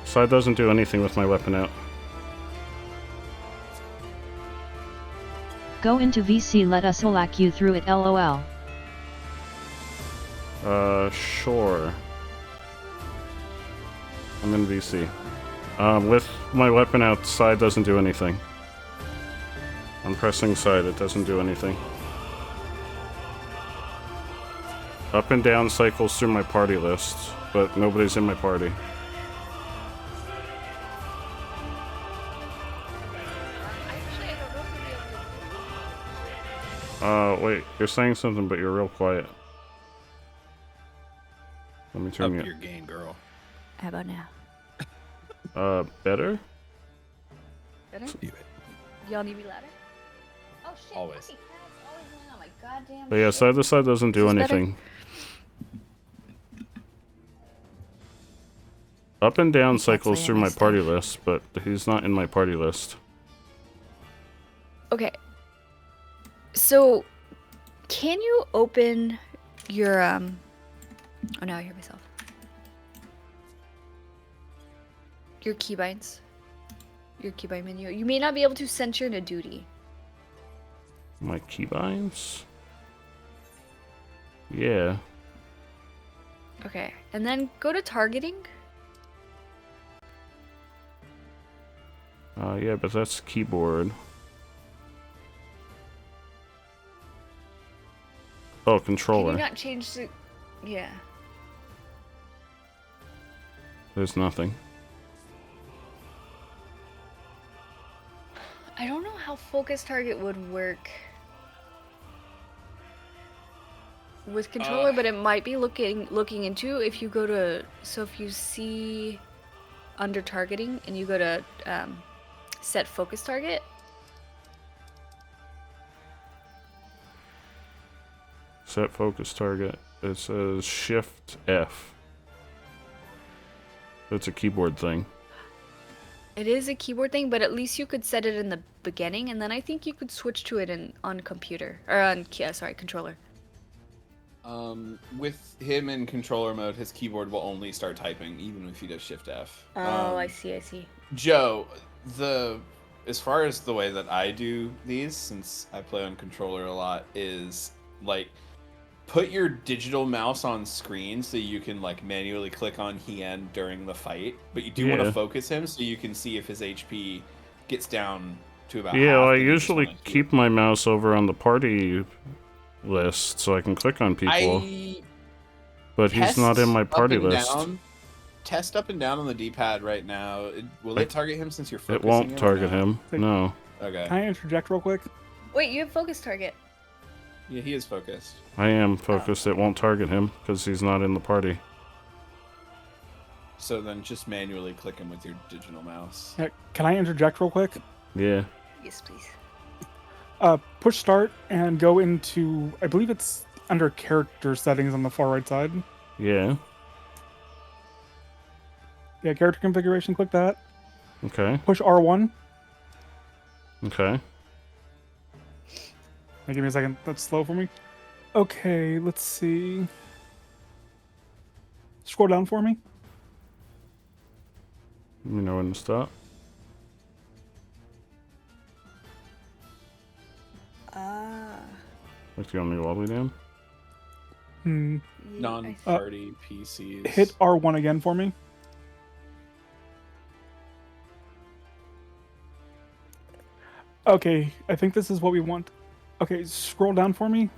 Side doesn't do anything with my weapon out. Go into VC, let us olac you through it, lol. Sure. I'm in VC. With my weapon out, side doesn't do anything. I'm pressing side, it doesn't do anything. Up and down cycles through my party list, but nobody's in my party. Wait, you're saying something, but you're real quiet. Let me turn Up your gain, girl. How about now? Better? Better? Y'all need me louder? Oh shit. Always. Fucking cat's always going on my goddamn But yeah, side to side doesn't do Is this better? anything. Up and down cycles laying through my my stuff. party list, but he's not in my party list. Okay. So, can you open your, Oh, now I hear myself. Your keybinds. Your keybind menu. You may not be able to censure in a duty. My keybinds? Yeah. Okay. And then go to targeting. Yeah, but that's keyboard. Oh, Can controller. you not change the... Yeah. There's nothing. I don't know how focus target would work with controller, but it might be looking into if you go to... So if you see under targeting and you go to set focus target. Set focus target. It says Shift F. It's a keyboard thing. It is a keyboard thing, but at least you could set it in the beginning, and then I think you could switch to it on computer or on controller. With him in controller mode, his keyboard will only start typing, even if he does Shift F. Oh, I see. Joe, as far as the way that I do these, since I play on controller a lot, is like put your digital mouse on screen so you can like manually click on Hien during the fight, but you do want to focus him so you can see if his HP gets down to about Yeah, half. well, I usually keep my mouse over on the party list so I can click on people. But he's not in my party list. Test up and down on the D-pad right now. Will it target him since you're focusing It won't him or target no? him. No. Okay. Can I interject real quick? Wait, you have focus target. Yeah, he is focused. I am focused. It won't target him because he's not in the party. So then just manually click him with your digital mouse. Yeah, can I interject real quick? Yeah. Yes, please. Push start and go into, I believe it's under character settings on the far right side. Yeah. Yeah, character configuration, click that. Okay. Push R1. Okay. Give me a second, that's slow for me. Okay, let's see. Scroll down for me. Let me know when to stop. Like the only all the way down? Non-party PCs. Hit R1 again for me. Okay, I think this is what we want. Okay, scroll down for me.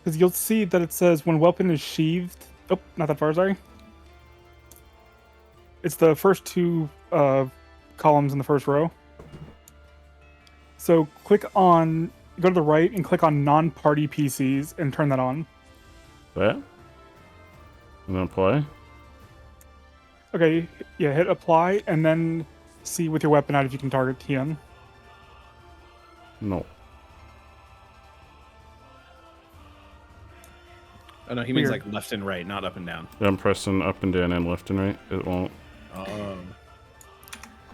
Because you'll see that it says when weapon is sheathed. Oh, not that far, sorry. It's the first two columns in the first row. So click on, go to the right and click on non-party PCs and turn that on. That? And then apply? Okay, yeah, hit apply and then see with your weapon out if you can target Tian. No. Oh no, he means like left and right, not up and down. Yeah, I'm pressing up and down and left and right. It won't. Oh.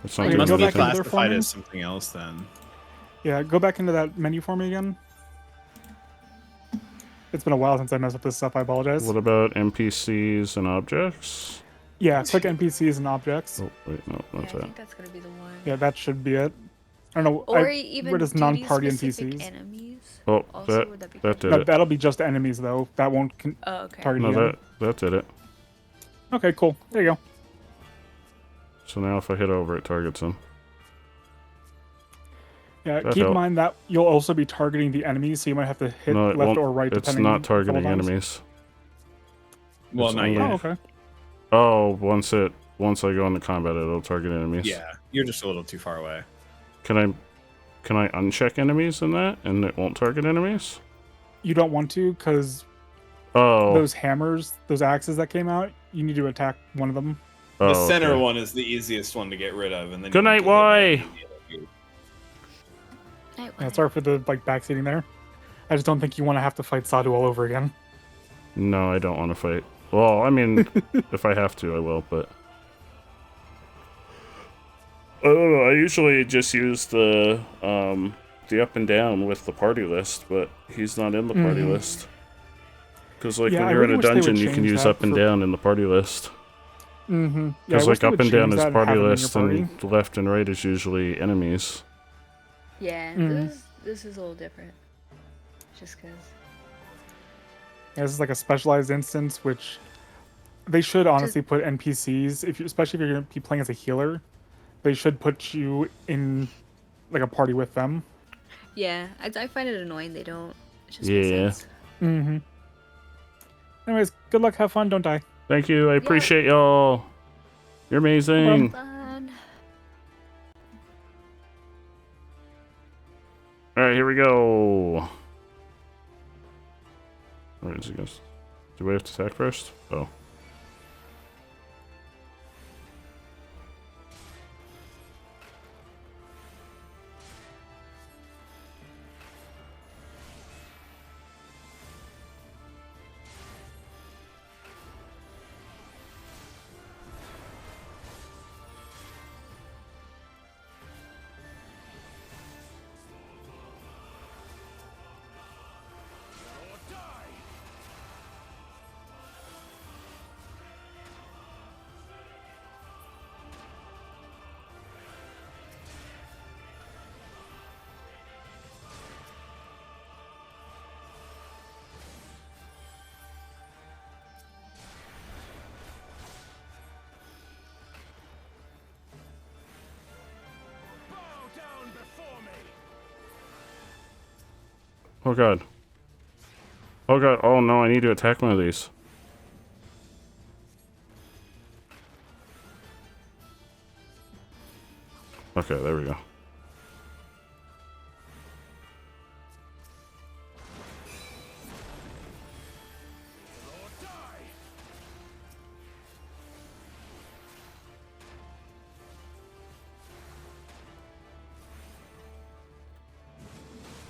It's not It doing must be anything. classified as something else then. Yeah, go back into that menu for me again. It's been a while since I messed up this stuff, I apologize. What about NPCs and objects? Yeah, click NPCs and objects. Oh, wait, no, not I that. think that's gonna be the one. Yeah, that should be it. I don't know. Or even where does non-party NPCs? enemies. Oh, Also, would that be that did No, it. that'll be just enemies though. That won't target No, you. that did it. Okay, cool. There you go. So now if I hit over, it targets them. Yeah, That keep in helped. mind that you'll also be targeting the enemies, so you might have to hit No, it left won't. or right It's depending. not targeting sometimes. enemies. Well, It's not only- yet. Oh, okay. Oh, once I go into combat, it'll target enemies. Yeah, you're just a little too far away. Can I uncheck enemies in that, and it won't target enemies? You don't want to, because those hammers, those axes that came out, you need to attack one of them. The center one is the easiest one to get rid of, and then Good night, Y. Yeah, sorry for the backseating there. I just don't think you want to have to fight Sadu all over again. No, I don't want to fight. Well, I mean, if I have to, I will, but... I don't know, I usually just use the up and down with the party list, but he's not in the party list. Because, like, Yeah, when I you're really in a wish they would dungeon, you can change use that up and for- down in the party list. Mm-hmm. Yeah, Because, I wish like, they up would and down change is that and party have it in your list, and party. left and right is usually enemies. Yeah, Mhm. this is a little different. Just because. Yeah, this is like a specialized instance, which they should honestly put NPCs, especially if you're going to be playing as a healer, they should put you in like a party with them. Yeah, I find it annoying they don't. It just makes Yeah. sense. Mm-hmm. Anyways, good luck, have fun, don't die. Thank you, I appreciate y'all. You're amazing. Fun. Alright, here we go. Where is he going? Do we have to attack first? Oh. Oh god. Oh god. Oh no, I need to attack one of these. Okay, there we go.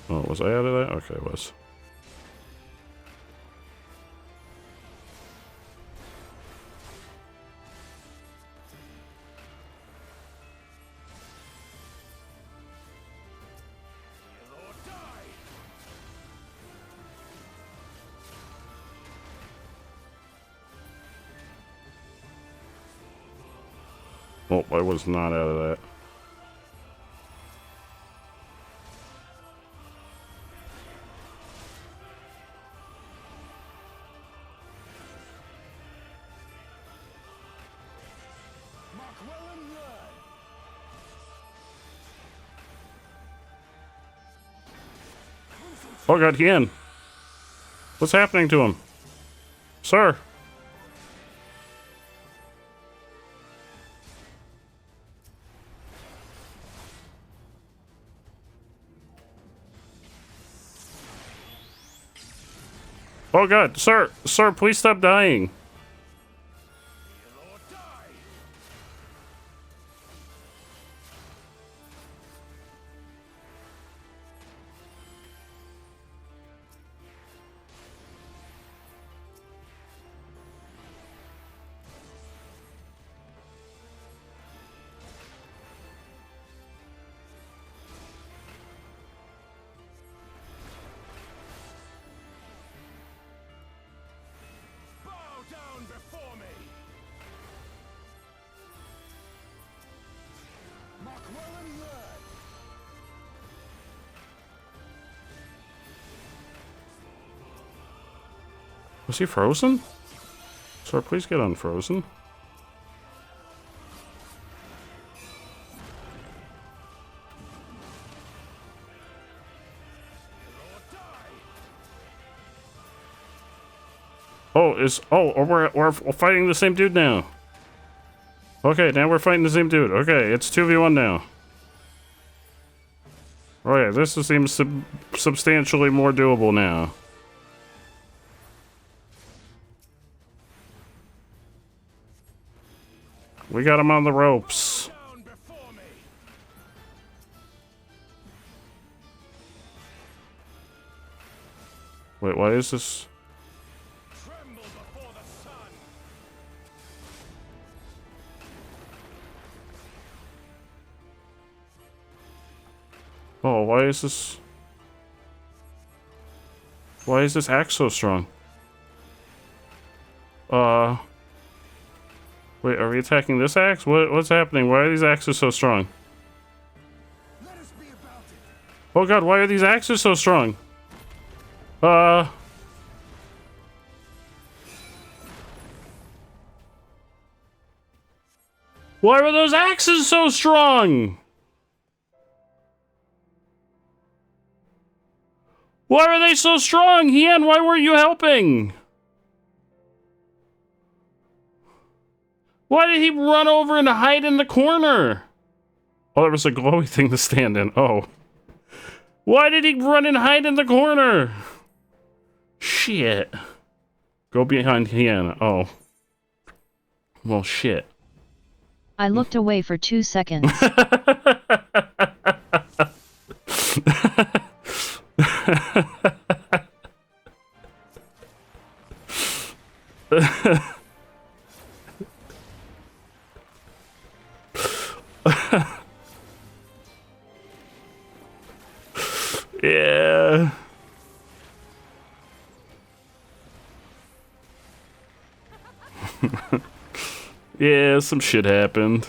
Oh, was I out of that? Okay, I was. Oh, I was not out of that. Oh god, he in. What's happening to him? Sir? Oh god, sir! Sir, please stop dying. Was he frozen? Sir, please get unfrozen. We're fighting the same dude now. Okay, now we're fighting the same dude. Okay, it's 2v1 now. Oh yeah, this seems substantially more doable now. We got him on the ropes. Wait, why is this? Oh, why is this? Why is this axe so strong? Wait, are we attacking this axe? What's happening? Why are these axes so strong? Oh god, why are these axes so strong? Why were those axes so strong? Why were they so strong? Hien, why weren't you helping? Why did he run over and hide in the corner? Oh, there was a glowy thing to stand in. Oh. Why did he run and hide in the corner? Shit. Go behind Hien. Oh. Well, shit. I looked away for 2 seconds. Yeah. Yeah, some shit happened.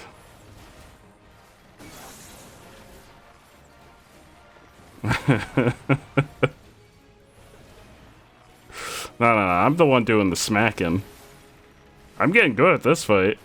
No, I'm the one doing the smacking. I'm getting good at this fight.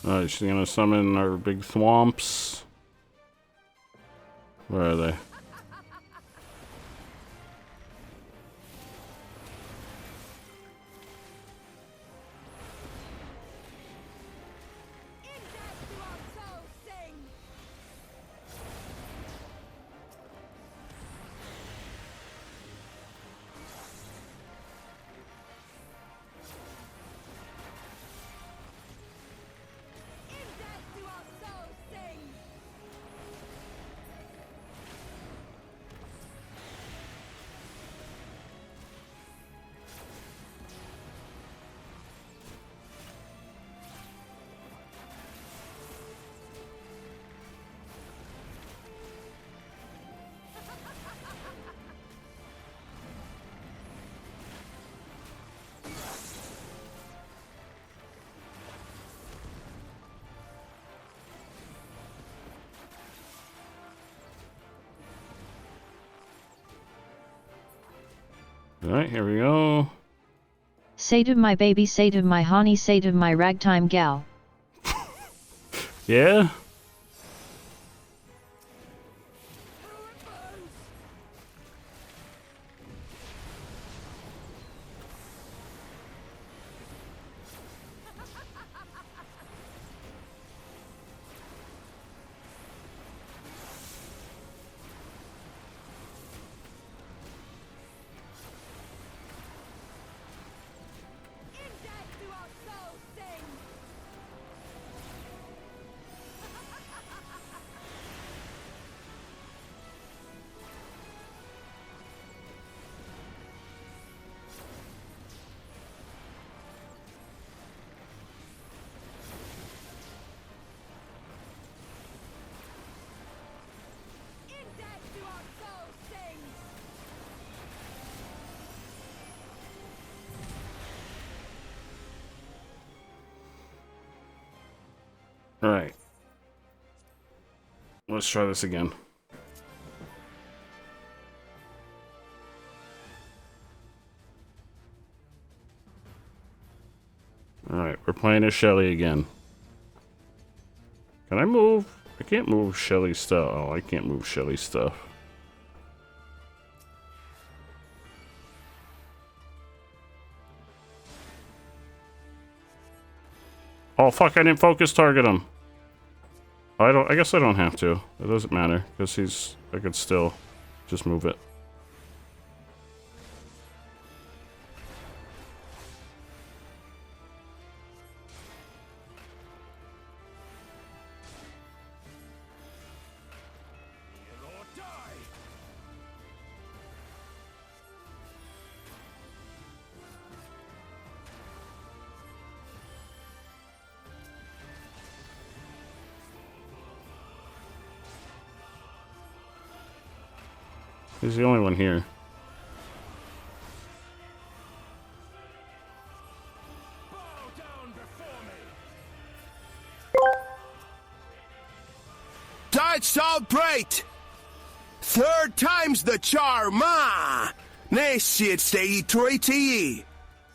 Alright, she's gonna summon our big thwomps. Where are they? Alright, here we go. Say to my baby, say to my honey, say to my ragtime gal. Yeah? Alright. Let's try this again. Alright, we're playing as Shelly again. Can I move? I can't move Shelly's stuff. Oh, I can't move Shelly's stuff. Oh fuck, I didn't focus target him. I guess I don't have to. It doesn't matter, because I could still just move it. He's the only one here. Died celebrate! Third time's the charm, ma! Ne shit say treaty.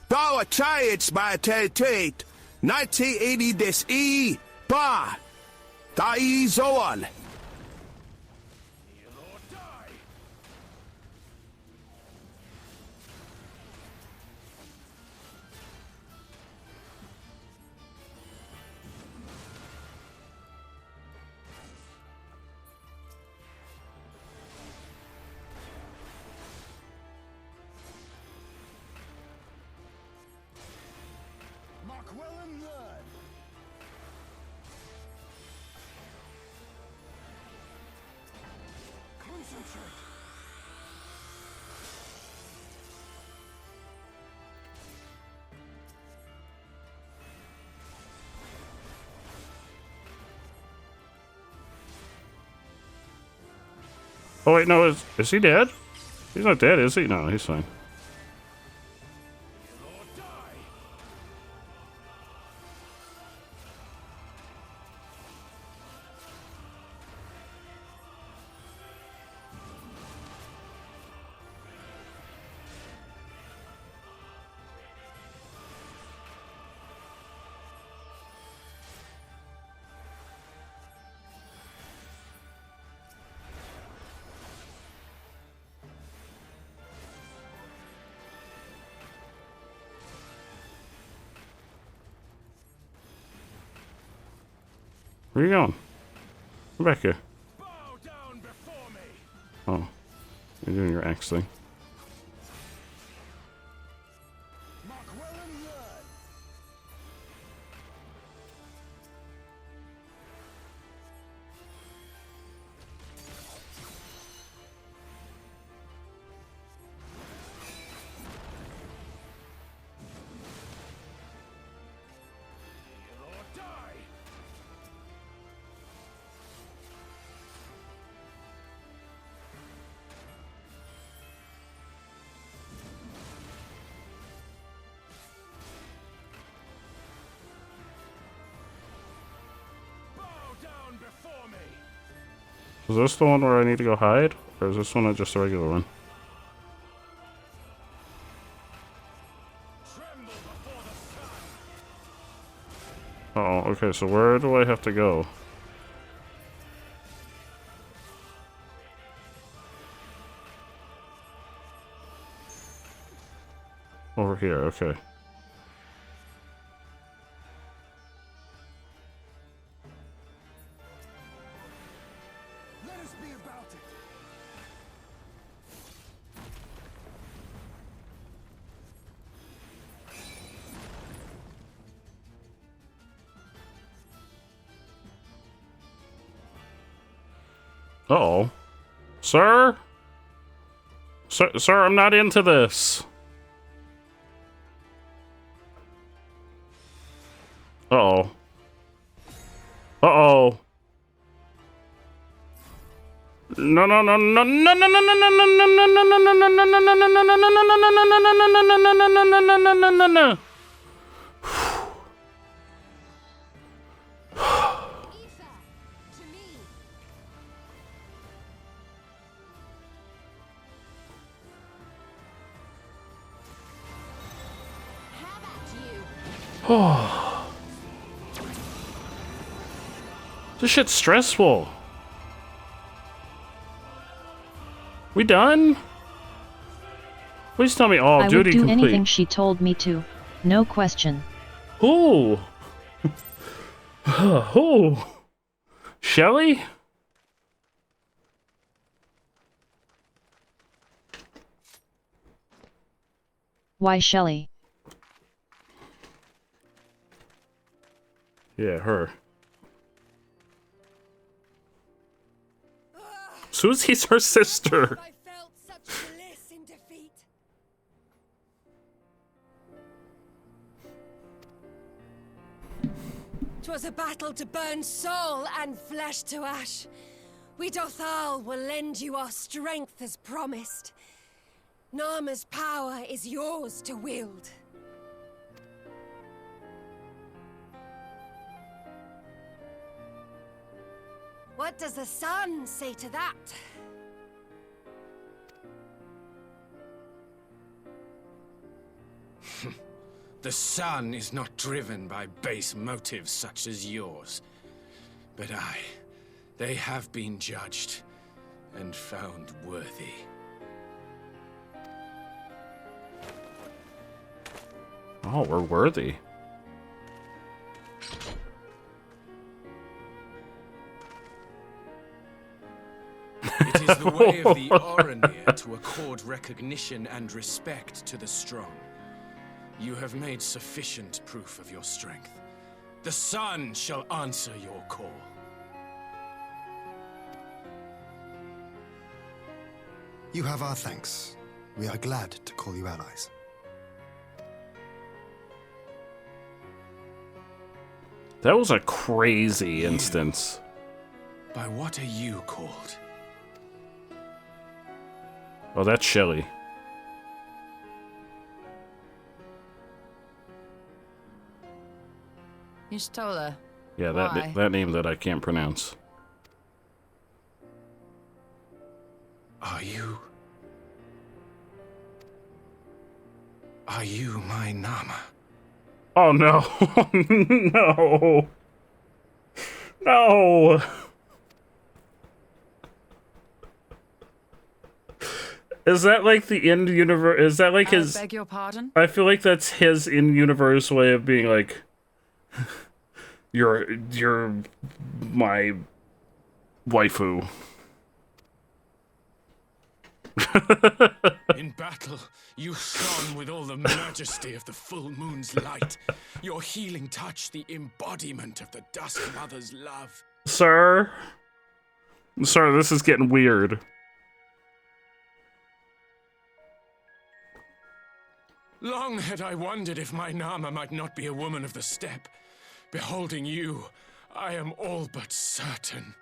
Dawa chayets by tate. 1980 this e ba. Dai zoal. Oh wait, no, is he dead? He's not dead, is he? No, he's fine. Where you going? Come back here. Oh. You're doing your axe thing. Is this the one where I need to go hide? Or is this one just a regular one? Uh oh, okay, so where do I have to go? Over here, okay. Uh-oh. Sir? Sir, I'm not into this. Uh-oh. Uh-oh. No, no, no, no, no, no, no, no, no, no, no, no, no, no, no, no, no, no, no, no. Oh. This shit's stressful. We done? Please tell me all duty complete. I would do anything complete. she told me to. No question. Who? Who? Shelly? Why Shelly? Yeah, her. Susie's her sister. 'Twas a battle to burn soul and flesh to ash. We Dothal will lend you our strength as promised. Narma's power is yours to wield. What does the sun say to that? The sun is not driven by base motives such as yours. But they have been judged and found worthy. Oh, we're worthy. It is the way of the Oranir to accord recognition and respect to the strong. You have made sufficient proof of your strength. The sun shall answer your call. You have our thanks. We are glad to call you allies. That was a crazy instance. By what are you called? Oh, that's Shelly. Ishtola. Yeah, Why? that name that I can't pronounce. Are you my Nama? Oh no. No. No. Is that like the end universe? Is that like his? Beg your pardon? I feel like that's his in-universe way of being like, You're my waifu. In battle, you shone with all the majesty of the full moon's light. Your healing touch, the embodiment of the Dusk Mother's love. Sir, this is getting weird. Long had I wondered if my Nama might not be a woman of the steppe. Beholding you, I am all but certain.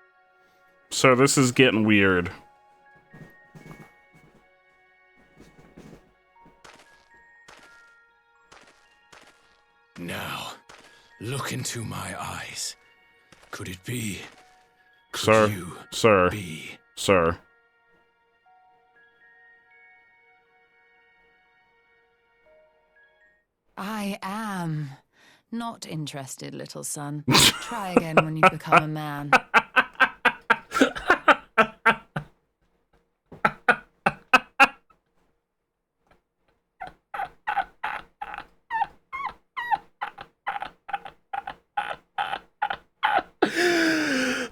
Sir, this is getting weird. Now, look into my eyes. Could it be? Could Sir, you sir, be? sir. I am not interested, little son. Try again when you become a man.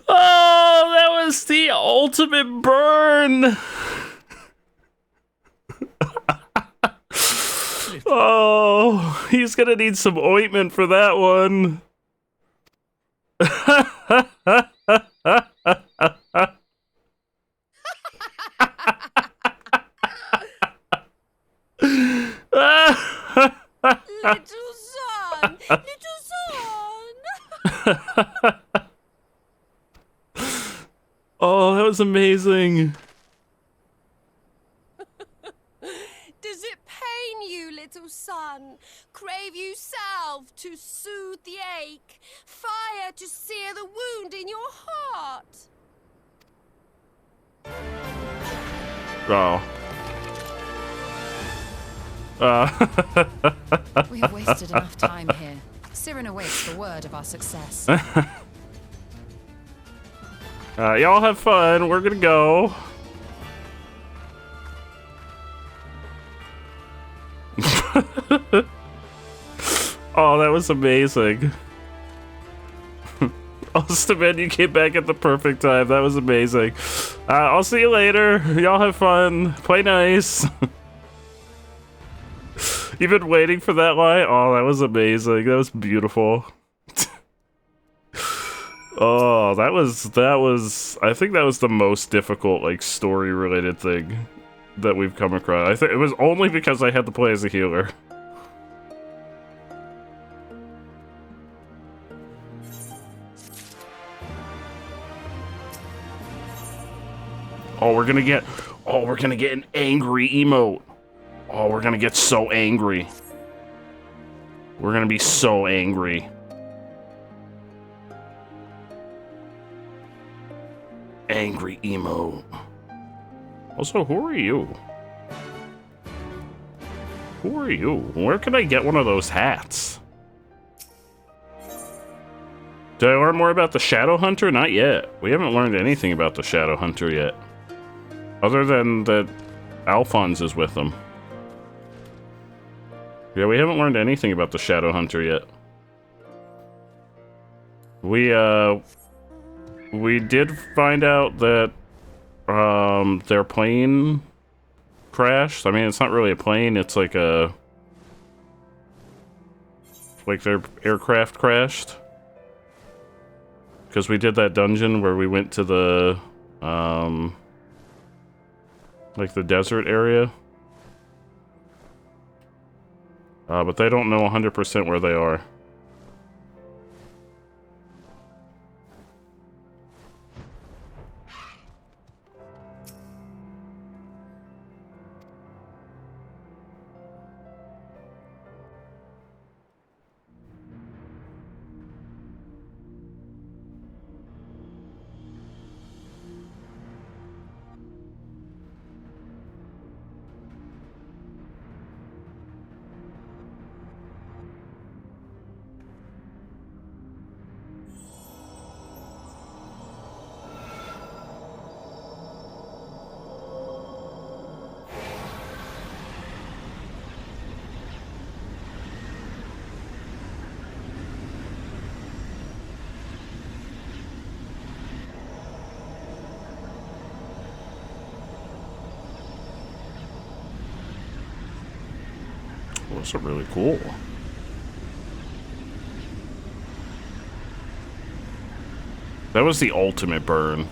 Oh, that was the ultimate burn. Oh, he's gonna need some ointment for that one. Little son! Little son! Oh, that was amazing. Does it pain you, little son? Crave you salve to soothe the ache? Fire to sear the wound in your heart? Oh. We've wasted enough time here. Siren awaits the word of our success. Y'all have fun. We're gonna go. Oh, that was amazing. Austin, you came back at the perfect time. That was amazing. I'll see you later. Y'all have fun. Play nice. You've been waiting for that line? Oh, that was amazing. That was beautiful. Oh, that was I think that was the most difficult, like, story related thing that we've come across. I think it was only because I had to play as a healer. Oh, we're gonna get an angry emote. Oh, we're gonna get so angry. We're gonna be so angry. Angry emote. Also, who are you? Who are you? Where can I get one of those hats? Did I learn more about the Shadow Hunter? Not yet. We haven't learned anything about the Shadow Hunter yet. Other than that Alphonse is with them. Yeah, we haven't learned anything about the Shadow Hunter yet. We did find out that their plane crashed. I mean, it's not really a plane, it's like a... like their aircraft crashed. Because we did that dungeon where we went to the, like the desert area. But they don't know 100% where they are. Those are really cool. That was the ultimate burn.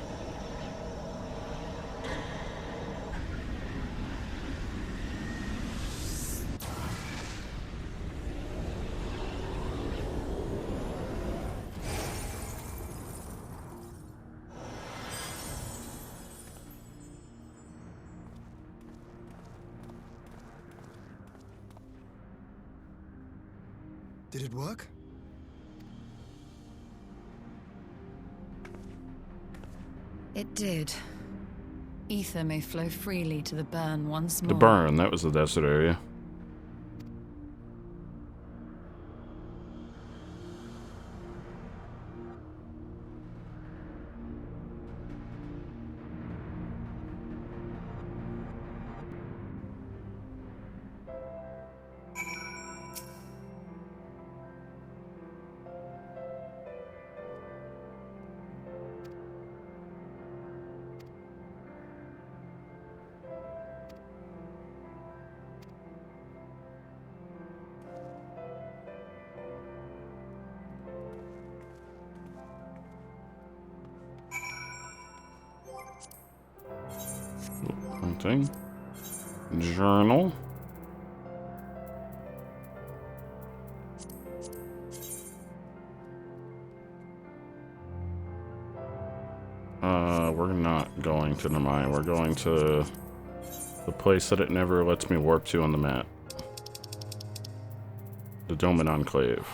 Did it work? It did. Ether may flow freely to the burn once more. The burn, that was the desert area. Thing. Journal. We're not going to the mine. We're going to the place that it never lets me warp to on the map. The Doman Enclave.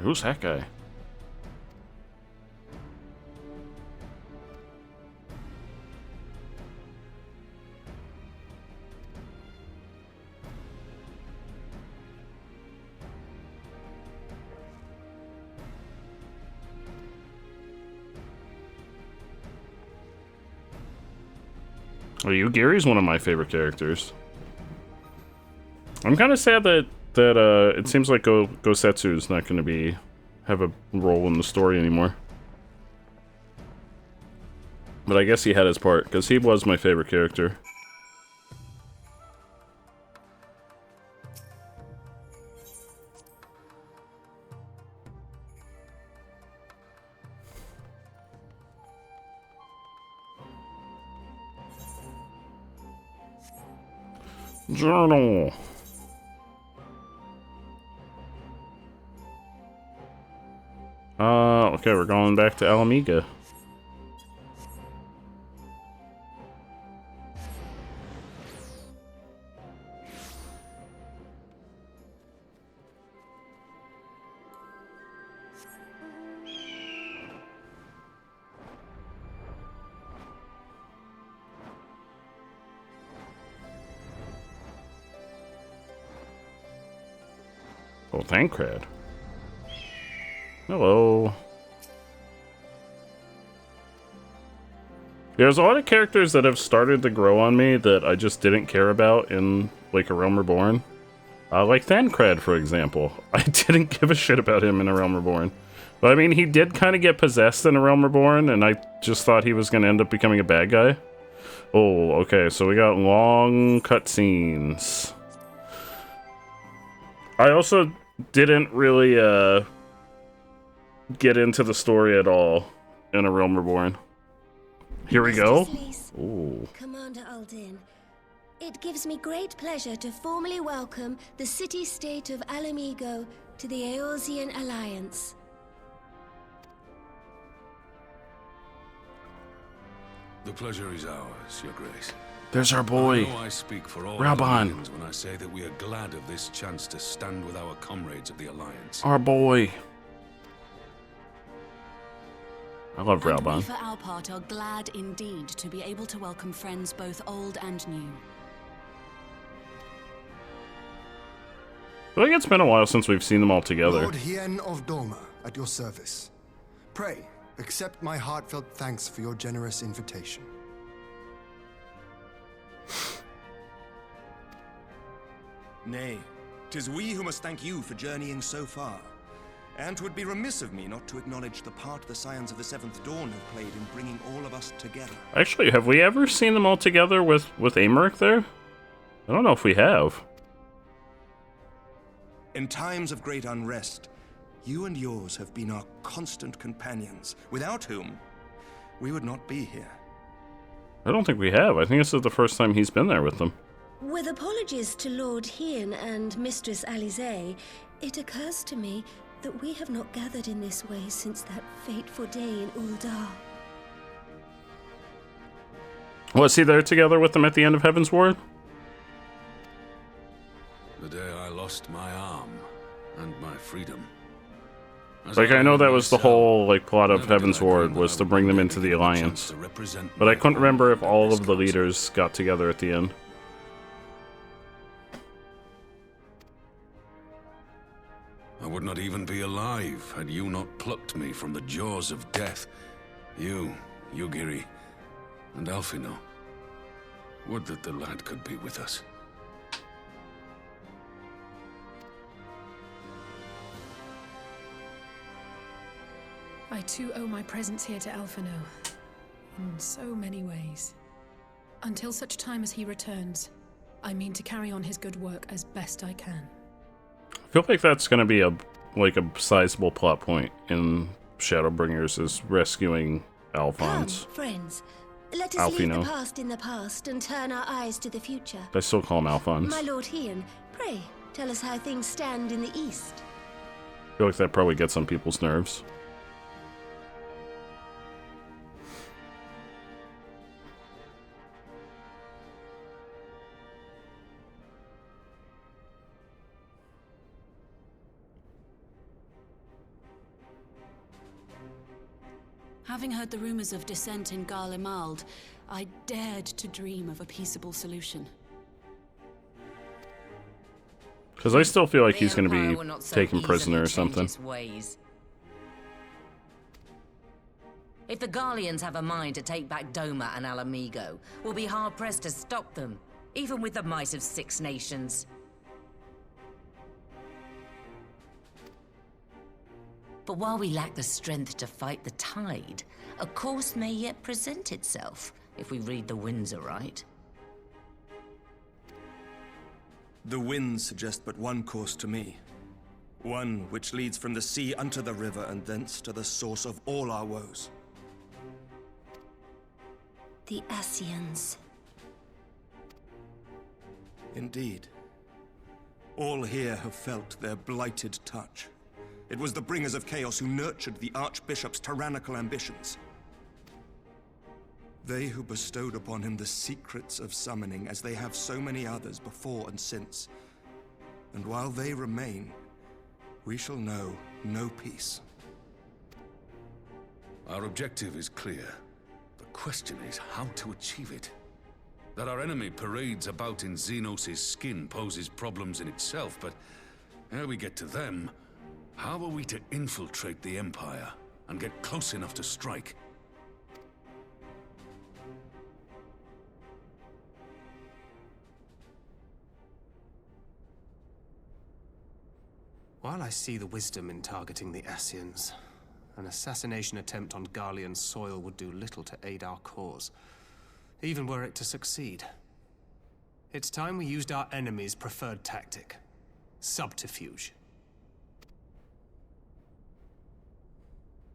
Who's that guy? Are you? Gary's one of my favorite characters. I'm kind of sad that it seems like Gosetsu's not going to have a role in the story anymore. But I guess he had his part, because he was my favorite character. Journal. Okay, we're going back to Alamiga. Oh, Thancred. Hello. There's a lot of characters that have started to grow on me that I just didn't care about in, like, A Realm Reborn. Like Thancred, for example. I didn't give a shit about him in A Realm Reborn. But, I mean, he did kind of get possessed in A Realm Reborn, and I just thought he was going to end up becoming a bad guy. Oh, okay, so we got long cutscenes. I also didn't really, get into the story at all in A Realm Reborn. Here we go. Ooh. Commander Aldin, it gives me great pleasure to formally welcome the city-state of Alamigo to the Eorzean Alliance. The pleasure is ours, Your Grace. There's our boy. I know I speak for all Raban. Allians when I say that we are glad of this chance to stand with our comrades of the Alliance. Our boy. I love And we, Raban. for our part, are glad indeed to be able to welcome friends both old and new. I think it's been a while since we've seen them all together. Lord Hien of Doma, at your service. Pray, accept my heartfelt thanks for your generous invitation. Nay, 'tis we who must thank you for journeying so far. And 'twould be remiss of me not to acknowledge the part the Scions of the Seventh Dawn have played in bringing all of us together. Actually, have we ever seen them all together with Amaric there? I don't know if we have. In times of great unrest, you and yours have been our constant companions, without whom we would not be here. I don't think we have. I think this is the first time he's been there with them. With apologies to Lord Hien and Mistress Alize, it occurs to me that we have not gathered in this way since that fateful day in Uldar. Was he there together with them at the end of Heaven's Ward? The day I lost my arm and my freedom. Like, I know that was the whole, like, plot of Heaven's Ward, was to bring them into the Alliance. But I couldn't remember if all of the leaders got together at the end. I would not even be alive had you not plucked me from the jaws of death. You, Yugiri, and Alfino. Would that the lad could be with us. I too owe my presence here to Alfino, in so many ways. Until such time as he returns, I mean to carry on his good work as best I can. I feel like that's going to be a sizable plot point in Shadowbringers, is rescuing Alphonse. Come, friends. Let us leave the Alfino. past in the past and turn our eyes to the future. I still call him Alphonse. My Lord Hien, pray, tell us how things stand in the east. I feel like that probably gets on people's nerves. Having heard the rumors of dissent in Garlemald, I dared to dream of a peaceable solution. Because I still feel like he's going to be taken prisoner or something. If the Garleans have a mind to take back Doma and Alamigo, we'll be hard-pressed to stop them, even with the might of 6 nations. But while we lack the strength to fight the tide, a course may yet present itself, if we read the winds aright. The winds suggest but one course to me. One which leads from the sea unto the river and thence to the source of all our woes. The Ascians. Indeed. All here have felt their blighted touch. It was the bringers of chaos who nurtured the Archbishop's tyrannical ambitions. They who bestowed upon him the secrets of summoning, as they have so many others before and since. And while they remain, we shall know no peace. Our objective is clear. The question is how to achieve it. That our enemy parades about in Xenos' skin poses problems in itself, but ere we get to them, how are we to infiltrate the Empire and get close enough to strike? While I see the wisdom in targeting the Ascians, an assassination attempt on Garlean soil would do little to aid our cause, even were it to succeed. It's time we used our enemy's preferred tactic: subterfuge.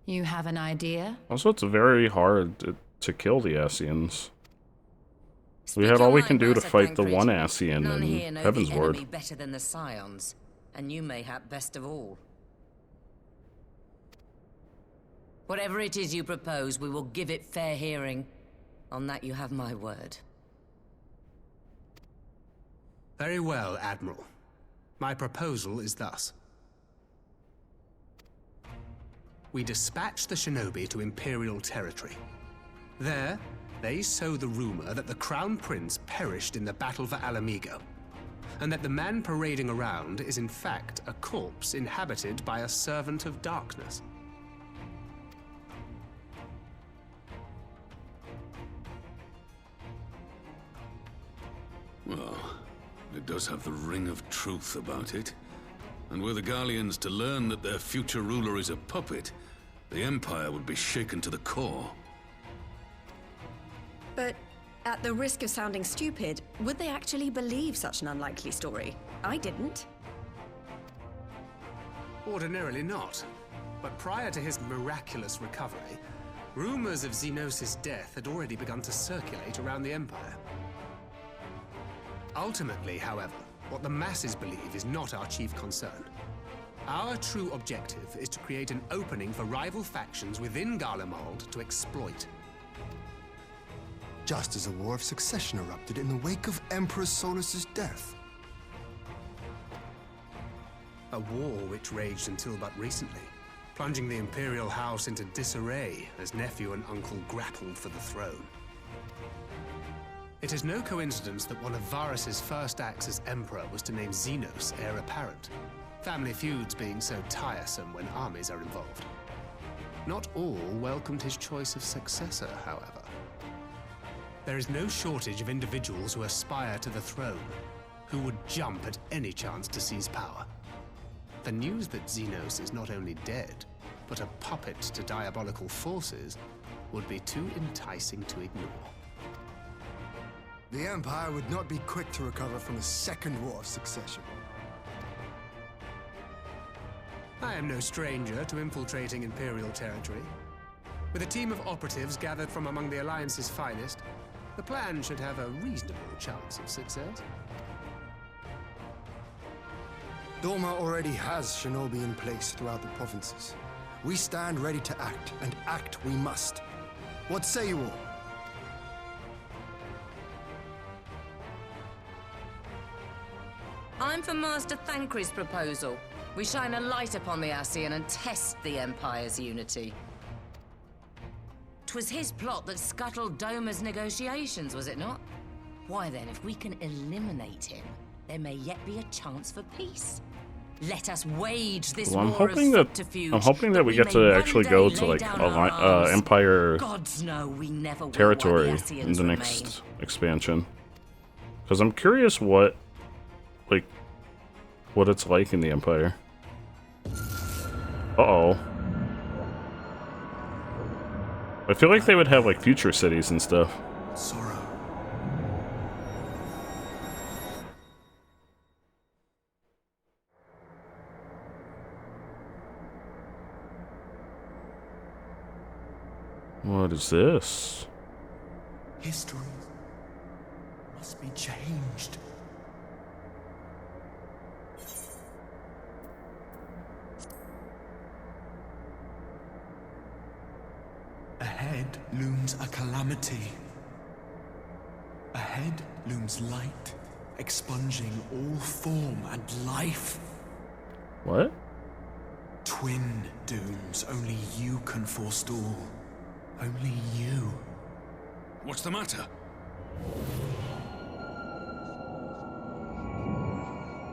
You have an idea? Also, it's very hard to kill the Ascians. We had all we can do to fight the one Ascian None here in know Heaven's the Ward. enemy better than the Scions, and you mayhap best of all. Whatever it is you propose, we will give it fair hearing. On that you have my word. Very well, Admiral. My proposal is thus. We dispatch the shinobi to Imperial territory. There, they sow the rumor that the Crown Prince perished in the battle for Alamigo, and that the man parading around is in fact a corpse inhabited by a servant of darkness. Well, it does have the ring of truth about it. And were the Garleans to learn that their future ruler is a puppet, the Empire would be shaken to the core. But at the risk of sounding stupid, would they actually believe such an unlikely story? I didn't. Ordinarily not. But prior to his miraculous recovery, rumors of Xenos' death had already begun to circulate around the Empire. Ultimately, however, what the masses believe is not our chief concern. Our true objective is to create an opening for rival factions within Garlemald to exploit. Just as a war of succession erupted in the wake of Emperor Solus's death. A war which raged until but recently, plunging the Imperial House into disarray as nephew and uncle grappled for the throne. It is no coincidence that one of Varus's first acts as Emperor was to name Xenos heir apparent, family feuds being so tiresome when armies are involved. Not all welcomed his choice of successor, however. There is no shortage of individuals who aspire to the throne, who would jump at any chance to seize power. The news that Xenos is not only dead, but a puppet to diabolical forces would be too enticing to ignore. The Empire would not be quick to recover from a second war of succession. I am no stranger to infiltrating Imperial territory. With a team of operatives gathered from among the Alliance's finest, the plan should have a reasonable chance of success. Doma already has shinobi in place throughout the provinces. We stand ready to act, and act we must. What say you all? I'm for Master Thancred's proposal. We shine a light upon the Ascian and test the Empire's unity. 'Twas his plot that scuttled Doma's negotiations, was it not? Why then, if we can eliminate him, there may yet be a chance for peace. Let us wage this Well, I'm war hoping of that subterfuge, we get may to one actually day go lay to like down our arms. Empire Gods know we never will territory while the in the Ascians next expansion, because I'm curious what it's like in the Empire. Uh-oh. I feel like they would have like future cities and stuff. Sorrow. What is this? History must be changed. Ahead looms a calamity. Ahead looms light, expunging all form and life. What? Twin dooms only you can forestall. Only you. What's the matter?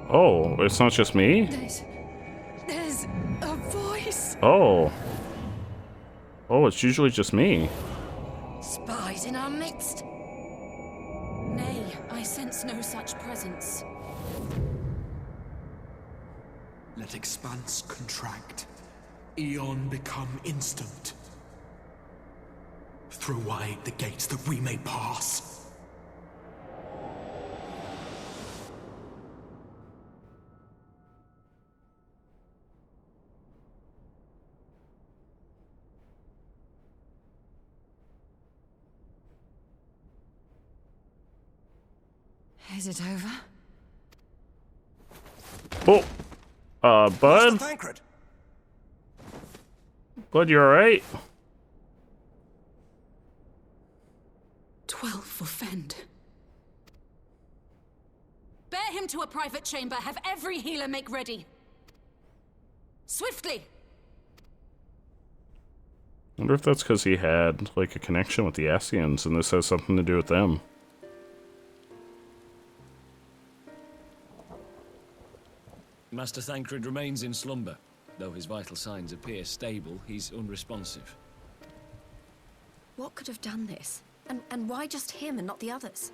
Oh, it's not just me? There's a voice. Oh. Oh, it's usually just me. Spies in our midst. Nay, I sense no such presence. Let expanse contract. Eon become instant. Throw wide the gates that we may pass. Is it over? Oh. Bud? Thancred. Bud, you alright? 12 for Fend. Bear him to a private chamber. Have every healer make ready. Swiftly! I wonder if that's because he had, like, a connection with the Ascians, and this has something to do with them. Master Thancred remains in slumber. Though his vital signs appear stable, he's unresponsive. What could have done this? And why just him and not the others?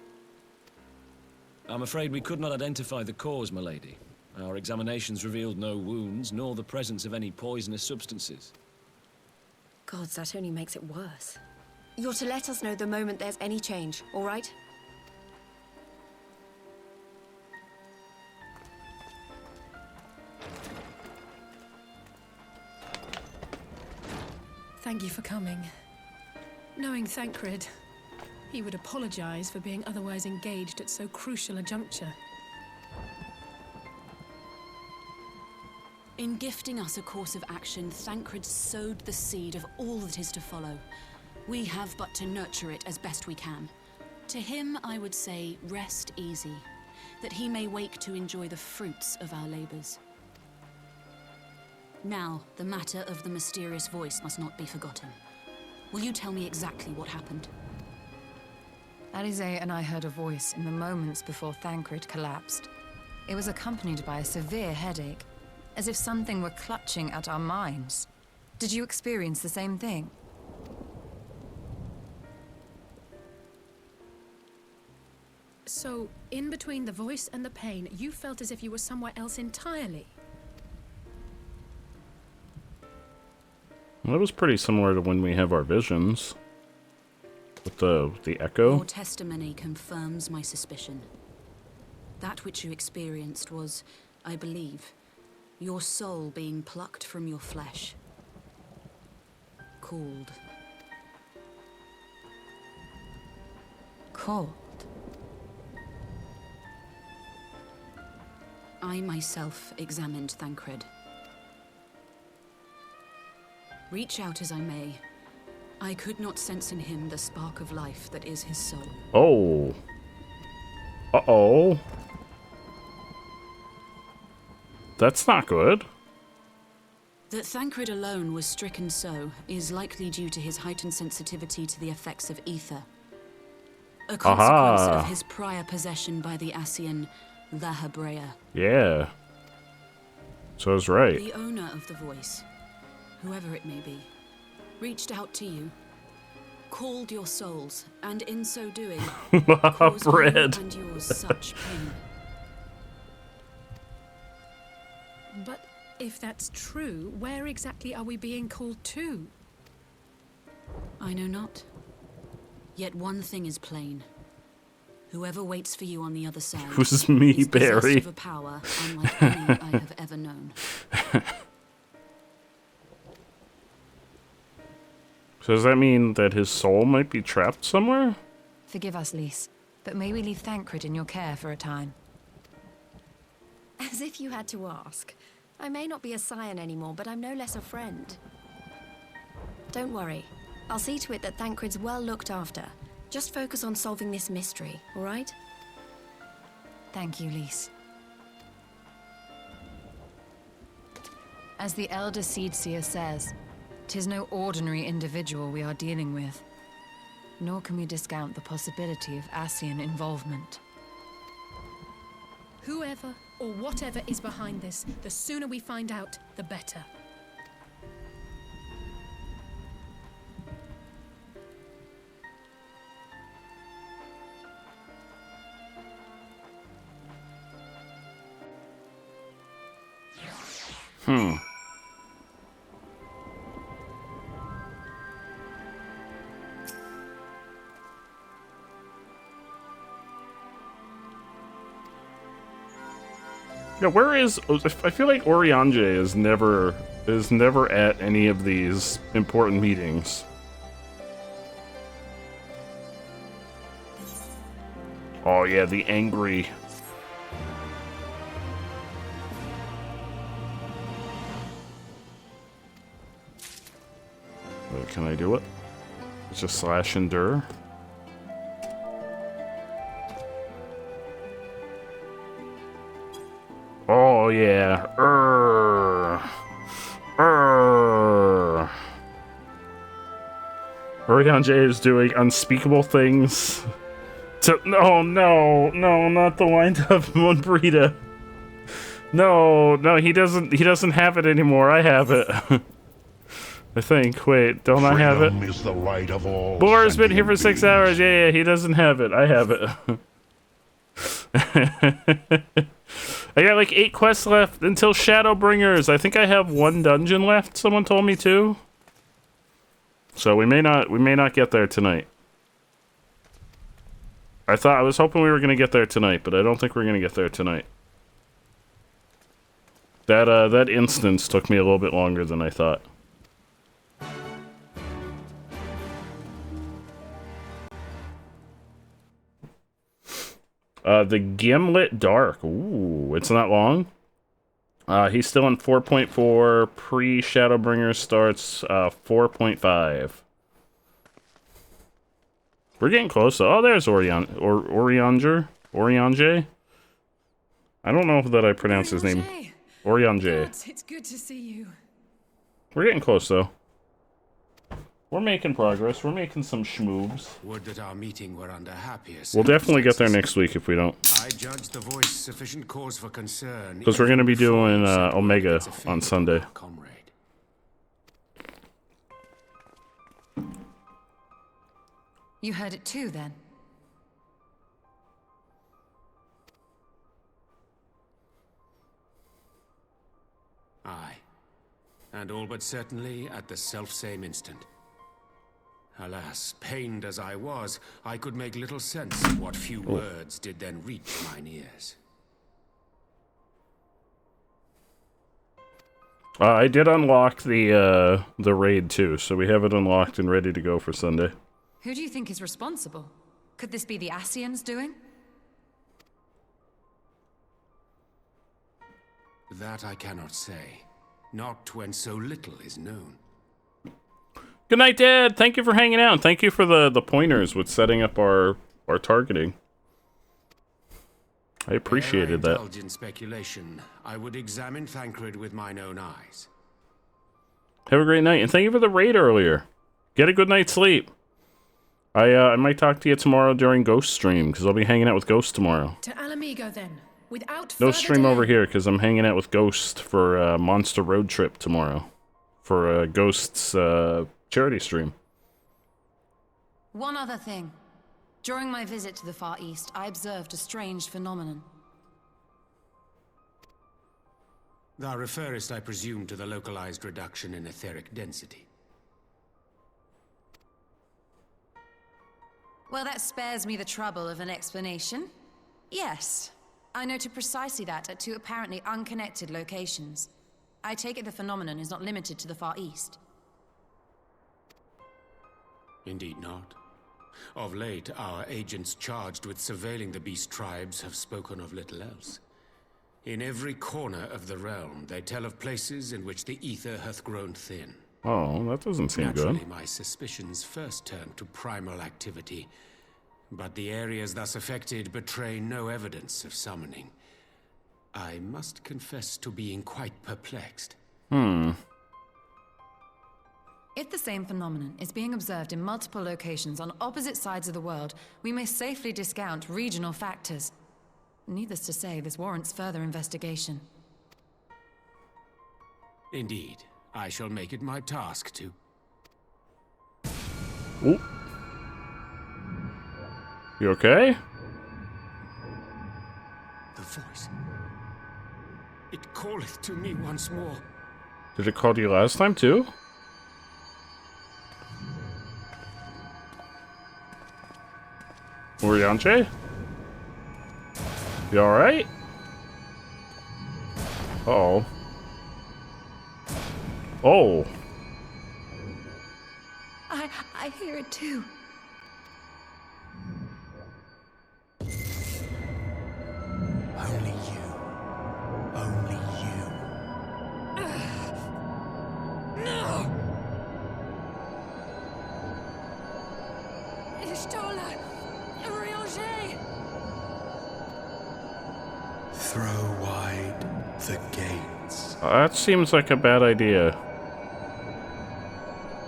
I'm afraid we could not identify the cause, my lady. Our examinations revealed no wounds, nor the presence of any poisonous substances. Gods, that only makes it worse. You're to let us know the moment there's any change, all right? Thank you for coming. Knowing Thancred, he would apologize for being otherwise engaged at so crucial a juncture. In gifting us a course of action, Thancred sowed the seed of all that is to follow. We have but to nurture it as best we can. To him, I would say, rest easy, that he may wake to enjoy the fruits of our labors. Now, the matter of the mysterious voice must not be forgotten. Will you tell me exactly what happened? Alize and I heard a voice in the moments before Thancred collapsed. It was accompanied by a severe headache, as if something were clutching at our minds. Did you experience the same thing? So, in between the voice and the pain, you felt as if you were somewhere else entirely? Well, that was pretty similar to when we have our visions. With the echo. Your testimony confirms my suspicion. That which you experienced was, I believe, your soul being plucked from your flesh. Called. Called? I myself examined Thancred. Reach out as I may, I could not sense in him the spark of life that is his soul. Oh. Uh-oh. That's not good. That Thancred alone was stricken so is likely due to his heightened sensitivity to the effects of ether. A consequence of his prior possession by the Ascian La Hebrea. Yeah. So I was right. The owner of the voice, whoever it may be, reached out to you, called your souls, and in so doing, caused you and yours such pain. But if that's true, where exactly are we being called to? I know not. Yet one thing is plain. Whoever waits for you on the other side It was me, is possessed Barry. of a power unlike any I have ever known. So does that mean that his soul might be trapped somewhere? Forgive us, Lys, but may we leave Thancred in your care for a time? As if you had to ask. I may not be a scion anymore, but I'm no less a friend. Don't worry. I'll see to it that Thancred's well looked after. Just focus on solving this mystery, all right? Thank you, Lys. As the Elder Seedseer says, 'tis no ordinary individual we are dealing with. Nor can we discount the possibility of Ascian involvement. Whoever or whatever is behind this, the sooner we find out, the better. Yeah, where is... I feel like Oriange is never at any of these important meetings. Oh yeah, the angry... Wait, can I do it? It's just slash endure. yeah. Orion J is doing unspeakable things. No, not the wind up Monbrita. No, he doesn't have it anymore. I have it. I think. Wait, don't I have it? Freedom is the right of all. Boar's been here for 6 hours. Yeah, he doesn't have it. I have it. I got like 8 quests left until Shadowbringers. I think I have 1 dungeon left. Someone told me to. So we may not get there tonight. I was hoping we were gonna get there tonight, but I don't think we're gonna get there tonight. That instance took me a little bit longer than I thought. The Gimlet Dark. Ooh, it's not long. He's still in 4.4. Pre-Shadowbringer starts 4.5. We're getting close. Oh, there's Orionje. I don't know that I pronounced his name. Orionje. It's good to see you. We're getting close, though. We're making progress. We're making some schmoobs. Would that our meeting were under happier We'll definitely get there next week if we don't. I judge the voice sufficient cause for concern. Because we're going to be doing Omega on Sunday. Comrade. You heard it too, then? Aye. And all but certainly at the selfsame instant. Alas, pained as I was, I could make little sense of what few words did then reach mine ears. I did unlock the raid too, so we have it unlocked and ready to go for Sunday. Who do you think is responsible? Could this be the Ascians doing? That I cannot say. Not when so little is known. Good night, Dad. Thank you for hanging out. Thank you for the pointers with setting up our targeting. I appreciated that. Indulge in speculation, I would examine Thancred with mine own eyes. Have a great night, and thank you for the raid earlier. Get a good night's sleep. I might talk to you tomorrow during Ghost stream, because I'll be hanging out with Ghost tomorrow. To Alamigo, then. Without No further stream delay. over here, because I'm hanging out with Ghost for Monster Road Trip tomorrow. For Ghost's charity stream. One other thing. During my visit to the Far East, I observed a strange phenomenon. Thou referrest, I presume, to the localized reduction in etheric density. Well, that spares me the trouble of an explanation. Yes, I noted precisely that at 2 apparently unconnected locations. I take it the phenomenon is not limited to the Far East. Indeed not. Of late, our agents charged with surveilling the beast tribes have spoken of little else. In every corner of the realm, they tell of places in which the ether hath grown thin. Oh, that doesn't seem Naturally, good. my suspicions first turned to primal activity, but the areas thus affected betray no evidence of summoning. I must confess to being quite perplexed. If the same phenomenon is being observed in multiple locations on opposite sides of the world, we may safely discount regional factors. Needless to say, this warrants further investigation. Indeed, I shall make it my task to. Ooh. You okay? The voice. It calleth to me once more. Did it call to you last time too? Orianche? You alright? Uh-oh. Oh. I hear it too. Only you. Only you. No! Ishtola! Oriange! Throw wide, the gates. That seems like a bad idea.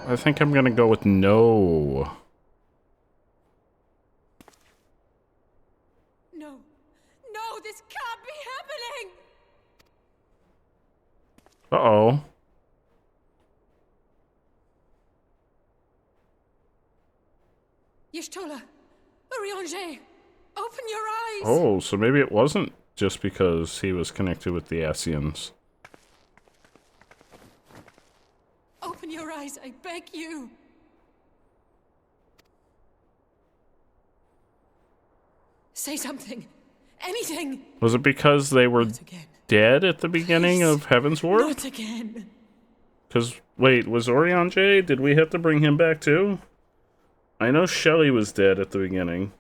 I think I'm gonna go with no. No. No, this can't be happening! Uh-oh. Y'shtola! Urianger! Open your eyes! Oh, so maybe it wasn't just because he was connected with the Asians. Open your eyes, I beg you! Say something! Anything! Was it because they were dead at the beginning of Heaven's Ward? Not again! Because, wait, was Urianger? Did we have to bring him back too? I know Shelly was dead at the beginning.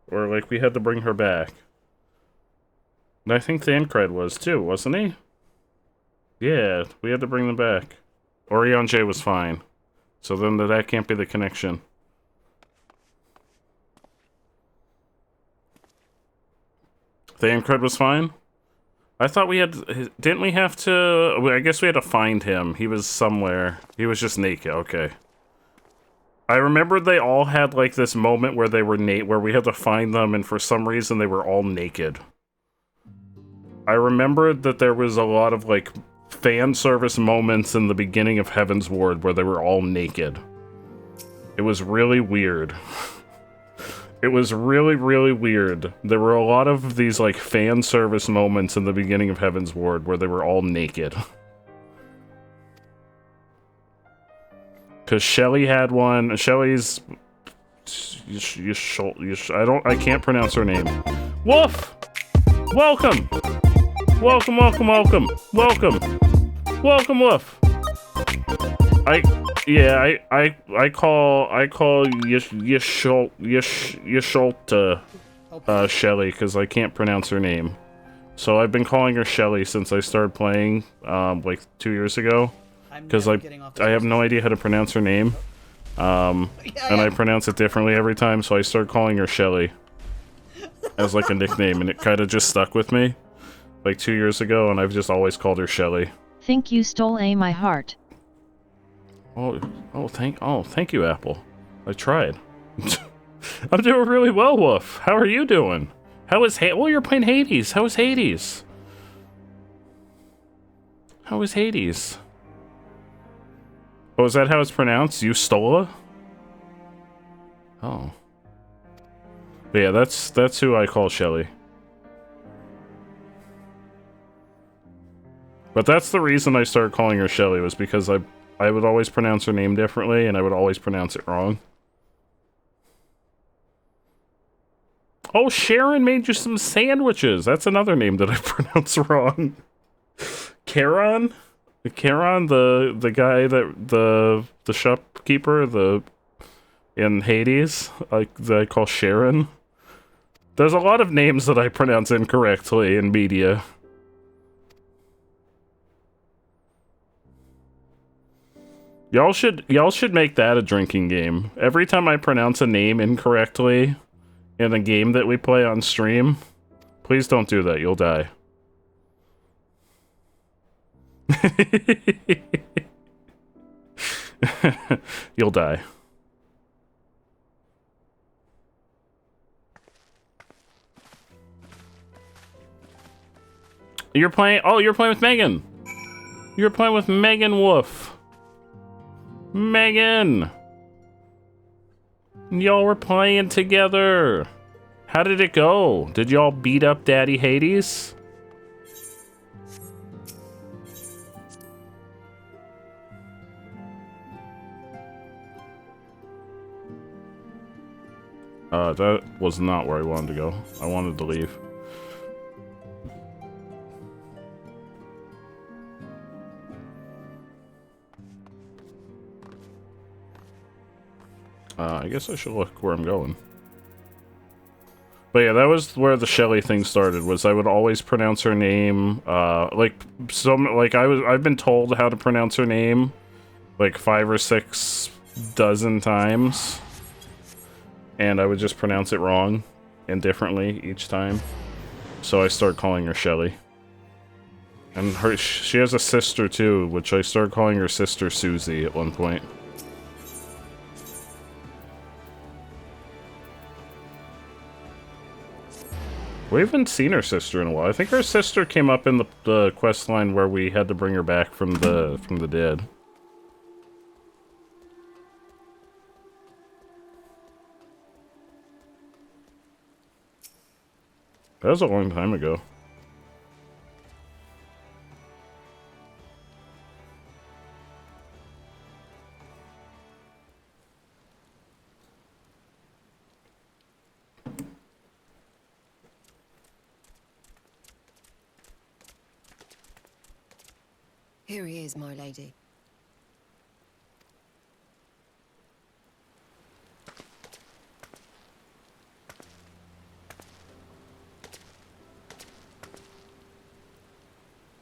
Or, like, we had to bring her back. And I think Thancred was too, wasn't he? Yeah, we had to bring them back. Urianger was fine. So then that can't be the connection. Thancred was fine? I thought we had... Didn't we have to... I guess we had to find him. He was somewhere. He was just naked. Okay. I remember they all had, like, this moment where they were where we had to find them, and for some reason they were all naked. I remembered that there was a lot of, like, fan service moments in the beginning of Heaven's Ward where they were all naked. It was really weird. It was really, really weird. There were a lot of these, like, fan service moments in the beginning of Heaven's Ward where they were all naked. Because Shelly had one. Shelly's... I can't pronounce her name. Woof! Welcome! Welcome, welcome, welcome! Welcome! Welcome, Woof! I call Yasholta Shelly because I can't pronounce her name. So I've been calling her Shelly since I started playing, like 2 years ago. Because I have no idea how to pronounce her name. And I pronounce it differently every time, so I started calling her Shelly. As like a nickname, and it kind of just stuck with me. Like 2 years ago, and I've just always called her Shelly. Think you stole my heart. Thank you, Apple. I tried. I'm doing really well, Woof. How are you doing? How is well, you're playing Hades. How is Hades? How is Hades? Oh, is that how it's pronounced? Y'shtola? Oh. But yeah, that's who I call Shelly. But that's the reason I started calling her Shelly, was because I would always pronounce her name differently, and I would always pronounce it wrong. Oh, Sharon made you some sandwiches! That's another name that I pronounce wrong. Charon? Charon, the guy that the shopkeeper in Hades, that I call Sharon. There's a lot of names that I pronounce incorrectly in media. Y'all should make that a drinking game. Every time I pronounce a name incorrectly in a game that we play on stream, please don't do that. You'll die. You'll die. You're playing with Megan. You're playing with Megan Wolf. Megan! Y'all were playing together. How did it go? Did y'all beat up Daddy Hades? That was not where I wanted to go. I wanted to leave. I guess I should look where I'm going. But yeah, that was where the Shelly thing started, was I would always pronounce her name, I've been told how to pronounce her name, like 5 or 6 dozen times. And I would just pronounce it wrong and differently each time. So I started calling her Shelly. And she has a sister too, which I started calling her sister Susie at one point. We haven't seen her sister in a while. I think her sister came up in the quest line where we had to bring her back from the dead. That was a long time ago. Here he is, my lady.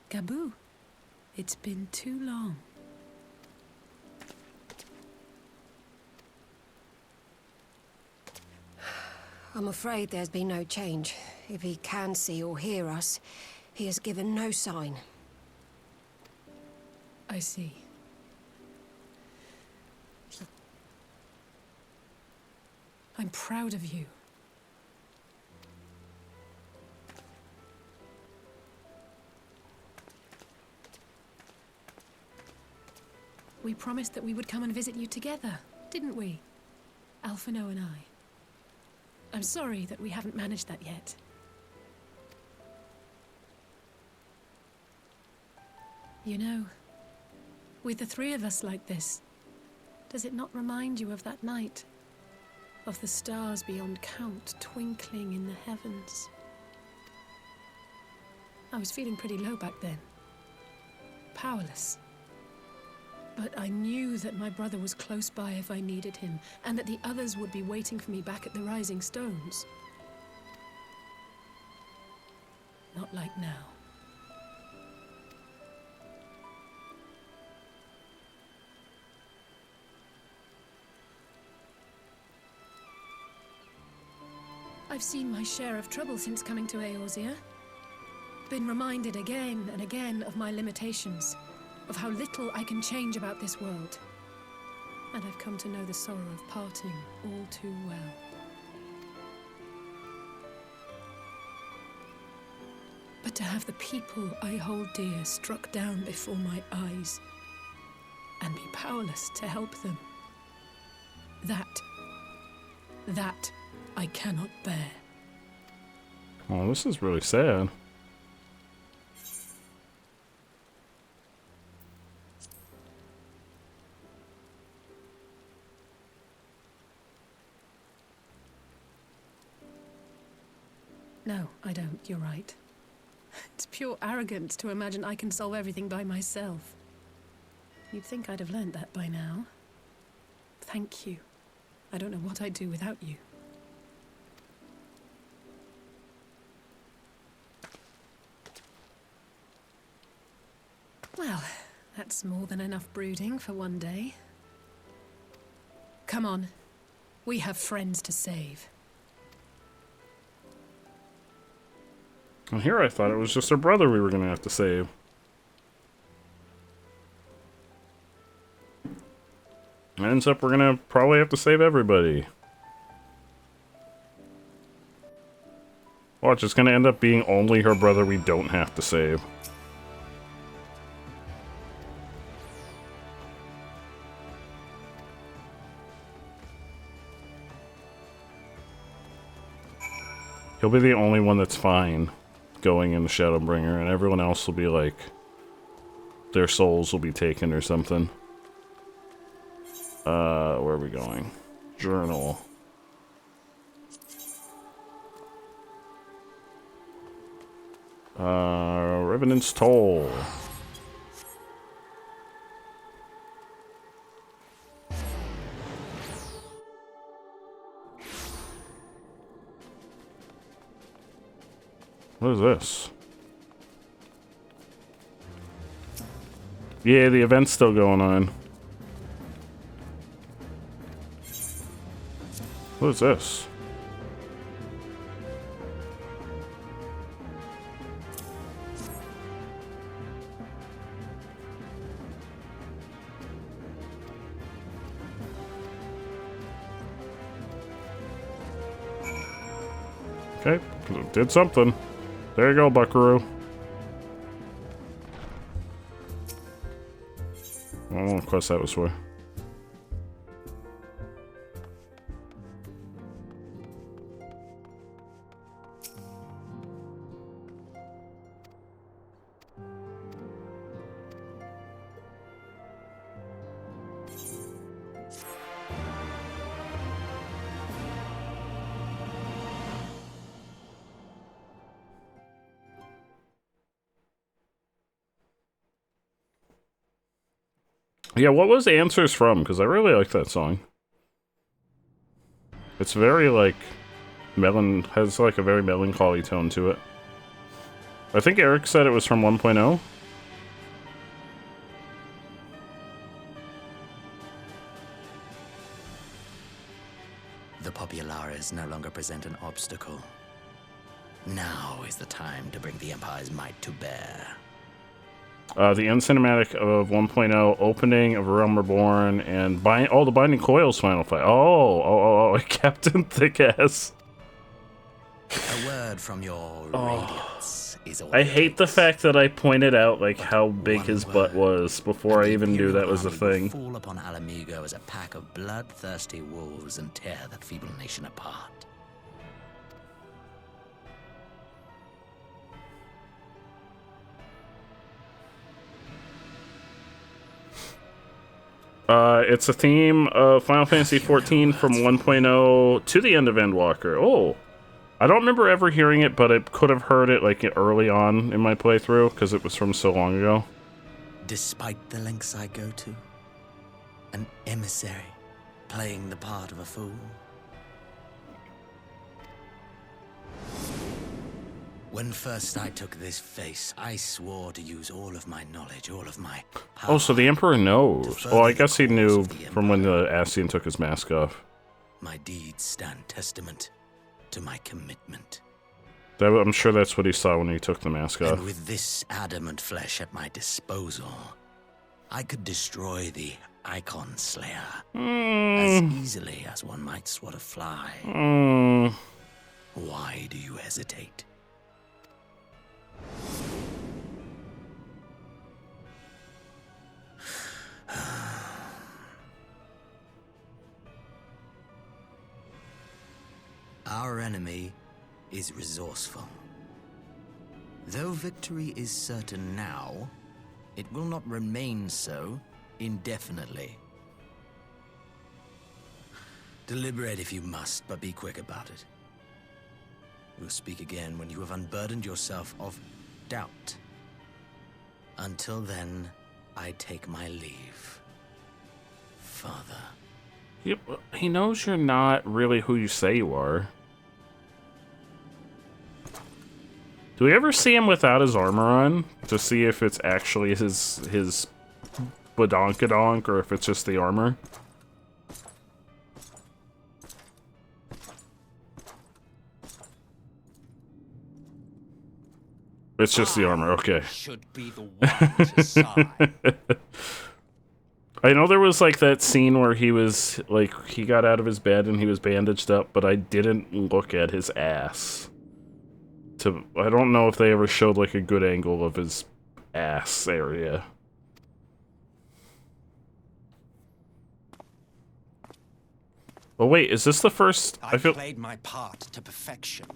Gabu, it's been too long. I'm afraid there's been no change. If he can see or hear us, he has given no sign. I see. I'm proud of you. We promised that we would come and visit you together, didn't we? Alphino and I. I'm sorry that we haven't managed that yet. You know, with the three of us like this, does it not remind you of that night? Of the stars beyond count twinkling in the heavens? I was feeling pretty low back then. Powerless. But I knew that my brother was close by if I needed him, and that the others would be waiting for me back at the Rising Stones. Not like now. I've seen my share of trouble since coming to Eorzea. Been reminded again and again of my limitations, of how little I can change about this world. And I've come to know the sorrow of parting all too well. But to have the people I hold dear struck down before my eyes, and be powerless to help them, that I cannot bear. Oh, this is really sad. No, I don't. You're right. It's pure arrogance to imagine I can solve everything by myself. You'd think I'd have learned that by now. Thank you. I don't know what I'd do without you. Well, that's more than enough brooding for one day. Come on. We have friends to save. And here I thought it was just her brother we were gonna have to save. Ends up we're gonna probably have to save everybody. Watch, it's gonna end up being only her brother we don't have to save. He'll be the only one that's fine going in the Shadowbringer, and everyone else will be like, their souls will be taken or something. Where are we going? Journal. Revenant's Toll. What is this? Yeah, the event's still going on. What is this? Okay, did something. There you go, Buckaroo. I don't know what quest that was for. Yeah, what was Answers from? Because I really like that song. It's very, like, has, like, a very melancholy tone to it. I think Eric said it was from 1.0. The Populares no longer present an obstacle. Now is the time to bring the Empire's might to bear. The end cinematic of 1.0, opening of Realm Reborn, and the Binding Coils final fight. Oh, Captain Thickass. A word from your radiance is all I hate the fact that I pointed out, like, how big his butt was before I even knew that was a thing. Fall upon Alamigo as a pack of bloodthirsty wolves and tear that feeble nation apart. It's a theme of Final Fantasy XIV from 1.0 to the end of Endwalker. Oh, I don't remember ever hearing it, but I could have heard it like early on in my playthrough because it was from so long ago. Despite the lengths I go to, an emissary playing the part of a fool. When first I took this face, I swore to use all of my knowledge, all of my power. Oh, so the Emperor knows. Oh, I guess he knew from when the Ascian took his mask off. My deeds stand testament to my commitment. I'm sure that's what he saw when he took the mask off. And with this adamant flesh at my disposal, I could destroy the Icon Slayer as easily as one might swat a fly. Why do you hesitate? Our enemy is resourceful. Though victory is certain now, it will not remain so indefinitely. Deliberate if you must, but be quick about it. We'll speak again when you have unburdened yourself of doubt. Until then, I take my leave. Father. Yep, he knows you're not really who you say you are. Do we ever see him without his armor on to see if it's actually his badonkadonk or if it's just the armor? It's just the armor, okay. Should be the one to sigh. I know there was like that scene where he was like he got out of his bed and he was bandaged up, but I didn't look at his ass. I don't know if they ever showed like a good angle of his ass area. Oh wait, is this the first? I played my part to perfection.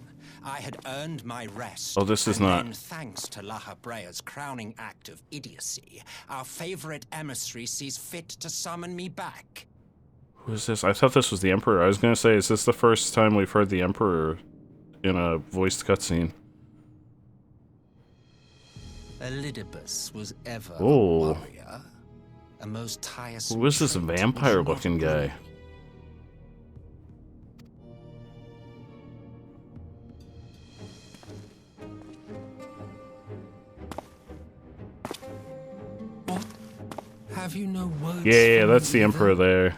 I had earned my rest. Oh, this is and not. Then, thanks to Laha Brea's crowning act of idiocy, our favorite emissary sees fit to summon me back. Who is this? I thought this was the Emperor. I was gonna say, is this the first time we've heard the Emperor in a voiced cutscene? Elidibus was ever a Oh. warrior, a most tiresome. Who is this vampire-looking guy? Have you no words? Yeah, that's the Emperor there.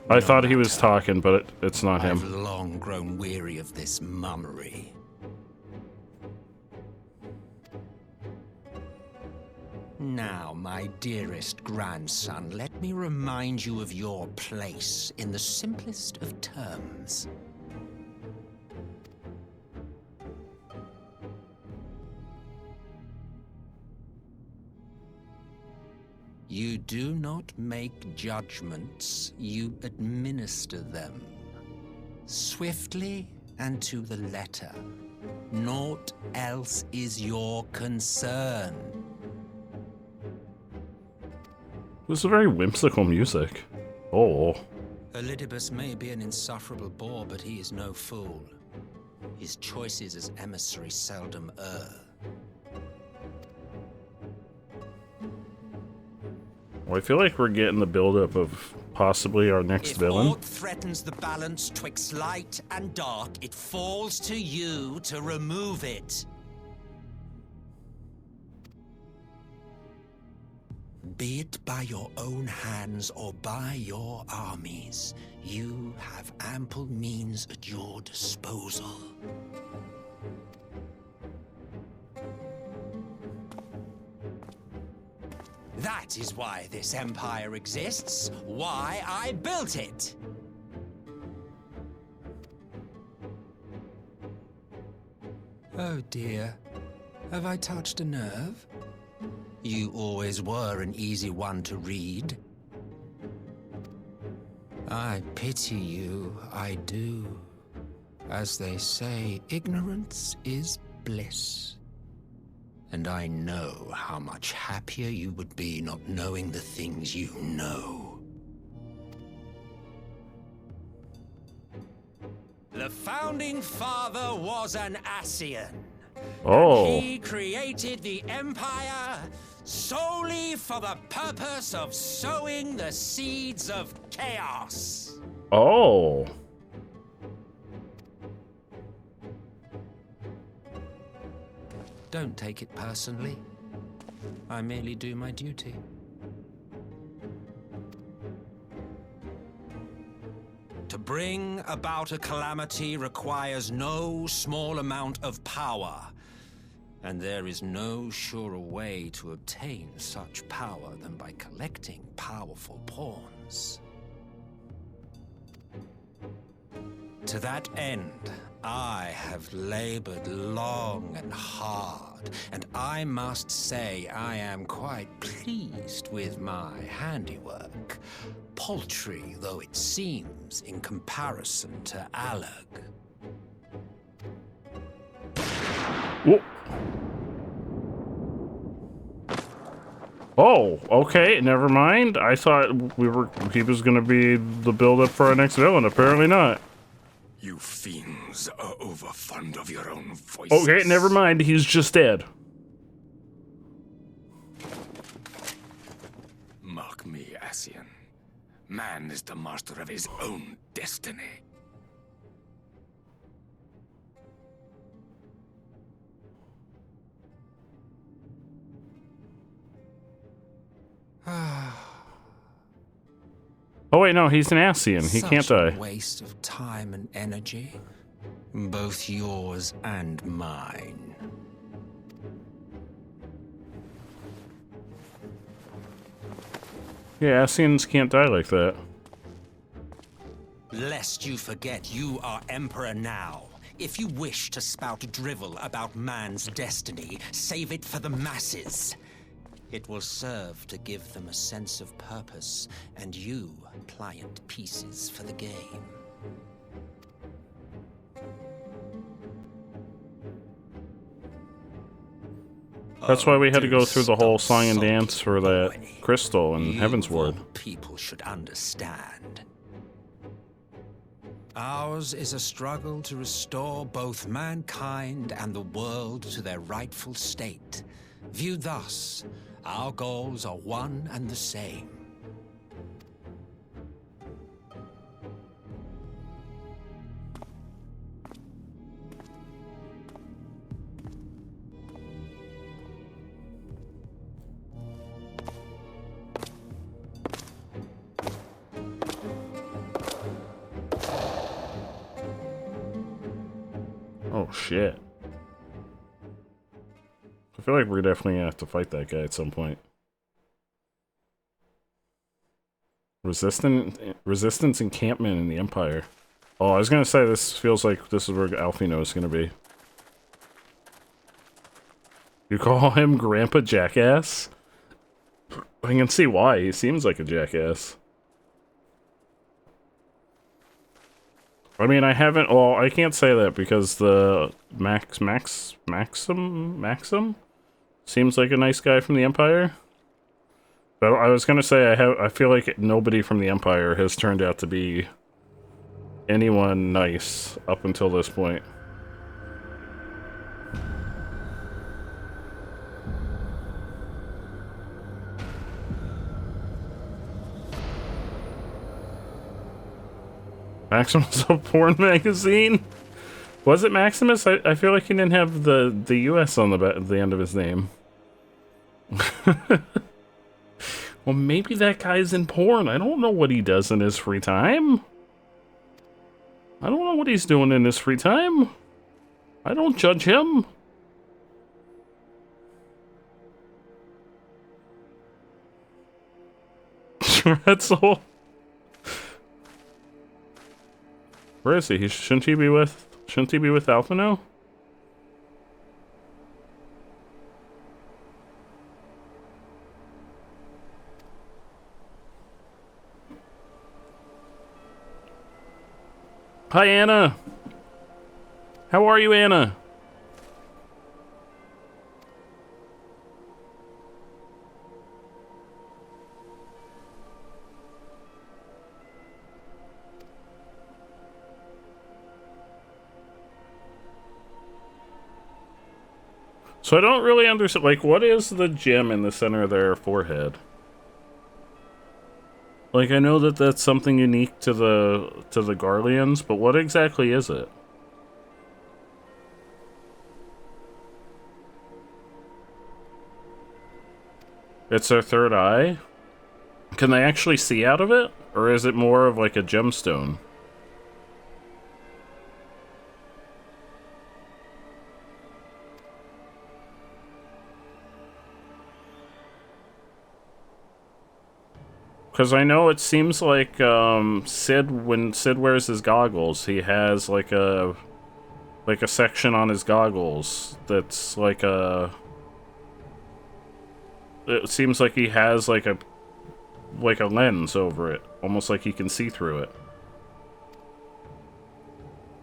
I thought he was talking, but it's not him. I've long grown weary of this mummery. Now, my dearest grandson, let me remind you of your place in the simplest of terms. You do not make judgments, you administer them. Swiftly and to the letter. Naught else is your concern. This is very whimsical music. Oh. Elidibus may be an insufferable bore, but he is no fool. His choices as emissary seldom err. Well, I feel like we're getting the buildup of possibly our next villain. If aught threatens the balance twixt light and dark, it falls to you to remove it. Be it by your own hands or by your armies, you have ample means at your disposal. That is why this empire exists, why I built it. Oh dear, have I touched a nerve? You always were an easy one to read. I pity you, I do. As they say, ignorance is bliss. And I know how much happier you would be not knowing the things you know. The founding father was an Ascian. Oh. And he created the Empire solely for the purpose of sowing the seeds of chaos. Oh. Don't take it personally. I merely do my duty. To bring about a calamity requires no small amount of power, and there is no surer way to obtain such power than by collecting powerful pawns. To that end, I have labored long and hard, and I must say I am quite pleased with my handiwork, paltry though it seems in comparison to Alag. Whoa. Oh, okay, never mind. I thought he was gonna be the build-up for our next villain. Apparently not. You fiends are overfond of your own voices. Okay, never mind. He's just dead. Mark me, Ascian. Man is the master of his own destiny. Oh wait, no, he's an Ascian. He can't die. Such a waste of time and energy, both yours and mine. Yeah, Ascians can't die like that. Lest you forget, you are Emperor now. If you wish to spout drivel about man's destiny, save it for the masses. It will serve to give them a sense of purpose, and you pliant pieces for the game. That's why we had to go through the whole song and dance for that crystal in Heaven's Ward. People should understand. Ours is a struggle to restore both mankind and the world to their rightful state. Viewed thus, our goals are one and the same. Oh shit. I feel like we're definitely gonna have to fight that guy at some point. Resistance encampment in the Empire. Oh, I was gonna say this feels like this is where Alfino is gonna be. You call him Grandpa Jackass? I can see why. He seems like a jackass. I mean, I haven't... Well, I can't say that because the Maxim seems like a nice guy from the Empire. But I was gonna say, I feel like nobody from the Empire has turned out to be anyone nice up until this point. Maximus a porn magazine? Was it Maximus? I feel like he didn't have the US on the end of his name. Well, maybe that guy's in porn. I don't know what he does in his free time. I don't know what he's doing in his free time. I don't judge him. Pretzel. Where is he? Shouldn't he be with Alphino? Hi, Anna. How are you, Anna? So I don't really understand, like, what is the gem in the center of their forehead? Like, I know that that's something unique to the Garleans, but what exactly is it? It's their third eye? Can they actually see out of it? Or is it more of like a gemstone? Because I know it seems like Sid, when Sid wears his goggles, he has like a section on his goggles that's like a... It seems like he has like a lens over it, almost like he can see through it.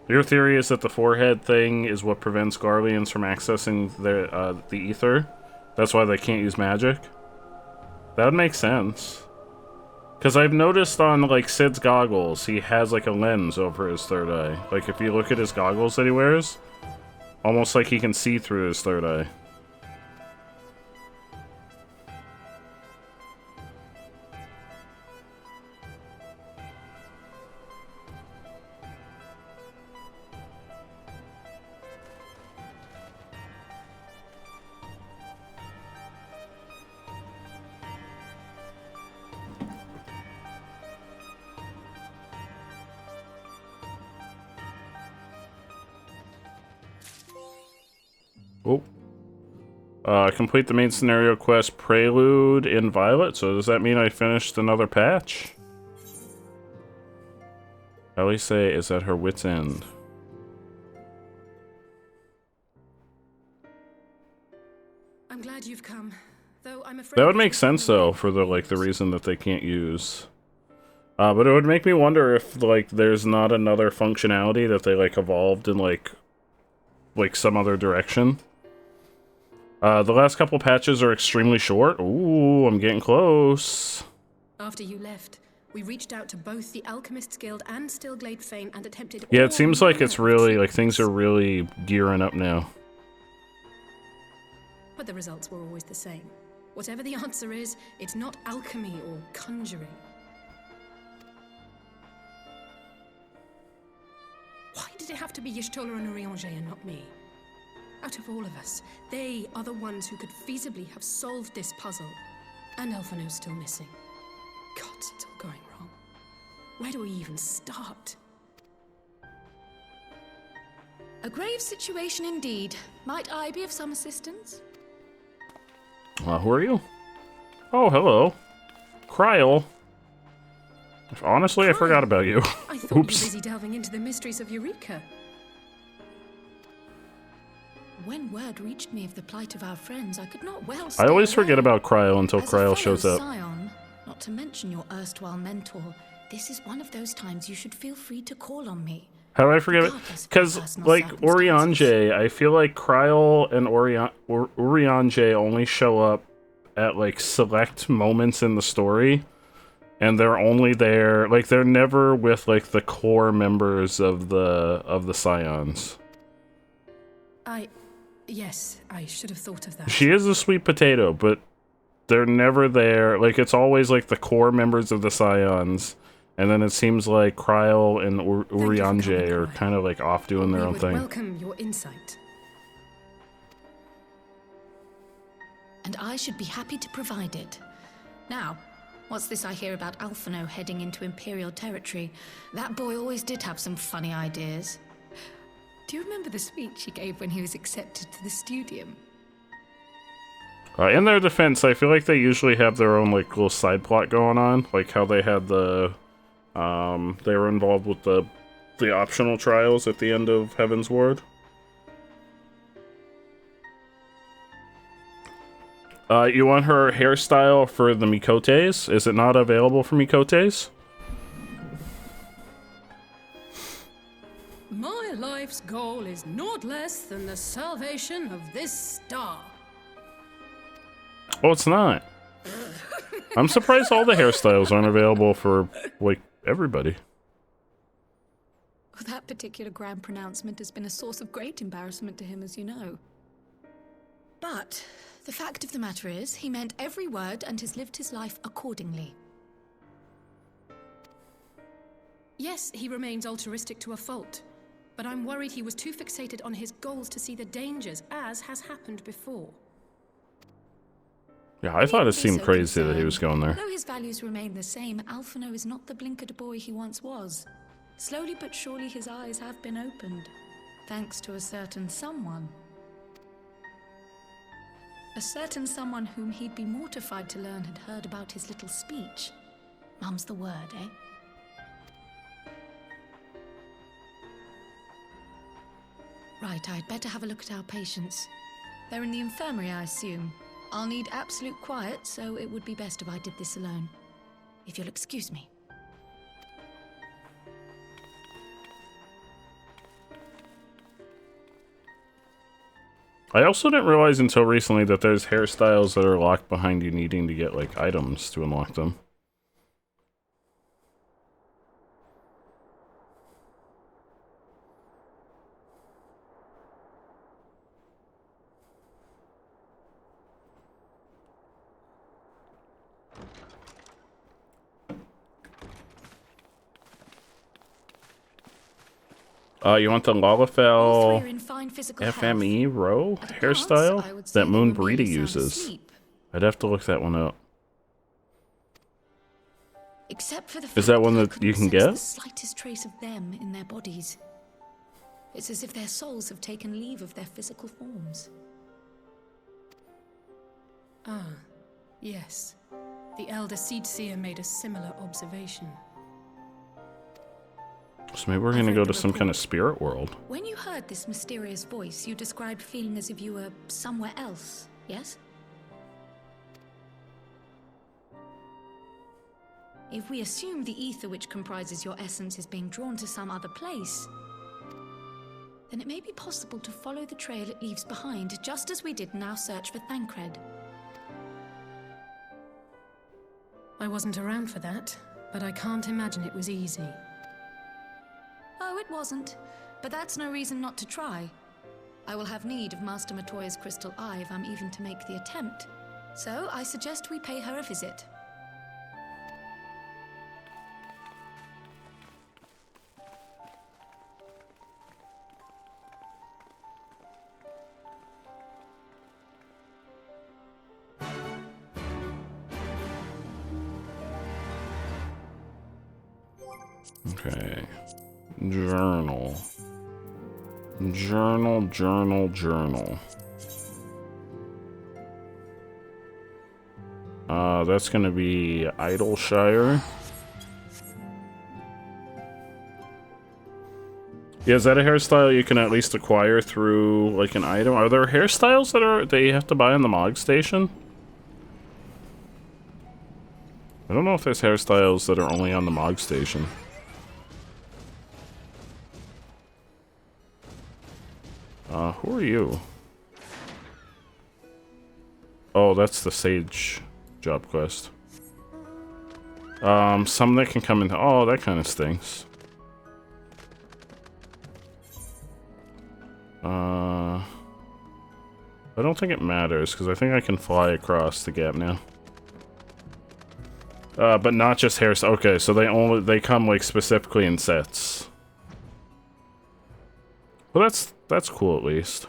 Your theory is that the forehead thing is what prevents Garleans from accessing the ether? That's why they can't use magic? That would make sense. Because I've noticed on, like, Sid's goggles, he has, like, a lens over his third eye. Like, if you look at his goggles that he wears, almost like he can see through his third eye. Complete the main scenario quest Prelude in Violet. So does that mean I finished another patch? Elise is at her wit's end. I'm glad you've come, though I'm afraid that would make sense though for the reason that they can't use. But it would make me wonder if there's not another functionality that they evolved in like some other direction. The last couple patches are extremely short. Ooh, I'm getting close. After you left, we reached out to both the Alchemists Guild and Stillglade Fane and attempted. Yeah, it seems like it's really things are really gearing up now. But the results were always the same. Whatever the answer is, it's not alchemy or conjuring. Why did it have to be Y'shtola and Urianger and not me? Out of all of us, they are the ones who could feasibly have solved this puzzle. And Alphino's still missing. Gods, it's all going wrong. Where do we even start? A grave situation indeed. Might I be of some assistance? Who are you? Oh, hello. Kryl. Honestly, I forgot about you. I thought you were busy delving into the mysteries of Eureka. when word reached me of the plight of our friends, I could not well I always stay forget away. about Cryo until As a Cryo fellow shows up. Scion, not to mention your erstwhile mentor, this is one of those times you should feel free to call on me. How did I forget it? Because, like, Oriange, I feel like Kryl and Oriange only show up at, like, select moments in the story. And they're only there, like, they're never with, like, the core members of the Scions. Yes, I should have thought of that. She is a sweet potato, but they're never there. Like, it's always, like, the core members of the Scions. And then it seems like Kryl and Oriange are kind of like off doing their own thing. Welcome your insight. And I should be happy to provide it. Now, what's this I hear about Alphino heading into Imperial territory? That boy always did have some funny ideas. Do you remember the speech he gave when he was accepted to the Studium? In their defense, I feel like they usually have their own like little side plot going on, like how they had the they were involved with the optional trials at the end of Heaven's Ward. You want her hairstyle for the Mikotes? Is it not available for Mikotes? My life's goal is naught less than the salvation of this star. Oh, it's not. I'm surprised all the hairstyles aren't available for, like, everybody. That particular grand pronouncement has been a source of great embarrassment to him, as you know. But the fact of the matter is, he meant every word and has lived his life accordingly. Yes, he remains altruistic to a fault, but I'm worried he was too fixated on his goals to see the dangers, as has happened before. Yeah, I thought it seemed crazy that he was going there. Though his values remain the same, Alphino is not the blinkered boy he once was. Slowly but surely his eyes have been opened, thanks to a certain someone. A certain someone whom he'd be mortified to learn had heard about his little speech. Mum's the word, eh? Right, I'd better have a look at our patients. They're in the infirmary, I assume. I'll need absolute quiet, so it would be best if I did this alone. If you'll excuse me. I also didn't realize until recently that there's hairstyles that are locked behind you needing to get, like, items to unlock them. You want the Lalafell FME row hairstyle that Moon Breeda uses? I'd have to look that one up. Except for the Is that one that you can get? The slightest trace of them in their bodies. It's as if their souls have taken leave of their physical forms. Ah, yes. The Elder Seedseer made a similar observation. So maybe we're gonna go to some kind of spirit world. When you heard this mysterious voice, you described feeling as if you were somewhere else, yes? If we assume the ether which comprises your essence is being drawn to some other place, then it may be possible to follow the trail it leaves behind, just as we did in our search for Thancred. I wasn't around for that, but I can't imagine it was easy. Oh, it wasn't. But that's no reason not to try. I will have need of Master Matoya's crystal eye if I'm even to make the attempt. So I suggest we pay her a visit. Okay. Journal. Journal. That's gonna be Idleshire. Yeah, is that a hairstyle you can at least acquire through, like, an item? Are there hairstyles that you have to buy on the Mog Station? I don't know if there's hairstyles that are only on the Mog Station. Who are you? Oh, that's the Sage job quest. Some that can come in. Oh, that kind of stinks. I don't think it matters, because I think I can fly across the gap now. But not just hairstyles. Okay, so they come, like, specifically in sets. Well, that's cool at least.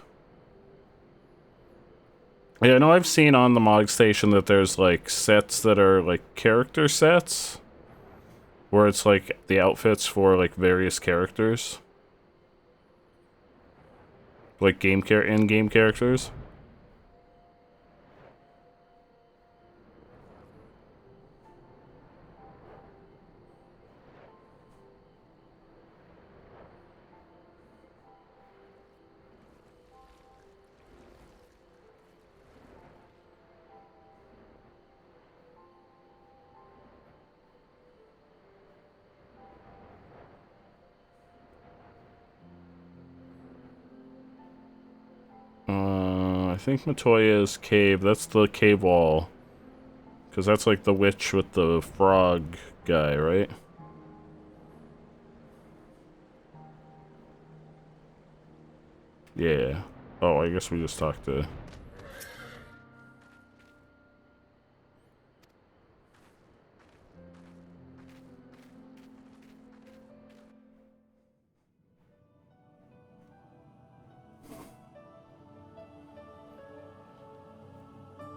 Yeah, I know I've seen on the Mog Station that there's, like, sets that are, like, character sets. Where it's, like, the outfits for, like, various characters. Like, in-game characters. I think Matoya's cave, that's the cave wall. Because that's like the witch with the frog guy, right? Yeah. Oh, I guess we just talked to...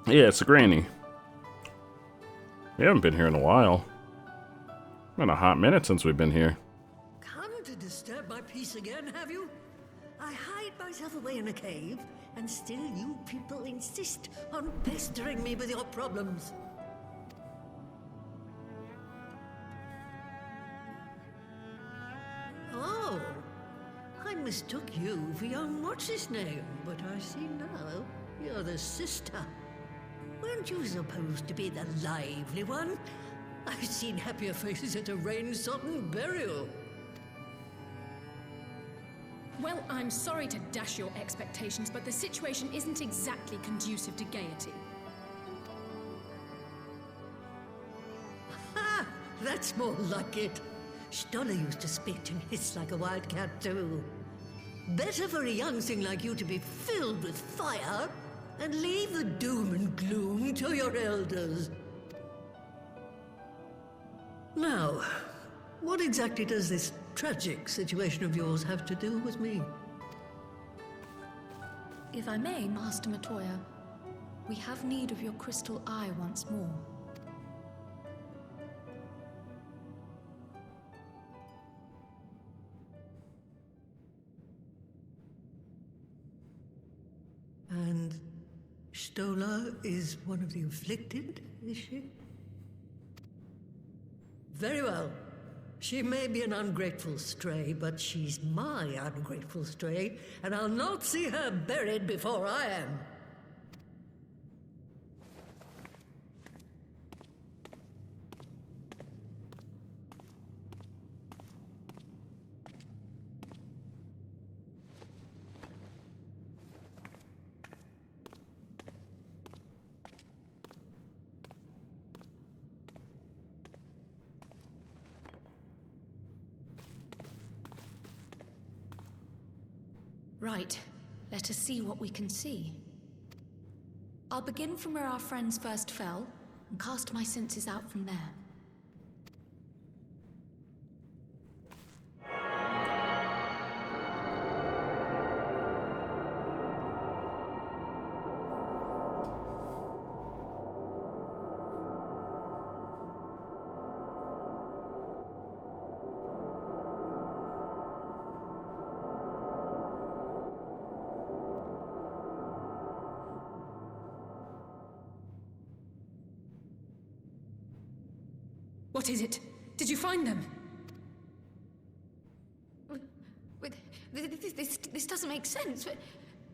Yeah, it's a granny. We haven't been here in a while. Been a hot minute since we've been here. Come to disturb my peace again, have you? I hide myself away in a cave, and still you people insist on pestering me with your problems. Oh, I mistook you for young what's-his-name, but I see now you're the sister. Weren't you supposed to be the lively one? I've seen happier faces at a rain-sodden burial. Well, I'm sorry to dash your expectations, but the situation isn't exactly conducive to gaiety. Ha! That's more like it. Stoller used to spit and hiss like a wildcat too. Better for a young thing like you to be filled with fire and leave the doom and gloom to your elders. Now, what exactly does this tragic situation of yours have to do with me? If I may, Master Matoya, we have need of your crystal eye once more. And Stoller is one of the afflicted, is she? Very well. She may be an ungrateful stray, but she's my ungrateful stray, and I'll not see her buried before I am. Right. Let us see what we can see. I'll begin from where our friends first fell, and cast my senses out from there. What is it? Did you find them? This doesn't make sense.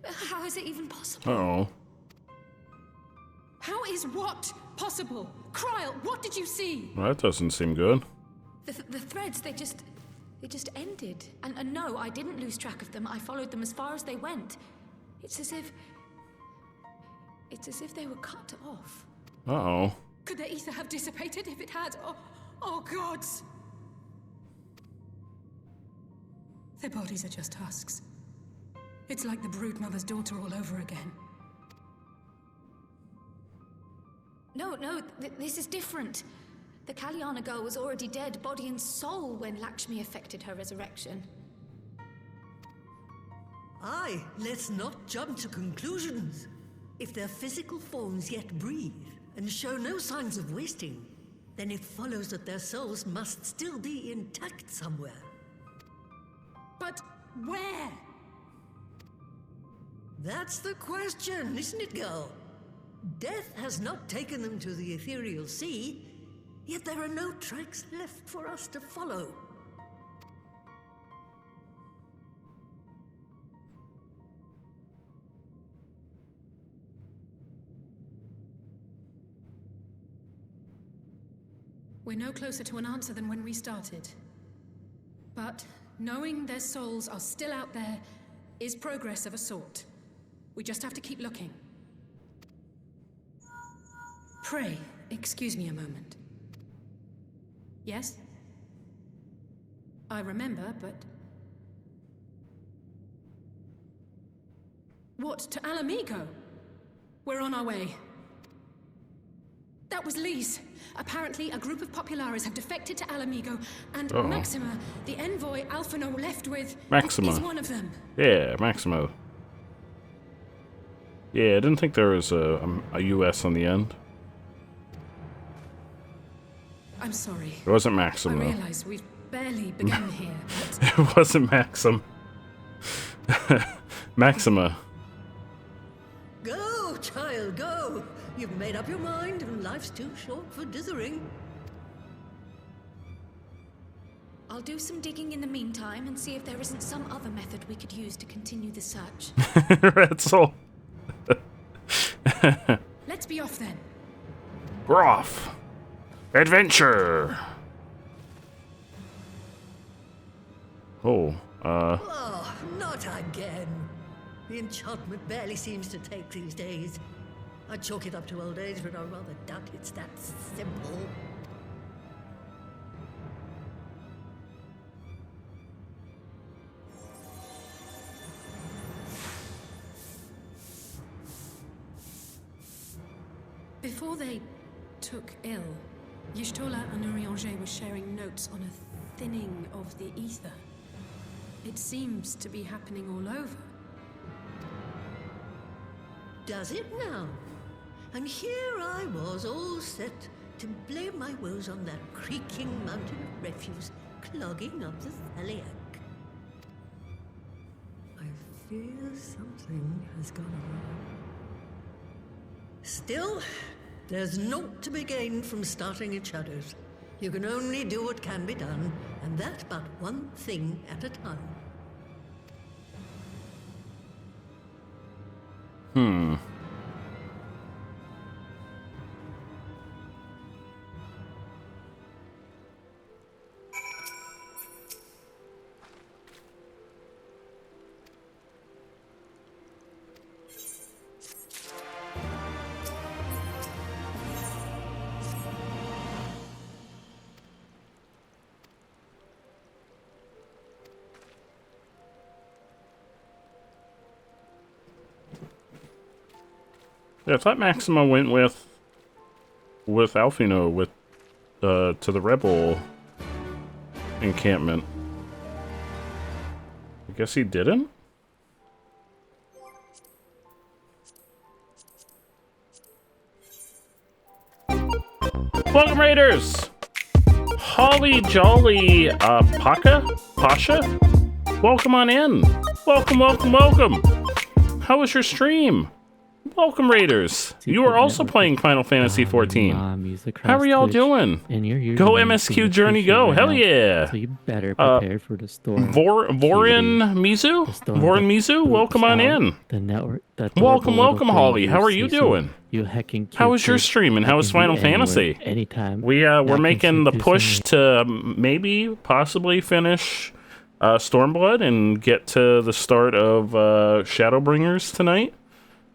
How is it even possible? Uh-oh. How is what possible? Kryl, what did you see? Well, that doesn't seem good. The threads, they just ended. And no, I didn't lose track of them. I followed them as far as they went. It's as if they were cut off. Uh-oh. Could the ether have dissipated if it had? Oh gods! Their bodies are just husks. It's like the Broodmother's daughter all over again. No, this is different. The Kalyana girl was already dead, body and soul, when Lakshmi effected her resurrection. Aye, let's not jump to conclusions. If their physical forms yet breathe and show no signs of wasting, then it follows that their souls must still be intact somewhere. But where? That's the question, isn't it, girl? Death has not taken them to the ethereal sea, yet there are no tracks left for us to follow. We're no closer to an answer than when we started. But knowing their souls are still out there is progress of a sort. We just have to keep looking. Pray, excuse me a moment. Yes? I remember, but... What, to Alamigo? We're on our way. That was Lee's. Apparently, a group of Populares have defected to Alamigo, and Maxima, the envoy Alphino left with, Maxima. is one of them. Yeah, Maximo. Yeah, I didn't think there was a US on the end. I'm sorry. It wasn't Maximo. I realize we've barely begun here, but... It wasn't Maxim. Maxima. Go, child, go! You've made up your mind, and life's too short for dithering. I'll do some digging in the meantime and see if there isn't some other method we could use to continue the search. That's all. Let's be off then. We're off. Adventure. Oh, Oh, not again. The enchantment barely seems to take these days. I chalk it up to old age, but I rather doubt it's that simple. Before they took ill, Y'shtola and Urianger were sharing notes on a thinning of the ether. It seems to be happening all over. Does it now? And here I was, all set to blame my woes on that creaking mountain of refuse clogging up the Thaliac. I fear something has gone wrong. Still, there's naught to be gained from starting in shadows. You can only do what can be done, and that but one thing at a time. yeah, I thought Maxima went with Alphino to the rebel encampment. I guess he didn't? Welcome, Raiders! Holly Jolly Pasha? Welcome on in. Welcome. How was your stream? Welcome, Raiders. You are also playing Final Fantasy XIV. How are y'all doing? Go MSQ Journey, go! Hell yeah! So you better prepare for the storm. Vorin Mizu, welcome on in. The network. Welcome, Holly. How are you doing? How was your stream and how was Final Fantasy? Anytime. We're making the push to maybe, possibly finish Stormblood and get to the start of Shadowbringers tonight.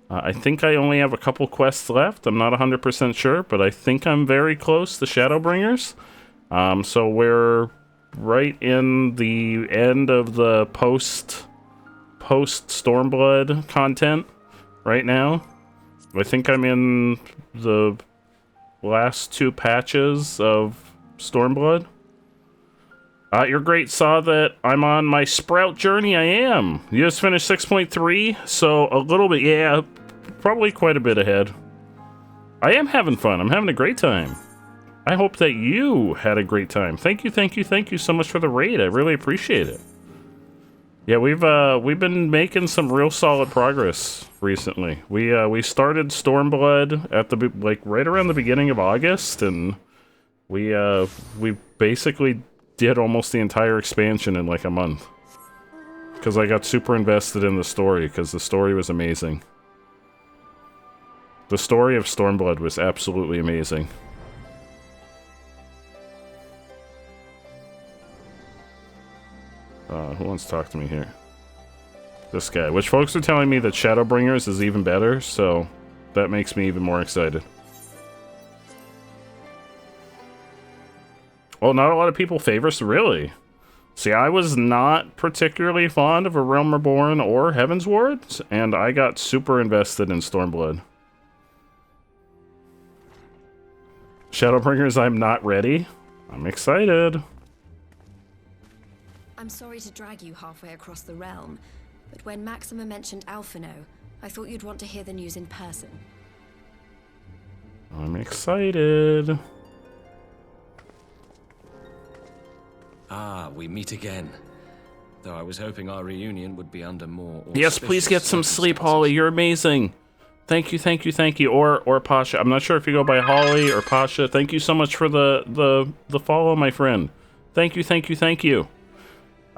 I think I only have a couple quests left. I'm not 100% sure, but I think I'm very close to Shadowbringers. So we're right in the end of the post Stormblood content right now. I think I'm in the last 2 patches of Stormblood. You're great, saw that I'm on my Sprout journey. I am. You just finished 6.3, so a little bit, yeah, probably quite a bit ahead. I am having fun. I'm having a great time. I hope that you had a great time. Thank you so much for the raid. I really appreciate it. Yeah, we've been making some real solid progress recently. We started Stormblood at the right around the beginning of August, and we basically did almost the entire expansion in like a month. Because I got super invested in the story, because the story was amazing. The story of Stormblood was absolutely amazing. Who wants to talk to me here? This guy. Which folks are telling me that Shadowbringers is even better, so that makes me even more excited. Oh, not a lot of people favor us, really. See, I was not particularly fond of A Realm Reborn or Heavensward, and I got super invested in Stormblood. Shadowbringers, I'm not ready. I'm excited. I'm sorry to drag you halfway across the realm, but when Maxima mentioned Alphino, I thought you'd want to hear the news in person. I'm excited. Ah, we meet again. Though I was hoping our reunion would be under more auspicious. Yes, please get some sleep, Holly. You're amazing. Thank you. Or Pasha. I'm not sure if you go by Holly or Pasha. Thank you so much for the follow, my friend. Thank you.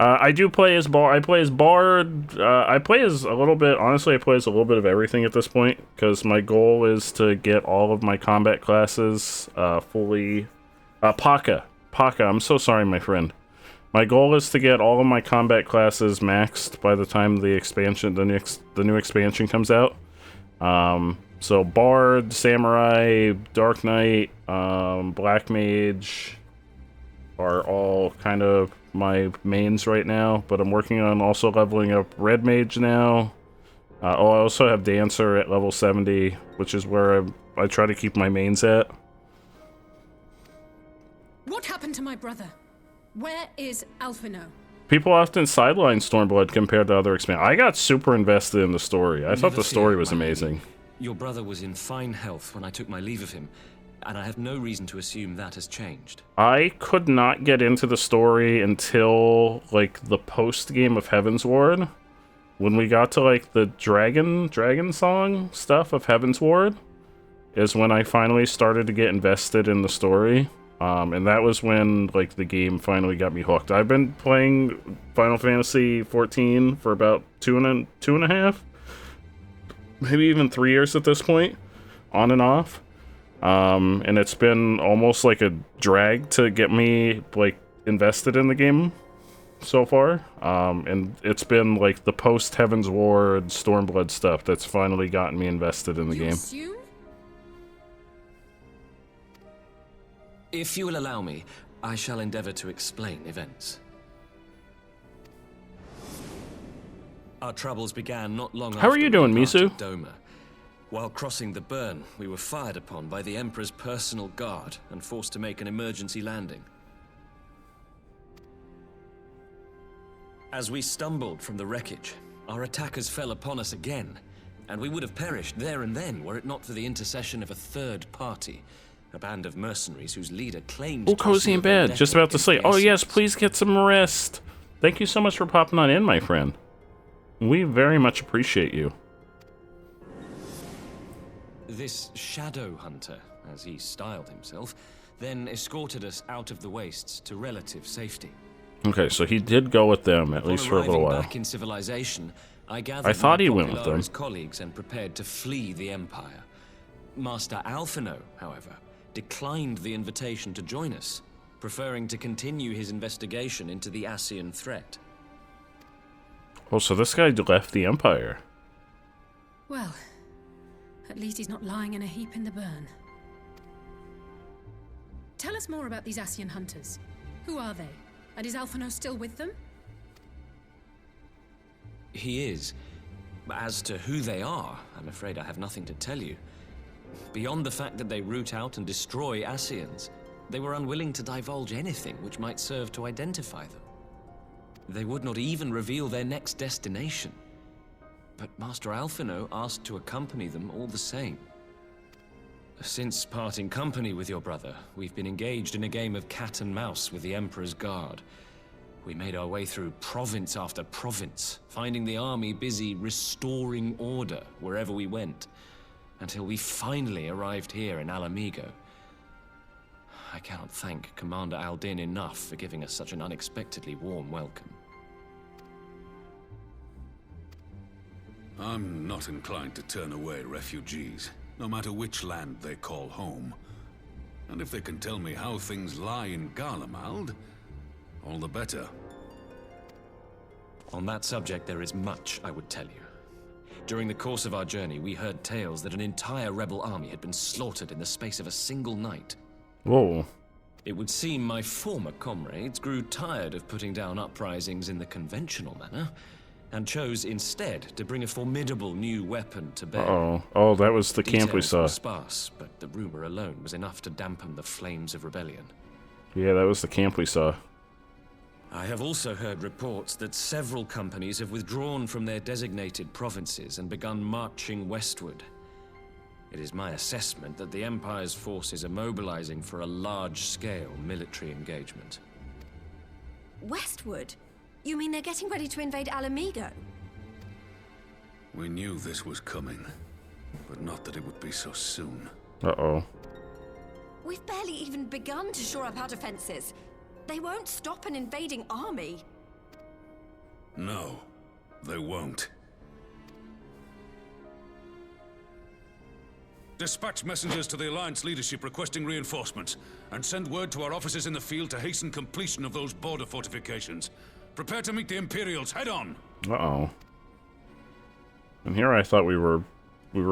I do play as Bard. I play as Bard. I play as a little bit. Honestly, I play as a little bit of everything at this point because my goal is to get all of my combat classes fully. Paka. I'm so sorry, my friend. My goal is to get all of my combat classes maxed by the time the expansion, the new expansion comes out. So Bard, Samurai, Dark Knight, Black Mage are all kind of my mains right now, but I'm working on also leveling up Red Mage now. I also have Dancer at level 70, which is where I try to keep my mains at. What happened to my brother? Where is Alphino? People often sideline Stormblood compared to other expansions. I got super invested in the story. I thought the story was amazing. Your brother was in fine health when I took my leave of him, and I have no reason to assume that has changed. I could not get into the story until, like, the post-game of Heavensward. When we got to, like, the Dragon Song stuff of Heavensward is when I finally started to get invested in the story. And that was when, like, the game finally got me hooked. I've been playing Final Fantasy XIV for about two and a half, maybe even 3 years at this point, on and off. And it's been almost like a drag to get me, like, invested in the game so far. And it's been, like, the post-Heavensward Stormblood stuff that's finally gotten me invested in the game. If you will allow me, I shall endeavor to explain events. Our troubles began not long after. How are you doing, we Misu? Doma. While crossing the burn, we were fired upon by the Emperor's personal guard and forced to make an emergency landing. As we stumbled from the wreckage, our attackers fell upon us again, and we would have perished there and then were it not for the intercession of a third party. A band of mercenaries whose leader claimed. Oh, cozy in bed, just about to sleep. Oh yes, please get some rest. Thank you so much for popping on in, my friend. We very much appreciate you. This shadow hunter, as he styled himself, then escorted us out of the wastes to relative safety. Okay, so he did go with them, at least for a little while. Back in civilization, I I thought he went with them. Colleagues and prepared to flee the Empire. Master Alphino, however, declined the invitation to join us, preferring to continue his investigation into the Ascian threat. Oh, so this guy left the Empire. Well, at least he's not lying in a heap in the burn. Tell us more about these Ascian hunters. Who are they? And is Alphino still with them? He is. As to who they are, I'm afraid I have nothing to tell you. Beyond the fact that they root out and destroy Ascians, they were unwilling to divulge anything which might serve to identify them. They would not even reveal their next destination. But Master Alphino asked to accompany them all the same. Since parting company with your brother, we've been engaged in a game of cat and mouse with the Emperor's Guard. We made our way through province after province, finding the army busy restoring order wherever we went, until we finally arrived here in Alamigo. I cannot thank Commander Aldin enough for giving us such an unexpectedly warm welcome. I'm not inclined to turn away refugees, no matter which land they call home. And if they can tell me how things lie in Garlemald, all the better. On that subject, there is much I would tell you. During the course of our journey, we heard tales that an entire rebel army had been slaughtered in the space of a single night. Whoa. It would seem my former comrades grew tired of putting down uprisings in the conventional manner, and chose instead to bring a formidable new weapon to bear. Uh-oh. Oh, that was the camp we Details saw. were sparse, but the rumor alone was enough to dampen the flames of rebellion. Yeah, that was the camp we saw. I have also heard reports that several companies have withdrawn from their designated provinces and begun marching westward. It is my assessment that the Empire's forces are mobilizing for a large-scale military engagement. Westward? You mean they're getting ready to invade Alamigo? We knew this was coming, but not that it would be so soon. Uh-oh. We've barely even begun to shore up our defenses. They won't stop an invading army. No, they won't. Dispatch messengers to the Alliance leadership requesting reinforcements, and send word to our officers in the field to hasten completion of those border fortifications. Prepare to meet the Imperials head-on! Uh-oh. And here I thought we were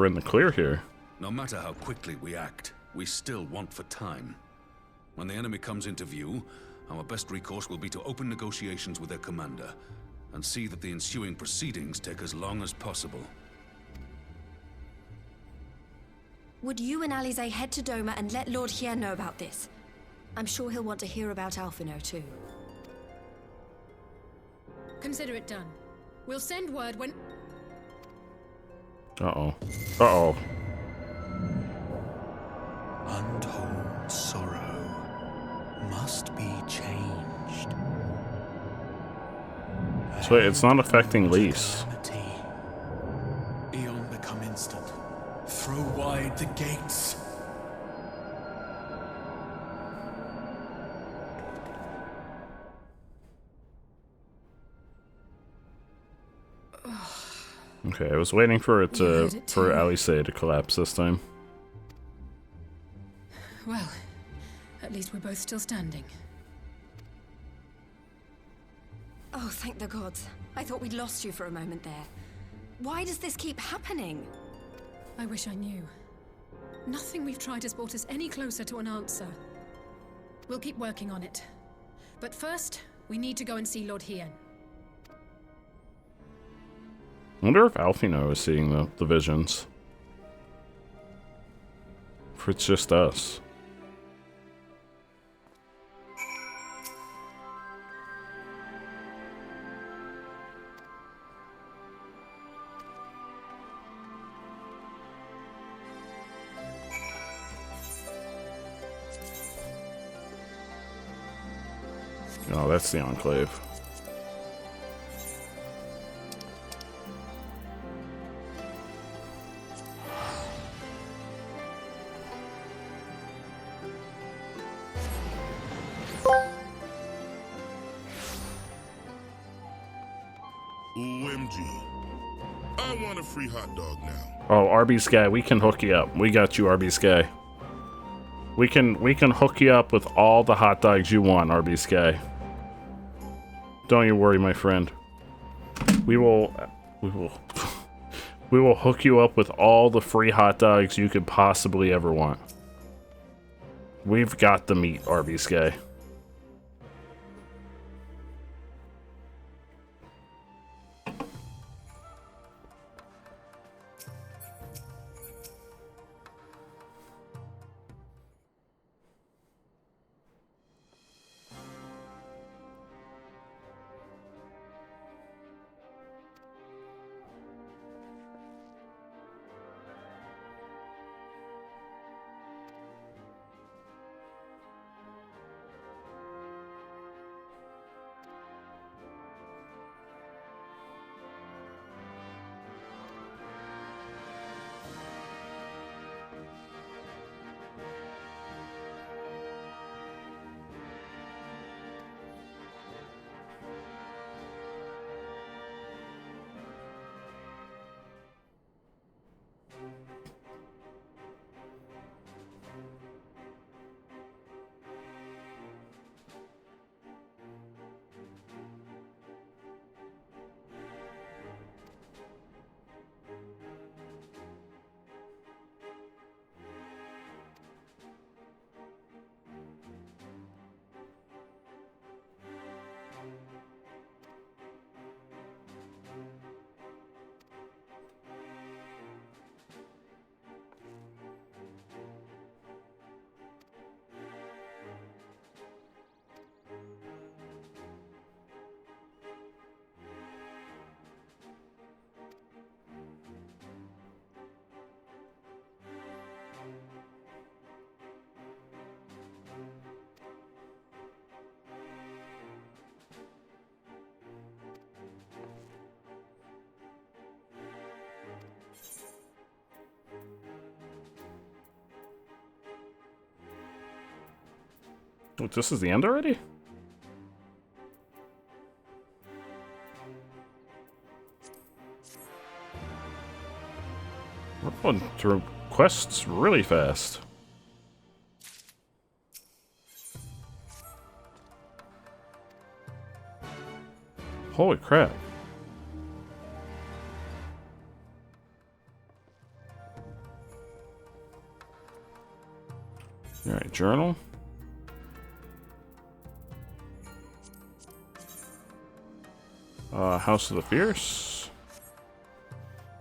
in the clear here. No matter how quickly we act, we still want for time. When the enemy comes into view, our best recourse will be to open negotiations with their commander, and see that the ensuing proceedings take as long as possible. Would you and Alize head to Doma and let Lord Hien know about this? I'm sure he'll want to hear about Alphino too. Consider it done. We'll send word when... Uh-oh. Uh-oh. Untold sorrow must be changed. So wait, it's not affecting Lise. Eon become instant. Throw wide the gates. Okay, I was waiting for it to for Alice to collapse this time. Well, at least we're both still standing. Oh, thank the gods. I thought we'd lost you for a moment there. Why does this keep happening? I wish I knew. Nothing we've tried has brought us any closer to an answer. We'll keep working on it. But first, we need to go and see Lord Hien. I wonder if Alphino is seeing the visions. If it's just us. Oh, that's the Enclave. OMG. I want a free hot dog now. Oh, Arby's guy, we can hook you up. We got you, Arby's guy. We can hook you up with all the hot dogs you want, Arby's guy. Don't you worry, my friend. We will hook you up with all the free hot dogs you could possibly ever want. We've got the meat, Arby's guy. Oh, this is the end already? We're going through quests really fast. Holy crap. Alright, journal. House of the Fierce.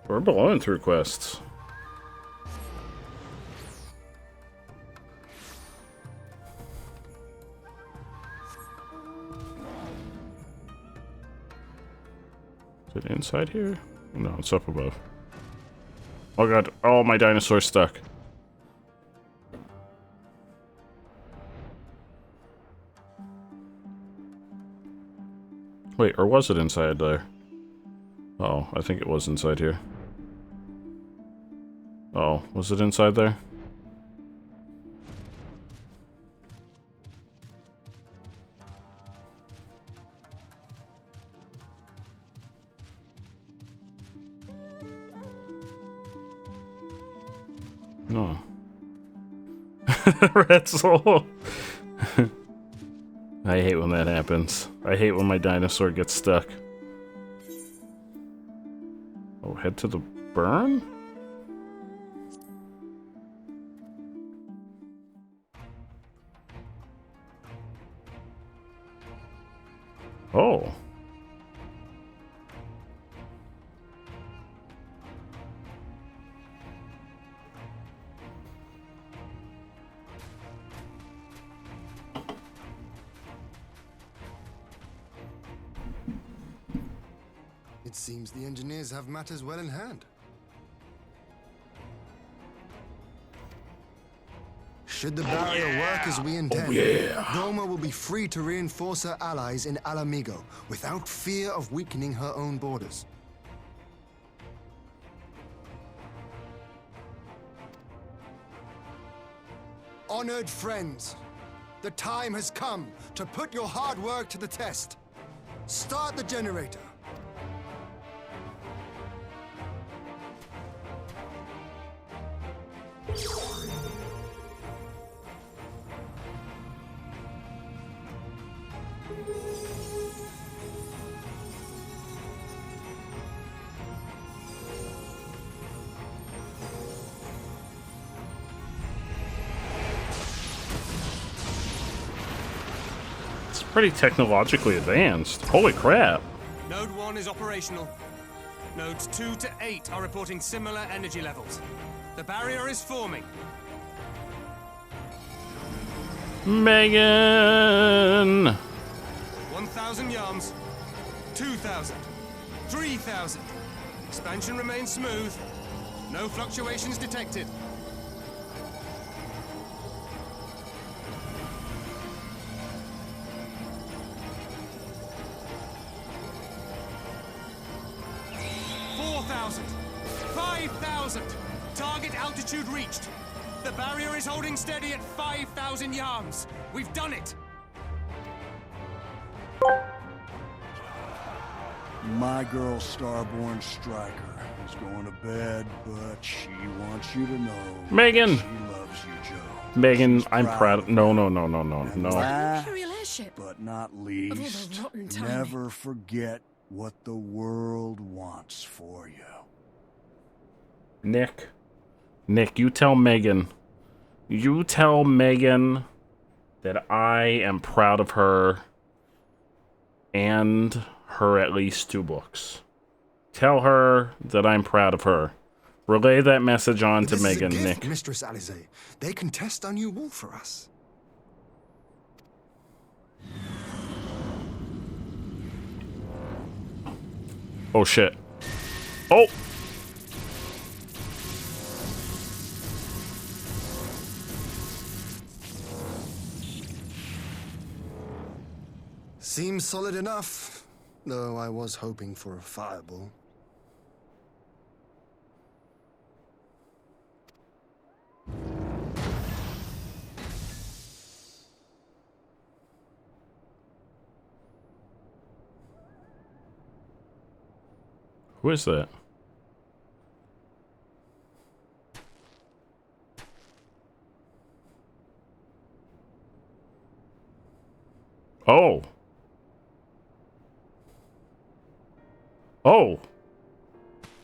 We're blowing through quests. Is it inside here? No, it's up above. Oh god, oh, my dinosaur's stuck. Wait, or was it inside there? Oh, I think it was inside here. Oh, was it inside there? No. Red soul. I hate when that happens. I hate when my dinosaur gets stuck. Oh, head to the burn? Oh. It seems the engineers have matters well in hand. Should the barrier work as we intend, Doma will be free to reinforce her allies in Alamigo without fear of weakening her own borders. Honored friends, the time has come to put your hard work to the test. Start the generator. pretty technologically advanced. Holy crap. Node 1 is operational. Nodes 2 to 8 are reporting similar energy levels. The barrier is forming. Megan! 1,000 yards. 2,000. 3,000. Expansion remains smooth. No fluctuations detected. Target altitude reached. The barrier is holding steady at 5,000 yards. We've done it. My girl, Starborn Striker, is going to bed, but she wants you to know Megan. she loves you, Joe. Megan, She's I'm proud. of No. last, Imperial airship. but not Of all least, the rotten timing. never forget what the world wants for you. Nick, you tell Megan. You tell Megan that I am proud of her and her at least 2 books. Tell her that I'm proud of her. Relay that message on to Megan, gift, Nick. Mistress Alize. They can test our new wall for us. Oh shit. Oh! Seems solid enough, though I was hoping for a fireball. Who is that? Oh. Oh.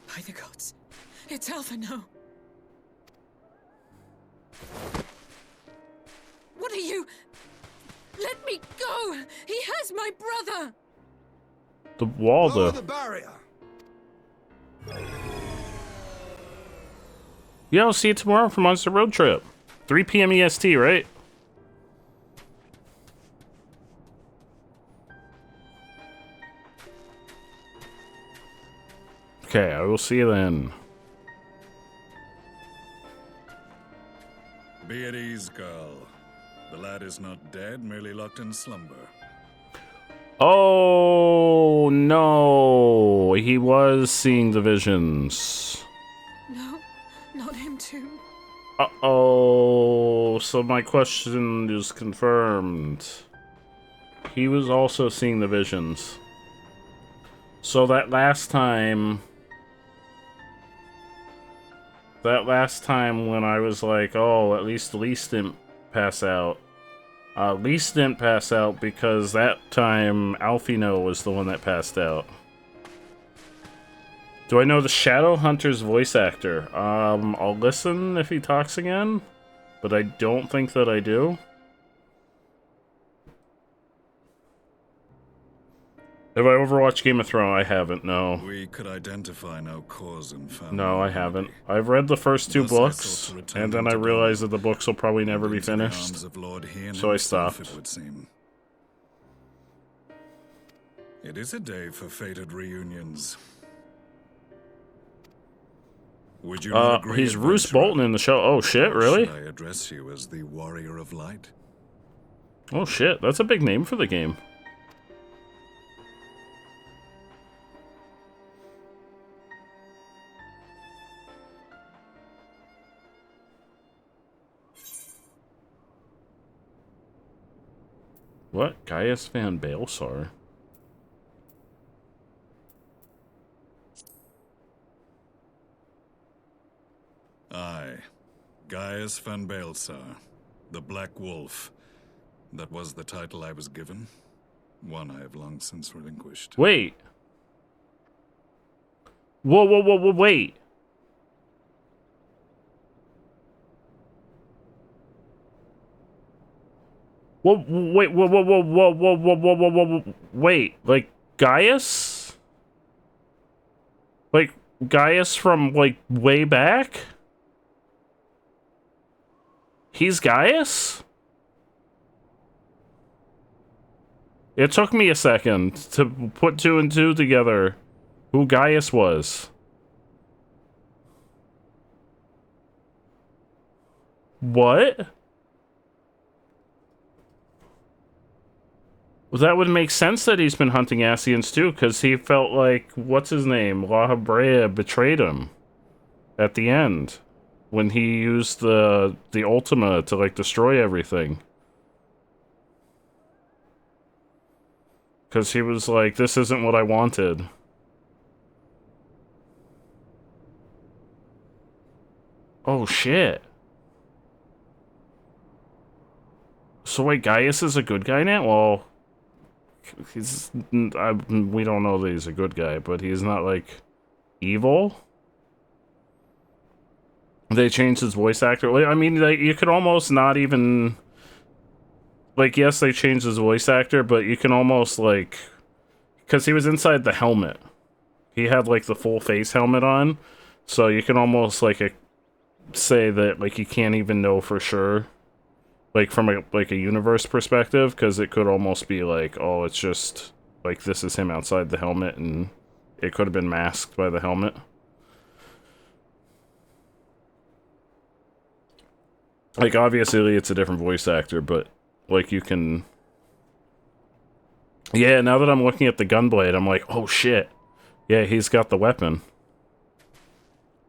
By the gods. It's Alphino. What are you? Let me go! He has my brother! The wall, though. The barrier. Yeah, I'll see you tomorrow for Monster Road Trip. 3 p.m. EST, right? Okay, I will see you then. Be at ease, girl. The lad is not dead, merely locked in slumber. Oh, no. He was seeing the visions. No, not him too. Uh-oh. So my question is confirmed. He was also seeing the visions. So that last time when I was like, oh, at least Lise didn't pass out. Lise didn't pass out because that time Alphino was the one that passed out. Do I know the Shadowhunter's voice actor? I'll listen if he talks again, but I don't think that I do. Have I overwatched Game of Thrones? I haven't, no. We could identify no cause and family. No, I haven't. I've read the first 2 books, and then I realized that the books will probably never be finished, so I stopped. It would seem. It is a day for fated reunions. Would you not agree, he's Roose Bolton in the show. Oh shit, really? Should I address you as the Warrior of Light? Oh shit, that's a big name for the game. What? Gaius Van Baelsar? Aye. Gaius Van Baelsar. The Black Wolf. That was the title I was given. One I have long since relinquished. Wait. Whoa, wait. Whoa, wait, whoa, wait, like, Gaius? Like, Gaius from, like, way back? He's Gaius? It took me a second to put 2 and 2 together who Gaius was. What? Well, that would make sense that he's been hunting Ascians too, because he felt like, what's his name? La Habrea betrayed him at the end when he used the Ultima to, like, destroy everything. Because he was like, this isn't what I wanted. Oh, shit. So wait, Gaius is a good guy now? Well, we don't know that he's a good guy, but he's not, like, evil? They changed his voice actor. I mean, like, you could almost not even... Like, yes, they changed his voice actor, but you can almost, like... Because he was inside the helmet. He had, like, the full face helmet on. So you can almost, like, say that, like, you can't even know for sure. Like, from, a universe perspective. Because it could almost be, like, oh, it's just... Like, this is him outside the helmet, and it could have been masked by the helmet. Like, obviously, it's a different voice actor, but... Like, you can... Yeah, now that I'm looking at the gunblade, I'm like, oh shit. Yeah, he's got the weapon.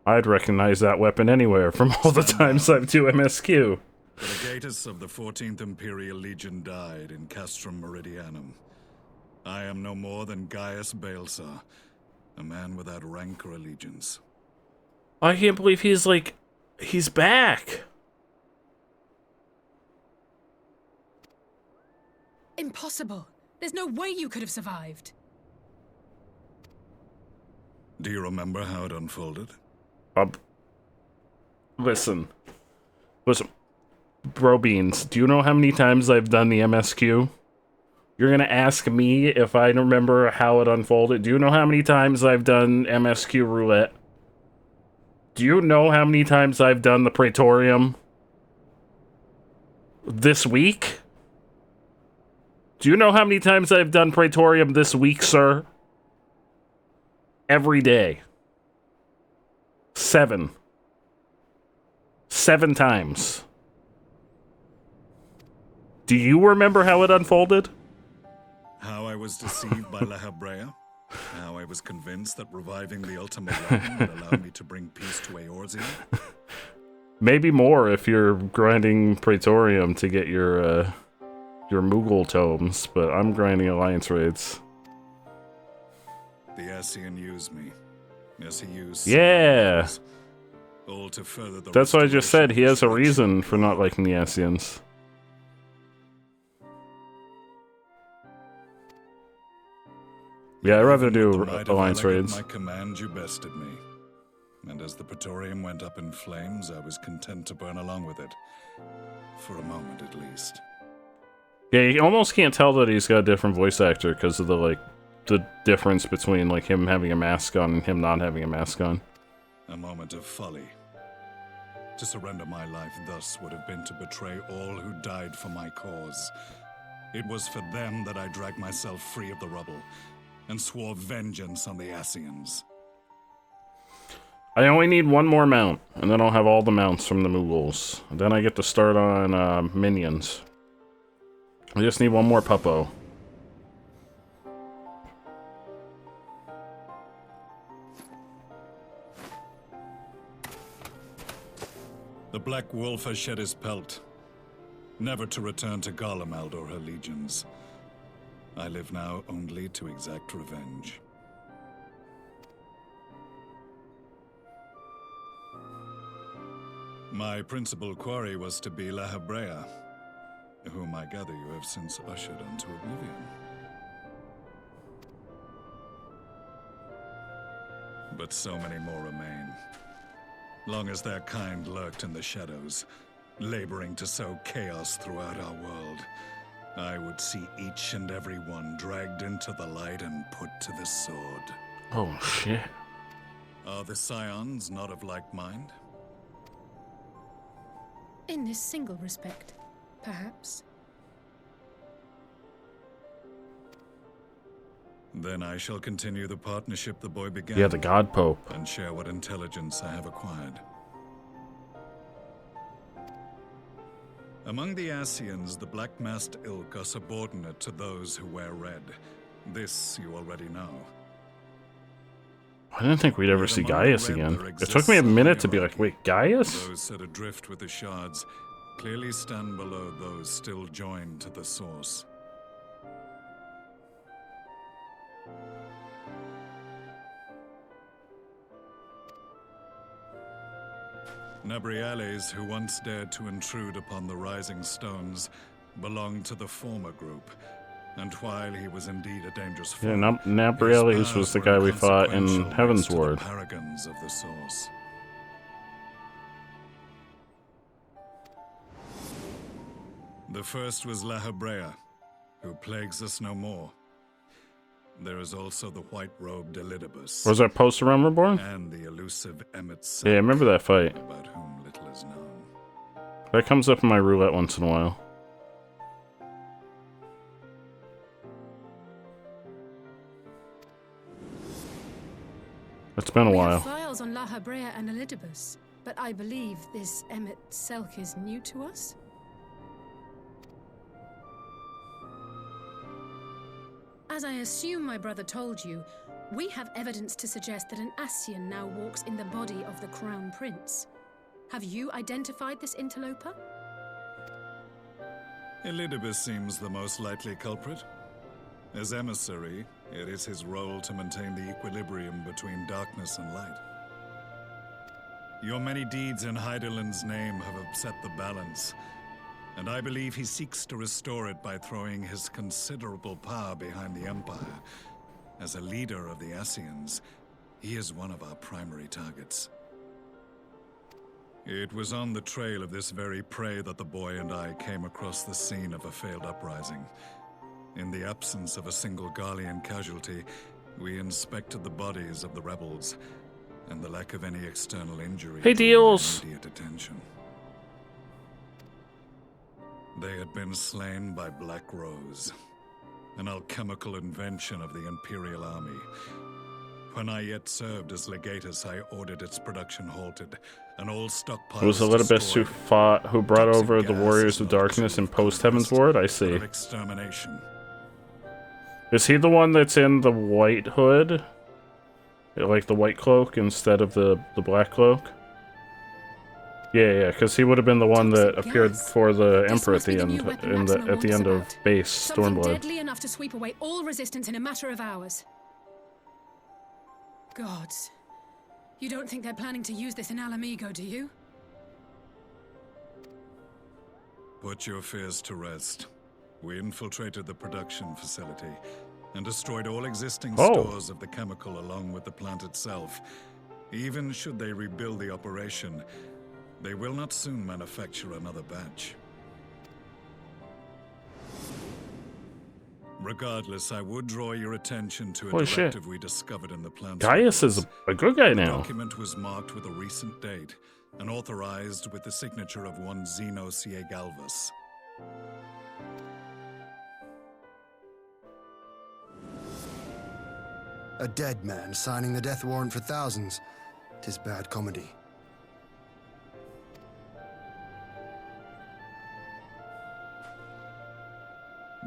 I'd recognize that weapon anywhere from all the times I've do MSQ. The legatus of the 14th Imperial Legion died in Castrum Meridianum. I am no more than Gaius Balesar, a man without rank or allegiance. I can't believe he's, like... He's back! Impossible. There's no way you could have survived. Do you remember how it unfolded? Listen. Bro Beans, do you know how many times I've done the MSQ? You're gonna ask me if I remember how it unfolded? Do you know how many times I've done MSQ roulette? Do you know how many times I've done the Praetorium? This week? Do you know how many times I've done Praetorium this week, sir? Every day. 7. 7 times. Do you remember how it unfolded? How I was deceived by La Habrea? How I was convinced that reviving the Ultima weapon would allow me to bring peace to Eorzea? Maybe more if you're grinding Praetorium to get your Moogle tomes, but I'm grinding Alliance raids. The Ascian used me. Yes, he used... Yeah! All to further the That's what I just said. He has a reason for not liking the Ascians. Yeah, I'd rather do Alliance raids. My command, you bested me. And as the Praetorium went up in flames, I was content to burn along with it. For a moment, at least. Yeah, you almost can't tell that he's got a different voice actor because of the, like, the difference between, like, him having a mask on and him not having a mask on. A moment of folly. To surrender my life thus would have been to betray all who died for my cause. It was for them that I dragged myself free of the rubble and swore vengeance on the Ascians. I only need one more mount, and then I'll have all the mounts from the Moogles. Then I get to start on minions. I just need one more puppo. The Black Wolf has shed his pelt, never to return to Garlemald or her legions. I live now only to exact revenge. My principal quarry was to be La Habrea, whom I gather you have since ushered into oblivion. But so many more remain. Long as their kind lurked in the shadows, laboring to sow chaos throughout our world, I would see each and every one dragged into the light and put to the sword. Oh, shit. Are the Scions not of like mind? In this single respect, perhaps. Then I shall continue the partnership the boy began. Yeah, the God Pope. And share what intelligence I have acquired. Among the Ascians, the Black-Masked Ilk are subordinate to those who wear red. This you already know. I didn't think we'd ever see Gaius again. It took me a minute to be like, wait, Gaius? Those set adrift with the shards clearly stand below those still joined to the source. Nabriales, who once dared to intrude upon the Rising Stones, belonged to the former group, and while he was indeed a dangerous foe, Yeah, Nabriales was the guy we fought in Heaven's Ward. The paragons of the source. The first was La Hebrea, who plagues us no more. There is also the white-robed Elidibus. Was that post-Realm Reborn? And the elusive Emmett Yeah, I remember that fight. About whom little is known. That comes up in my roulette once in a while. It's been a while. We have files on La Hebrea and Elidibus, but I believe this Emmett Selk is new to us? As I assume my brother told you, we have evidence to suggest that an Ascian now walks in the body of the Crown Prince. Have you identified this interloper? Elidibus seems the most likely culprit. As emissary, it is his role to maintain the equilibrium between darkness and light. Your many deeds in Hydaelyn's name have upset the balance, and I believe he seeks to restore it by throwing his considerable power behind the Empire. As a leader of the Ascians, he is one of our primary targets. It was on the trail of this very prey that the boy and I came across the scene of a failed uprising. In the absence of a single Garlean casualty, we inspected the bodies of the rebels, and the lack of any external injury Hey, Deals! immediate attention. They had been slain by Black Rose, an alchemical invention of the Imperial Army. When I yet served as legatus, I ordered its production halted, and all stockpiles It was Elidibus who brought over the Warriors of Darkness in post-Heaven's Ward? I see. Extermination. Is he the one that's in the white hood? Like the white cloak instead of the black cloak? Yeah, because he would have been the one that appeared for the Emperor at the end, at the end of base Something Stormblood. deadly enough to sweep away all resistance in a matter of hours. Gods. You don't think they're planning to use this in Alamigo, do you? Put your fears to rest. We infiltrated the production facility and destroyed all existing stores of the chemical along with the plant itself. Even should they rebuild the operation, they will not soon manufacture another batch. Regardless, I would draw your attention to a Holy directive shit. we discovered in the plant. Gaius is a good guy The now. document was marked with a recent date and authorized with the signature of one Zeno Galvus. A dead man signing the death warrant for thousands. 'Tis bad comedy.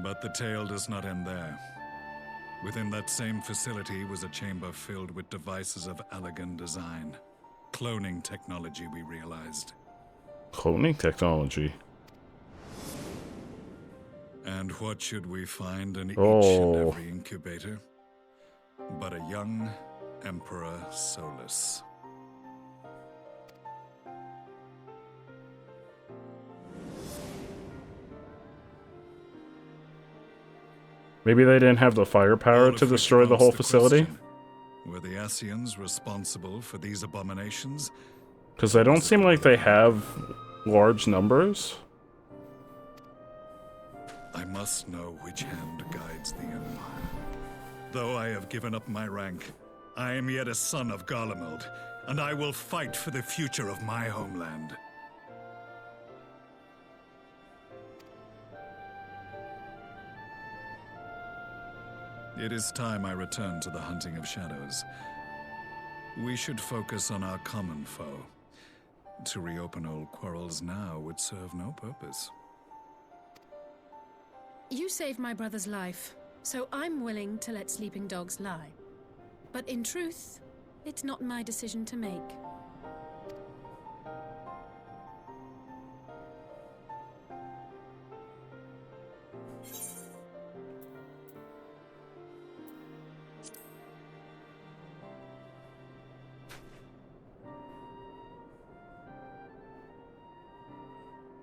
But the tale does not end there. Within that same facility was a chamber filled with devices of elegant design. Cloning technology, we realized. Cloning technology. And what should we find in each and every incubator? But a young Emperor Solus. Maybe they didn't have the firepower to destroy the whole facility? Were the Ascians responsible for these abominations? Because they don't seem like they have large numbers. I must must know which hand guides the Empire. Though I have given up my rank, I am yet a son of Garlemald, and I will fight for the future of my homeland. It is time I return to the hunting of shadows. We should focus on our common foe. To reopen old quarrels now would serve no purpose. You saved my brother's life, so I'm willing to let sleeping dogs lie. But in truth, it's not my decision to make.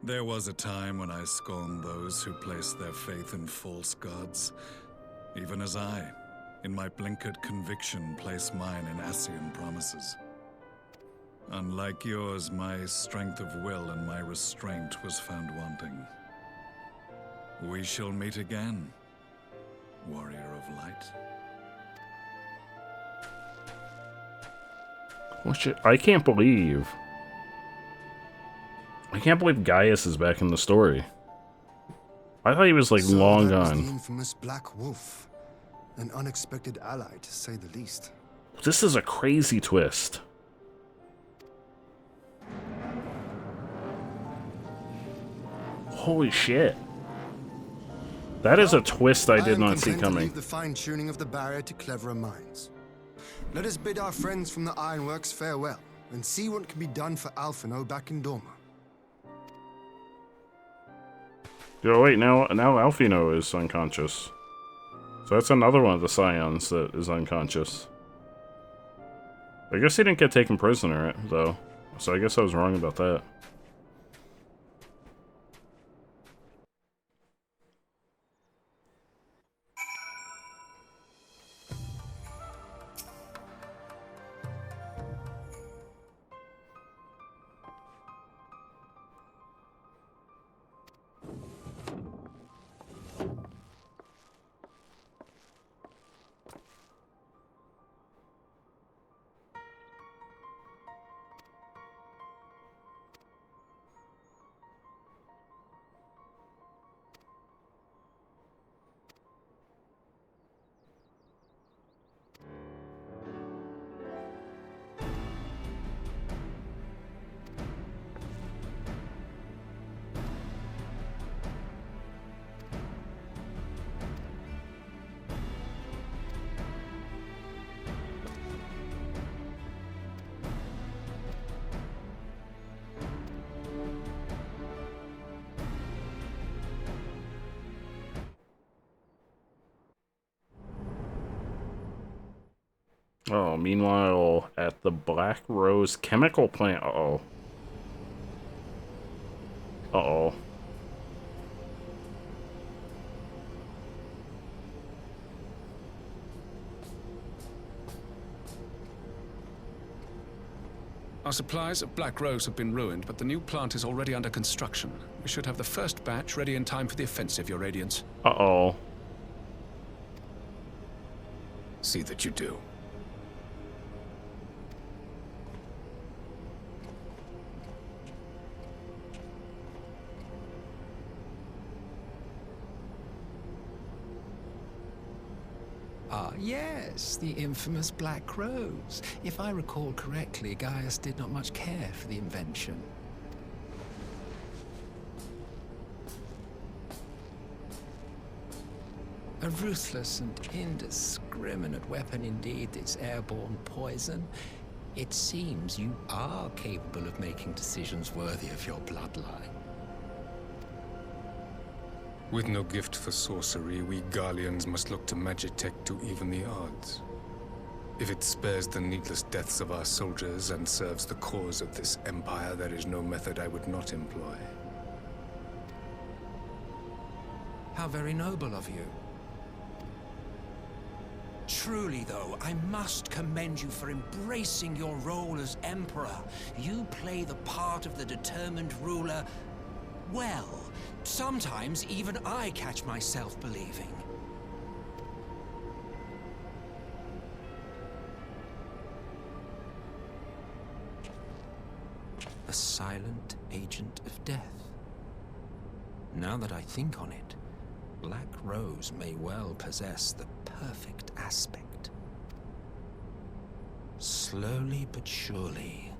There was a time when I scorned those who placed their faith in false gods, even as I, in my blinkered conviction, place mine in Ascian promises. Unlike yours, my strength of will and my restraint was found wanting. We shall meet again, warrior of light. What shit? I can't believe Gaius is back in the story. I thought he was like So long that was gone. the infamous Black Wolf, an unexpected ally to say the least. This is a crazy twist. Holy shit. That is a twist I did not see content to coming. leave the fine-tuning of the barrier to cleverer minds. Let us bid our friends from the Ironworks farewell, and see what can be done for Alphino back in Dorma. Oh wait, now Alphino is unconscious. So that's another one of the Scions that is unconscious. I guess he didn't get taken prisoner, though. So I guess I was wrong about that. Oh, meanwhile, at the Black Rose chemical plant. Uh-oh. Uh-oh. Our supplies of Black Rose have been ruined, but the new plant is already under construction. We should have the first batch ready in time for the offensive, Your Radiance. Uh-oh. See that you do. Ah, yes, the infamous Black Rose. If I recall correctly, Gaius did not much care for the invention. A ruthless and indiscriminate weapon indeed, this airborne poison. It seems you are capable of making decisions worthy of your bloodline. With no gift for sorcery, we Garleans must look to Magitech to even the odds. If it spares the needless deaths of our soldiers and serves the cause of this empire, there is no method I would not employ. How very noble of you. Truly, though, I must commend you for embracing your role as Emperor. You play the part of the determined ruler well. Sometimes even I catch myself believing. A silent agent of death. Now that I think on it, Black Rose may well possess the perfect aspect. Slowly but surely,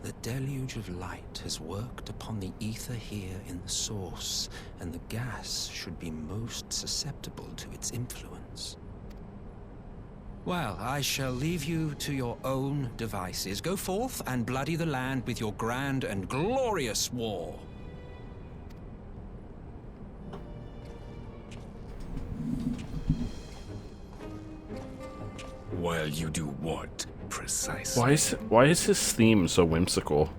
the deluge of light has worked upon the ether here in the source, and the gas should be most susceptible to its influence. Well, I shall leave you to your own devices. Go forth and bloody the land with your grand and glorious war. While you do what, precisely? Why is his theme so whimsical?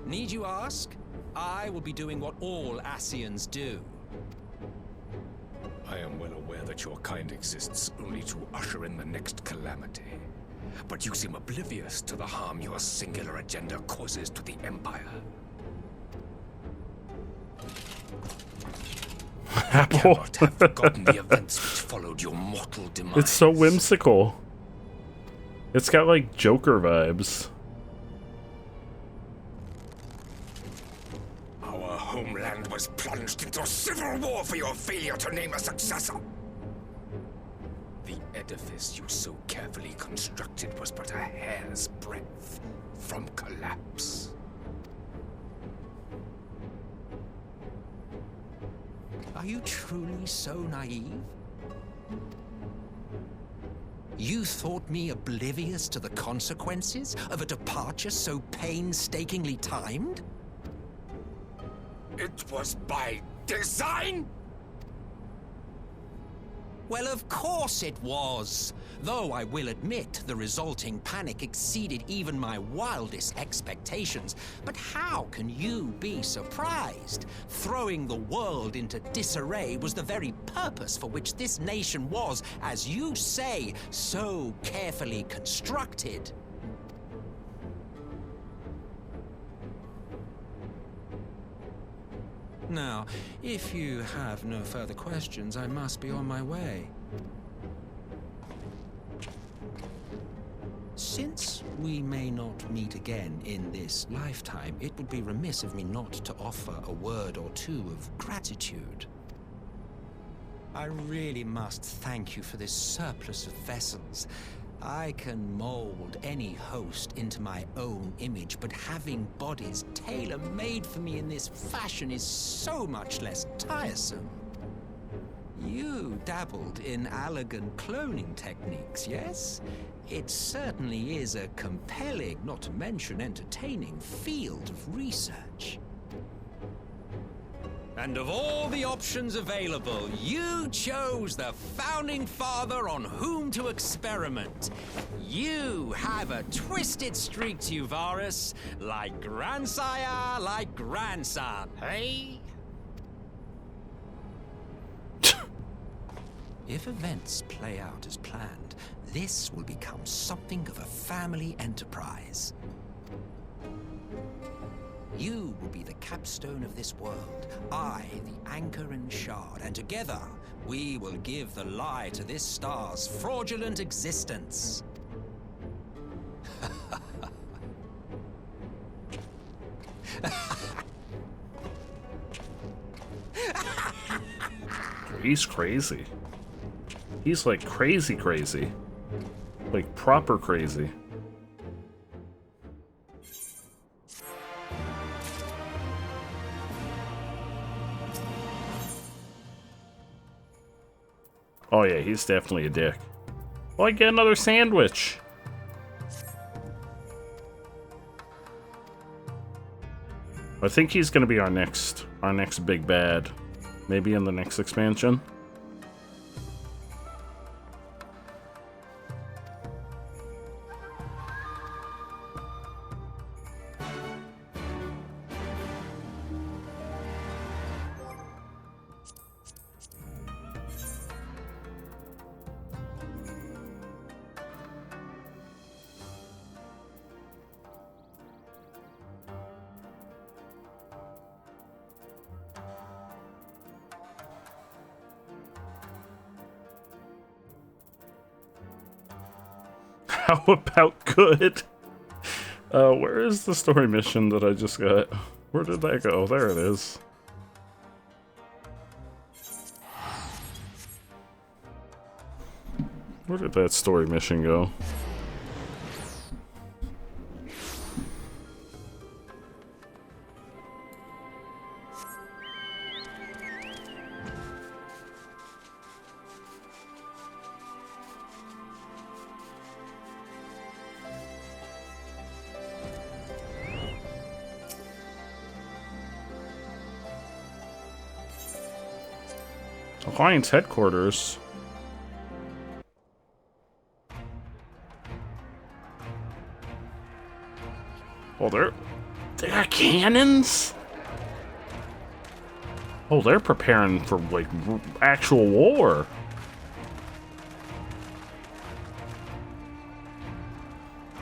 Need you ask? I will be doing what all Ascians do. I am well aware that your kind exists only to usher in the next calamity. But you seem oblivious to the harm your singular agenda causes to the Empire. Apple. Cannot have forgotten the events which followed your mortal demise. It's so whimsical. It's got like Joker vibes. Our homeland was plunged into civil war for your failure to name a successor. The edifice you so carefully constructed was but a hair's breadth from collapse. Are you truly so naive? You thought me oblivious to the consequences of a departure so painstakingly timed? It was by design? Well, of course it was. Though I will admit the resulting panic exceeded even my wildest expectations. But how can you be surprised? Throwing the world into disarray was the very purpose for which this nation was, as you say, so carefully constructed. Now, if you have no further questions, I must be on my way. Since we may not meet again in this lifetime, it would be remiss of me not to offer a word or two of gratitude. I really must thank you for this surplus of vessels. I can mold any host into my own image, but having bodies tailor-made for me in this fashion is so much less tiresome. You dabbled in elegant cloning techniques, yes? It certainly is a compelling, not to mention entertaining, field of research. And of all the options available, you chose the founding father on whom to experiment. You have a twisted streak to you, Varus, like grandsire, like grandson, hey? If events play out as planned, this will become something of a family enterprise. You will be the capstone of this world, I the anchor and shard, and together we will give the lie to this star's fraudulent existence. He's crazy. He's like crazy crazy. Like proper crazy. Oh yeah, he's definitely a dick. Oh, I get another sandwich. I think he's gonna be our next big bad. Maybe in the next expansion. How about good? Where is the story mission that I just got? Where did that go? There it is. Where did that story mission go? Alliance headquarters. Oh, they got cannons? Oh, they're preparing for, like, actual war.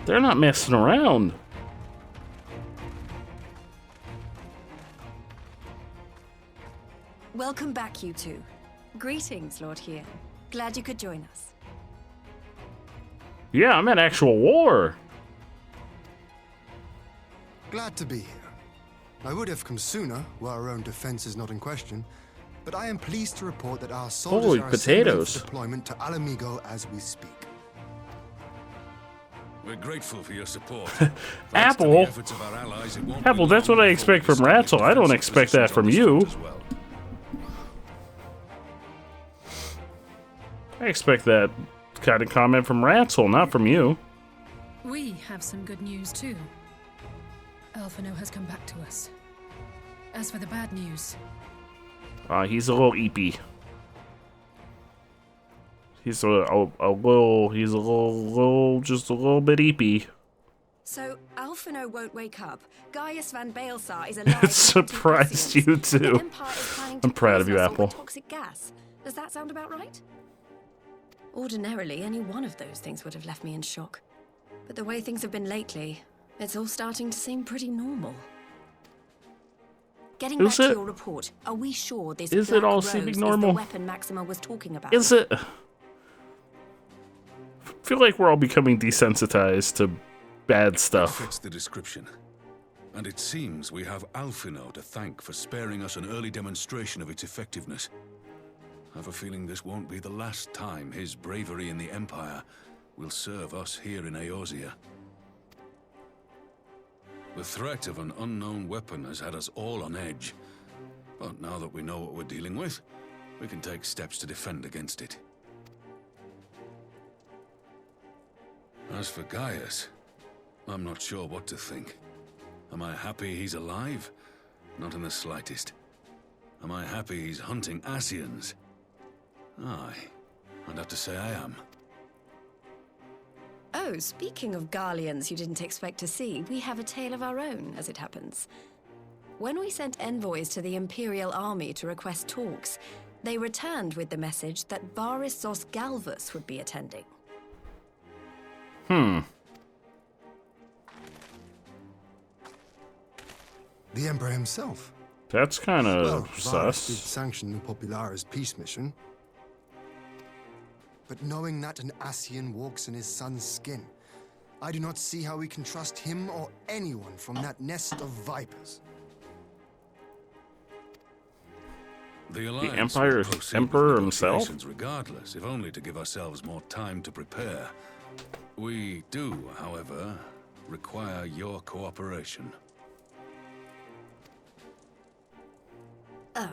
They're not messing around. Welcome back, you two. Greetings, Lord Hien. Glad you could join us. Yeah, I'm at actual war. Glad to be here. I would have come sooner, were our own defense is not in question, but I am pleased to report that our soldiers Holy are assembling potatoes. for deployment to Alamigo as we speak. We're grateful for your support. Apple. Apple, that's what I expect from Ratzel. I don't expect that from you. I expect that kind of comment from Ratzel, not from you. We have some good news too. Alphino has come back to us. As for the bad news, He's a little eepy. He's a little, just a little bit eepy. So, Alphino won't wake up. Gaius Van Baelsar is alive. It surprised you too. I'm proud of you, Apple. Toxic gas. Does that sound about right? Ordinarily, any one of those things would have left me in shock. But the way things have been lately, it's all starting to seem pretty normal. Getting back to your report, are we sure this Is Black it all Rose seeming is normal? the weapon Maxima was talking about? Is it? I feel like we're all becoming desensitized to bad stuff. Fits the description. And it seems we have Alphino to thank for sparing us an early demonstration of its effectiveness. I have a feeling this won't be the last time his bravery in the Empire will serve us here in Eorzea. The threat of an unknown weapon has had us all on edge. But now that we know what we're dealing with, we can take steps to defend against it. As for Gaius, I'm not sure what to think. Am I happy he's alive? Not in the slightest. Am I happy he's hunting Ascians? Aye, I'd have to say I am. Oh, speaking of Garleans you didn't expect to see, we have a tale of our own, as it happens. When we sent envoys to the Imperial Army to request talks, they returned with the message that Varissos Galvus would be attending. The Emperor himself. That's kind of Well, Varus did sus. sanction the Popularis peace mission. But knowing that an Ascian walks in his son's skin, I do not see how we can trust him or anyone from that nest of vipers. The Alliance Empire's will proceed Emperor with himself? negotiations regardless, if only to give ourselves more time to prepare. We do, however, require your cooperation.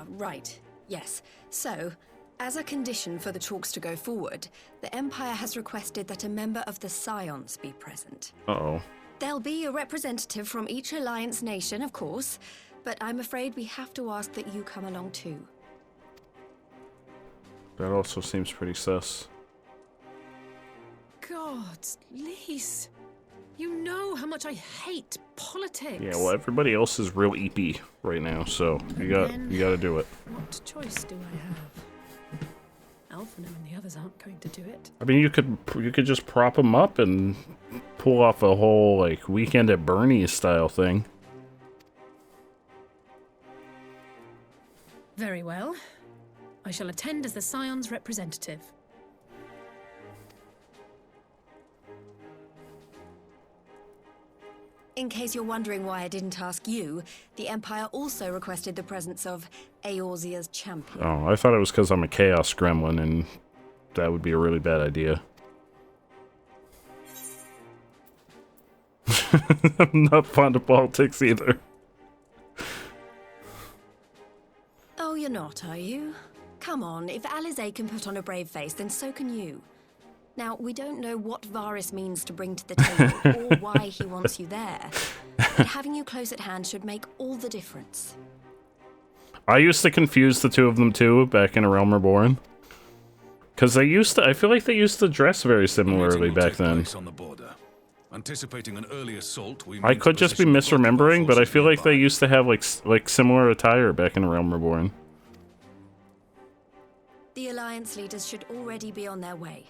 Right. Yes. So, as a condition for the talks to go forward, the Empire has requested that a member of the Scions be present. Uh-oh. There'll be a representative from each Alliance nation, of course, but I'm afraid we have to ask that you come along too. That also seems pretty sus. God, Lise, you know how much I hate politics. Yeah, well, everybody else is real eepy right now, so you got to do it. What choice do I have? Alphino and the others aren't going to do it. I mean, you could just prop him up and pull off a whole like Weekend at Bernie's style thing. Very well. I shall attend as the Scion's representative. In case you're wondering why I didn't ask you, the Empire also requested the presence of Eorzea's champion. Oh, I thought it was because I'm a Chaos Gremlin, and that would be a really bad idea. I'm not fond of politics either. Oh, you're not, are you? Come on, if Alizé can put on a brave face, then so can you. Now, we don't know what Varys means to bring to the table, or why he wants you there. But having you close at hand should make all the difference. I used to confuse the two of them too, back in A Realm Reborn. Because I feel like they used to dress very similarly back then. On the border. Anticipating an early assault, I could just be misremembering, but I feel like they used to have like similar attire back in A Realm Reborn. The Alliance leaders should already be on their way.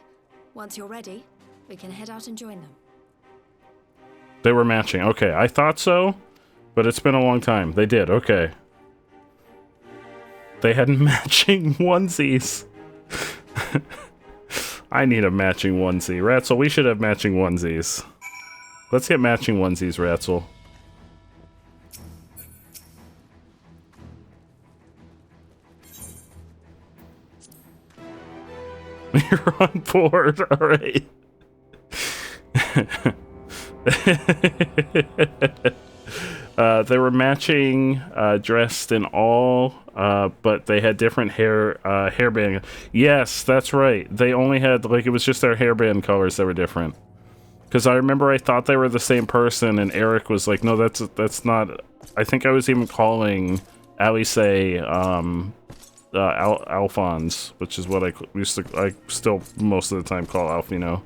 Once you're ready, we can head out and join them. They were matching. Okay, I thought so, but it's been a long time. They did, okay. They had matching onesies. I need a matching onesie. Ratzel, we should have matching onesies. Let's get matching onesies, Ratzel. You're on board, alright. They were matching, dressed in all, but they had different hairband. Yes, that's right. They only had, like, it was just their hairband colors that were different. Because I remember I thought they were the same person, and Eric was like, no, that's not... I think I was even calling Alizé, Alphonse, which is what I still most of the time call Alfino,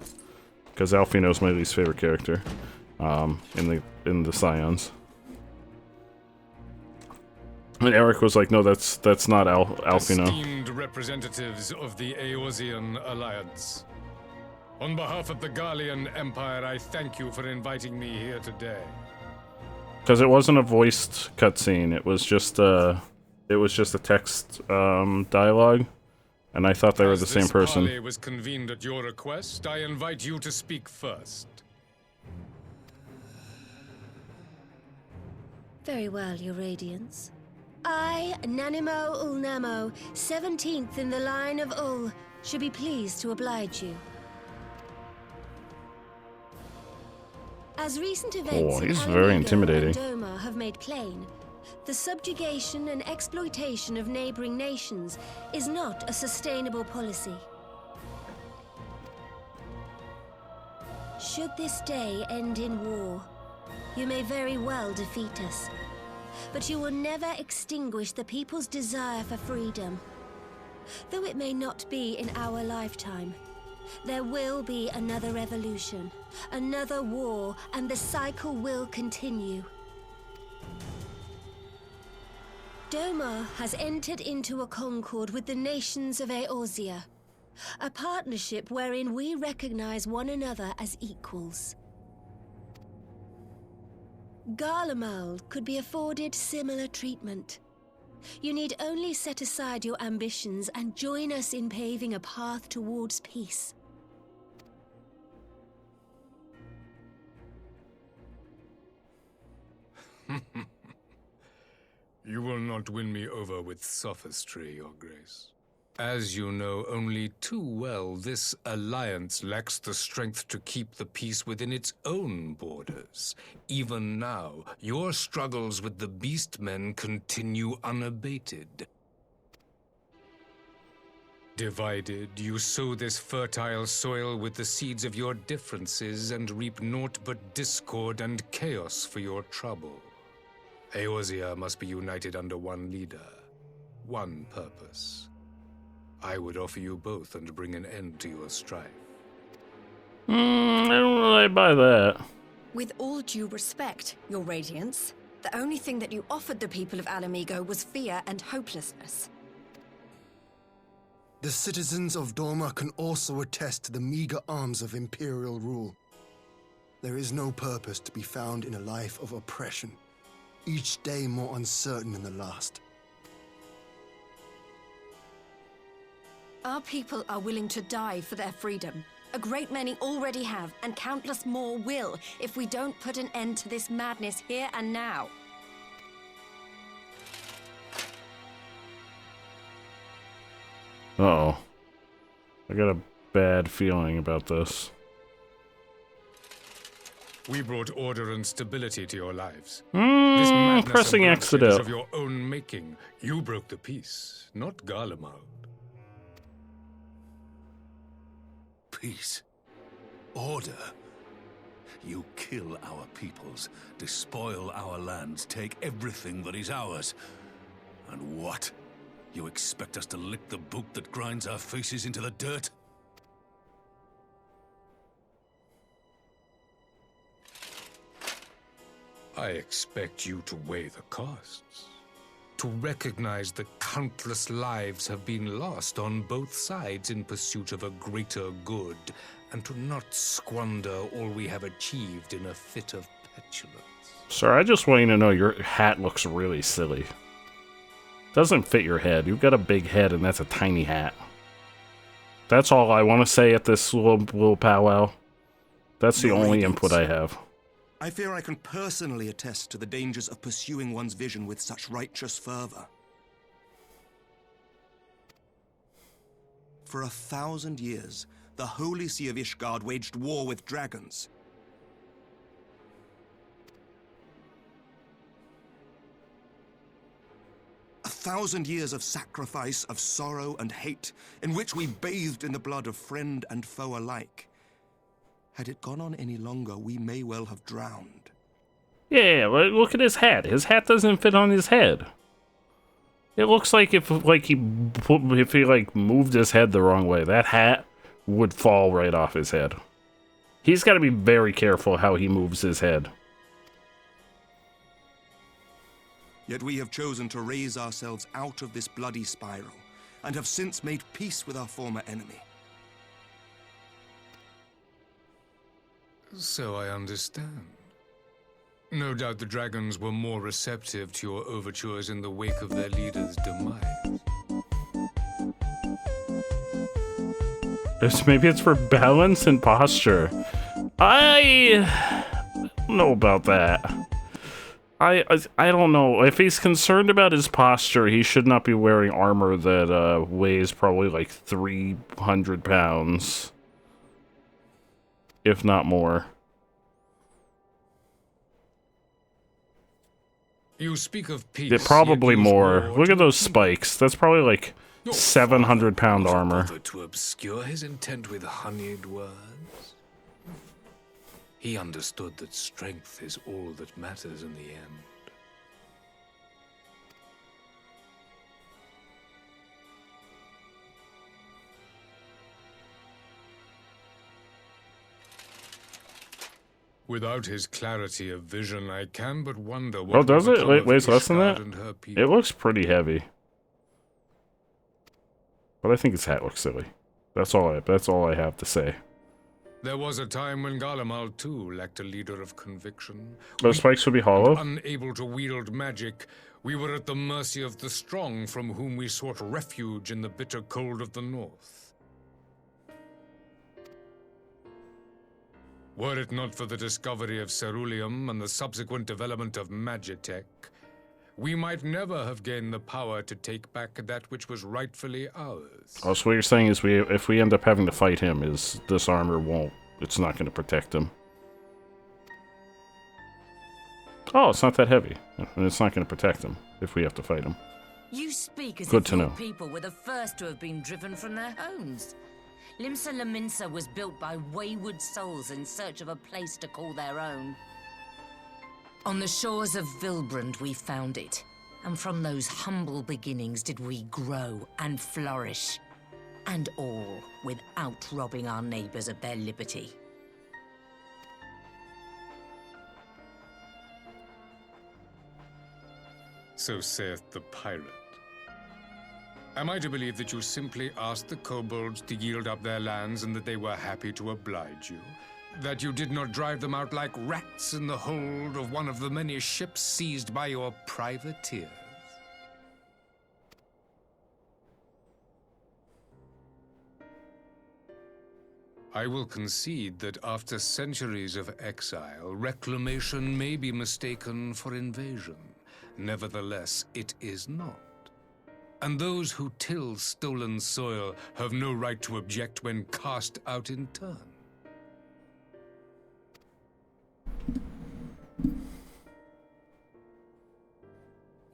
because Alfino's my least favorite character in the Scions. And Eric was like, no, that's not Alfino. Esteemed representatives of the Eorzean Alliance, on behalf of the Garlean Empire, I thank you for inviting me here today. Because it wasn't a voiced cutscene; it was just a text dialogue, and I thought they were the same person. As this parley was convened at your request, I invite you to speak first. Very well, Your Radiance. I, Nanimo Ulnamo, 17th in the line of Ul, should be pleased to oblige you. As recent events he's in very Alamigo intimidating. and Doma have made plain, the subjugation and exploitation of neighboring nations is not a sustainable policy. Should this day end in war, you may very well defeat us, but you will never extinguish the people's desire for freedom. Though it may not be in our lifetime, there will be another revolution, another war, and the cycle will continue. Doma has entered into a concord with the nations of Eorzea, a partnership wherein we recognize one another as equals. Garlemald could be afforded similar treatment. You need only set aside your ambitions and join us in paving a path towards peace. You will not win me over with sophistry, Your Grace. As you know only too well, this alliance lacks the strength to keep the peace within its own borders. Even now, your struggles with the Beastmen continue unabated. Divided, you sow this fertile soil with the seeds of your differences and reap naught but discord and chaos for your trouble. Eorzea must be united under one leader, one purpose. I would offer you both and bring an end to your strife. I don't really buy that. With all due respect, Your Radiance, the only thing that you offered the people of Alamigo was fear and hopelessness. The citizens of Doma can also attest to the meager arms of Imperial rule. There is no purpose to be found in a life of oppression, each day more uncertain than the last. Our people are willing to die for their freedom, A great many already have, and countless more will, if we don't put an end to this madness here and now. Uh-oh. I got a bad feeling about this. We brought order and stability to your lives. This madness pressing and exit bloodshed is out. of your own making. You broke the peace, not Garlemald. Peace. Order. You kill our peoples, despoil our lands, take everything that is ours. And what? You expect us to lick the boot that grinds our faces into the dirt? I expect you to weigh the costs. To recognize that countless lives have been lost on both sides in pursuit of a greater good, and to not squander all we have achieved in a fit of petulance. Sir, I just want you to know your hat looks really silly. Doesn't fit your head. You've got a big head and that's a tiny hat. That's all I want to say at this little powwow. That's the only input I have. I fear I can personally attest to the dangers of pursuing one's vision with such righteous fervor. For 1,000 years, the Holy See of Ishgard waged war with dragons. A 1,000 years of sacrifice, of sorrow and hate, in which we bathed in the blood of friend and foe alike. Had it gone on any longer, we may well have drowned. Yeah, but look at his hat. His hat doesn't fit on his head. It looks like if he moved his head the wrong way, that hat would fall right off his head. He's got to be very careful how he moves his head. Yet we have chosen to raise ourselves out of this bloody spiral, and have since made peace with our former enemy. So I understand. No doubt the dragons were more receptive to your overtures in the wake of their leader's demise. Maybe it's for balance and posture. I don't know about that. I don't know. If he's concerned about his posture, he should not be wearing armor that weighs probably like 300 pounds. If not more. You speak of peace. Yeah, probably more. Look at those spikes. That's probably like 700-pound armor. To obscure his intent with honeyed words. He understood that strength is all that matters in the end. Without his clarity of vision, I can but wonder what. Oh, does it? Wait, weighs less than that? and her It looks pretty heavy. But I think his hat looks silly. That's all I have to say. There was a time when Garlemald too lacked a leader of conviction. Those spikes would be hollow? Unable to wield magic, we were at the mercy of the strong, from whom we sought refuge in the bitter cold of the north. Were it not for the discovery of ceruleum and the subsequent development of magitech, we might never have gained the power to take back that which was rightfully ours. Oh, so what you're saying is if we end up having to fight him, is this armor it's not going to protect him. Oh, it's not that heavy. And it's not going to protect him if we have to fight him. You speak as Good if to your know. people were the first to have been driven from their homes. Limsa Lominsa was built by wayward souls in search of a place to call their own. On the shores of Vilbrand we found it, and from those humble beginnings did we grow and flourish. And all without robbing our neighbors of their liberty. So saith the pirate. Am I to believe that you simply asked the kobolds to yield up their lands and that they were happy to oblige you? That you did not drive them out like rats in the hold of one of the many ships seized by your privateers? I will concede that after centuries of exile, reclamation may be mistaken for invasion. Nevertheless, it is not. And those who till stolen soil have no right to object when cast out in turn.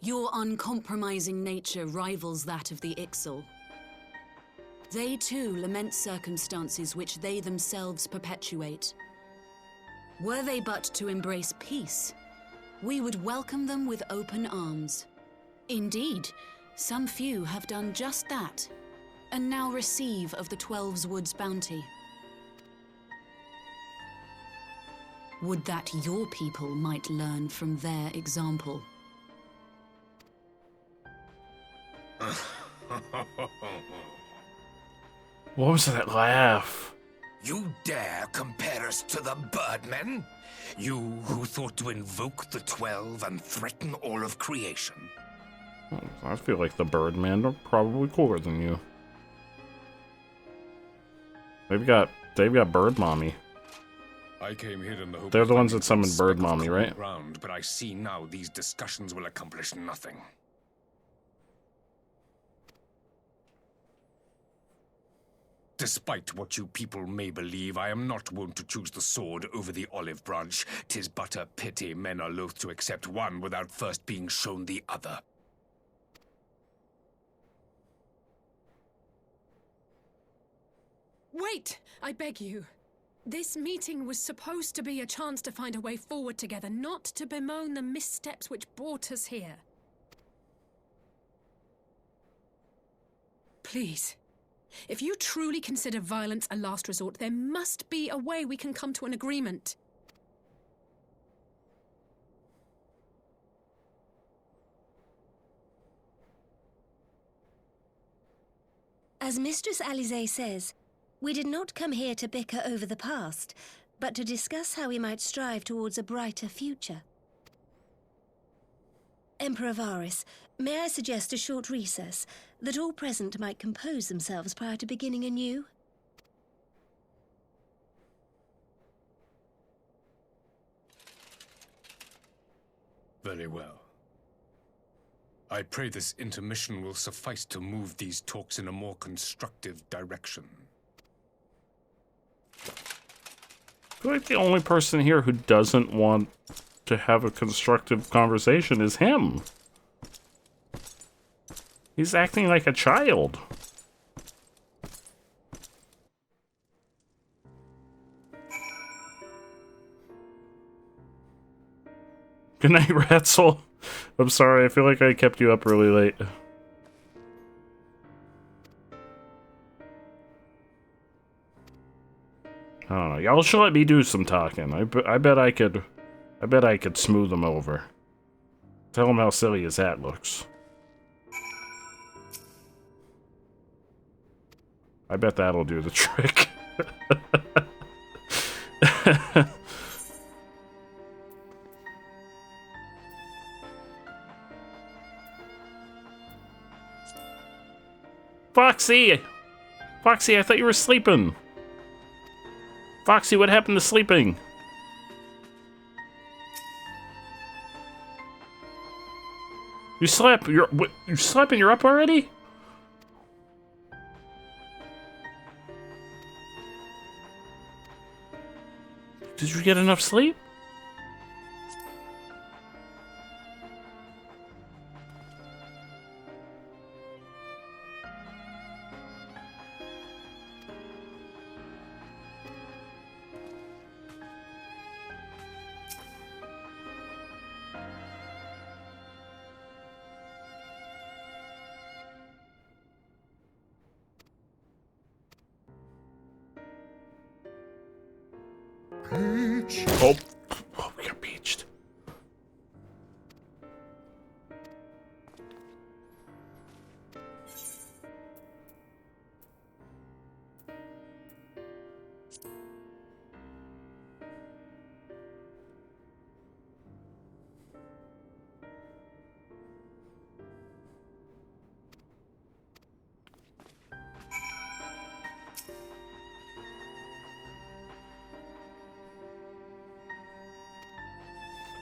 Your uncompromising nature rivals that of the Ixal. They too lament circumstances which they themselves perpetuate. Were they but to embrace peace, we would welcome them with open arms. Indeed, some few have done just that, and now receive of the 12's Wood's bounty. Would that your people might learn from their example. What was that laugh? You dare compare us to the Birdmen? You who thought to invoke the 12 and threaten all of creation? I feel like the Birdmen are probably cooler than you. They've got Bird Mommy. I came here in the hope They're the ones that summoned Bird Mommy, right? Ground, but I see now these discussions will accomplish nothing. Despite what you people may believe, I am not wont to choose the sword over the olive branch. 'Tis but a pity men are loath to accept one without first being shown the other. Wait! I beg you. This meeting was supposed to be a chance to find a way forward together, not to bemoan the missteps which brought us here. Please. If you truly consider violence a last resort, there must be a way we can come to an agreement. As Mistress Alisaie says, we did not come here to bicker over the past, but to discuss how we might strive towards a brighter future. Emperor Varys, may I suggest a short recess, that all present might compose themselves prior to beginning anew? Very well. I pray this intermission will suffice to move these talks in a more constructive direction. I feel like the only person here who doesn't want to have a constructive conversation is him. He's acting like a child. Good night, Ratzel. I'm sorry, I feel like I kept you up really late. I don't know. Y'all should let me do some talking. I bet I could smooth him over. Tell him how silly his hat looks. I bet that'll do the trick. Foxy! Foxy, I thought you were sleeping. Foxy, what happened to sleeping? You slept. You slept and you're up already? Did you get enough sleep? Peach. Oh, we got beached.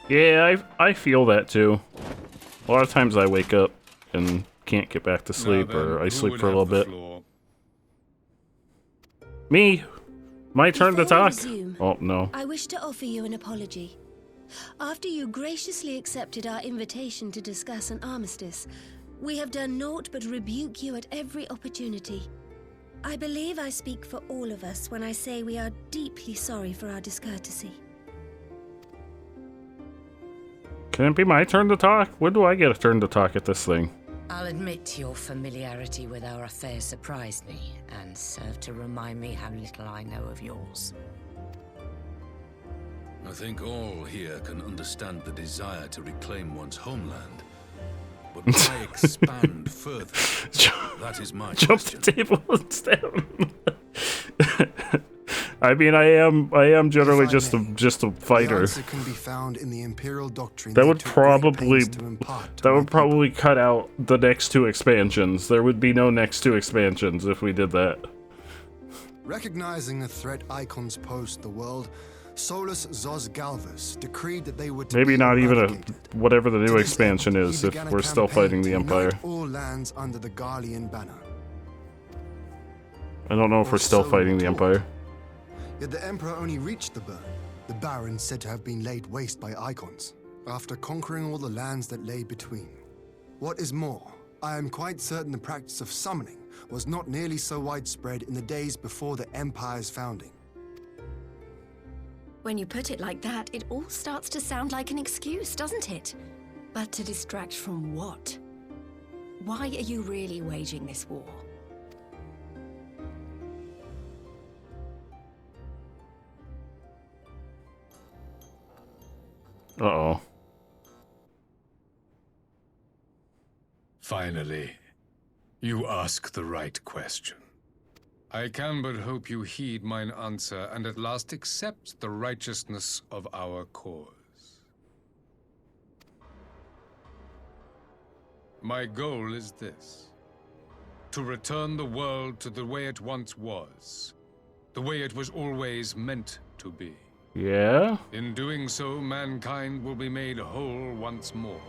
Yeah, I feel that too. A lot of times I wake up and can't get back to sleep, or I sleep for a little bit. Me! My turn to Before we talk? resume, Oh, no. I wish to offer you an apology. After you graciously accepted our invitation to discuss an armistice, we have done naught but rebuke you at every opportunity. I believe I speak for all of us when I say we are deeply sorry for our discourtesy. Can it be my turn to talk? When do I get a turn to talk at this thing? I'll admit your familiarity with our affairs surprised me, and served to remind me how little I know of yours. I think all here can understand the desire to reclaim one's homeland. But why expand further? That is my Jump question. the table and stab. I mean, I am generally just a fighter. The answer can be found in the imperial doctrine. That would probably cut out the next 2 expansions. There would be no next 2 expansions if we did that. Recognizing the threat icons pose to the world, Solus Zos Galvus decreed that they would Maybe not even whatever the new expansion is if we're still fighting the Empire. All lands under the Garlean banner. I don't know if we're still fighting the Empire. Yet the Emperor only reached the burn, the Barrens said to have been laid waste by icons, after conquering all the lands that lay between. What is more, I am quite certain the practice of summoning was not nearly so widespread in the days before the Empire's founding. When you put it like that, it all starts to sound like an excuse, doesn't it? But to distract from what? Why are you really waging this war? Uh-oh. Finally, you ask the right question. I can but hope you heed mine answer and at last accept the righteousness of our cause. My goal is this: to return the world to the way it once was, the way it was always meant to be. Yeah? In doing so, mankind will be made whole once more.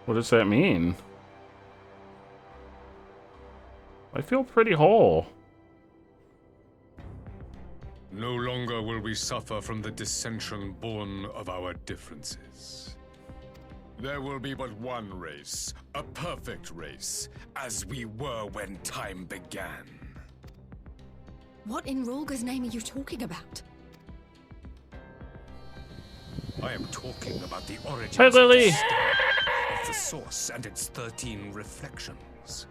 What does that mean? I feel pretty whole. No longer will we suffer from the dissension born of our differences. There will be but one race, a perfect race, as we were when time began. What in Rolga's name are you talking about? I am talking about the origins Hey, Lily. of the star, of the source and its 13 reflections.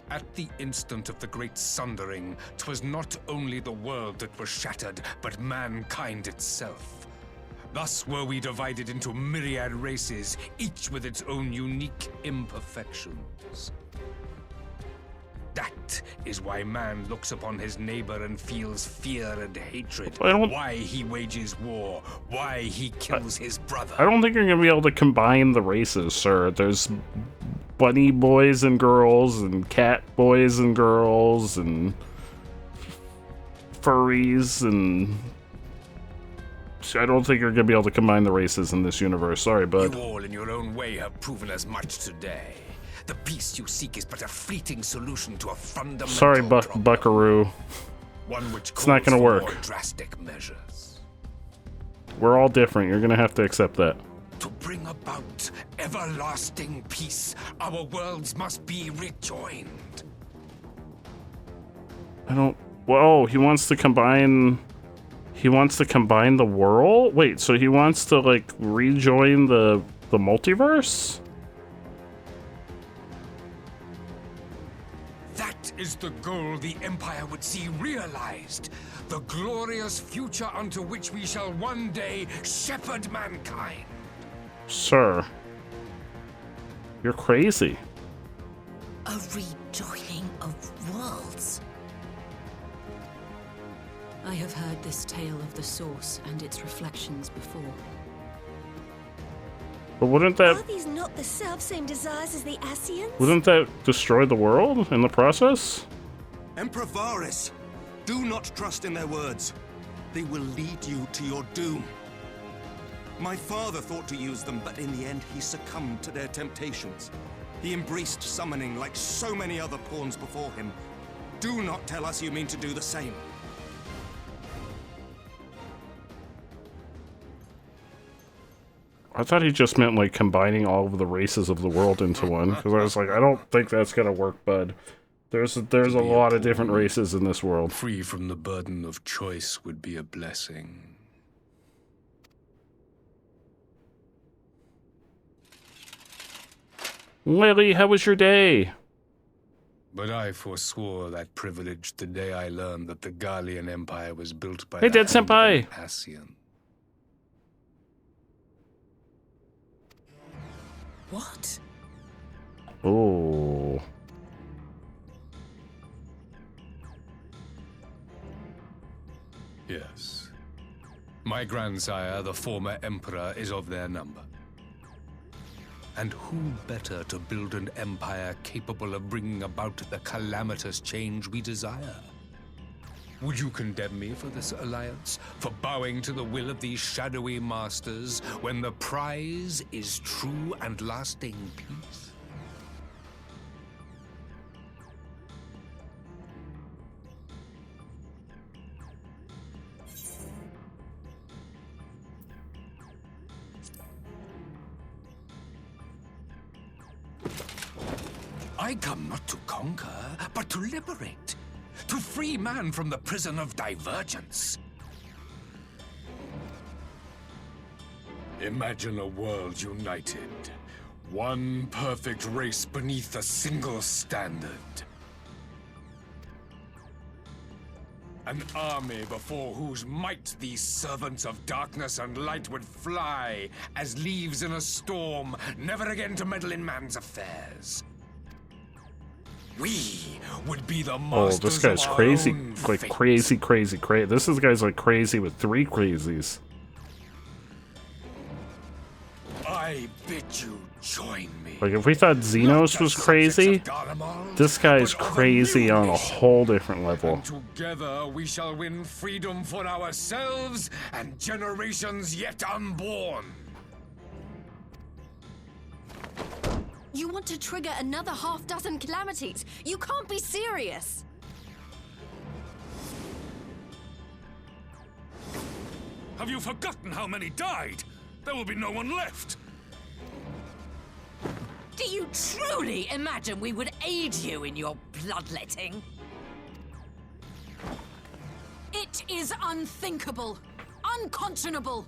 At the instant of the great sundering, 'twas not only the world that was shattered, but mankind itself. Thus were we divided into myriad races, each with its own unique imperfections. That is why man looks upon his neighbor and feels fear and hatred. Why he wages war. Why he kills his brother. I don't think you're gonna be able to combine the races, sir. There's bunny boys and girls, and cat boys and girls, and furries, and I don't think you're gonna be able to combine the races in this universe. Sorry, bud. You all in your own way have proven as much today. The peace you seek is but a fleeting solution to a fundamental Sorry, Buckaroo. one which It's not gonna calls for work. more drastic measures. We're all different. You're gonna have to accept that. To bring about everlasting peace, our worlds must be rejoined. I don't. Whoa, he wants to combine. He wants to combine the world? Wait, so he wants to, like, rejoin the multiverse? That is the goal the Empire would see realized. The glorious future unto which we shall one day shepherd mankind. Sir. You're crazy. A rejoining of worlds. I have heard this tale of the Source and its reflections before. But wouldn't Are that these not the self-same desires as the Ascians? wouldn't that destroy the world in the process? Emperor Varys, do not trust in their words. they will lead you to your doom. My father thought to use them, but in the end he succumbed to their temptations. He embraced summoning like so many other pawns before him. Do not tell us you mean to do the same. I thought he just meant like combining all of the races of the world into one, because I was like, I don't think that's gonna work, bud. There's a lot of different races in this world. Free from the burden of choice would be a blessing. Lily, how was your day? But I forswore that privilege the day I learned that the Garlean Empire was built by Hey, the Dead hand of Senpai! an Ascian. What? Oh. Yes. My grandsire, the former emperor, is of their number. And who better to build an empire capable of bringing about the calamitous change we desire? Would you condemn me for this alliance? For bowing to the will of these shadowy masters, when the prize is true and lasting peace? I come not to conquer, but to liberate. To free man from the prison of divergence. Imagine a world united. One perfect race beneath a single standard. An army before whose might these servants of darkness and light would fly as leaves in a storm, never again to meddle in man's affairs. We would be the masters. Oh, this guy's of our crazy. own Like fate. crazy. This is guy's like crazy with 3 crazies. I bid you join me. Like if we thought Xenos was crazy, this guy's crazy on a whole different level. Together we shall win freedom for ourselves and generations yet unborn. You want to trigger another half-dozen calamities? You can't be serious! Have you forgotten how many died? There will be no one left. Do you truly imagine we would aid you in your bloodletting? It is unthinkable, unconscionable.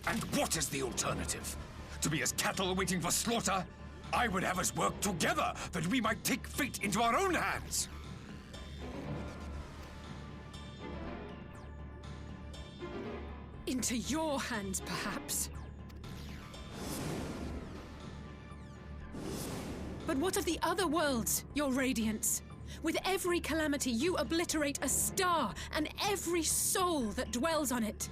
And what is the alternative? To be as cattle waiting for slaughter? I would have us work together that we might take fate into our own hands. Into your hands, perhaps. But what of the other worlds, your radiance? With every calamity, you obliterate a star and every soul that dwells on it.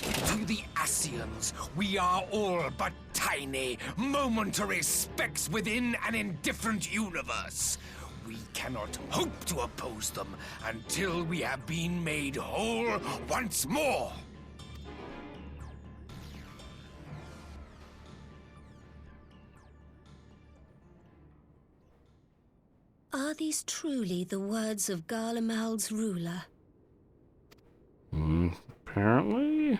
To the Ascians, we are all but tiny, momentary specks within an indifferent universe. We cannot hope to oppose them until we have been made whole once more. Are these truly the words of Garlemald's ruler? Apparently.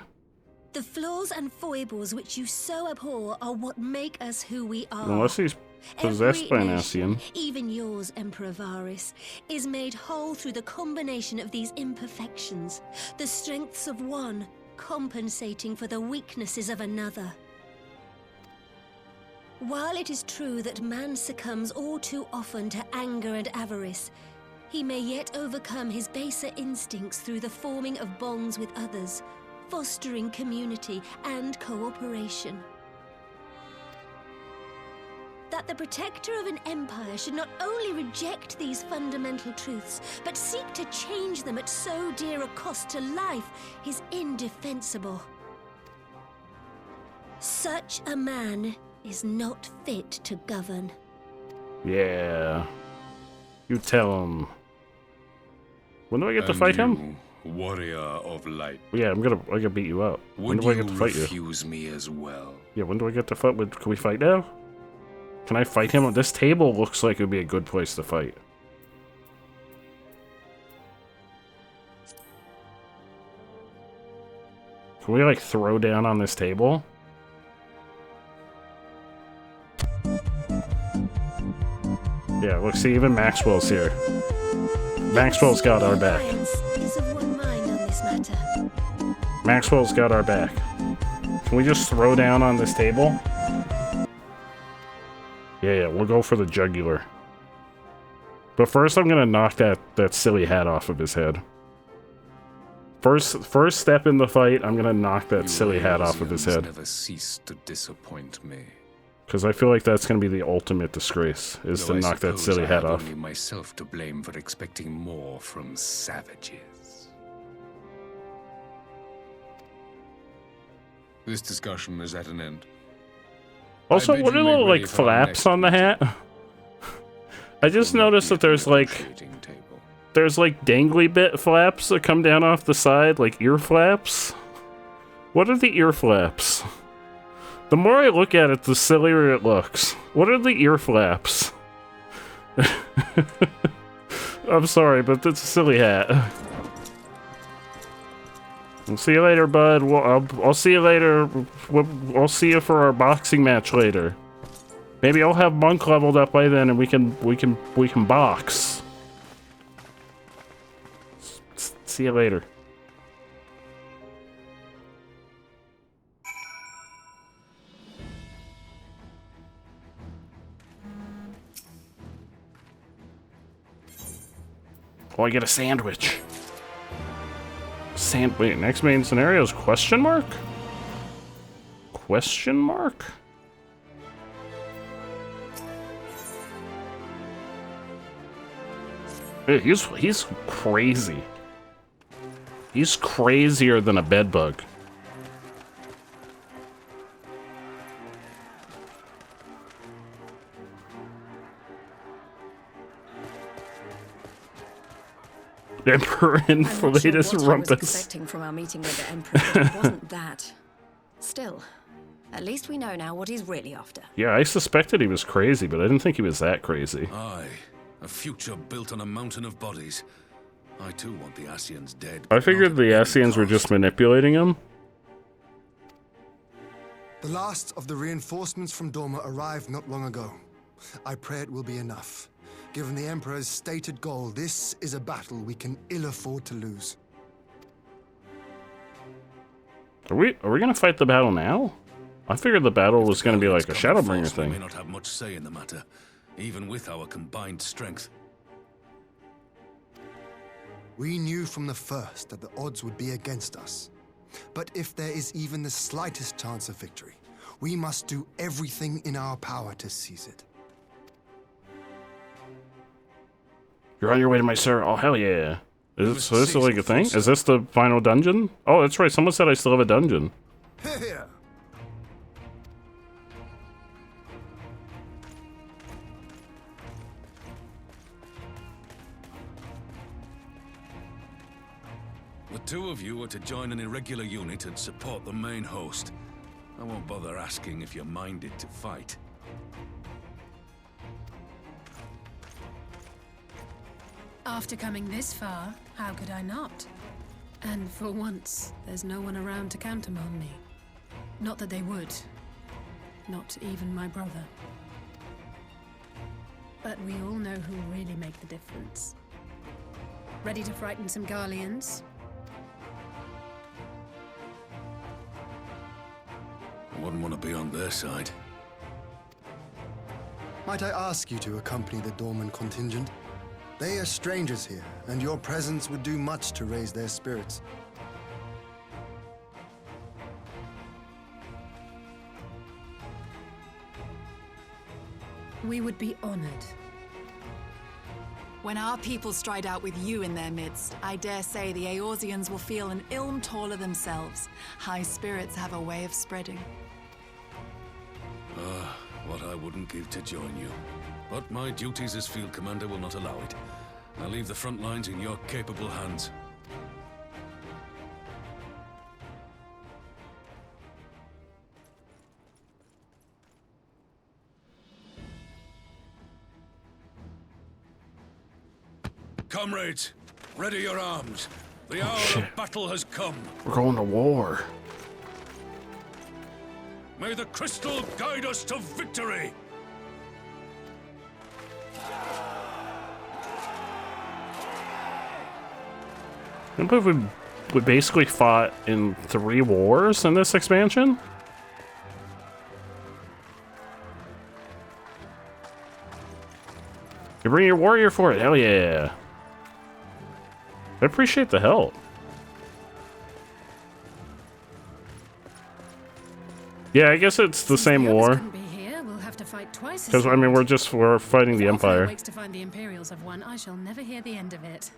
The flaws and foibles which you so abhor are what make us who we are. Unless he's possessed by an nation, Ascian. even yours, Emperor Varys, is made whole through the combination of these imperfections, the strengths of one compensating for the weaknesses of another. While it is true that man succumbs all too often to anger and avarice, he may yet overcome his baser instincts through the forming of bonds with others, fostering community and cooperation. that the protector of an empire should not only reject these fundamental truths, but seek to change them at so dear a cost to life is indefensible. Such a man is not fit to govern. Yeah. You tell him. When do I get to fight him? Warrior of light. Yeah, I gotta beat you up. When do I get to fight you? Refuse me as well? Yeah, when do I get to fight? Can we fight now? Can I fight him? This table looks like it would be a good place to fight. Can we, like, throw down on this table? Yeah, look, see, even Maxwell's here. Maxwell's got our back. Is of one mind on this matter. Maxwell's got our back. Can we just throw down on this table? Yeah, we'll go for the jugular. But first I'm gonna knock that silly hat off of his head. First step in the fight, I'm gonna knock that silly hat off of his head. Never cease to disappoint me. Because I feel like that's gonna be the ultimate disgrace, is to knock that silly hat off. I have only myself to blame for expecting more from savages. This discussion is at an end. Also, what are the, like, flaps on the hat? I just noticed that there's like dangly bit flaps that come down off the side, like ear flaps. What are the ear flaps? The more I look at it, the sillier it looks. What are the ear flaps? I'm sorry, but that's a silly hat. I'll see you later, bud. I'll see you later. I'll see you for our boxing match later. Maybe I'll have Monk leveled up by then, and we can box. See you later. Oh, I get a sandwich. Wait, next main scenario is question mark? Question mark? Hey, he's crazy. He's crazier than a bedbug. Emperor Inflatus Rumpus. I was expecting from our meeting with the Emperor, but it wasn't that. Still, at least we know now what he's really after. Yeah, I suspected he was crazy, but I didn't think he was that crazy. Aye, a future built on a mountain of bodies. I too want the Ascians dead. I figured the Ascians were just manipulating him. The last of the reinforcements from Dorma arrived not long ago. I pray it will be enough. Given the Emperor's stated goal, this is a battle we can ill afford to lose. Are we gonna fight the battle now? I figured the battle was gonna be like a Shadowbringer thing. We may not have much say in the matter, even with our combined strength. We knew from the first that the odds would be against us. But if there is even the slightest chance of victory, we must do everything in our power to seize it. You're on your way to my sir. Oh, hell yeah. Is this like a thing? Is this the final dungeon? Oh, that's right. Someone said I still have a dungeon. Here. The two of you are to join an irregular unit and support the main host. I won't bother asking if you're minded to fight. After coming this far, how could I not? And for once, there's no one around to countermand me. Not that they would. Not even my brother. But we all know who really make the difference. Ready to frighten some Garleans? I wouldn't want to be on their side. Might I ask you to accompany the Dorman contingent? They are strangers here, and your presence would do much to raise their spirits. We would be honored. When our people stride out with you in their midst, I dare say the Eorzeans will feel an ilm taller themselves. High spirits have a way of spreading. What I wouldn't give to join you. But my duties as field commander will not allow it. I'll leave the front lines in your capable hands. Comrades, ready your arms. The hour of battle has come. We're going to war. May the crystal guide us to victory! I can't believe we basically fought in 3 wars in this expansion. You bring your warrior for it, hell yeah! I appreciate the help. Yeah, I guess it's the same war. Because I mean, we're fighting the Empire. Wakes to find the Imperials have won. I shall never hear the end of it.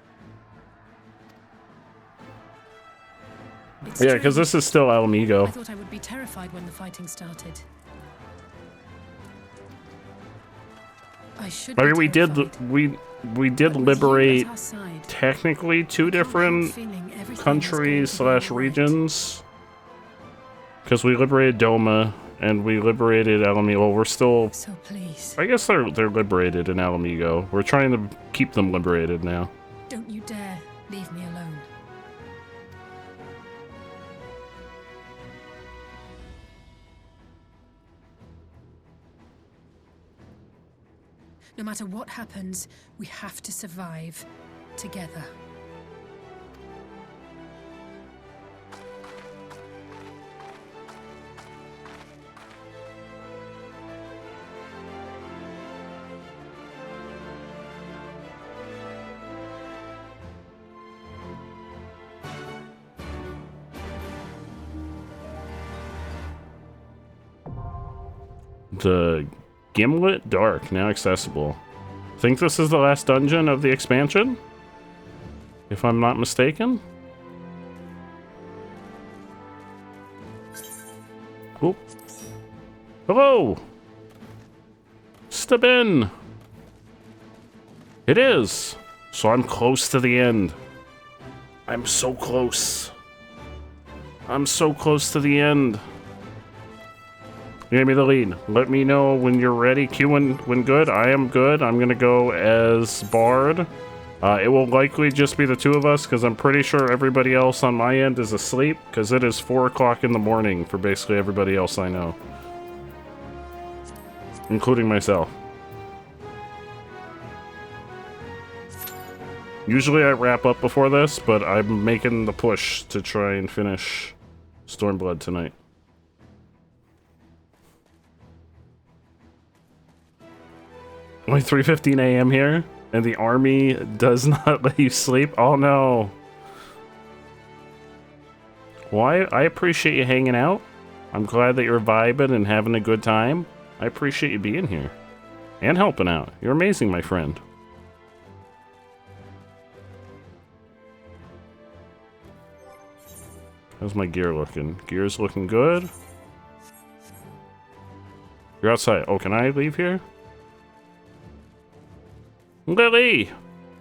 Yeah, because this is still Alamigo. I thought I would be terrified when the fighting started. I mean, we did liberate technically 2 different countries / regions. Because we liberated Doma and we liberated Alamigo. Well, we're still. So please. I guess they're liberated in Alamigo. We're trying to keep them liberated now. Don't you dare leave me alone. No matter what happens, we have to survive together. The Gimlet Dark, now accessible. Think this is the last dungeon of the expansion? If I'm not mistaken? Oh. Hello! Step in! It is! So I'm close to the end. I'm so close. I'm so close to the end. You gave me the lead. Let me know when you're ready. Q when good. I am good. I'm gonna go as Bard. It will likely just be the 2 of us because I'm pretty sure everybody else on my end is asleep because it is 4 o'clock in the morning for basically everybody else I know, including myself. Usually I wrap up before this, but I'm making the push to try and finish Stormblood tonight. Only 3:15 a.m. here, and the army does not let you sleep? Oh no. Well, I appreciate you hanging out. I'm glad that you're vibing and having a good time. I appreciate you being here. And helping out. You're amazing, my friend. How's my gear looking? Gear's looking good. You're outside. Oh, can I leave here? Lily!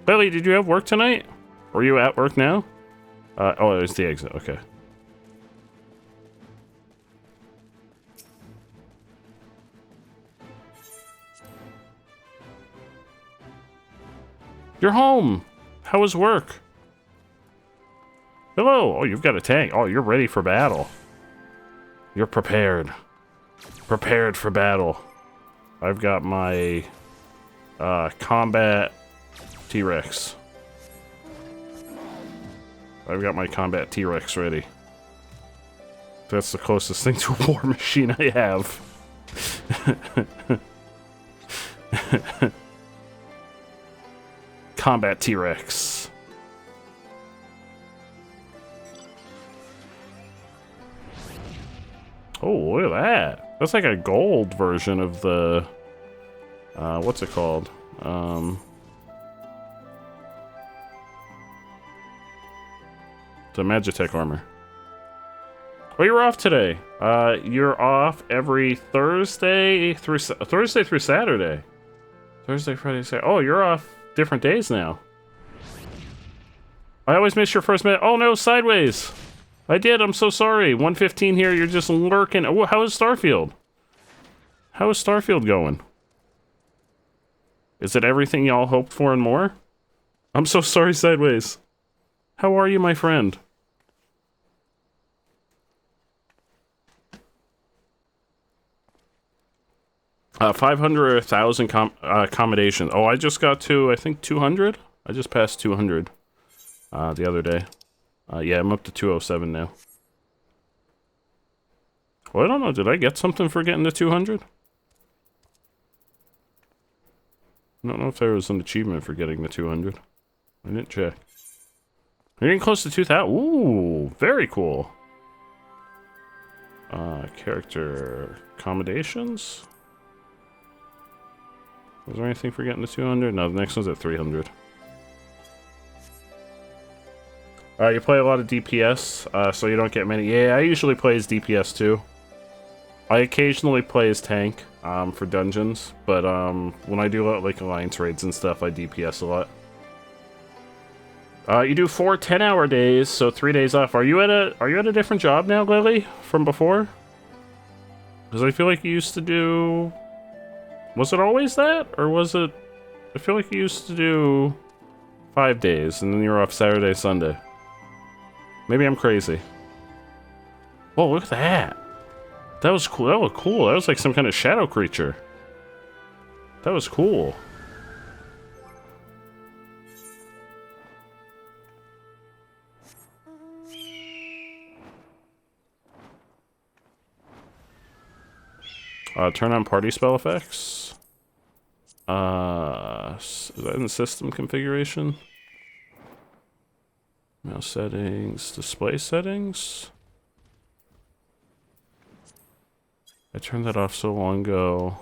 Lily, did you have work tonight? Are you at work now? Oh, it's the exit. Okay. You're home! How was work? Hello! Oh, you've got a tank. Oh, you're ready for battle. You're prepared. Prepared for battle. I've got my... combat T-Rex. I've got my combat T-Rex ready. That's the closest thing to a war machine I have. Combat T-Rex. Oh, look at that. That's like a gold version of the What's it called? The Magitech armor. Oh, you're off today. You're off every Thursday through Saturday. Thursday, Friday, Saturday. Oh, you're off different days now. I always miss your first minute. Oh no, sideways. I did. I'm so sorry. 1:15 here. You're just lurking. Oh, how is Starfield? How is Starfield going? Is it everything y'all hoped for and more? I'm so sorry, Sideways. How are you, my friend? Uh, 500 or 1,000 accommodations. Oh, I just got to, I think, 200? I just passed 200 the other day. Yeah, I'm up to 207 now. Well, I don't know. Did I get something for getting to 200? I don't know if there was an achievement for getting to 200. I didn't check. We're getting close to 2,000. Ooh, very cool. Character accommodations? Was there anything for getting to 200? No, the next one's at 300. You play a lot of DPS, so you don't get many. Yeah, I usually play as DPS too. I occasionally play as tank for dungeons, but when I do like alliance raids and stuff, I DPS a lot. You do 4 10-hour days, so 3 days off. Are you at a different job now, Lily, from before? Because I feel like you used to do. Was it always that, or was it? I feel like you used to do 5 days, and then you're off Saturday, Sunday. Maybe I'm crazy. Whoa, look at that. That was cool. That was cool. That was like some kind of shadow creature. That was cool. Turn on party spell effects. Is that in the system configuration? Mouse settings, display settings. I turned that off so long ago.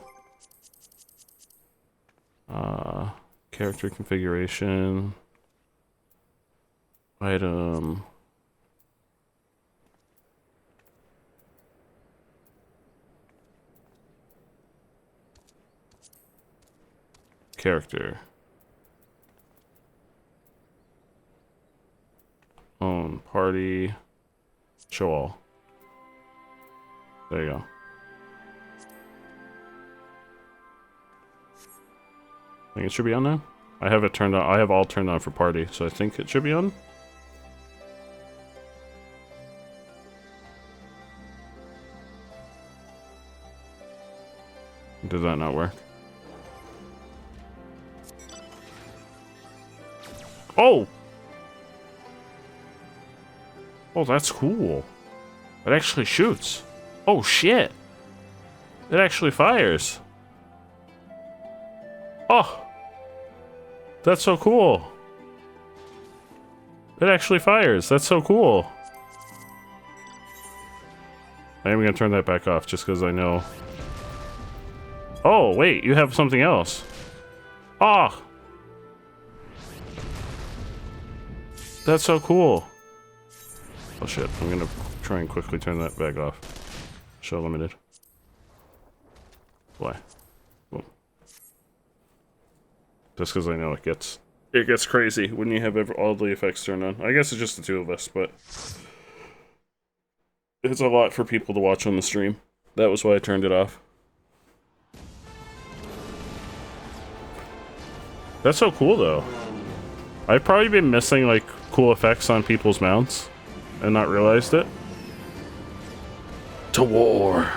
Character configuration. Item. Character. Own, party, show all. There you go. I think it should be on now. I have it turned on. I have all turned on for party, so I think it should be on. Did that not work? Oh! Oh, that's cool. It actually shoots. Oh, shit. It actually fires. Oh! That's so cool. It actually fires. That's so cool. I am going to turn that back off just because I know. Oh, wait. You have something else. Oh! That's so cool. Oh shit, I'm gonna try and quickly turn that back off. Show limited. Why? Boom. Just because I know it gets crazy when you have all the effects turned on. I guess it's just the two of us, but it's a lot for people to watch on the stream. That was why I turned it off. That's so cool though. I've probably been missing like cool effects on people's mounts and not realized it. To war.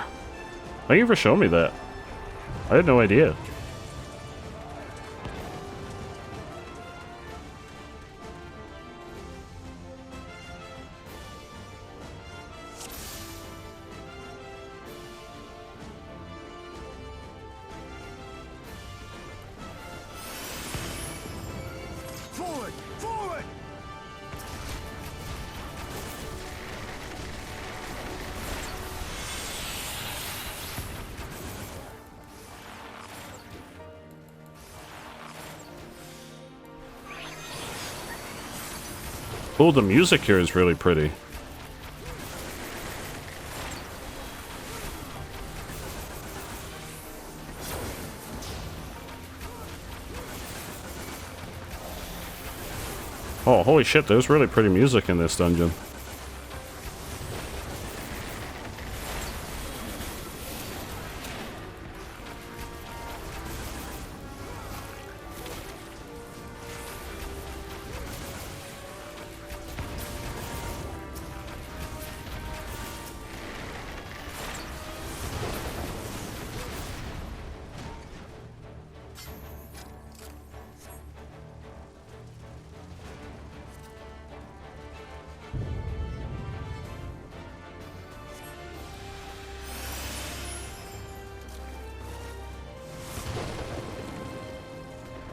Thank you for showing me that. I had no idea. Forward! Forward! Oh, the music here is really pretty. Oh, holy shit, there's really pretty music in this dungeon.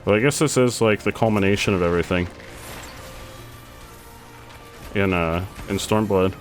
But I guess this is like the culmination of everything in Stormblood.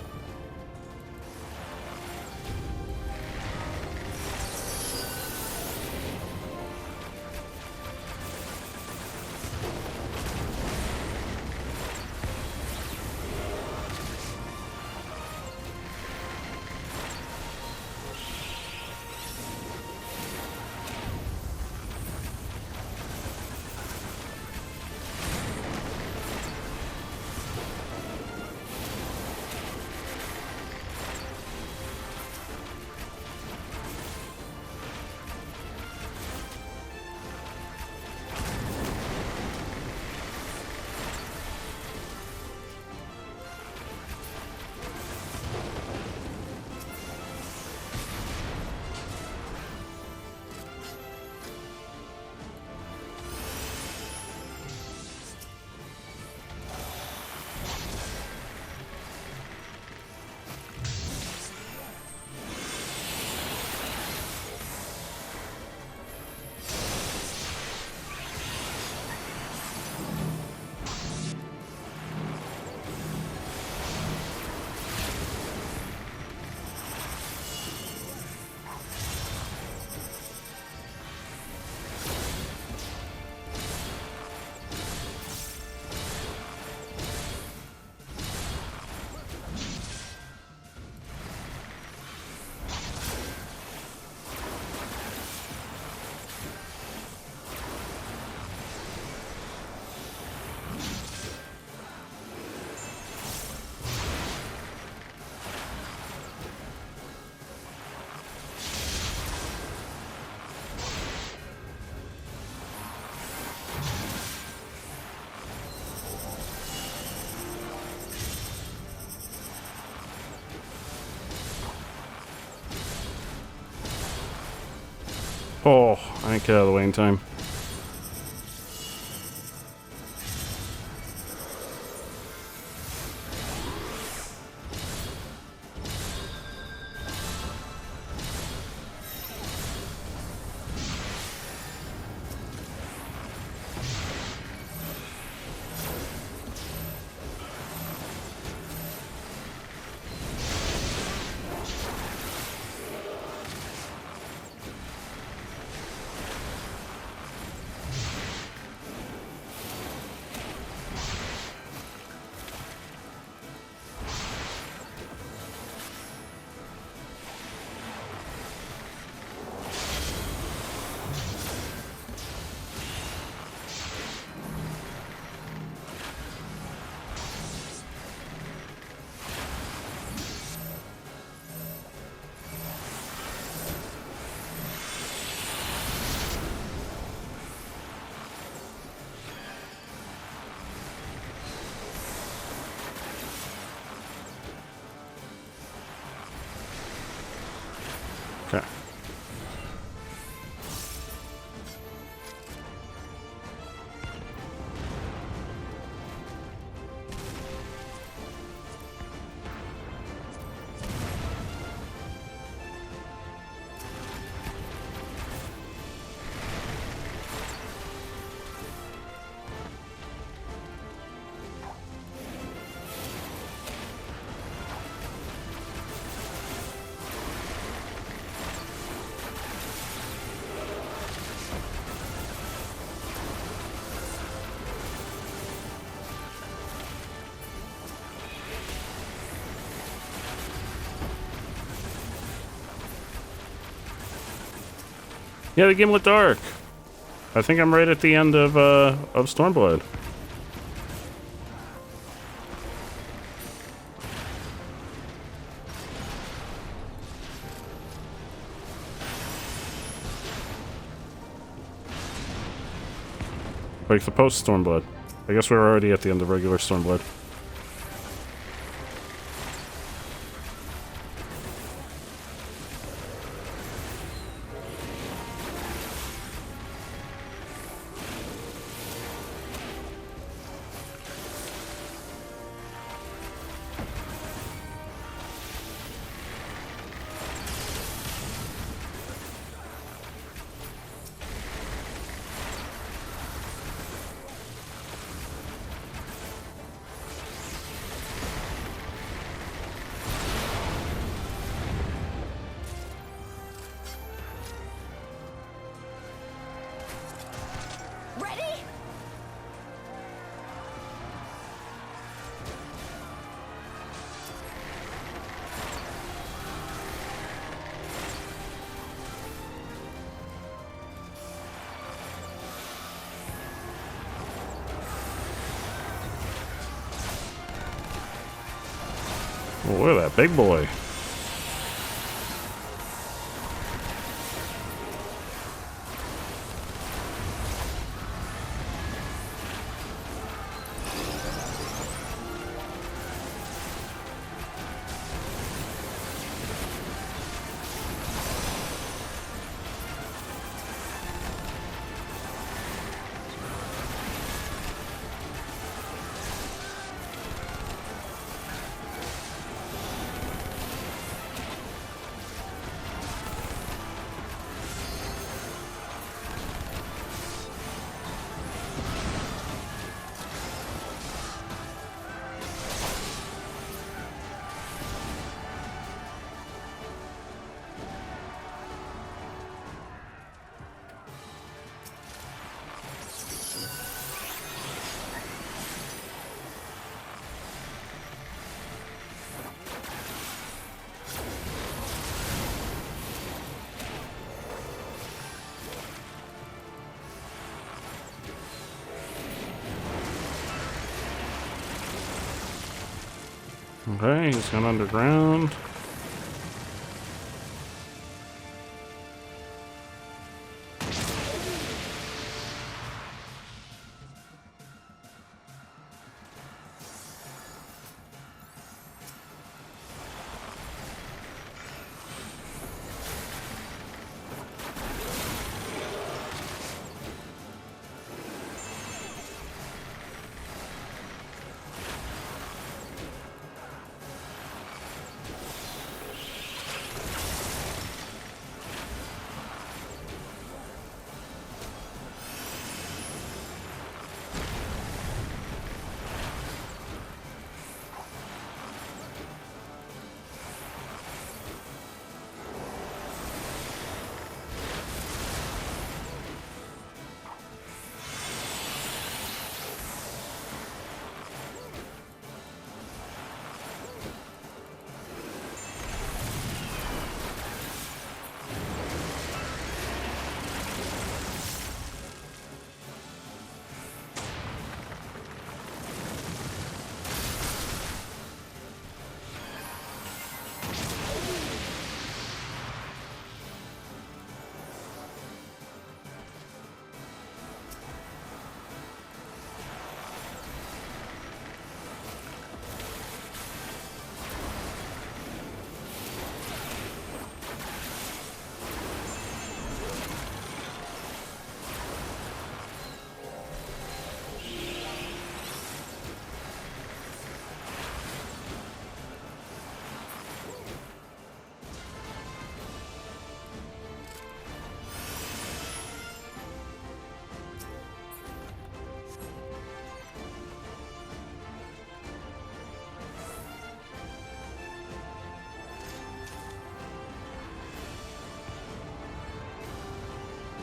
Oh, I didn't get out of the way in time. Yeah, the game looked dark. I think I'm right at the end of Stormblood. Like the post Stormblood. I guess we're already at the end of regular Stormblood. Oh, look at that big boy. Okay, he's gone underground.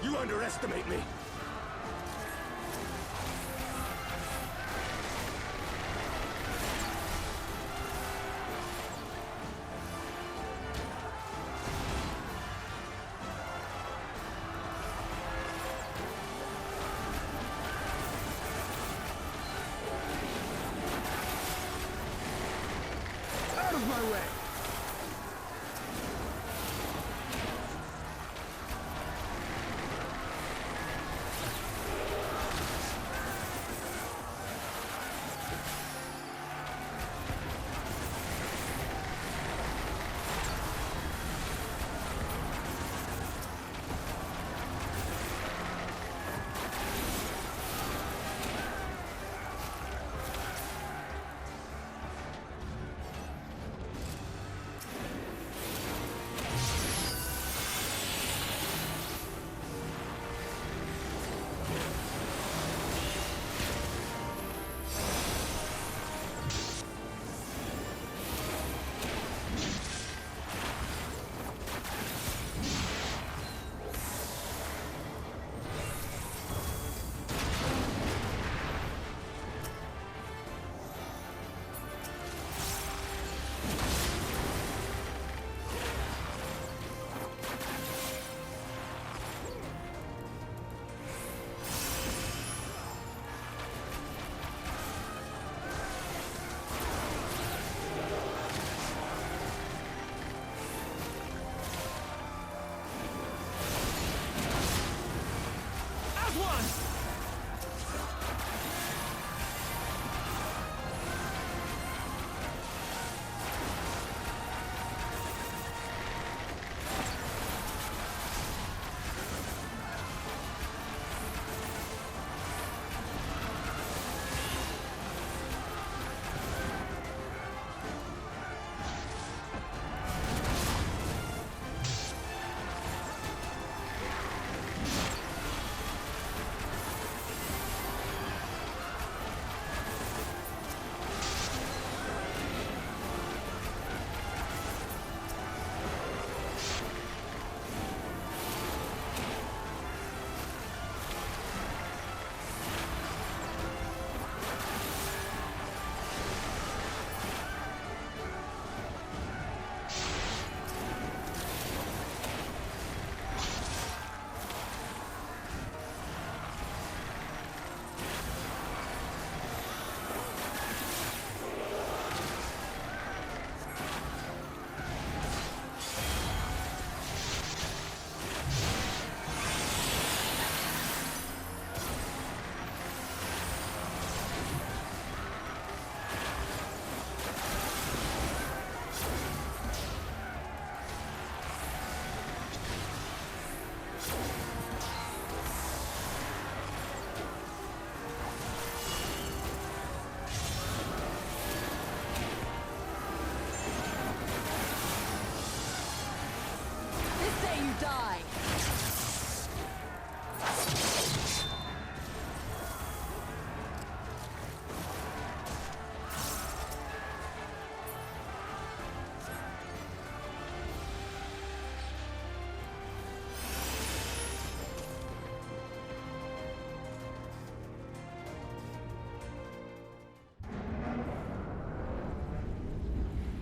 You underestimate me. my way.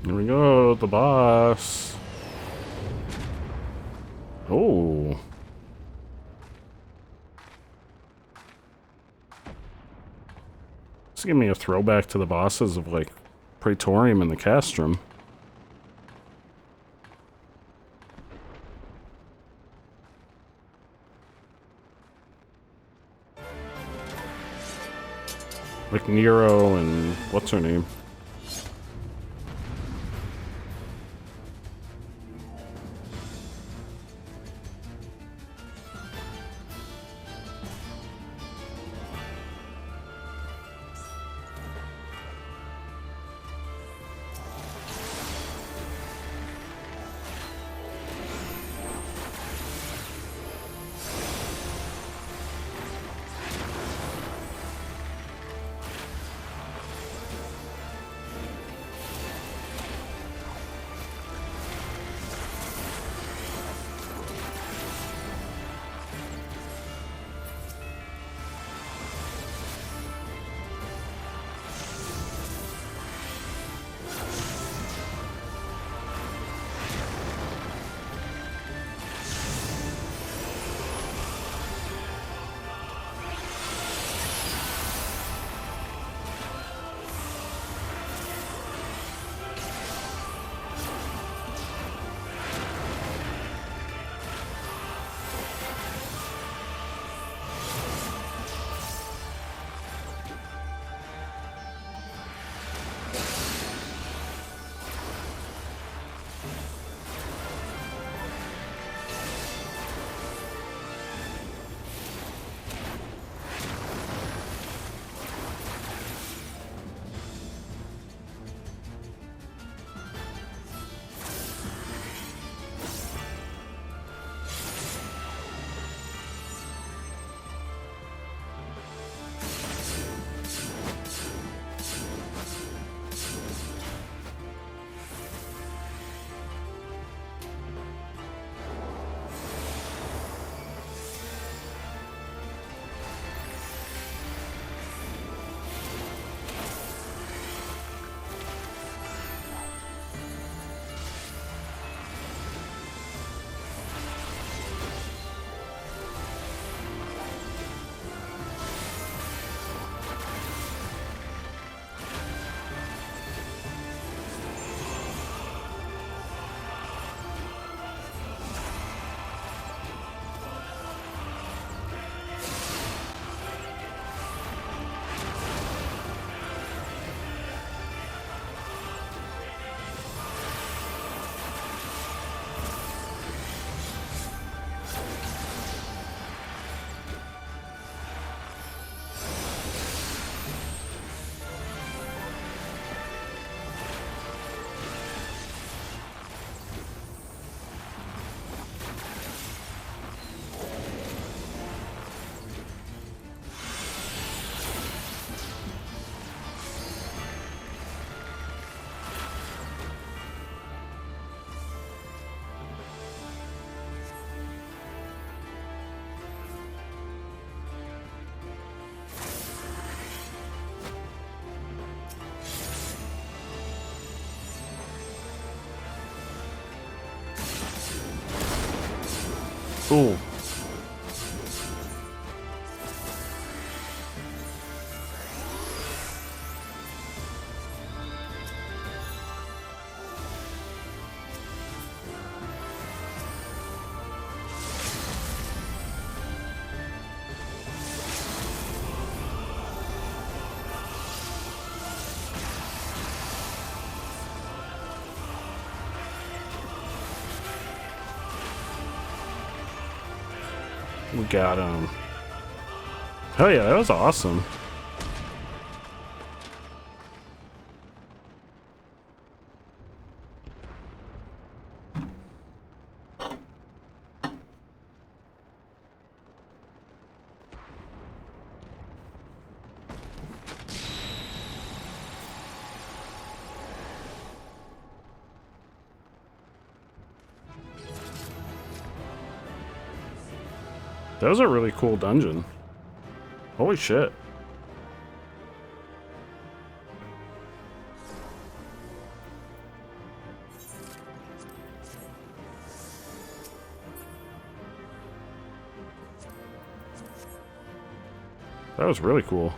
Here we go, the boss. Oh. This give me a throwback to the bosses of like Praetorium and the Castrum. Like Nero and what's her name? Ooh. We got him. Hell yeah, that was awesome. That was a really cool dungeon. Holy shit. That was really cool.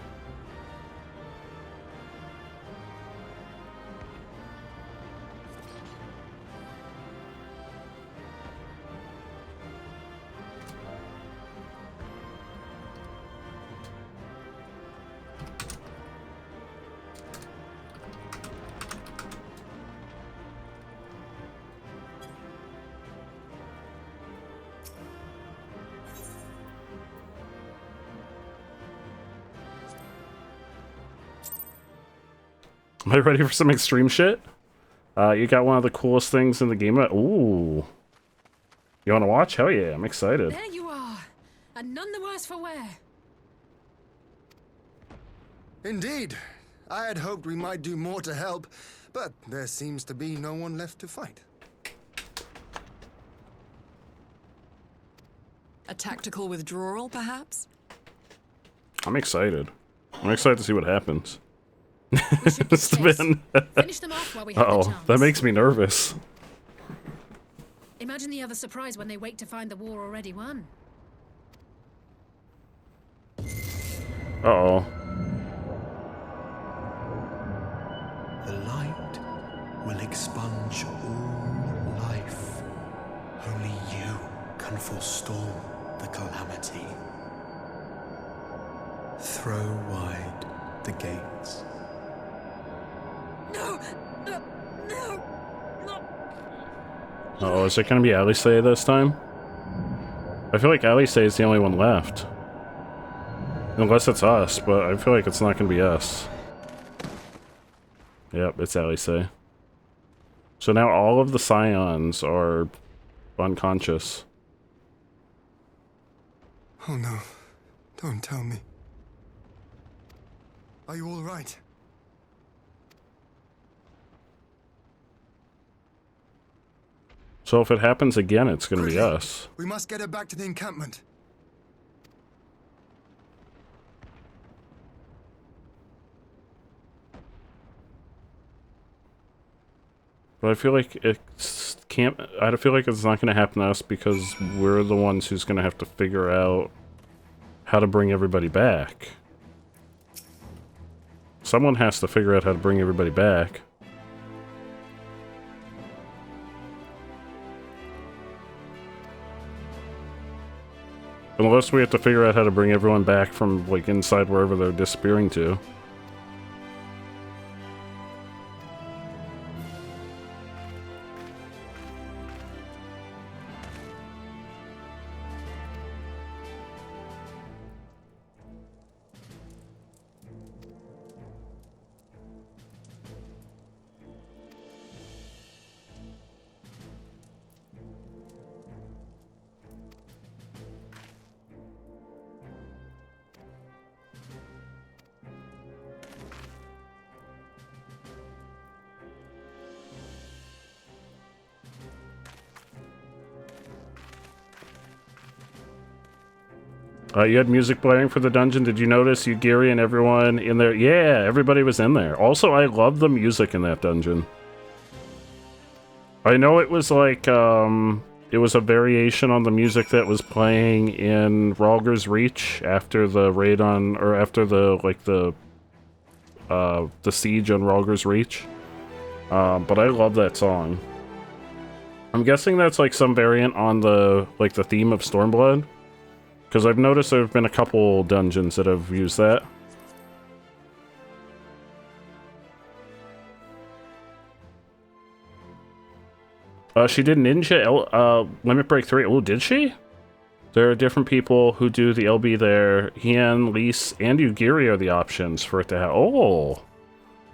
Am I ready for some extreme shit? You got one of the coolest things in the game. Ooh. You want to watch? Hell yeah, I'm excited. There you are, and none the worse for wear. Indeed. I had hoped we might do more to help, but there seems to be no one left to fight. A tactical withdrawal, perhaps? I'm excited. I'm excited to see what happens. It's been... Finish them off while we have the chance. That makes me nervous. Imagine the other surprise when they wake to find the war already won. Uh-oh. The light will expunge all life. Only you can forestall the calamity. Throw wide the gates. No! No! No! Uh-oh, is it gonna be Alice this time? I feel like Alice is the only one left. Unless it's us, but I feel like it's not gonna be us. Yep, it's Alice. So now all of the Scions are unconscious. Oh no. Don't tell me. Are you all right? So if it happens again, it's gonna be us. We must get her back to the encampment. But I feel like it can't. I feel like it's not gonna happen to us because we're the ones who's gonna have to figure out how to bring everybody back. Someone has to figure out how to bring everybody back. Unless we have to figure out how to bring everyone back from, like, inside wherever they're disappearing to. You had music blaring for the dungeon. Did you notice Gary and everyone in there? Yeah, everybody was in there. Also, I love the music in that dungeon. I know it was like, it was a variation on the music that was playing in Rhalgr's Reach after the raid on, or after the, like, the siege on Rhalgr's Reach. But I love that song. I'm guessing that's like some variant on the, like, the theme of Stormblood. Because I've noticed there have been a couple dungeons that have used that. She did Ninja Limit Break 3. Oh, did she? There are different people who do the LB there. Hien, Lise, and Yugiri are the options for it to have. Oh!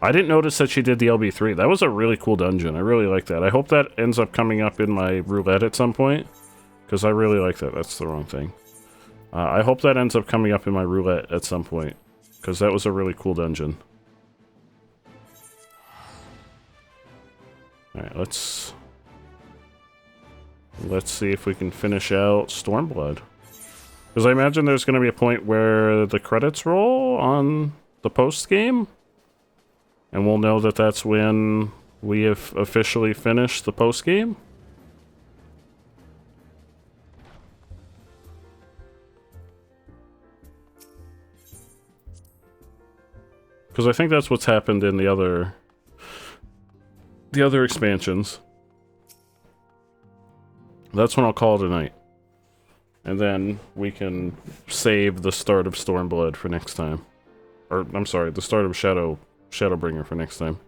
I didn't notice that she did the LB3. That was a really cool dungeon. I really like that. I hope that ends up coming up in my roulette at some point. Because I really like that. That's the wrong thing. I hope that ends up coming up in my roulette at some point. Because that was a really cool dungeon. Alright, let's see if we can finish out Stormblood. Because I imagine there's going to be a point where the credits roll on the post-game. And we'll know that that's when we have officially finished the post-game. Because I think that's what's happened in the other expansions. That's when I'll call it a night. And then we can save the start of Stormblood for next time. Or, I'm sorry, the start of Shadowbringer for next time.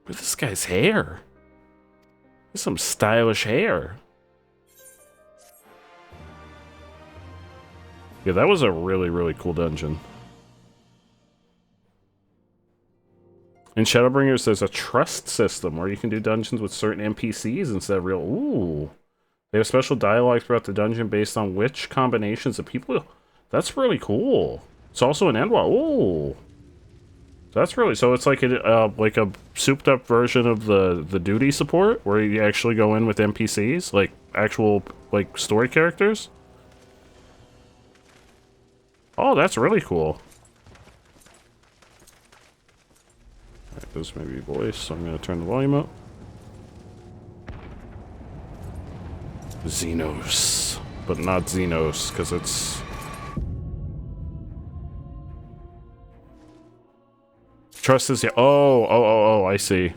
Look at this guy's hair. There's some stylish hair. Yeah, that was a really, really cool dungeon. In Shadowbringers, there's a trust system where you can do dungeons with certain NPCs instead of real. Ooh. They have special dialogue throughout the dungeon based on which combinations of people. That's really cool. It's also an Endwell. Ooh. That's really, so it's like a souped up version of the duty support where you actually go in with NPCs, like actual like story characters. Oh, that's really cool. Alright, this may be voice, so I'm gonna turn the volume up. Xenos, but not Xenos, because it's... Trust is the... Oh, I see.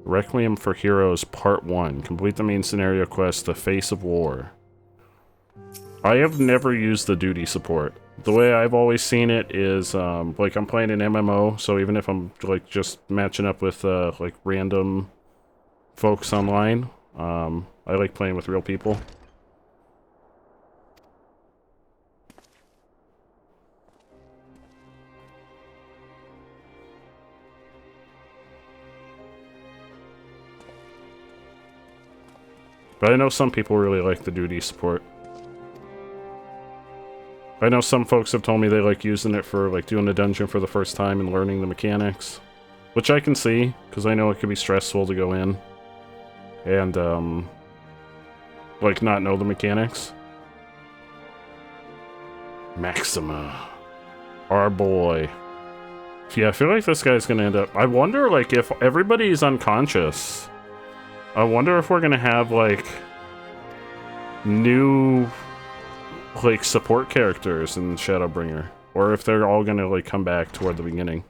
Requiem for Heroes Part 1. Complete the main scenario quest, The Face of War. I have never used the duty support. The way I've always seen it is, like, I'm playing an MMO, so even if I'm, like, just matching up with, like, random folks online, I like playing with real people. But I know some people really like the duty support. I know some folks have told me they like using it for, like, doing a dungeon for the first time and learning the mechanics. Which I can see, because I know it can be stressful to go in and, like, not know the mechanics. Maxima. Our boy. Yeah, I feel like this guy's gonna end up... I wonder, like, if everybody's unconscious... I wonder if we're gonna have, like, new, like, support characters in Shadowbringer. Or if they're all gonna, like, come back toward the beginning.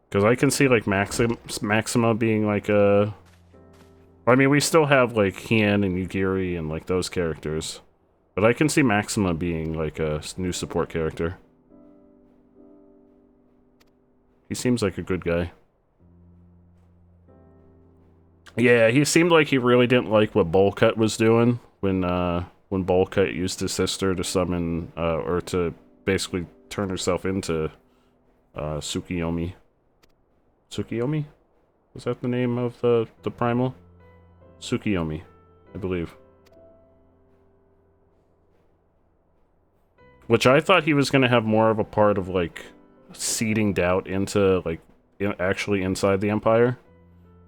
Because I can see, like, Maxima being, like, a... I mean, we still have, like, Hien and Yugiri and, like, those characters. But I can see Maxima being, like, a new support character. He seems like a good guy. Yeah, he seemed like he really didn't like what Bolcut was doing when Bolcut used his sister to summon, or to basically turn herself into, Tsukiyomi. Tsukiyomi? Was that the name of the primal? Tsukiyomi, I believe. Which I thought he was going to have more of a part of, like, seeding doubt into, like, actually inside the Empire.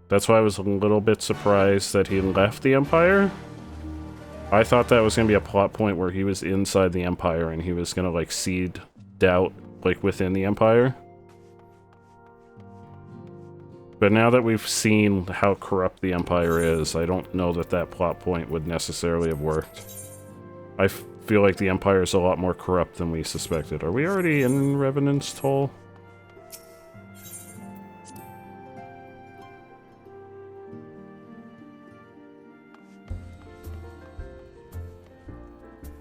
That's why I was a little bit surprised that he left the Empire. I thought that was going to be a plot point where he was inside the Empire and he was going to, like, seed doubt like within the Empire. But now that we've seen how corrupt the Empire is, I don't know that that plot point would necessarily have worked. I feel like the Empire is a lot more corrupt than we suspected. Are we already in Revenant's Toll?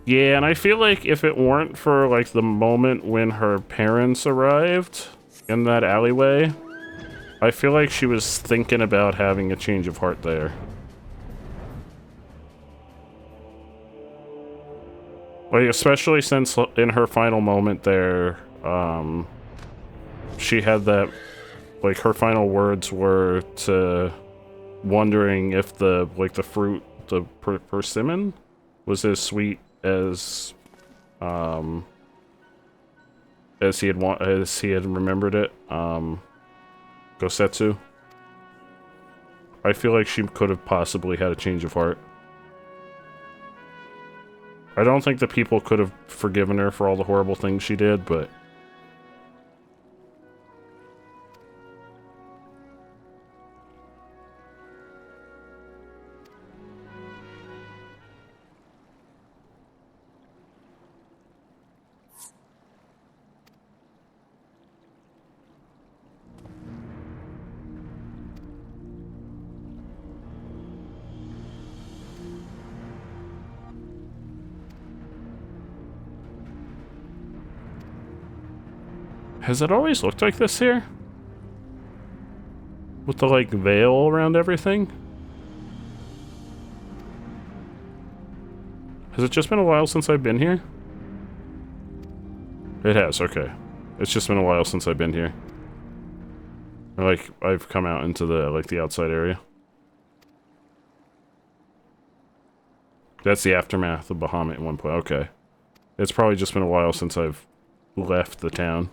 Yeah, and I feel like if it weren't for, like, the moment when her parents arrived in that alleyway, I feel like she was thinking about having a change of heart there. Like, especially since in her final moment there, she had that, like, her final words were to wondering if the, like, the fruit, the persimmon, was as sweet as he had remembered it. Gosetsu. I feel like she could have possibly had a change of heart. I don't think the people could have forgiven her for all the horrible things she did, but... Has it always looked like this here? With the, like, veil around everything? Has it just been a while since I've been here? It has, okay. It's just been a while since I've been here. Like, I've come out into the, like, the outside area. That's the aftermath of Bahamut at one point, okay. It's probably just been a while since I've left the town.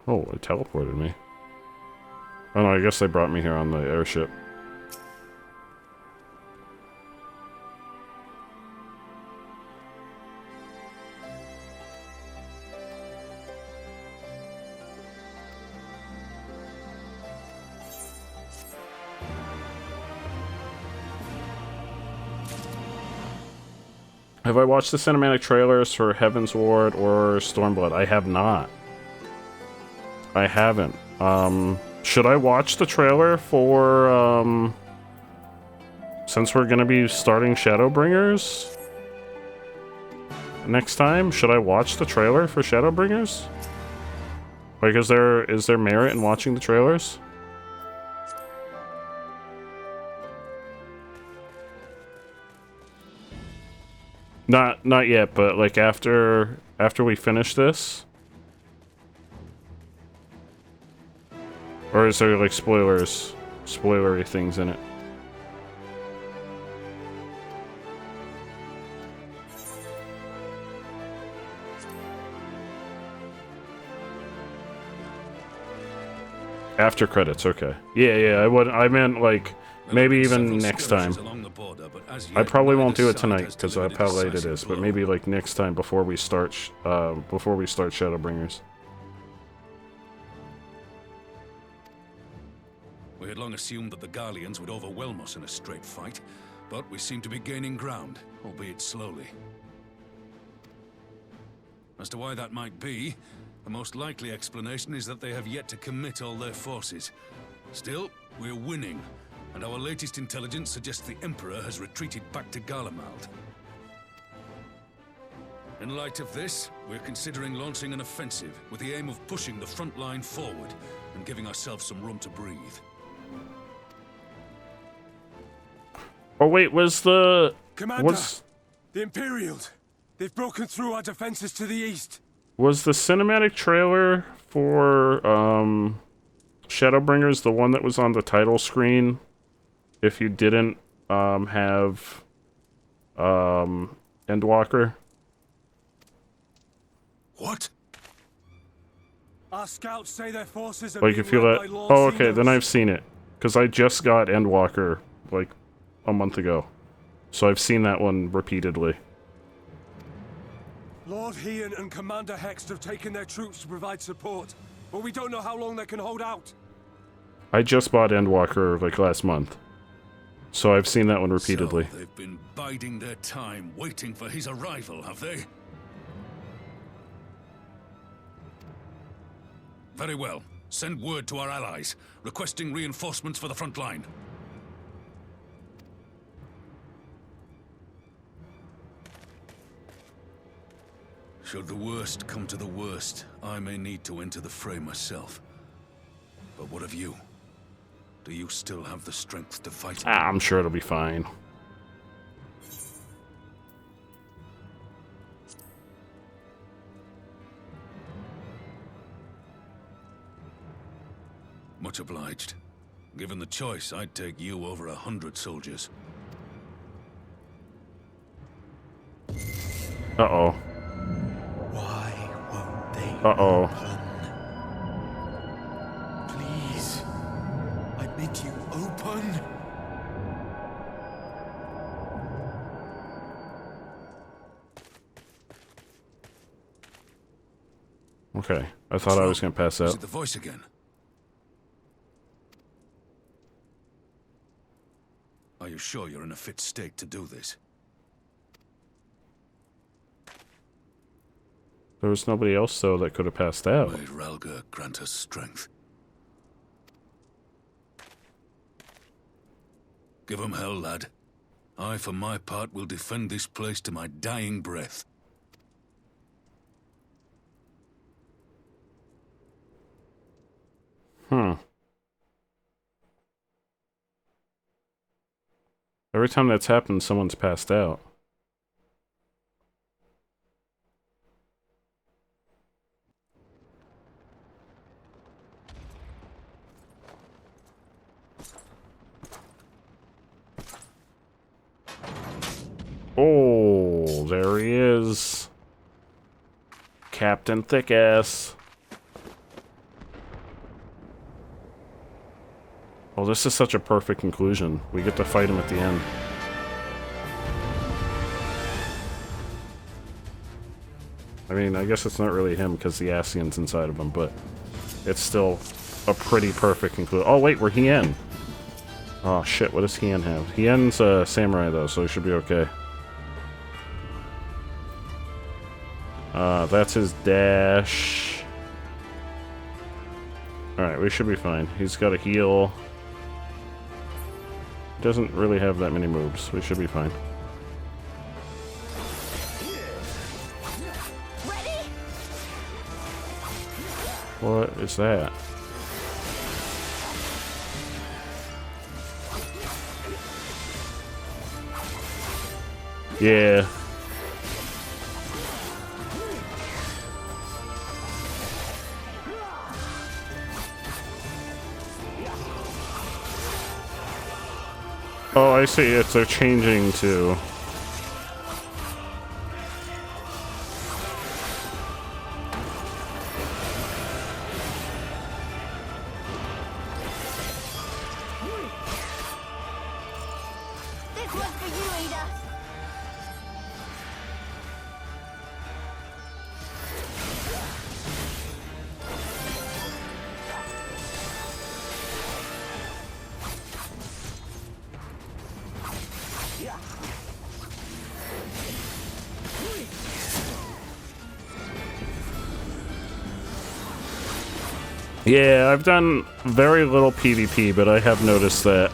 Oh, it teleported me. Oh no, I guess they brought me here on the airship. Have I watched the cinematic trailers for Heaven's Ward or Stormblood? I have not. I haven't. Should I watch the trailer for, since we're gonna be starting Shadowbringers next time? Should I watch the trailer for Shadowbringers? Like, is there merit in watching the trailers? Not yet, but like after we finish this? Or is there like spoilery things in it? After credits, okay. Yeah, I meant like maybe even next time. I probably won't do it tonight because of how late it is, but maybe like next time before we start Shadowbringers. We had long assumed that the Garleans would overwhelm us in a straight fight, but we seem to be gaining ground, albeit slowly. As to why that might be, the most likely explanation is that they have yet to commit all their forces. Still, we're winning, and our latest intelligence suggests the Emperor has retreated back to Garlemald. In light of this, we're considering launching an offensive with the aim of pushing the front line forward and giving ourselves some room to breathe. Oh wait, was the... Commander! The Imperials! They've broken through our defenses to the east. Was the cinematic trailer for Shadowbringers the one that was on the title screen? If you didn't have Endwalker? What? Our scouts say their forces are Like being if you led let... by Lord Oh, okay, Xenos. then I've seen it. Because I just got Endwalker, like, a month ago. So I've seen that one repeatedly. Lord Heian and Commander Hext have taken their troops to provide support, but we don't know how long they can hold out. I just bought Endwalker, like, last month. So I've seen that one repeatedly. So they've been biding their time, waiting for his arrival, have they? Very well. Send word to our allies, requesting reinforcements for the front line. Should the worst come to the worst, I may need to enter the fray myself. But what of you? Do you still have the strength to fight? I'm sure it'll be fine. Much obliged. Given the choice, I'd take you over 100 soldiers. Uh-oh. Why won't they Uh-oh. Please, I bid you open. Okay. I thought I was going to pass Is out. it the voice again? Are you sure you're in a fit state to do this? There was nobody else, though, that could have passed out. May Ralga grant us strength. Give 'em hell, lad. I, for my part, will defend this place to my dying breath. Every time that's happened, someone's passed out. Oh, there he is. Captain Thickass. Oh, this is such a perfect conclusion. We get to fight him at the end. I mean, I guess it's not really him because the Ascian's inside of him, but it's still a pretty perfect conclusion. Oh, wait, we're Hien. Oh, shit, what does Hien have? Hien's a samurai, though, so he should be okay. That's his dash. Alright, we should be fine. He's got a heal. Doesn't really have that many moves. We should be fine. What is that? Yeah. Oh, I see. It's they're changing to... This one's for you, Ada. Yeah, I've done very little PvP, but I have noticed that.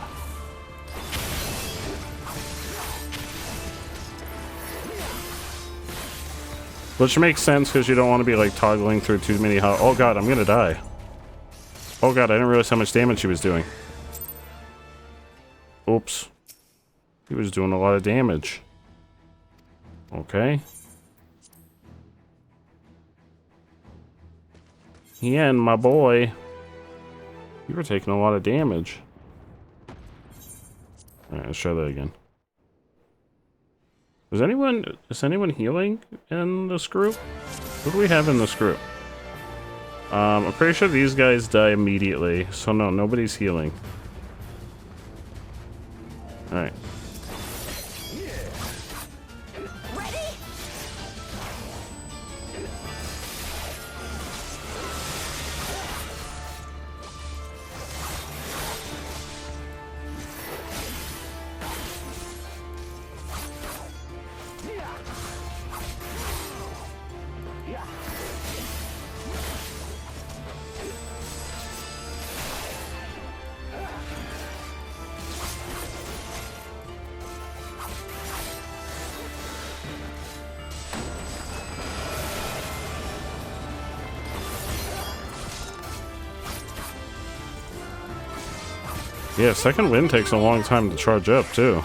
Which makes sense, because you don't want to be, like, toggling through too many hot... Oh god, I'm gonna die. Oh god, I didn't realize how much damage he was doing. Oops. He was doing a lot of damage. Okay. Ian, my boy. You were taking a lot of damage. Alright, let's try that again. Is anyone healing in this group? What do we have in this group? I'm pretty sure these guys die immediately, so no, nobody's healing. Alright. Yeah, second wind takes a long time to charge up, too.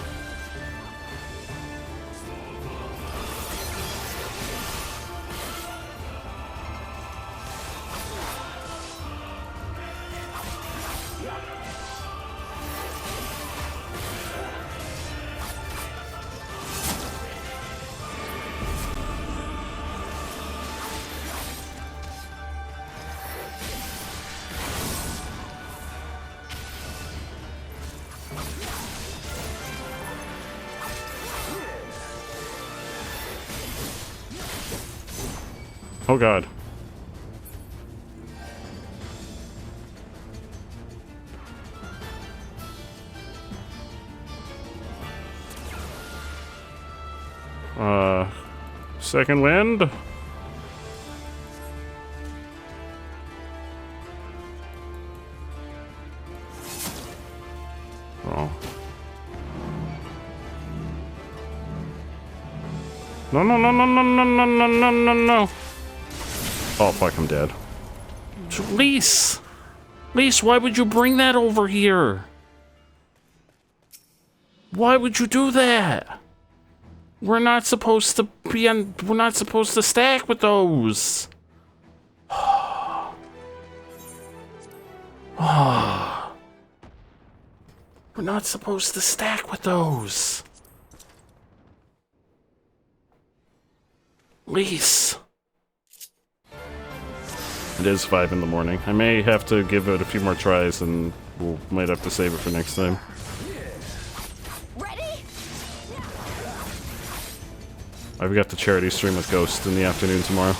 Oh god. Second wind. Oh. No, no, no, no, no, no, no, no, no, no, no. Oh, fuck, I'm dead. Lise! Lise, why would you bring that over here? Why would you do that? We're not supposed to be on... We're not supposed to stack with those. We're not supposed to stack with those. Lise. It is 5 in the morning. I may have to give it a few more tries and we'll might have to save it for next time. I've got the charity stream with Ghost in the afternoon tomorrow.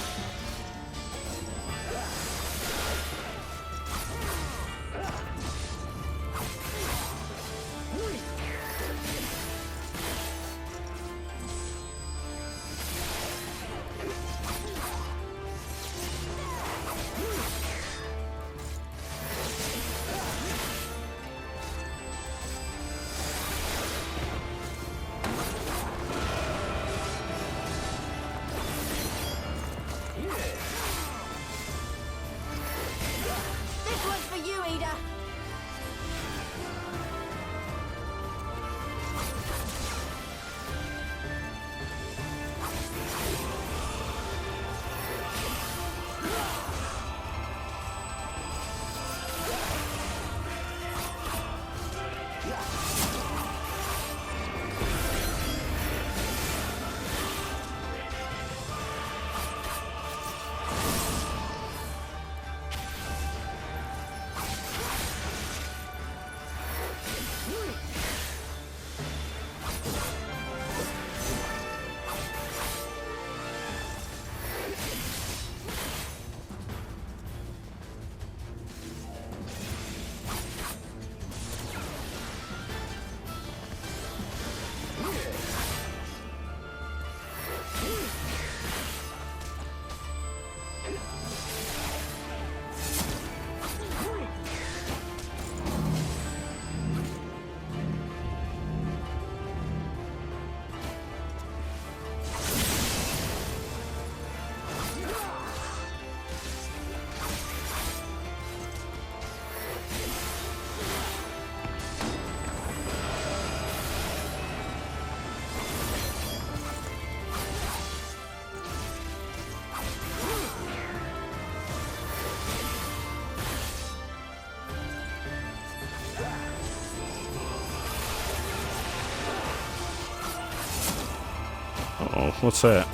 Uh-oh, what's that?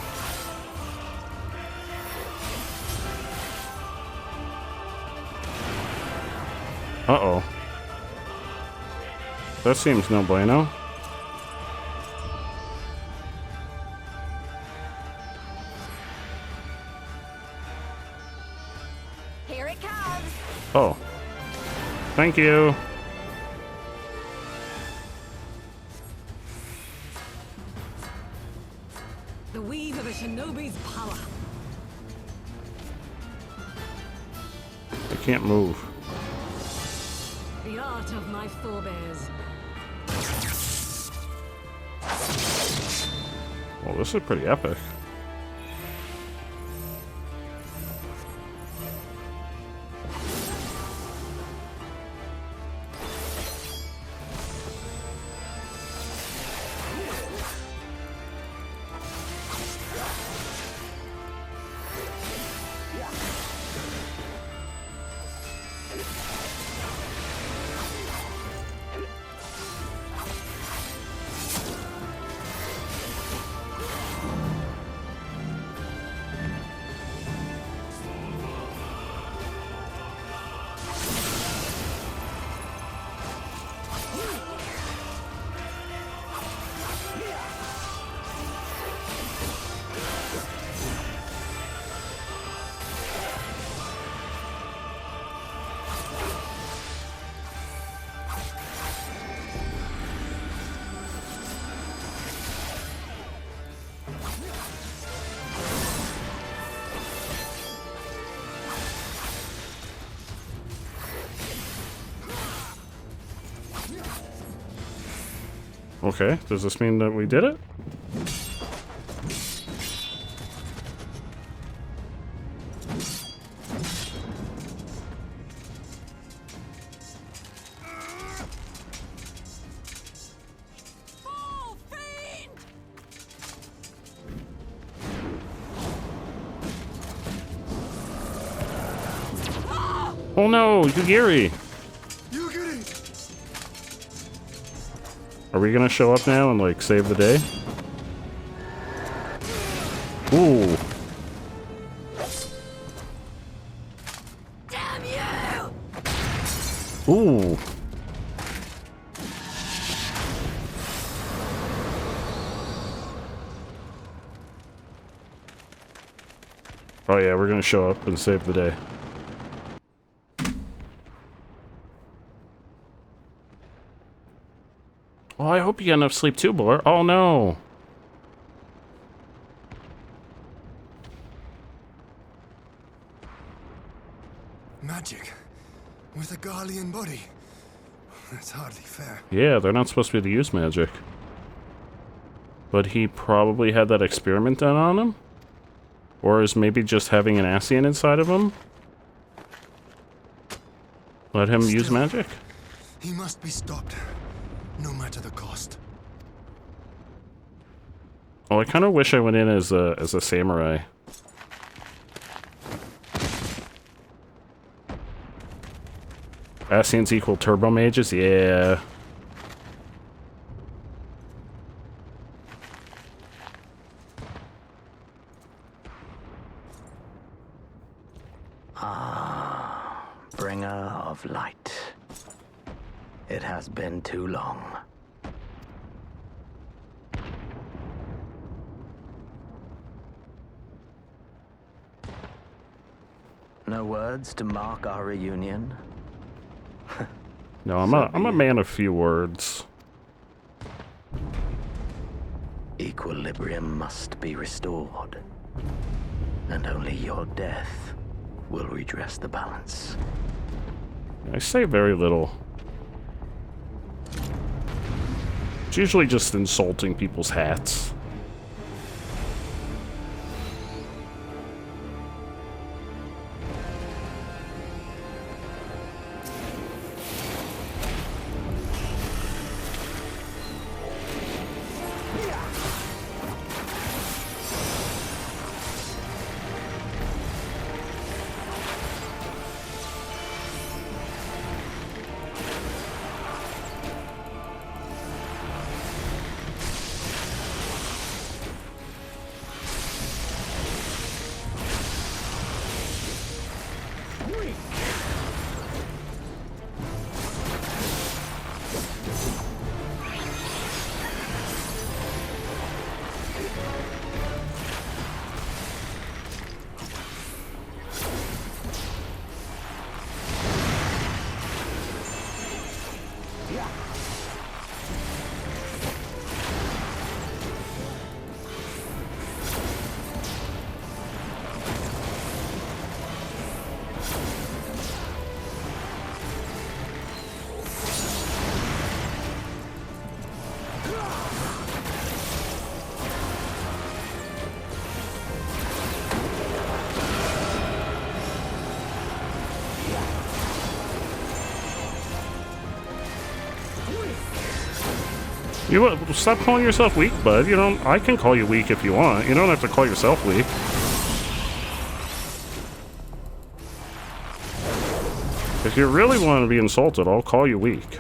Uh-oh. That seems no bueno. Here it comes. Oh. Thank you. The weave of a shinobi's power. I can't move. The art of my forebears. Well, this is pretty epic. Okay, does this mean that we did it? Oh no, Yugiri! Are we gonna show up now and like save the day? Ooh. Damn you! Ooh. Oh yeah, we're gonna show up and save the day. Oh, I hope you get enough sleep too, Blur. Oh no. Magic with a Garlean body. That's hardly fair. Yeah, they're not supposed to be able to use magic. But he probably had that experiment done on him? Or is maybe just having an Ascian inside of him? Let him use magic? He must be stopped, no matter the cost. Oh, I kind of wish I went in as a samurai. Ascians equal turbo mages? Yeah. Ah, bringer of light. It has been too long. No words to mark our reunion? No, I'm a man of few words. Equilibrium must be restored. And only your death will redress the balance. I say very little. It's usually just insulting people's hats. You stop calling yourself weak, bud. You don't. I can call you weak if you want. You don't have to call yourself weak. If you really want to be insulted, I'll call you weak.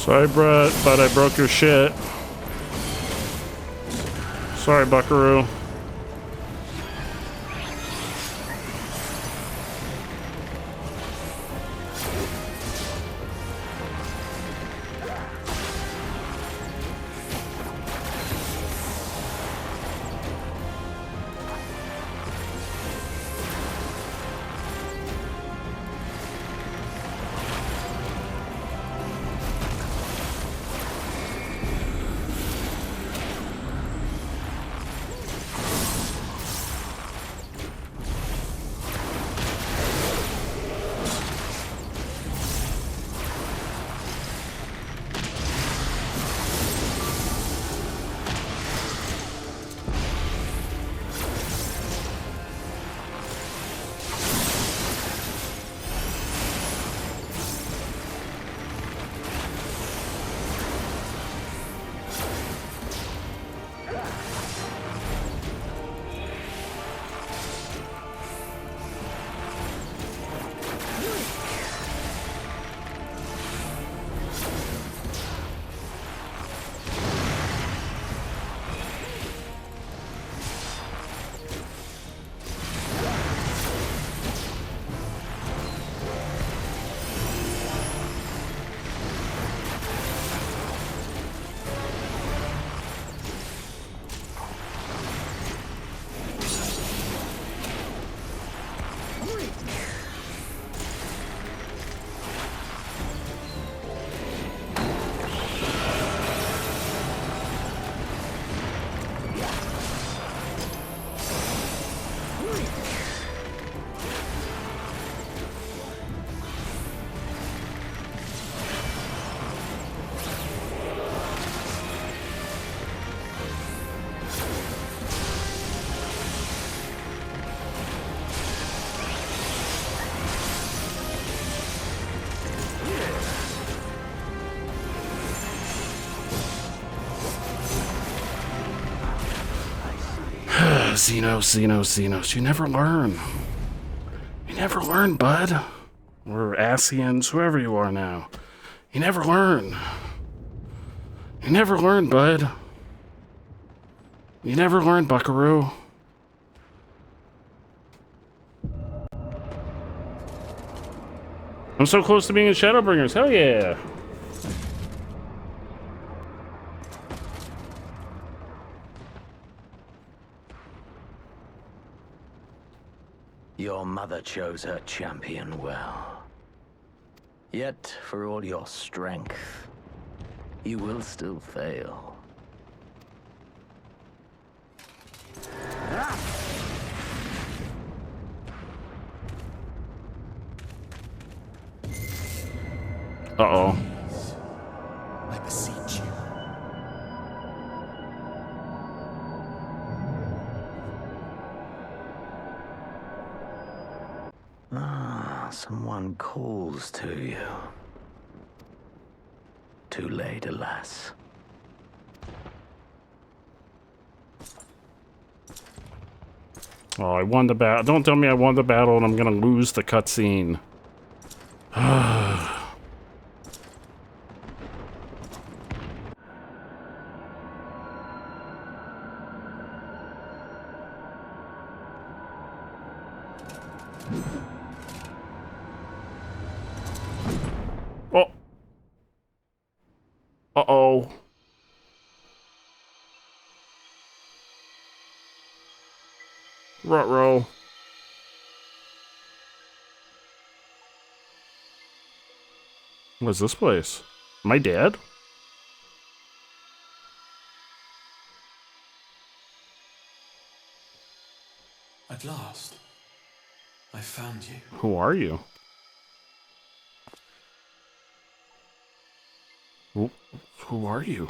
Sorry, Brett. Thought I broke your shit. Sorry, Buckaroo. Xenos. You never learn. You never learn, bud. Or Asians, whoever you are now. You never learn. You never learn, bud. You never learn, Buckaroo. I'm so close to being in Shadowbringers. Hell yeah. Your mother chose her champion well. Yet, for all your strength, you will still fail. Uh-oh. I beseech you. Ah, someone calls to you. Too late, alas. Oh, I won the battle. Don't tell me I won the battle and I'm gonna lose the cutscene. Oh. Uh-oh. Ruh-roh. What's this place? Am I dead? At last, I found you. Who are you? Who are you?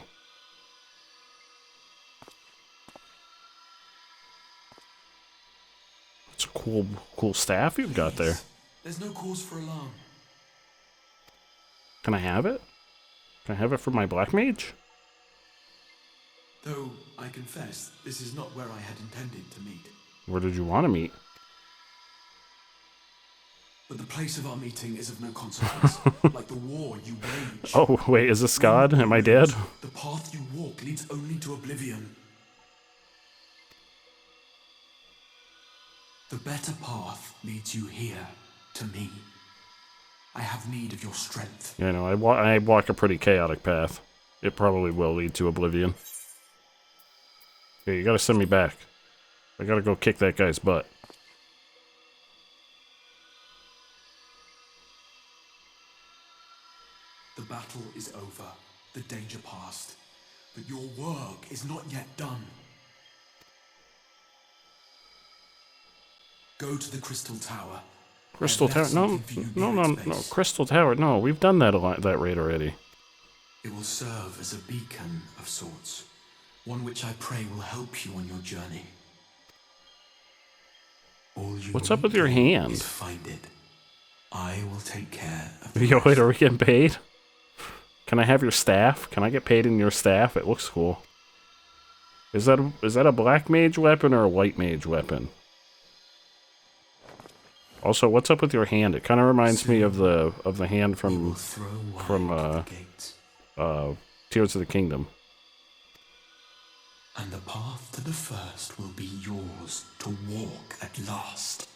It's a cool staff you've got there. There's no cause for alarm. Can I have it? Can I have it for my black mage? Though, I confess, this is not where I had intended to meet. Where did you want to meet? But the place of our meeting is of no consequence. Like the war you wage. Oh, wait, is this God? Am I dead? The path you walk leads only to oblivion. The better path leads you here, to me. I have need of your strength. Yeah, no, I walk a pretty chaotic path. It probably will lead to oblivion. Okay, you gotta send me back. I gotta go kick that guy's butt. The battle is over, the danger past. But your work is not yet done. Go to the Crystal Tower. Crystal Tower? No, no. Crystal Tower. No, we've done that that raid already. It will serve as a beacon of sorts. One which I pray will help you on your journey. All you What's up with your hand? Is find it. I will take care of Yo, wait, are we getting paid? Can I have your staff? Can I get paid in your staff? It looks cool. Is that a black mage weapon or a white mage weapon? Also, what's up with your hand? It kind of reminds me of the hand from Tears of the Kingdom. And the path to the first will be yours to walk at last.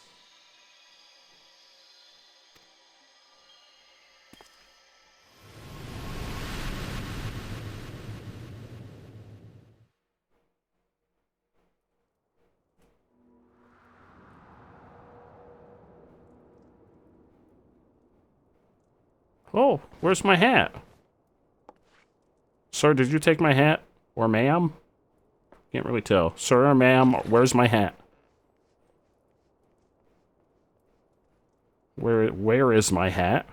Oh, where's my hat? Sir, did you take my hat? Or ma'am? Can't really tell. Sir or ma'am, where's my hat? Where is my hat?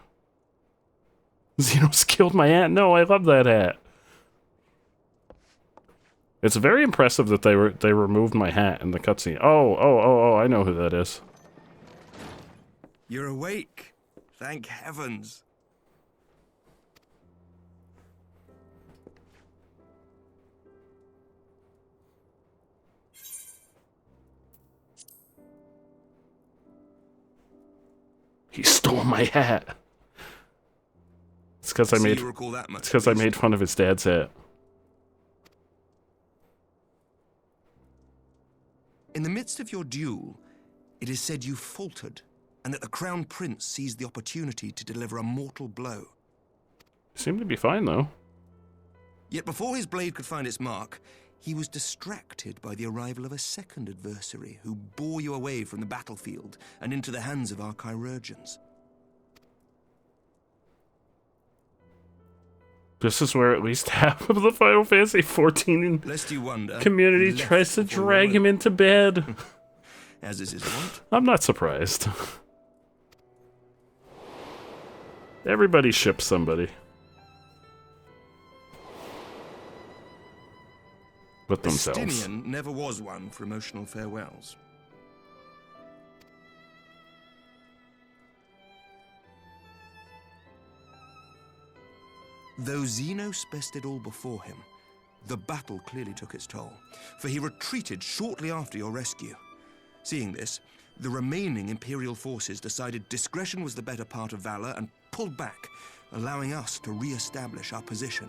Xenos killed my hat? No, I love that hat. It's very impressive that they removed my hat in the cutscene. Oh, I know who that is. You're awake. Thank heavens. He stole my hat. It's because I made. It's because I made fun of his dad's hat. In the midst of your duel, it is said you faltered, and that the Crown Prince seized the opportunity to deliver a mortal blow. Seemed to be fine though. Yet before his blade could find its mark, he was distracted by the arrival of a second adversary who bore you away from the battlefield and into the hands of our chirurgeons. This is where at least half of the Final Fantasy XIV Lest you wonder, community he tries to left before drag we him woke. into bed. As is his wont. I'm not surprised. Everybody ships somebody. But themselves. Estinian never was one for emotional farewells. Though Xenos bested all before him, the battle clearly took its toll, for he retreated shortly after your rescue. Seeing this, the remaining Imperial forces decided discretion was the better part of valor and pulled back, allowing us to re-establish our position.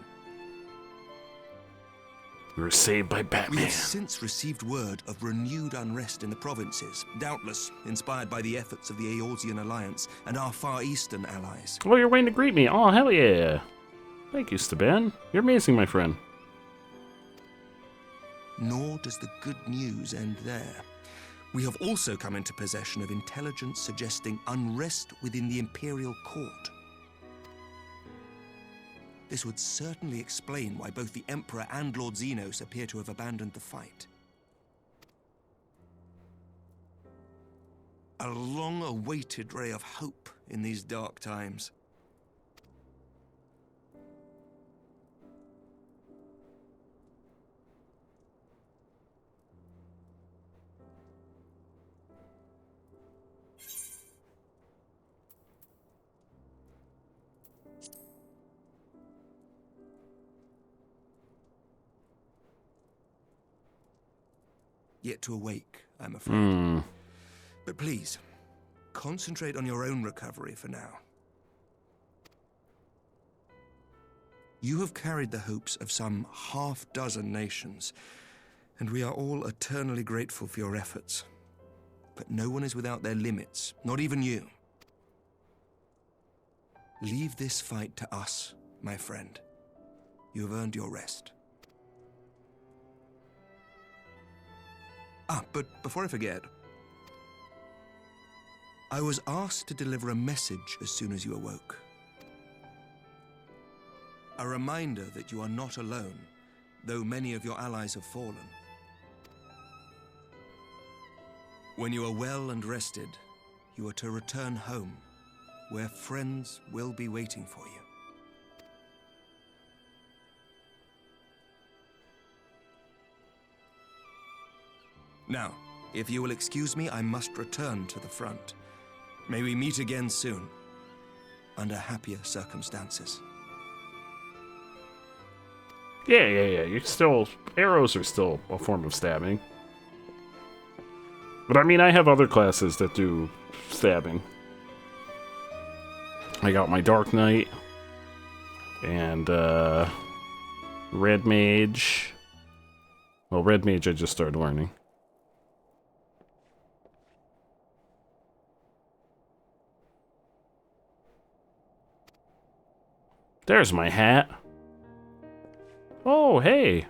We were saved by We Batman. have since received word of renewed unrest in the provinces, doubtless inspired by the efforts of the Eorzean Alliance and our Far Eastern allies. Oh, you're waiting to greet me. Oh, hell yeah. Thank you, Staban. You're amazing, my friend. Nor does the good news end there. We have also come into possession of intelligence suggesting unrest within the Imperial Court. This would certainly explain why both the Emperor and Lord Xenos appear to have abandoned the fight. A long-awaited ray of hope in these dark times. Yet to awake, I'm afraid. But please, concentrate on your own recovery for now. You have carried the hopes of some half-dozen nations, and we are all eternally grateful for your efforts. But no one is without their limits, not even you. Leave this fight to us, my friend. You have earned your rest. But before I forget, I was asked to deliver a message as soon as you awoke. A reminder that you are not alone, though many of your allies have fallen. When you are well and rested, you are to return home, where friends will be waiting for you. Now, if you will excuse me, I must return to the front. May we meet again soon, under happier circumstances. Yeah. You still... Arrows are still a form of stabbing. But I mean, I have other classes that do stabbing. I got my Dark Knight. And, Red Mage. Well, Red Mage I just started learning. There's my hat. Oh, hey.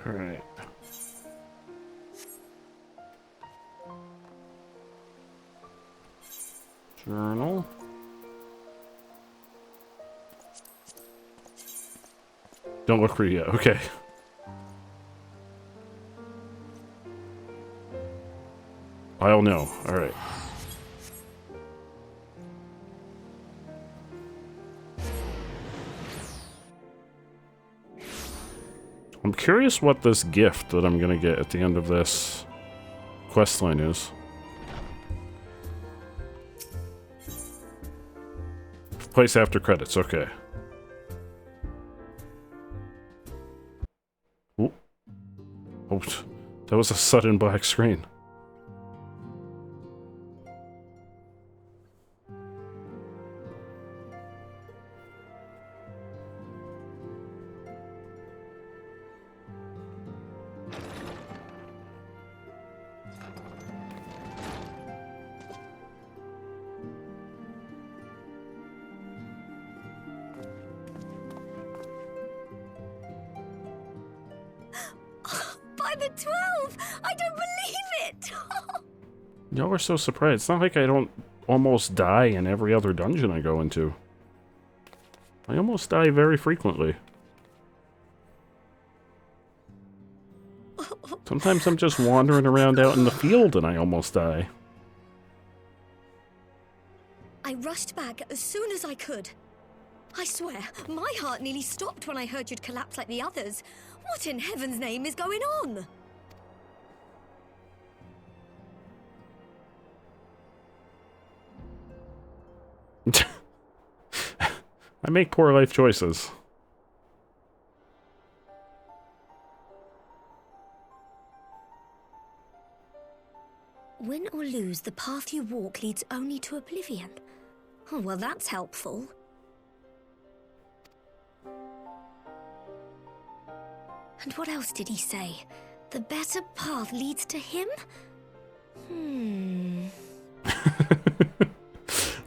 Alright. Journal. Don't look for you yet. Okay. I'll know. Alright. I'm curious what this gift that I'm gonna get at the end of this questline is. Place after credits, okay. Ooh. Oh, that was a sudden black screen. By the 12! I don't believe it! Y'all are so surprised. It's not like I don't almost die in every other dungeon I go into. I almost die very frequently. Sometimes I'm just wandering around out in the field and I almost die. I rushed back as soon as I could. I swear, my heart nearly stopped when I heard you'd collapse like the others. What in heaven's name is going on? I make poor life choices. Win or lose, the path you walk leads only to oblivion. Oh, well, that's helpful. And what else did he say? The better path leads to him?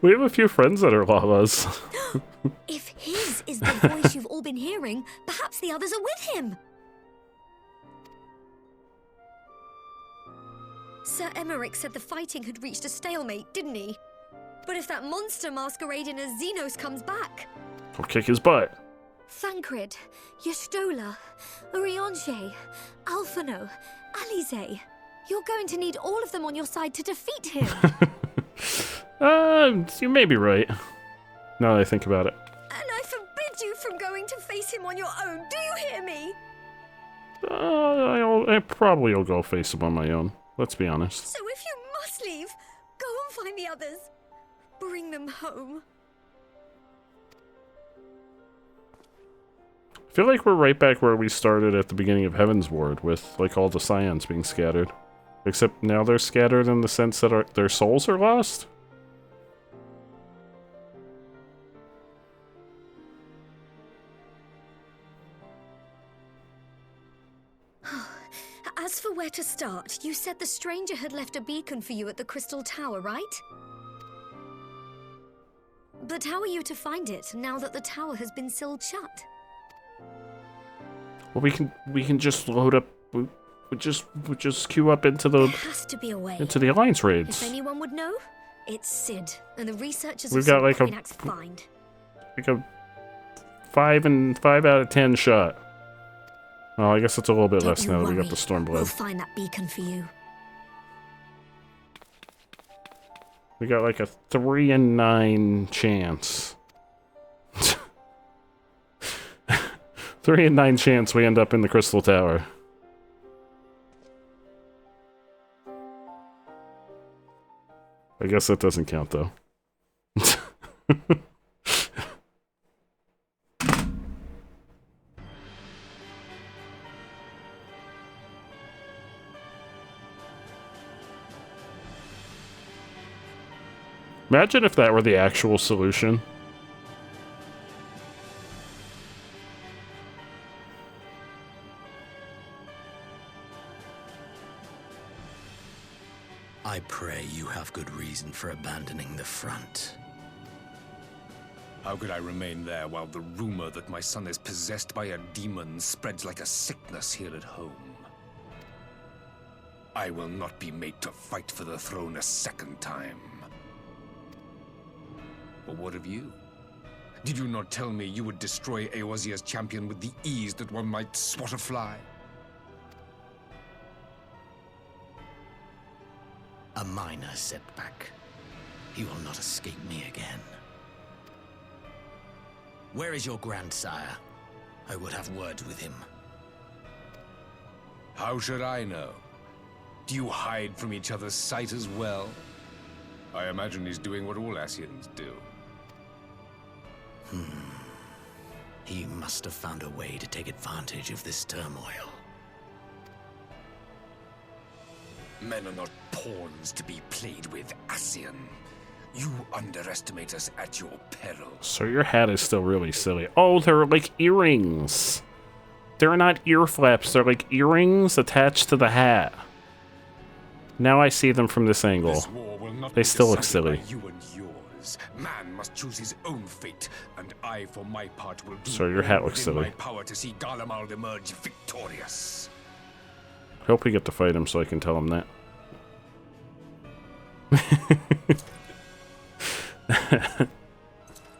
We have a few friends that are llamas. If his is the voice you've all been hearing, perhaps the others are with him. Sir Emmerich said the fighting had reached a stalemate, didn't he? But if that monster masquerading as Xenos comes back... I'll kick his butt. Thancred, Yestola, Urianger, Alphino, Alize. You're going to need all of them on your side to defeat him. You may be right. Now that I think about it. And I forbid you from going to face him on your own. Do you hear me? I probably will go face him on my own. Let's be honest. So if you must leave, go and find the others. Bring them home. I feel like we're right back where we started at the beginning of Heaven's Ward, with like all the Scions being scattered. Except now they're scattered in the sense that their souls are lost? As for where to start, you said the stranger had left a beacon for you at the Crystal Tower, right? But how are you to find it, now that the tower has been sealed shut? Well, we can just load up. We just queue up into the. There has to be a way. Into the Alliance raids. If anyone would know, it's Sid and the researchers. We've got like a 5 out of 10 shot. Oh, I guess it's a little bit less now that we got the Stormblood. We'll find that beacon for you. We got like a 3 in 9 chance. 3 in 9 chance we end up in the Crystal Tower. I guess that doesn't count though. Imagine if that were the actual solution. I pray you have good reason for abandoning the front. How could I remain there while the rumor that my son is possessed by a demon spreads like a sickness here at home? I will not be made to fight for the throne a second time. But what of you? Did you not tell me you would destroy Eorzea's champion with the ease that one might swat a fly? A minor setback. He will not escape me again. Where is your grandsire? I would have words with him. How should I know? Do you hide from each other's sight as well? I imagine he's doing what all Ascians do. He must have found a way to take advantage of this turmoil. Men are not pawns to be played with, Ascian. You underestimate us at your peril. So your hat is still really silly. Oh, they're like earrings. They're not ear flaps. They're like earrings attached to the hat. Now I see them from this angle. This war will not They be still look decided silly. by you and yours. Man must choose his own fate, and I, for my part, will do So your hat all looks within silly. my power to see Garlemald emerge victorious. Hope we get to fight him so I can tell him that.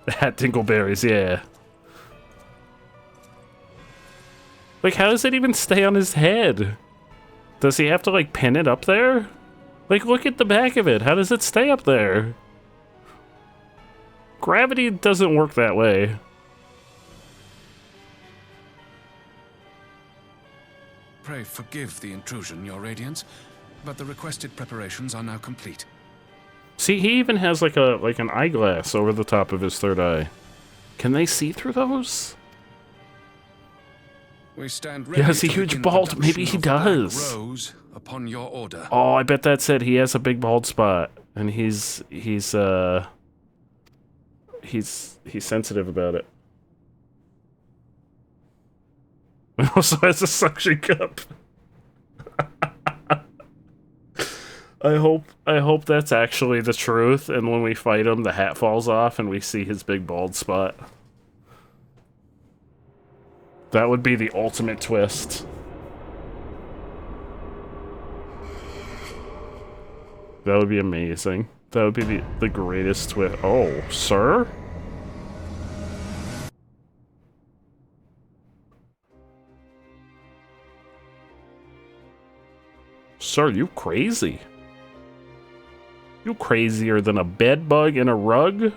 The hat dingleberries, yeah. Like, how does it even stay on his head? Does he have to, like, pin it up there? Like, look at the back of it. How does it stay up there? Gravity doesn't work that way. Pray forgive the intrusion, Your Radiance, but the requested preparations are now complete. See, he even has like an eyeglass over the top of his third eye. Can they see through those? We stand He ready has a to huge begin bald. production Maybe he of the Black does. Rose upon your order. Oh, I bet that said he has a big bald spot, and he's sensitive about it. He also has a suction cup. I hope that's actually the truth, and when we fight him, the hat falls off and we see his big bald spot. That would be the ultimate twist. That would be amazing. That would be the greatest twist. Oh, sir? Sir, you crazy? You crazier than a bed bug in a rug?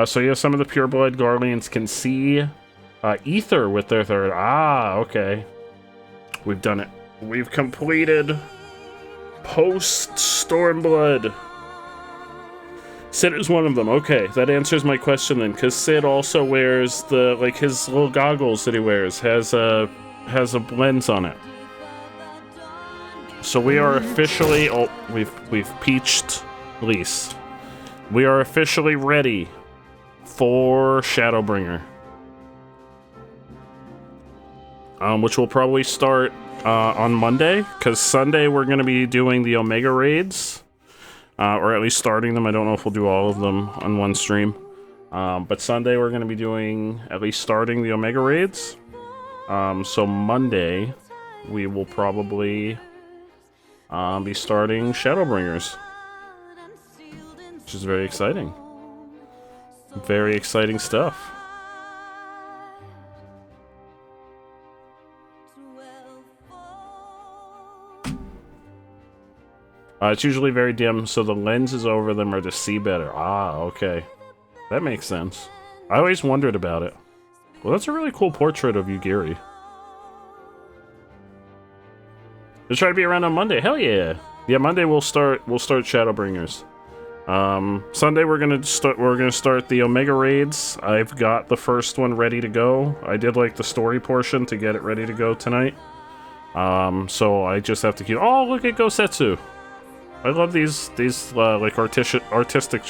So yeah, some of the pureblood Garleans can see ether with their third. Ah, okay. We've done it. We've completed post-Stormblood. Sid is one of them. Okay, that answers my question then, because Sid also wears the, like, his little goggles that he wears has a lens on it. So we are officially, oh, we've peached Lise. We are officially ready for Shadowbringer. Which will probably start on Monday, because Sunday we're going to be doing the Omega raids. Or at least starting them. I don't know if we'll do all of them on one stream. But Sunday we're going to be doing, at least starting the Omega raids. So Monday we will probably be starting Shadowbringers. Which is very exciting. Very exciting stuff. It's usually very dim, so the lenses over them are to see better. Ah, okay. That makes sense. I always wondered about it. Well, that's a really cool portrait of you, Gary. Let's try to be around on Monday. Hell yeah! Yeah, Monday we'll start Shadowbringers. Sunday we're gonna start the Omega raids. I've got the first one ready to go. I did like the story portion to get it ready to go tonight. So I just have to keep. Oh, look at Gosetsu. I love these like artistic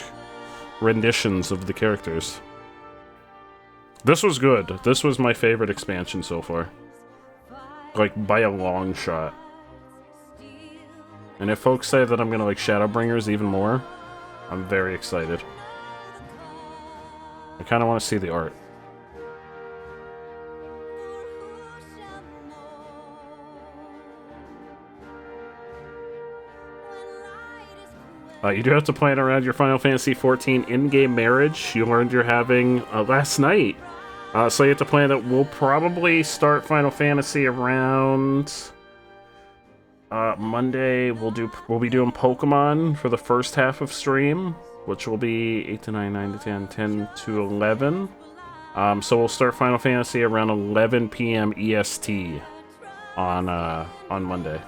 renditions of the characters. This was good. This was my favorite expansion so far. Like, by a long shot. And if folks say that I'm gonna like Shadowbringers even more, I'm very excited. I kinda wanna see the art. You do have to plan around your Final Fantasy XIV in-game marriage you learned you're having last night. So you have to plan that we'll probably start Final Fantasy around Monday. We'll be doing Pokemon for the first half of stream, which will be 8 to 9, 9 to 10, 10 to 11. So we'll start Final Fantasy around 11 p.m. EST on Monday.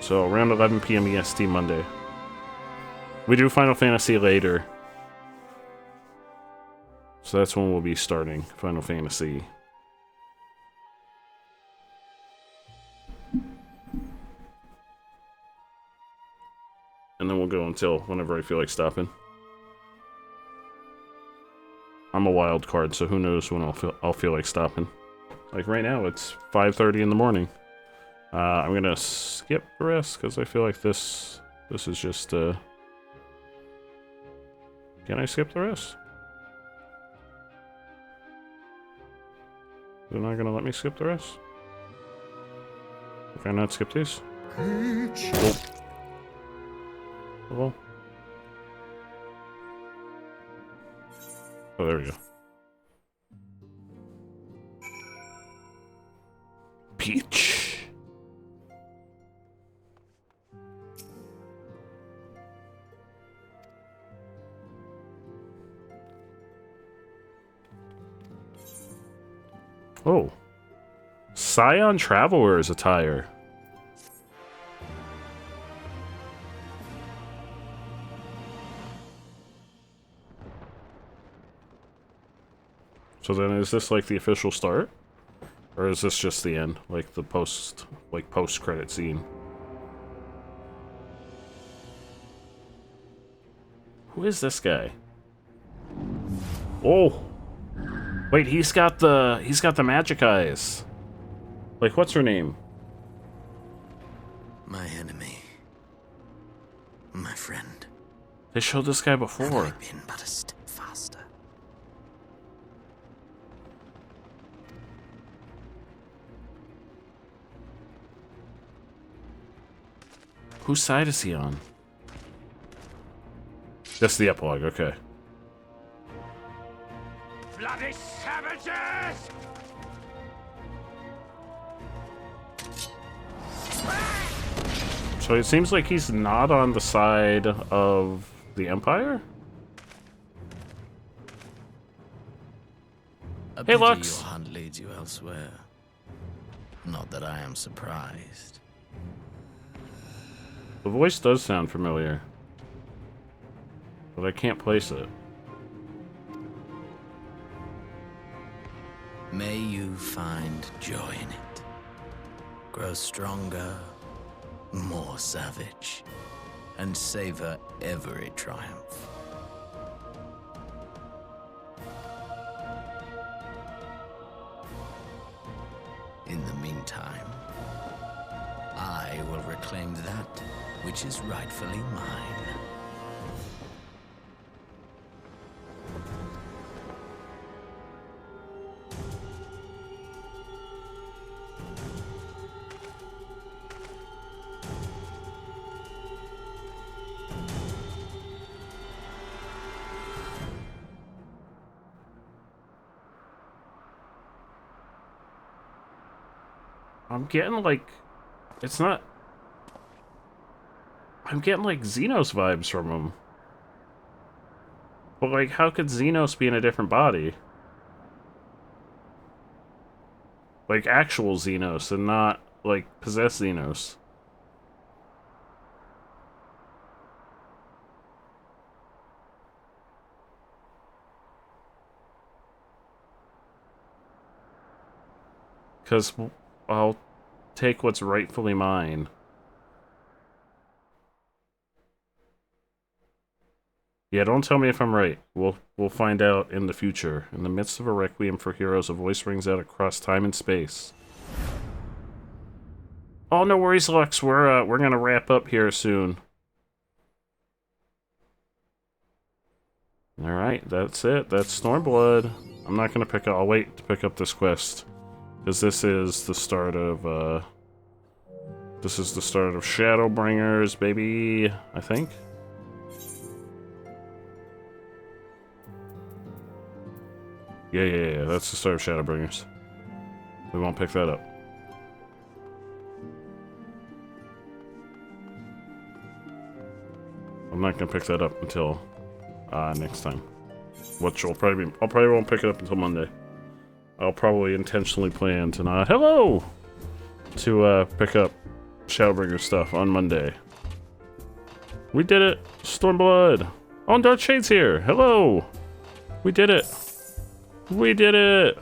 So around 11 p.m. EST Monday. We do Final Fantasy later. So that's when we'll be starting Final Fantasy. And then we'll go until whenever I feel like stopping. I'm a wild card, so who knows when I'll feel like stopping. Like right now, it's 5:30 in the morning. I'm gonna skip the rest because I feel like this is just. Can I skip the rest? They're not gonna let me skip the rest? Can I not skip these? Oh. Well. Oh, there we go. Peach. Oh. Scion Traveler's attire. So then is this like the official start? Or is this just the end? Like the post-credit scene? Who is this guy? Oh! Wait, he's got the magic eyes. Like, what's her name? My enemy. My friend. They showed this guy before. Had I been but a step faster. Whose side is he on? That's the epilogue, okay. Bloody savages! So it seems like he's not on the side of the Empire? Hey, Lux! Your hunt leads you elsewhere. Not that I am surprised. The voice does sound familiar. But I can't place it. May you find joy in it. Grow stronger, more savage, and savor every triumph. In the meantime, I will reclaim that which is rightfully mine. I'm getting like... It's not... I'm getting like Xenos vibes from him. But like, how could Xenos be in a different body? Like actual Xenos and not like possessed Xenos. Because I'll take what's rightfully mine. Yeah, don't tell me if I'm right. We'll find out in the future. In the midst of a requiem for heroes, a voice rings out across time and space. Oh, no worries, Lux. We're gonna wrap up here soon. All right, that's it. That's Stormblood. I'm not gonna pick up. I'll wait to pick up this quest. Because this is the start of, Shadowbringers, baby, I think. Yeah. That's the start of Shadowbringers. We won't pick that up. I'm not gonna pick that up until next time. Which will probably be, I probably won't pick it up until Monday. I'll probably intentionally plan to not to pick up Shadowbringer stuff on Monday. We did it! Stormblood! Oh, and Dark Shade's here! Hello! We did it! We did it!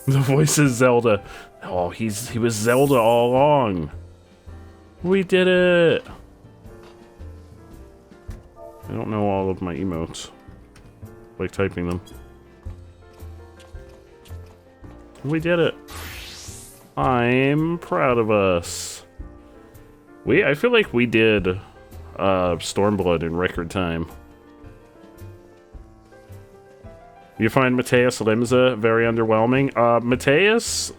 The voice is Zelda. Oh, he was Zelda all along. We did it! I don't know all of my emotes. Like typing them. We did it. I'm proud of us. I feel like we did Stormblood in record time. You find Mateus Limza very underwhelming? Mateus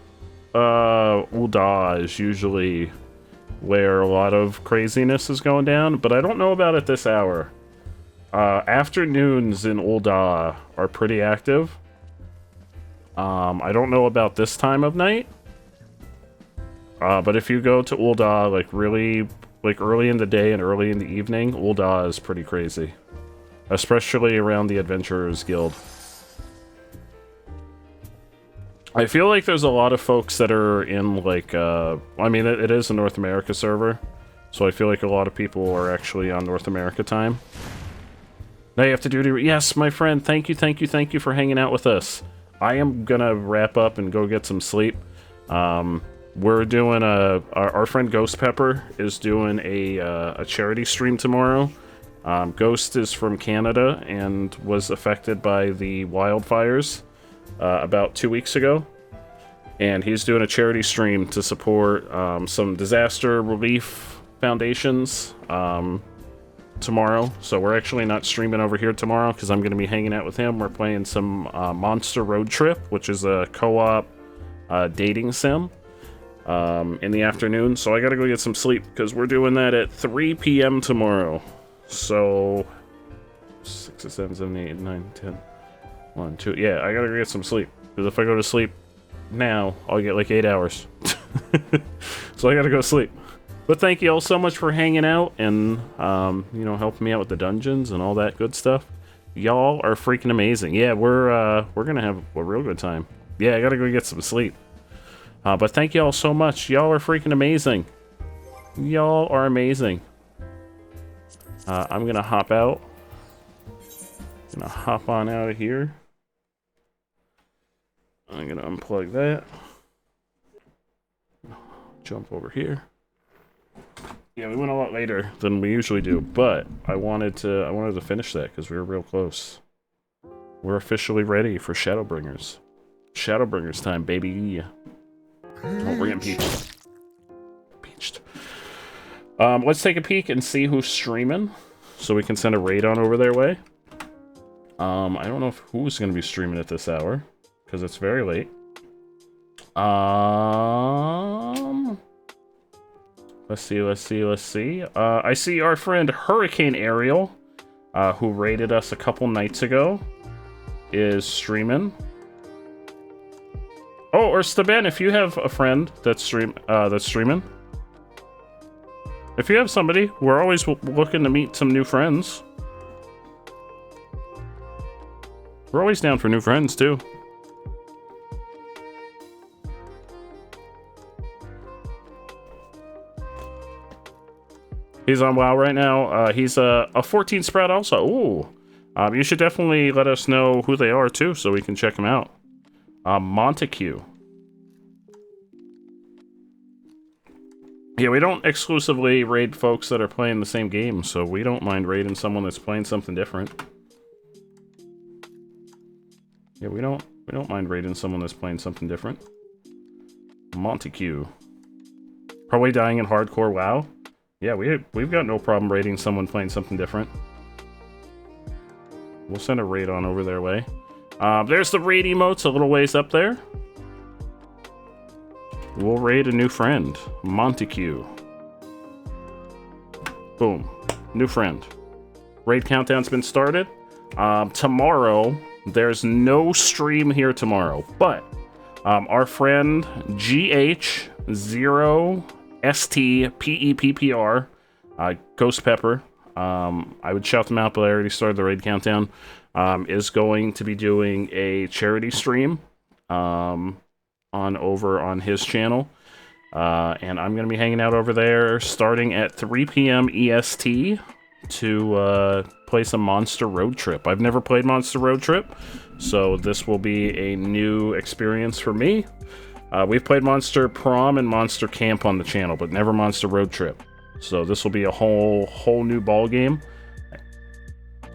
Ul'dah is usually where a lot of craziness is going down, but I don't know about it this hour. Afternoons in Ul'dah are pretty active. I don't know about this time of night. But if you go to Ul'dah, like really, like early in the day and early in the evening, Ul'dah is pretty crazy. Especially around the Adventurers Guild. I feel like there's a lot of folks that are in like, I mean, it is a North America server. So I feel like a lot of people are actually on North America time. Now you have to do yes, my friend, thank you for hanging out with us. I am gonna wrap up and go get some sleep. We're doing our friend Ghost Pepper is doing a charity stream tomorrow. Ghost is from Canada and was affected by the wildfires about 2 weeks ago. And he's doing a charity stream to support some disaster relief foundations tomorrow. So we're actually not streaming over here tomorrow because I'm going to be hanging out with him. We're playing some Monster Road Trip, which is a co-op dating sim in the afternoon. So I got to go get some sleep because we're doing that at 3 p.m. tomorrow. So 6, 7, 7, 8, 9, 10, 1, 2. Yeah, I got to go get some sleep because if I go to sleep now, I'll get like 8 hours. So I got to go sleep. But thank you all so much for hanging out and, you know, helping me out with the dungeons and all that good stuff. Y'all are freaking amazing. Yeah, we're gonna have a real good time. Yeah, I gotta go get some sleep. But thank y'all so much. Y'all are freaking amazing. Y'all are amazing. I'm gonna hop out. Gonna hop on out of here. I'm gonna unplug that. Jump over here. Yeah, we went a lot later than we usually do, but I wanted to finish that because we were real close. We're officially ready for Shadowbringers. Shadowbringers time, baby. Oh, we're getting peached. Peached. Let's take a peek and see who's streaming, so we can send a raid on over their way. I don't know who's going to be streaming at this hour because it's very late. Let's see. I see our friend Hurricane Ariel, who raided us a couple nights ago, is streaming. Oh, or Staben, if you have a friend that's streaming. If you have somebody, we're always looking to meet some new friends. We're always down for new friends, too. He's on WoW right now. He's a 14 spread also. Ooh. You should definitely let us know who they are too, so we can check them out. Montague. Yeah, we don't exclusively raid folks that are playing the same game, so we don't mind raiding someone that's playing something different. Yeah, we don't mind raiding someone that's playing something different. Montague. Probably dying in hardcore WoW. Yeah, we've got no problem raiding someone playing something different. We'll send a raid on over their way. There's the raid emotes a little ways up there. We'll raid a new friend. Montague. Boom. New friend. Raid countdown's been started. Tomorrow, there's no stream here tomorrow, but our friend GH0STPEPPR, Ghost Pepper, I would shout them out, but I already started the raid countdown, is going to be doing a charity stream over on his channel. And I'm going to be hanging out over there starting at 3 p.m. EST to play some Monster Road Trip. I've never played Monster Road Trip, so this will be a new experience for me. We've played Monster Prom and Monster Camp on the channel, but never Monster Road Trip. So this will be a whole new ball game.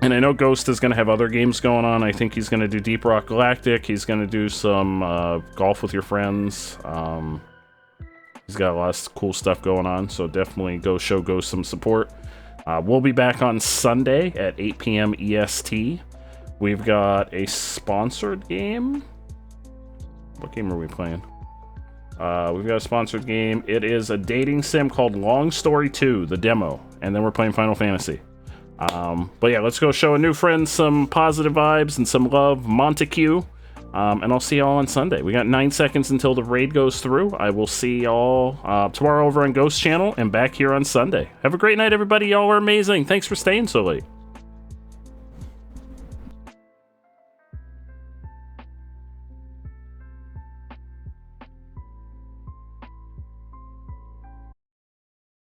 And I know Ghost is going to have other games going on. I think he's going to do Deep Rock Galactic. He's going to do some golf with your friends. He's got a lot of cool stuff going on, so definitely go show Ghost some support. We'll be back on Sunday at 8 p.m. EST. We've got a sponsored game. What game are we playing? We've got a sponsored game. It is a dating sim called Long Story 2, the demo. And then we're playing Final Fantasy. But yeah, let's go show a new friend some positive vibes and some love. Montague. And I'll see y'all on Sunday. We got 9 seconds until the raid goes through. I will see y'all tomorrow over on Ghost Channel and back here on Sunday. Have a great night, everybody. Y'all are amazing. Thanks for staying so late.